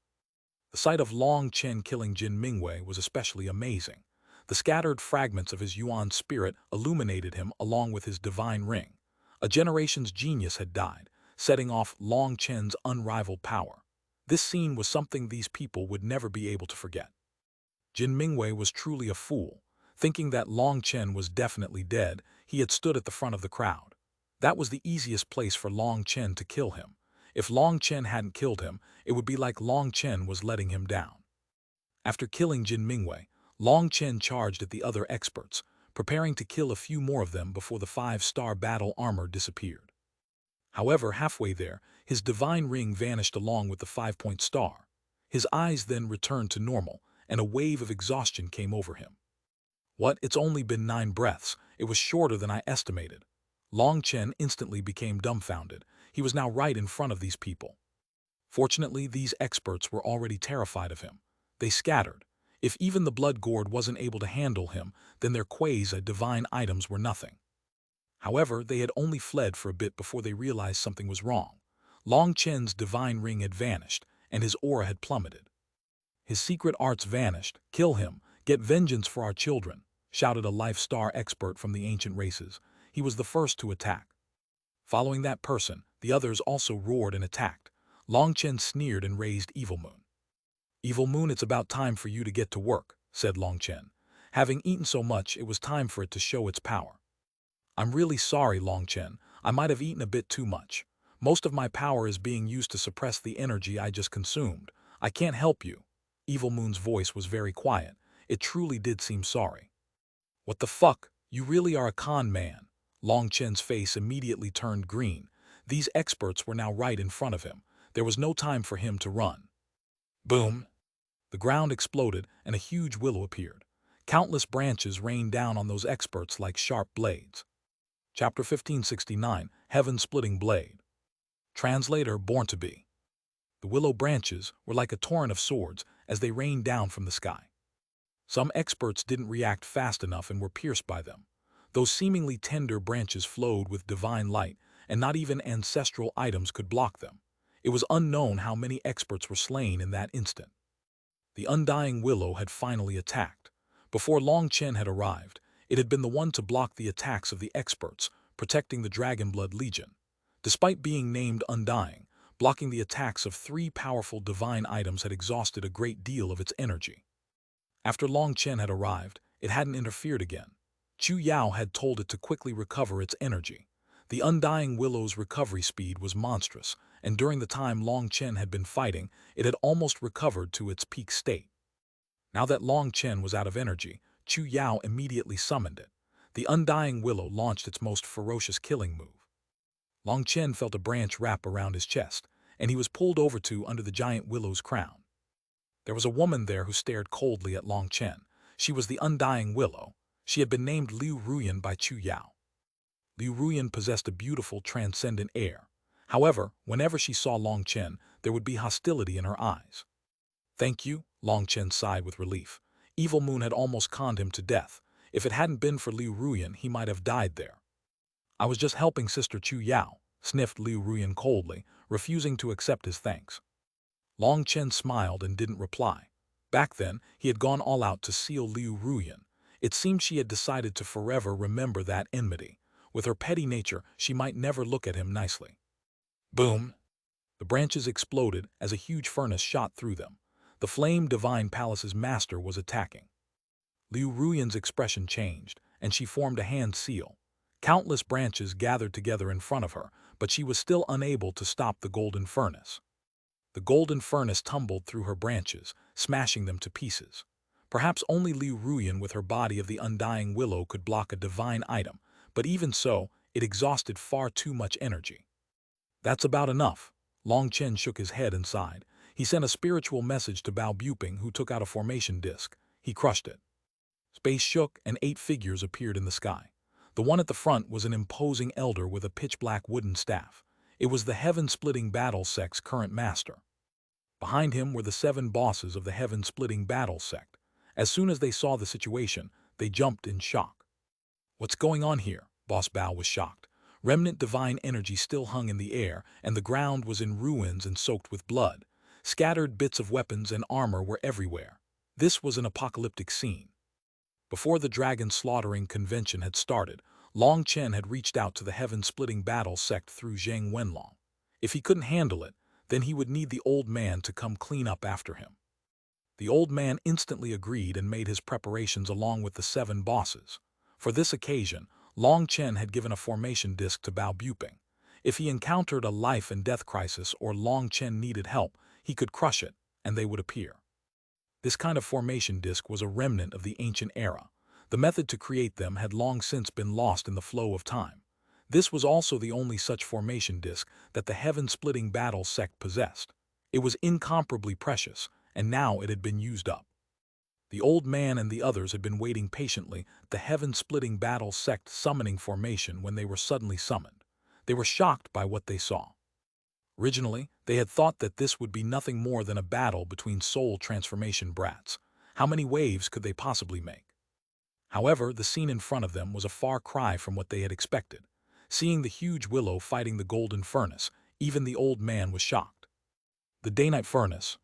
The sight of Long Chen killing Jin Mingwei was especially amazing. The scattered fragments of his Yuan spirit illuminated him along with his divine ring. A generation's genius had died, setting off Long Chen's unrivaled power. This scene was something these people would never be able to forget. Jin Mingwei was truly a fool. Thinking that Long Chen was definitely dead, he had stood at the front of the crowd. That was the easiest place for Long Chen to kill him. If Long Chen hadn't killed him, it would be like Long Chen was letting him down. After killing Jin Mingwei, Long Chen charged at the other experts, preparing to kill a few more of them before the 5-star battle armor disappeared. However, halfway there, his divine ring vanished along with the 5-point star. His eyes then returned to normal, and a wave of exhaustion came over him. What? It's only been 9 breaths. It was shorter than I estimated. Long Chen instantly became dumbfounded. He was now right in front of these people. Fortunately, these experts were already terrified of him. They scattered. If even the blood gourd wasn't able to handle him, then their quasi-divine items were nothing. However, they had only fled for a bit before they realized something was wrong. Long Chen's divine ring had vanished, and his aura had plummeted. His secret arts vanished. Kill him. Get vengeance for our children, shouted a life-star expert from the ancient races. He was the first to attack. Following that person, the others also roared and attacked. Long Chen sneered and raised Evil Moon. Evil Moon, it's about time for you to get to work, said Long Chen. Having eaten so much, it was time for it to show its power. I'm really sorry, Long Chen. I might have eaten a bit too much. Most of my power is being used to suppress the energy I just consumed. I can't help you. Evil Moon's voice was very quiet. It truly did seem sorry. What the fuck? You really are a con man. Long Chen's face immediately turned green. These experts were now right in front of him. There was no time for him to run. Boom! The ground exploded and a huge willow appeared. Countless branches rained down on those experts like sharp blades. Chapter 1569, Heaven-Splitting Blade. Translator Born to Be. The willow branches were like a torrent of swords as they rained down from the sky. Some experts didn't react fast enough and were pierced by them. Those seemingly tender branches flowed with divine light, and not even ancestral items could block them. It was unknown how many experts were slain in that instant. The undying willow had finally attacked. Before Long Chen had arrived, it had been the one to block the attacks of the experts, protecting the Dragonblood Legion. Despite being named undying, blocking the attacks of 3 powerful divine items had exhausted a great deal of its energy. After Long Chen had arrived, it hadn't interfered again. Chu Yao had told it to quickly recover its energy. The undying willow's recovery speed was monstrous, and during the time Long Chen had been fighting, it had almost recovered to its peak state. Now that Long Chen was out of energy, Chu Yao immediately summoned it. The undying willow launched its most ferocious killing move. Long Chen felt a branch wrap around his chest, and he was pulled over to under the giant willow's crown. There was a woman there who stared coldly at Long Chen. She was the undying willow. She had been named Liu Ruyan by Chu Yao. Liu Ruyan possessed a beautiful, transcendent air. However, whenever she saw Long Chen, there would be hostility in her eyes. Thank you, Long Chen sighed with relief. Evil Moon had almost conned him to death. If it hadn't been for Liu Ruyan, he might have died there. I was just helping Sister Chu Yao, sniffed Liu Ruyan coldly, refusing to accept his thanks. Long Chen smiled and didn't reply. Back then, he had gone all out to seal Liu Ruyan. It seemed she had decided to forever remember that enmity. With her petty nature, she might never look at him nicely. Boom! The branches exploded as a huge furnace shot through them. The Flame Divine Palace's master was attacking. Liu Ruyan's expression changed, and she formed a hand seal. Countless branches gathered together in front of her, but she was still unable to stop the golden furnace. The golden furnace tumbled through her branches, smashing them to pieces. Perhaps only Liu Ruyan with her body of the undying willow could block a divine item, but even so, it exhausted far too much energy. That's about enough. Long Chen shook his head and sighed. He sent a spiritual message to Bao Buping, who took out a formation disc. He crushed it. Space shook and 8 figures appeared in the sky. The one at the front was an imposing elder with a pitch-black wooden staff. It was the Heaven-Splitting Battle Sect's current master. Behind him were the 7 bosses of the Heaven-Splitting Battle Sect. As soon as they saw the situation, they jumped in shock. What's going on here? Boss Bao was shocked. Remnant divine energy still hung in the air, and the ground was in ruins and soaked with blood. Scattered bits of weapons and armor were everywhere. This was an apocalyptic scene. Before the dragon slaughtering convention had started, Long Chen had reached out to the heaven-splitting battle sect through Zhang Wenlong. If he couldn't handle it, then he would need the old man to come clean up after him. The old man instantly agreed and made his preparations along with the 7 bosses. For this occasion, Long Chen had given a formation disc to Bao Buping. If he encountered a life-and-death crisis or Long Chen needed help, he could crush it, and they would appear. This kind of formation disc was a remnant of the ancient era. The method to create them had long since been lost in the flow of time. This was also the only such formation disc that the heaven-splitting battle sect possessed. It was incomparably precious, and now it had been used up. The old man and the others had been waiting patiently, the heaven-splitting battle sect summoning formation when they were suddenly summoned. They were shocked by what they saw. Originally, they had thought that this would be nothing more than a battle between soul transformation brats. How many waves could they possibly make? However, the scene in front of them was a far cry from what they had expected. Seeing the huge willow fighting the golden furnace, even the old man was shocked. The Daynite furnace.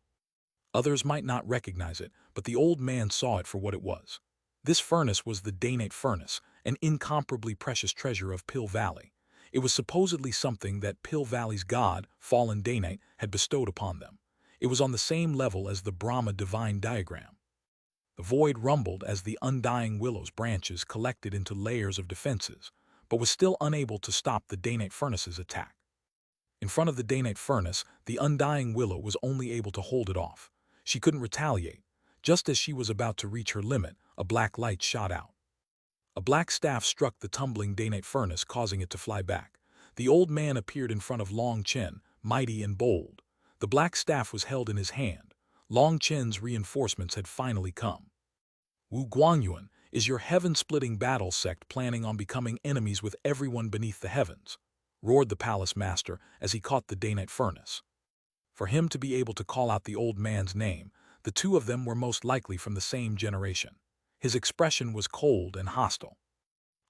Others might not recognize it, but the old man saw it for what it was. This furnace was the Daynite furnace, an incomparably precious treasure of Pill Valley. It was supposedly something that Pill Valley's god, fallen Daynite, had bestowed upon them. It was on the same level as the Brahma divine diagram. The void rumbled as the undying willow's branches collected into layers of defenses, but was still unable to stop the Daynite furnace's attack. In front of the Daynite furnace, the undying willow was only able to hold it off. She couldn't retaliate. Just as she was about to reach her limit, a black light shot out. A black staff struck the tumbling Daynite furnace, causing it to fly back. The old man appeared in front of Long Chen, mighty and bold. The black staff was held in his hand. Long Chen's reinforcements had finally come. Wu Guangyuan, is your heaven-splitting battle sect planning on becoming enemies with everyone beneath the heavens? Roared the palace master as he caught the Daynite furnace. For him to be able to call out the old man's name, the two of them were most likely from the same generation. His expression was cold and hostile.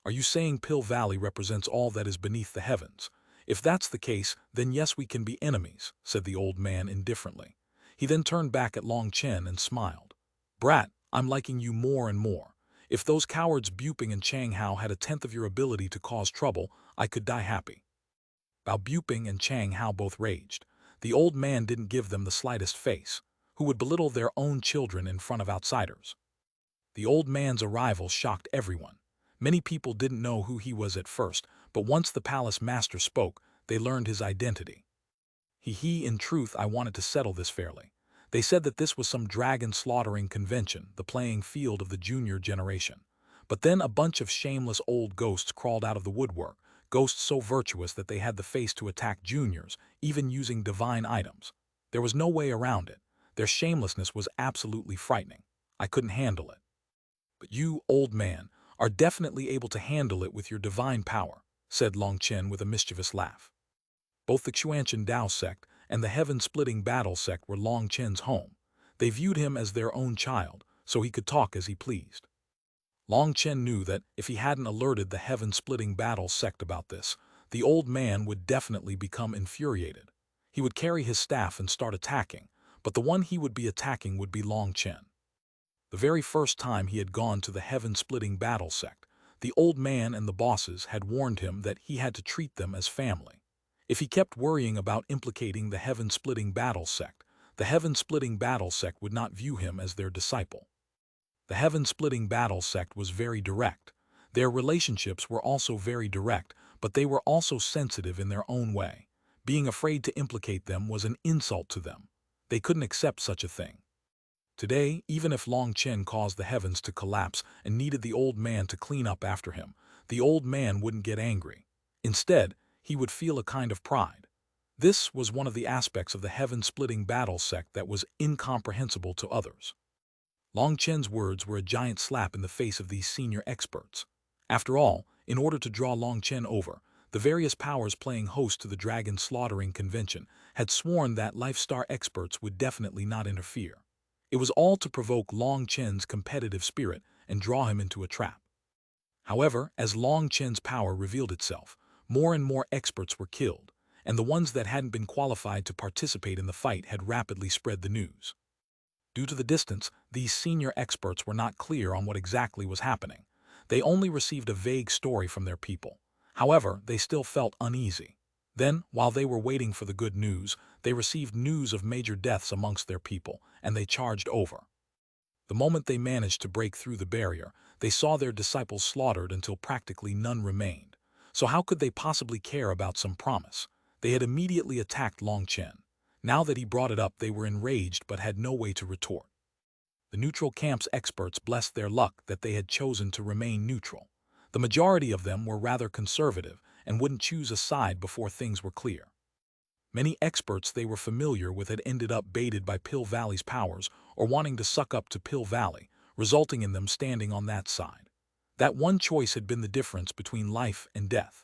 Are you saying Pill Valley represents all that is beneath the heavens? If that's the case, then yes, we can be enemies, said the old man indifferently. He then turned back at Long Chen and smiled. Brat, I'm liking you more and more. If those cowards Buping and Chang Hao had 1/10 of your ability to cause trouble, I could die happy. Bao Buping and Chang Hao both raged. The old man didn't give them the slightest face. Who would belittle their own children in front of outsiders? The old man's arrival shocked everyone. Many people didn't know who he was at first, but once the palace master spoke, they learned his identity. In truth, I wanted to settle this fairly. They said that this was some dragon slaughtering convention, the playing field of the junior generation. But then a bunch of shameless old ghosts crawled out of the woodwork, ghosts so virtuous that they had the face to attack juniors, even using divine items. There was no way around it. Their shamelessness was absolutely frightening. I couldn't handle it. But you, old man, are definitely able to handle it with your divine power, said Long Chen with a mischievous laugh. Both the Xuanhuan Dao sect and the heaven-splitting battle sect were Long Chen's home. They viewed him as their own child, so he could talk as he pleased. Long Chen knew that if he hadn't alerted the heaven-splitting battle sect about this, the old man would definitely become infuriated. He would carry his staff and start attacking, but the one he would be attacking would be Long Chen. The very first time he had gone to the heaven-splitting battle sect, the old man and the bosses had warned him that he had to treat them as family. If he kept worrying about implicating the heaven-splitting battle sect, the heaven-splitting battle sect would not view him as their disciple. The heaven-splitting battle sect was very direct. Their relationships were also very direct, but they were also sensitive in their own way. Being afraid to implicate them was an insult to them. They couldn't accept such a thing. Today, even if Long Chen caused the heavens to collapse and needed the old man to clean up after him, the old man wouldn't get angry. Instead, he would feel a kind of pride. This was one of the aspects of the heaven-splitting battle sect that was incomprehensible to others. Long Chen's words were a giant slap in the face of these senior experts. After all, in order to draw Long Chen over, the various powers playing host to the dragon slaughtering convention had sworn that Lifestar experts would definitely not interfere. It was all to provoke Long Chen's competitive spirit and draw him into a trap. However, as Long Chen's power revealed itself, More and more experts were killed, and the ones that hadn't been qualified to participate in the fight had rapidly spread the news. Due to the distance, these senior experts were not clear on what exactly was happening. They only received a vague story from their people. However, they still felt uneasy. Then, while they were waiting for the good news, they received news of major deaths amongst their people, and they charged over. The moment they managed to break through the barrier, they saw their disciples slaughtered until practically none remained. So how could they possibly care about some promise? They had immediately attacked Long Chen. Now that he brought it up, they were enraged but had no way to retort. The neutral camp's experts blessed their luck that they had chosen to remain neutral. The majority of them were rather conservative and wouldn't choose a side before things were clear. Many experts they were familiar with had ended up baited by Pill Valley's powers or wanting to suck up to Pill Valley, resulting in them standing on that side. That one choice had been the difference between life and death.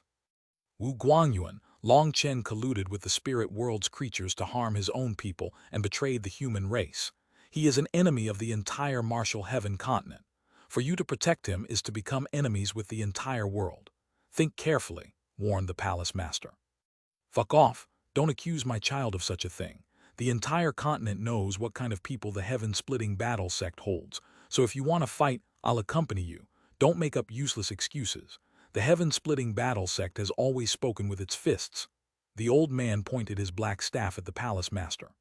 Xuanhuan, Long Chen colluded with the spirit world's creatures to harm his own people and betrayed the human race. He is an enemy of the entire martial heaven continent. For you to protect him is to become enemies with the entire world. Think carefully, warned the palace master. Fuck off, don't accuse my child of such a thing. The entire continent knows what kind of people the heaven-splitting battle sect holds, so if you want to fight, I'll accompany you. Don't make up useless excuses. The heaven-splitting battle sect has always spoken with its fists. The old man pointed his black staff at the palace master.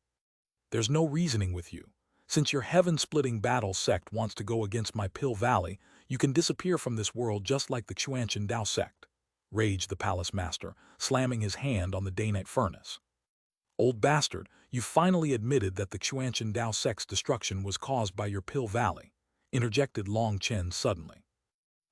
There's no reasoning with you. Since your heaven-splitting battle sect wants to go against my Pill Valley, you can disappear from this world just like the Xuanhuan Dao sect, raged the palace master, slamming his hand on the Danite furnace. Old bastard, you finally admitted that the Xuanhuan Dao sect's destruction was caused by your Pill Valley, interjected Long Chen suddenly.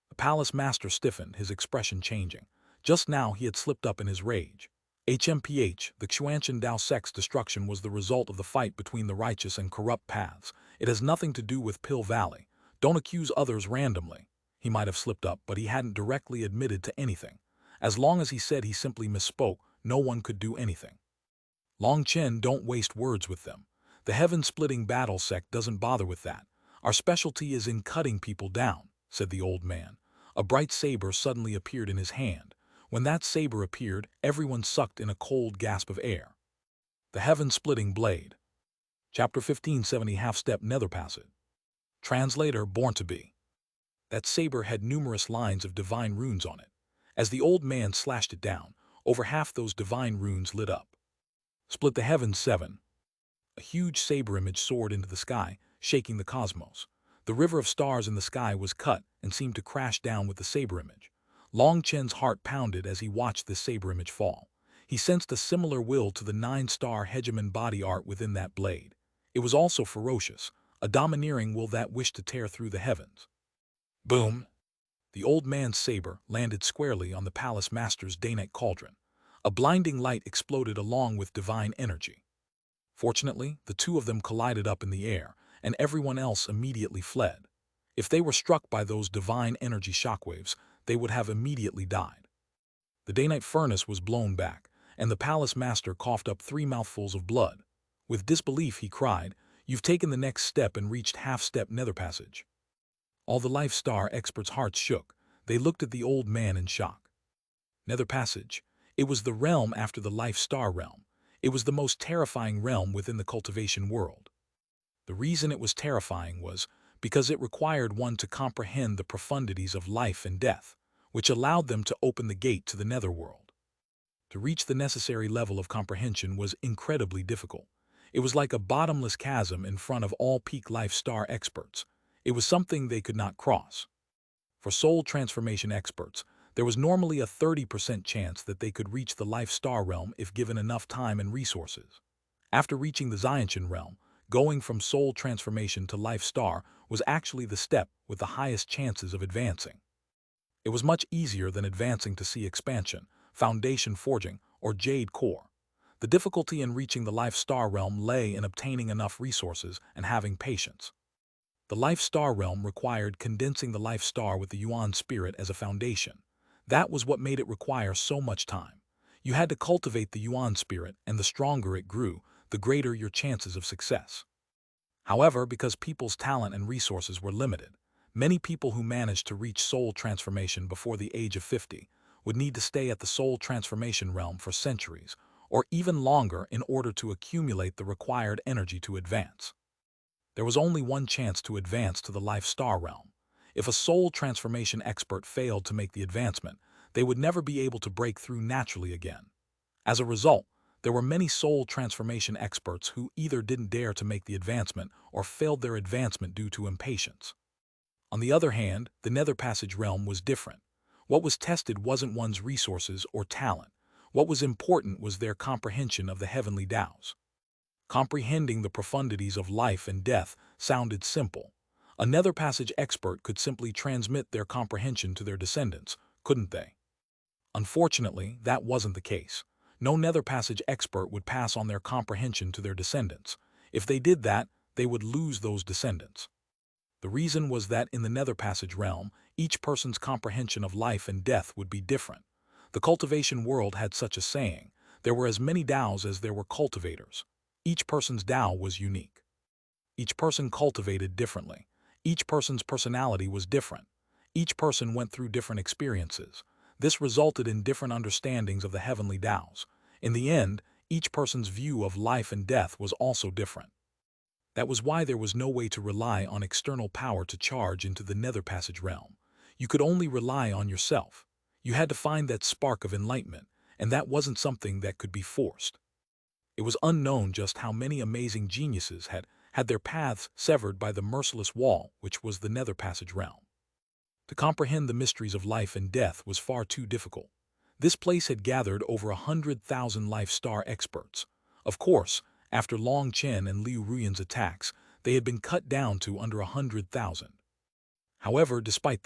The palace master stiffened, his expression changing. Just now he had slipped up in his rage. HMPH, the Xuanhuan Dao sect's destruction was the result of the fight between the righteous and corrupt paths. It has nothing to do with Pill Valley. Don't accuse others randomly. He might have slipped up, but he hadn't directly admitted to anything. As long as he said he simply misspoke, no one could do anything. Long Chen, don't waste words with them. The heaven-splitting battle sect doesn't bother with that. Our specialty is in cutting people down, said the old man. A bright saber suddenly appeared in his hand. When that saber appeared, everyone sucked in a cold gasp of air. The heaven-splitting blade. Chapter 1570 Half-Step Nether Passage. Translator Born to Be. That saber had numerous lines of divine runes on it. As the old man slashed it down, over half those divine runes lit up. Split the heavens 7. A huge saber image soared into the sky, shaking the cosmos. The river of stars in the sky was cut and seemed to crash down with the saber image. Long Chen's heart pounded as he watched this saber image fall. He sensed a similar will to the 9-star Hegemon body art within that blade. It was also ferocious, a domineering will that wished to tear through the heavens. Boom! The old man's saber landed squarely on the palace master's Danite cauldron. A blinding light exploded along with divine energy. Fortunately, the two of them collided up in the air, and everyone else immediately fled. If they were struck by those divine energy shockwaves, they would have immediately died. The Danite furnace was blown back, and the palace master coughed up 3 mouthfuls of blood. With disbelief he cried, "You've taken the next step and reached half-step nether passage." All the Life Star experts' hearts shook. They looked at the old man in shock. Nether passage. It was the realm after the Life Star realm. It was the most terrifying realm within the cultivation world. The reason it was terrifying was because it required one to comprehend the profundities of life and death, which allowed them to open the gate to the netherworld. To reach the necessary level of comprehension was incredibly difficult. It was like a bottomless chasm in front of all peak Life Star experts. It was something they could not cross. For soul transformation experts, there was normally a 30% chance that they could reach the Life Star realm if given enough time and resources. After reaching the Xuanhuan realm, going from soul transformation to Life Star was actually the step with the highest chances of advancing. It was much easier than advancing to Sea Expansion, Foundation Forging, or Jade Core. The difficulty in reaching the Life Star realm lay in obtaining enough resources and having patience. The Life Star realm required condensing the Life Star with the Yuan spirit as a foundation. That was what made it require so much time. You had to cultivate the Yuan spirit, and the stronger it grew, the greater your chances of success. However, because people's talent and resources were limited, many people who managed to reach soul transformation before the age of 50 would need to stay at the soul transformation realm for centuries, or even longer in order to accumulate the required energy to advance. There was only one chance to advance to the life star realm. If a soul transformation expert failed to make the advancement, they would never be able to break through naturally again. As a result, there were many soul transformation experts who either didn't dare to make the advancement or failed their advancement due to impatience. On the other hand, the Nether Passage realm was different. What was tested wasn't one's resources or talent. What was important was their comprehension of the heavenly Taos. Comprehending the profundities of life and death sounded simple. A Nether Passage expert could simply transmit their comprehension to their descendants, couldn't they? Unfortunately, that wasn't the case. No Nether Passage expert would pass on their comprehension to their descendants. If they did that, they would lose those descendants. The reason was that in the Nether Passage realm, each person's comprehension of life and death would be different. The cultivation world had such a saying: there were as many Taos as there were cultivators. Each person's Tao was unique. Each person cultivated differently. Each person's personality was different. Each person went through different experiences. This resulted in different understandings of the heavenly Taos. In the end, each person's view of life and death was also different. That was why there was no way to rely on external power to charge into the Nether Passage realm. You could only rely on yourself. You had to find that spark of enlightenment, and that wasn't something that could be forced. It was unknown just how many amazing geniuses had their paths severed by the merciless wall which was the Nether Passage realm. To comprehend the mysteries of life and death was far too difficult. This place had gathered over 100,000 life star experts. Of course, after Long Chen and Liu Ruyan's attacks, they had been cut down to under 100,000. However, despite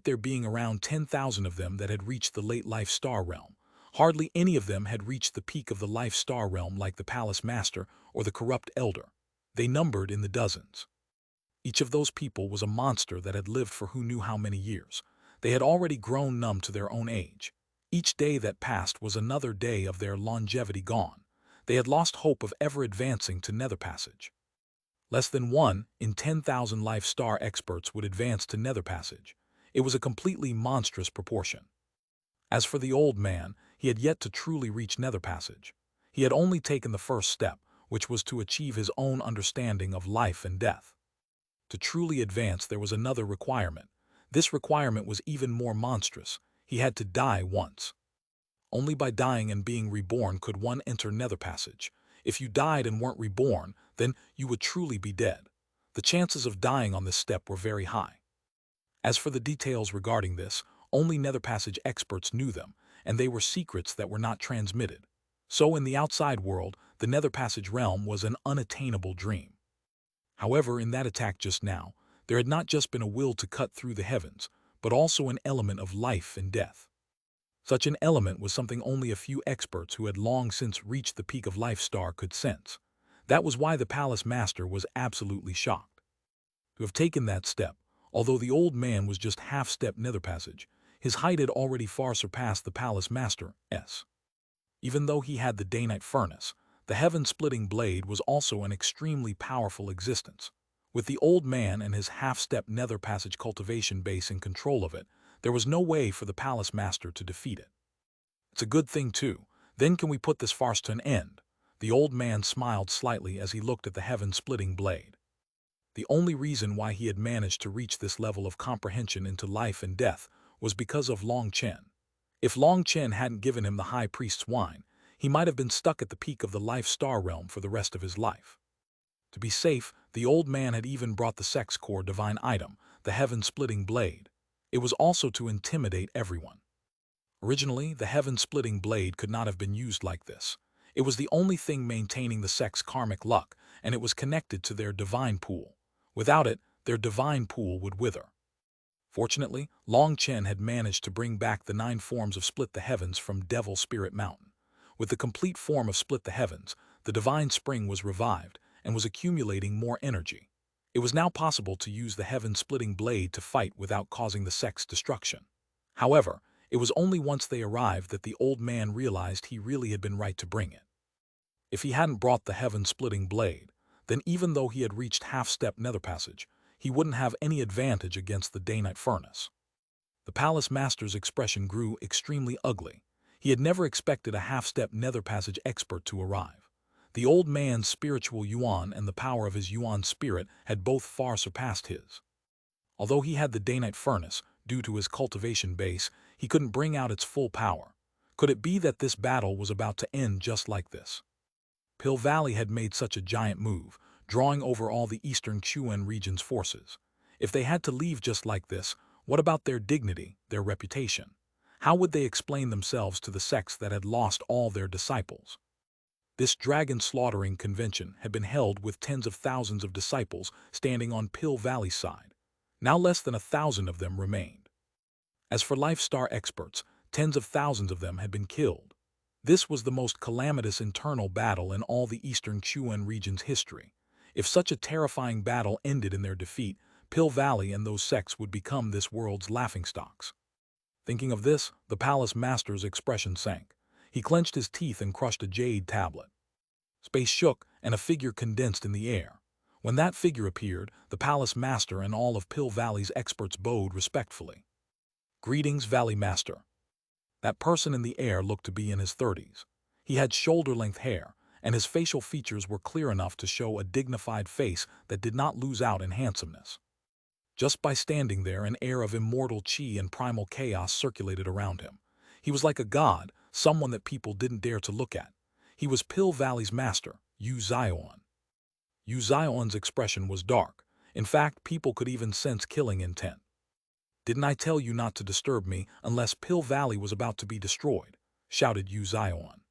there being around 10,000 of them that had reached the late life star realm, hardly any of them had reached the peak of the life star realm like the Palace Master or the Corrupt Elder. They numbered in the dozens. Each of those people was a monster that had lived for who knew how many years. They had already grown numb to their own age. Each day that passed was another day of their longevity gone. They had lost hope of ever advancing to Nether Passage. Less than 1 in 10,000 life star experts would advance to Nether Passage. It was a completely monstrous proportion. As for the old man, he had yet to truly reach Nether Passage. He had only taken the first step, which was to achieve his own understanding of life and death. To truly advance, there was another requirement. This requirement was even more monstrous. He had to die once. Only by dying and being reborn could one enter Nether Passage. If you died and weren't reborn, then you would truly be dead. The chances of dying on this step were very high. As for the details regarding this, only Nether Passage experts knew them, and they were secrets that were not transmitted. So in the outside world, the Nether Passage realm was an unattainable dream. However, in that attack just now, there had not just been a will to cut through the heavens, but also an element of life and death. Such an element was something only a few experts who had long since reached the peak of life star could sense. That was why the Palace Master was absolutely shocked. To have taken that step, although the old man was just half-step Nether Passage, his height had already far surpassed the Palace Master's. Even though he had the Day-Night Furnace, the heaven-splitting blade was also an extremely powerful existence. With the old man and his half-step Nether Passage cultivation base in control of it, there was no way for the Palace Master to defeat it. It's a good thing too. Then can we put this farce to an end? The old man smiled slightly as he looked at the heaven-splitting blade. The only reason why he had managed to reach this level of comprehension into life and death was because of Long Chen. If Long Chen hadn't given him the High Priest's wine, he might have been stuck at the peak of the life star realm for the rest of his life. To be safe, the old man had even brought the sex core divine item, the heaven-splitting blade. It was also to intimidate everyone. Originally, the heaven-splitting blade could not have been used like this. It was the only thing maintaining the sect's karmic luck, and it was connected to their divine pool. Without it, their divine pool would wither. Fortunately, Long Chen had managed to bring back the 9 forms of Split the Heavens from Devil Spirit Mountain. With the complete form of Split the Heavens, the divine spring was revived and was accumulating more energy. It was now possible to use the heaven-splitting blade to fight without causing the sect's destruction. However, it was only once they arrived that the old man realized he really had been right to bring it. If he hadn't brought the heaven-splitting blade, then even though he had reached half-step Nether Passage, he wouldn't have any advantage against the Day-Night Furnace. The palace master's expression grew extremely ugly. He had never expected a half-step nether passage expert to arrive. The old man's spiritual yuan and the power of his yuan spirit had both far surpassed his. Although he had the Danite furnace, due to his cultivation base, he couldn't bring out its full power. Could it be that this battle was about to end just like this? Pill Valley had made such a giant move, drawing over all the eastern Xuanhuan region's forces. If they had to leave just like this, what about their dignity, their reputation? How would they explain themselves to the sects that had lost all their disciples? This dragon-slaughtering convention had been held with tens of thousands of disciples standing on Pill Valley's side. Now less than 1,000 of them remained. As for Life-Star experts, tens of thousands of them had been killed. This was the most calamitous internal battle in all the eastern Xuanhuan region's history. If such a terrifying battle ended in their defeat, Pill Valley and those sects would become this world's laughingstocks. Thinking of this, the palace master's expression sank. He clenched his teeth and crushed a jade tablet. Space shook, and a figure condensed in the air. When that figure appeared, the palace master and all of Pill Valley's experts bowed respectfully. "Greetings, Valley Master." That person in the air looked to be in his 30s. He had shoulder-length hair, and his facial features were clear enough to show a dignified face that did not lose out in handsomeness. Just by standing there, an air of immortal chi and primal chaos circulated around him. He was like a god, someone that people didn't dare to look at. He was Pill Valley's master, Xuanhuan. Xuanhuan's expression was dark. In fact, people could even sense killing intent. "Didn't I tell you not to disturb me unless Pill Valley was about to be destroyed?" shouted Xuanhuan.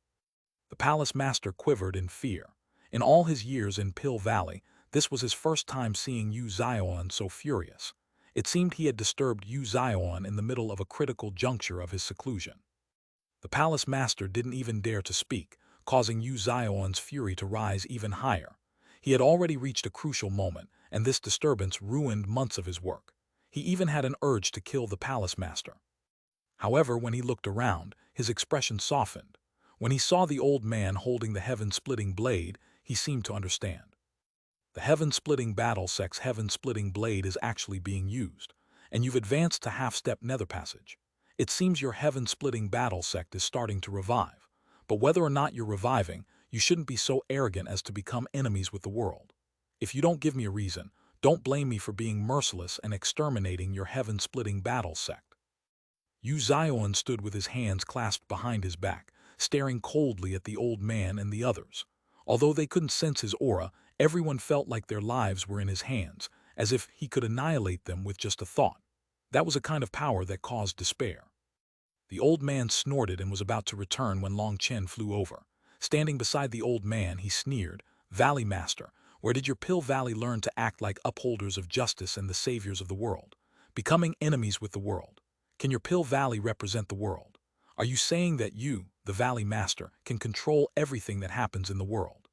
The palace master quivered in fear. In all his years in Pill Valley, this was his first time seeing Xuanhuan so furious. It seemed he had disturbed Xuanhuan in the middle of a critical juncture of his seclusion. The palace master didn't even dare to speak, causing Xuanhuan's fury to rise even higher. He had already reached a crucial moment, and this disturbance ruined months of his work. He even had an urge to kill the palace master. However, when he looked around, his expression softened. When he saw the old man holding the heaven-splitting blade, he seemed to understand. The heaven-splitting battle sect's heaven-splitting blade is actually being used, and you've advanced to half-step nether passage. It seems your heaven-splitting battle sect is starting to revive. But whether or not you're reviving, you shouldn't be so arrogant as to become enemies with the world. If you don't give me a reason, don't blame me for being merciless and exterminating your heaven-splitting battle sect." Xuanhuan stood with his hands clasped behind his back, staring coldly at the old man and the others. Although they couldn't sense his aura, everyone felt like their lives were in his hands, as if he could annihilate them with just a thought. That was a kind of power that caused despair. The old man snorted and was about to return when Chen flew over. Standing beside the old man, he sneered, "Valley Master, where did your Pill Valley learn to act like upholders of justice and the saviors of the world, becoming enemies with the world? Can your Pill Valley represent the world? Are you saying that you, the Valley Master, can control everything that happens in the world?"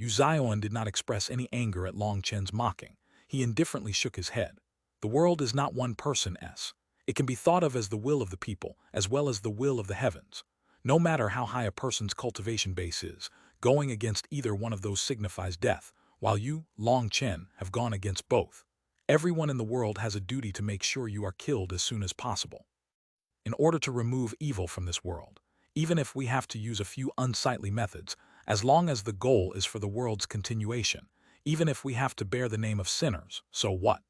Xuanhuan did not express any anger at Chen's mocking. He indifferently shook his head. The world is not one person's. It can be thought of as the will of the people, as well as the will of the heavens. No matter how high a person's cultivation base is, going against either one of those signifies death, while you, Chen, have gone against both. Everyone in the world has a duty to make sure you are killed as soon as possible. In order to remove evil from this world, even if we have to use a few unsightly methods, as long as the goal is for the world's continuation, even if we have to bear the name of sinners, so what?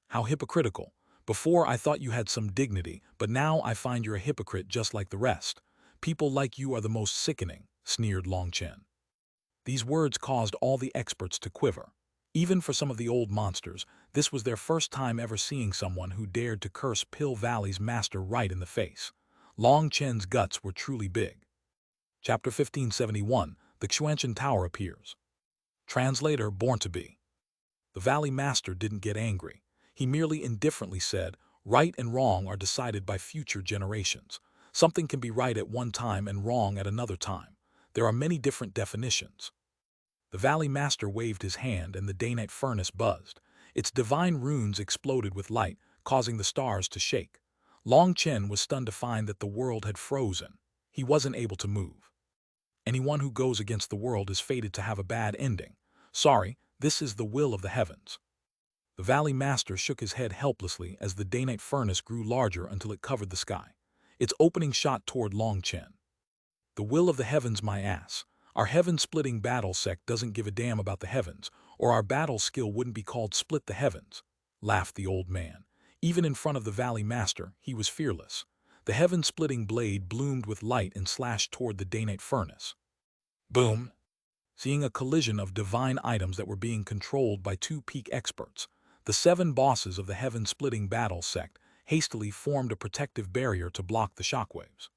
How hypocritical. Before I thought you had some dignity, but now I find you're a hypocrite just like the rest. People like you are the most sickening, sneered Chen. These words caused all the experts to quiver. Even for some of the old monsters, this was their first time ever seeing someone who dared to curse Pill Valley's master right in the face. Chen's guts were truly big. Chapter 1571, The Xuanhuan Tower appears. Translator Born to Be. The Valley Master didn't get angry. He merely indifferently said, "Right and wrong are decided by future generations. Something can be right at one time and wrong at another time. There are many different definitions." The Valley Master waved his hand and the Danite furnace buzzed. Its divine runes exploded with light, causing the stars to shake. Chen was stunned to find that the world had frozen. He wasn't able to move. Anyone who goes against the world is fated to have a bad ending. Sorry, this is the will of the heavens. The Valley Master shook his head helplessly as the Danite furnace grew larger until it covered the sky. Its opening shot toward Long Chen. The will of the heavens, my ass. Our heaven-splitting battle sect doesn't give a damn about the heavens, or our battle skill wouldn't be called split the heavens, laughed the old man. Even in front of the Valley Master, he was fearless. The heaven-splitting blade bloomed with light and slashed toward the Danite furnace. Boom! Seeing a collision of divine items that were being controlled by two peak experts, the 7 bosses of the heaven-splitting battle sect hastily formed a protective barrier to block the shockwaves.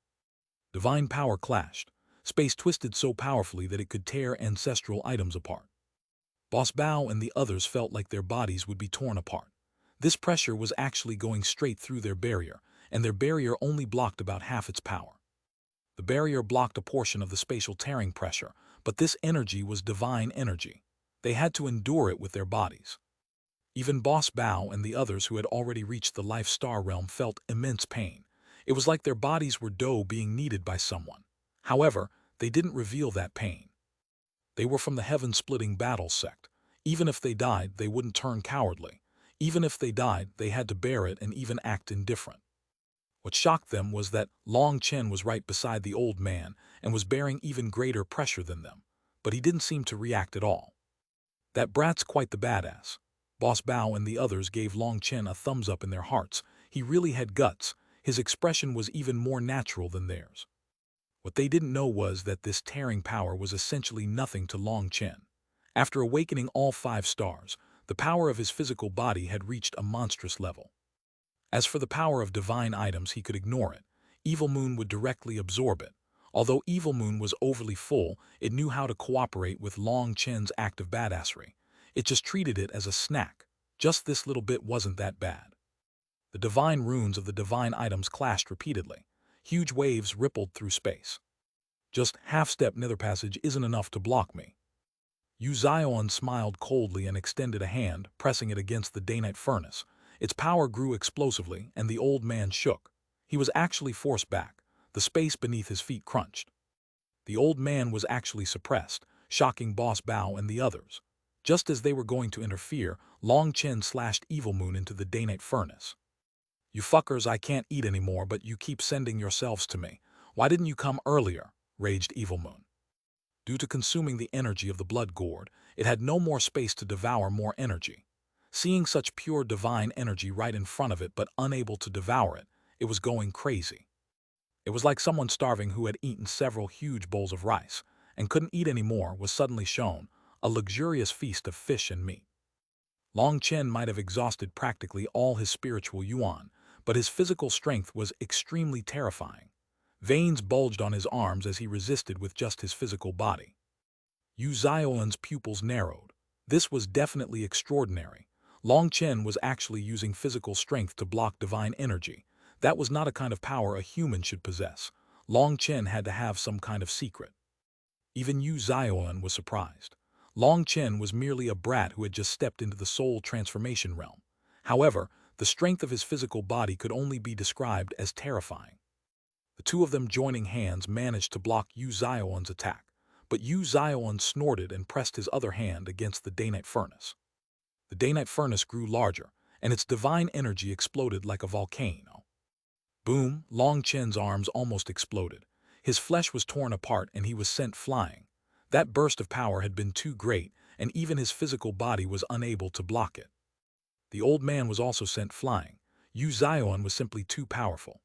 Divine power clashed. Space twisted so powerfully that it could tear ancestral items apart. Boss Bao and the others felt like their bodies would be torn apart. This pressure was actually going straight through their barrier, and their barrier only blocked about half its power. The barrier blocked a portion of the spatial tearing pressure, but this energy was divine energy. They had to endure it with their bodies. Even Boss Bao and the others who had already reached the Life Star realm felt immense pain. It was like their bodies were dough being kneaded by someone. However, they didn't reveal that pain. They were from the heaven-splitting battle sect. Even if they died, they wouldn't turn cowardly. Even if they died, they had to bear it and even act indifferent. What shocked them was that Long Chen was right beside the old man and was bearing even greater pressure than them, but he didn't seem to react at all. That brat's quite the badass. Boss Bao and the others gave Long Chen a thumbs up in their hearts. He really had guts. His expression was even more natural than theirs. What they didn't know was that this tearing power was essentially nothing to Long Chen. After awakening all 5 stars, the power of his physical body had reached a monstrous level. As for the power of divine items, he could ignore it. Evil Moon would directly absorb it. Although Evil Moon was overly full, it knew how to cooperate with Long Chen's act of badassery. It just treated it as a snack. Just this little bit wasn't that bad. The divine runes of the divine items clashed repeatedly. Huge waves rippled through space. Just half-step nether passage isn't enough to block me. Xuanhuan smiled coldly and extended a hand, pressing it against the Danite furnace. Its power grew explosively, and the old man shook. He was actually forced back. The space beneath his feet crunched. The old man was actually suppressed, shocking Boss Bao and the others. Just as they were going to interfere, Long Chen slashed Evil Moon into the Danite furnace. You fuckers, I can't eat anymore, but you keep sending yourselves to me. Why didn't you come earlier? Raged Evil Moon. Due to consuming the energy of the blood gourd, it had no more space to devour more energy. Seeing such pure divine energy right in front of it but unable to devour it, it was going crazy. It was like someone starving who had eaten several huge bowls of rice and couldn't eat any more was suddenly shown a luxurious feast of fish and meat. Long Chen might have exhausted practically all his spiritual yuan, but his physical strength was extremely terrifying. Veins bulged on his arms as he resisted with just his physical body. Xuanhuan's pupils narrowed. This was definitely extraordinary. Long Chen was actually using physical strength to block divine energy. That was not a kind of power a human should possess. Long Chen had to have some kind of secret. Even Xuanhuan was surprised. Long Chen was merely a brat who had just stepped into the soul transformation realm. However, the strength of his physical body could only be described as terrifying. The two of them joining hands managed to block Xuanhuan's attack, but Xuanhuan snorted and pressed his other hand against the Danite furnace. The Danite furnace grew larger, and its divine energy exploded like a volcano. Boom! Long Chen's arms almost exploded. His flesh was torn apart and he was sent flying. That burst of power had been too great, and even his physical body was unable to block it. The old man was also sent flying. Xuanhuan was simply too powerful.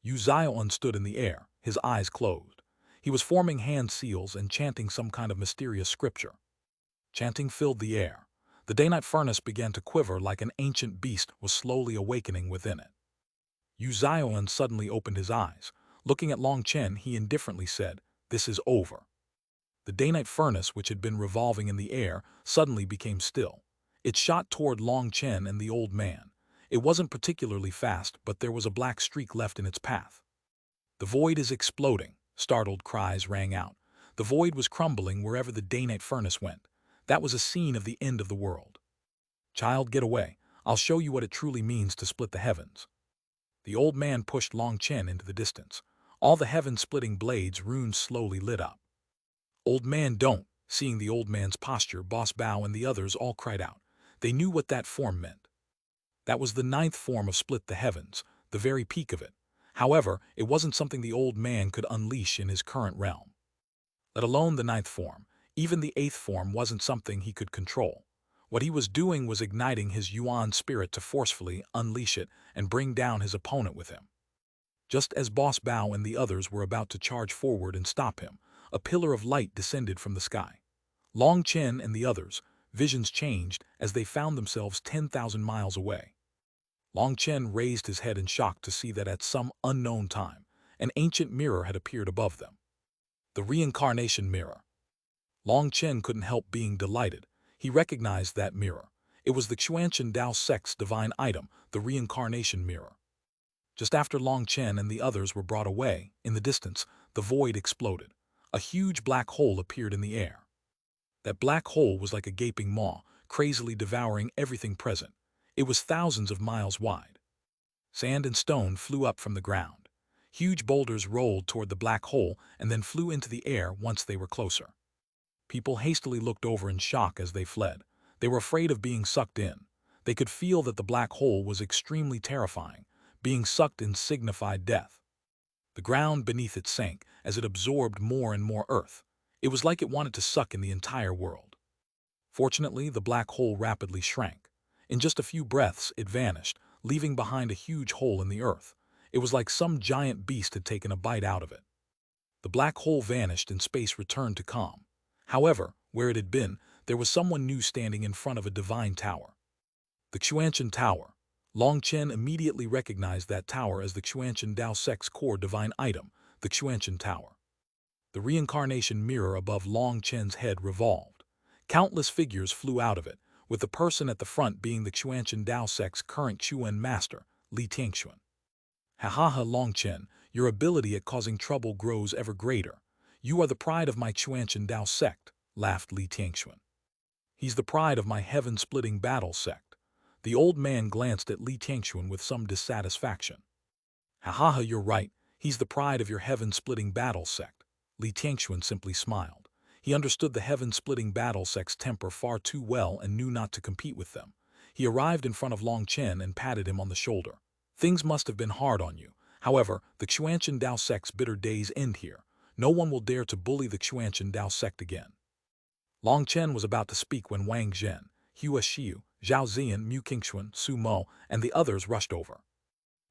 Xuanhuan stood in the air, his eyes closed. He was forming hand seals and chanting some kind of mysterious scripture. Chanting filled the air. The Danite furnace began to quiver like an ancient beast was slowly awakening within it. Xuanhuan suddenly opened his eyes. Looking at Long Chen, he indifferently said, "This is over." The Danite furnace, which had been revolving in the air, suddenly became still. It shot toward Long Chen and the old man. It wasn't particularly fast, but there was a black streak left in its path. "The void is exploding," startled cries rang out. The void was crumbling wherever the Danite furnace went. That was a scene of the end of the world. "Child, get away. I'll show you what it truly means to split the heavens." The old man pushed Long Chen into the distance. All the heaven-splitting blades runes slowly lit up. "Old man, don't!" Seeing the old man's posture, Boss Bao and the others all cried out. They knew what that form meant. That was the ninth form of Split the Heavens, the very peak of it. However, it wasn't something the old man could unleash in his current realm. Let alone the ninth form, even the eighth form wasn't something he could control. What he was doing was igniting his Yuan spirit to forcefully unleash it and bring down his opponent with him. Just as Boss Bao and the others were about to charge forward and stop him, a pillar of light descended from the sky. Long Chen and the others' visions changed as they found themselves 10,000 miles away. Long Chen raised his head in shock to see that at some unknown time, an ancient mirror had appeared above them. The reincarnation mirror. Long Chen couldn't help being delighted. He recognized that mirror. It was the Xuanhuan Dao sect's divine item, the reincarnation mirror. Just after Long Chen and the others were brought away, in the distance, the void exploded. A huge black hole appeared in the air. That black hole was like a gaping maw, crazily devouring everything present. It was thousands of miles wide. Sand and stone flew up from the ground. Huge boulders rolled toward the black hole and then flew into the air once they were closer. People hastily looked over in shock as they fled. They were afraid of being sucked in. They could feel that the black hole was extremely terrifying. Being sucked in signified death. The ground beneath it sank as it absorbed more and more earth. It was like it wanted to suck in the entire world. Fortunately, the black hole rapidly shrank. In just a few breaths, it vanished, leaving behind a huge hole in the earth. It was like some giant beast had taken a bite out of it. The black hole vanished and space returned to calm. However, where it had been, there was someone new standing in front of a divine tower. The Xuanhuan Tower. Long Chen immediately recognized that tower as the Xuanhuan Dao sect's core divine item, the Xuanhuan Tower. The reincarnation mirror above Long Chen's head revolved. Countless figures flew out of it, with the person at the front being the Xuanhuan Dao sect's current Xuan master, Li Tianxuan. Ha ha ha, Long Chen, your ability at causing trouble grows ever greater. You are the pride of my Xuanhuan Dao sect, laughed Li Tianxuan. He's the pride of my heaven-splitting battle sect. The old man glanced at Li Tianxuan with some dissatisfaction. Ha ha ha, you're right, he's the pride of your heaven-splitting battle sect. Li Tianxuan simply smiled. He understood the heaven-splitting battle sect's temper far too well and knew not to compete with them. He arrived in front of Long Chen and patted him on the shoulder. Things must have been hard on you. However, the Xuanhuan Dao sect's bitter days end here. No one will dare to bully the Xuanhuan Dao sect again. Long Chen was about to speak when Wang Zhen, Hua Xiu, Zhao Ziyan, Mu Qingxuan, Su Mo, and the others rushed over.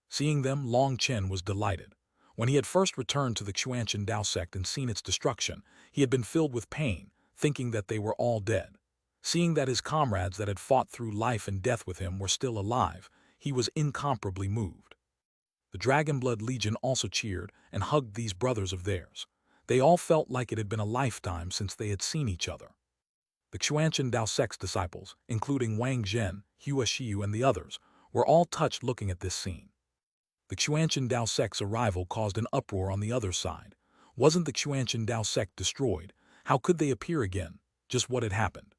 Seeing them, Long Chen was delighted. When he had first returned to the Xuanhuan Dao sect and seen its destruction, he had been filled with pain, thinking that they were all dead. Seeing that his comrades that had fought through life and death with him were still alive, he was incomparably moved. The Dragonblood Legion also cheered and hugged these brothers of theirs. They all felt like it had been a lifetime since they had seen each other. The Xuanhuan Dao sect's disciples, including Wang Zhen, Hua Xiu, and the others, were all touched looking at this scene. The Xuanhuan Dao sect's arrival caused an uproar on the other side. Wasn't the Xuanhuan Dao sect destroyed? How could they appear again? Just what had happened?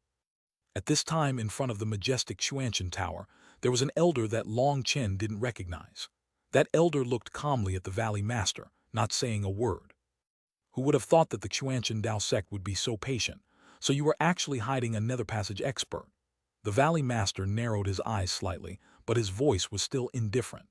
At this time, in front of the majestic Xuanhuan Tower, there was an elder that Long Chen didn't recognize. That elder looked calmly at the Valley Master, not saying a word. Who would have thought that the Xuanhuan Dao sect would be so patient? So you were actually hiding a nether passage expert. The Valley Master narrowed his eyes slightly, but his voice was still indifferent.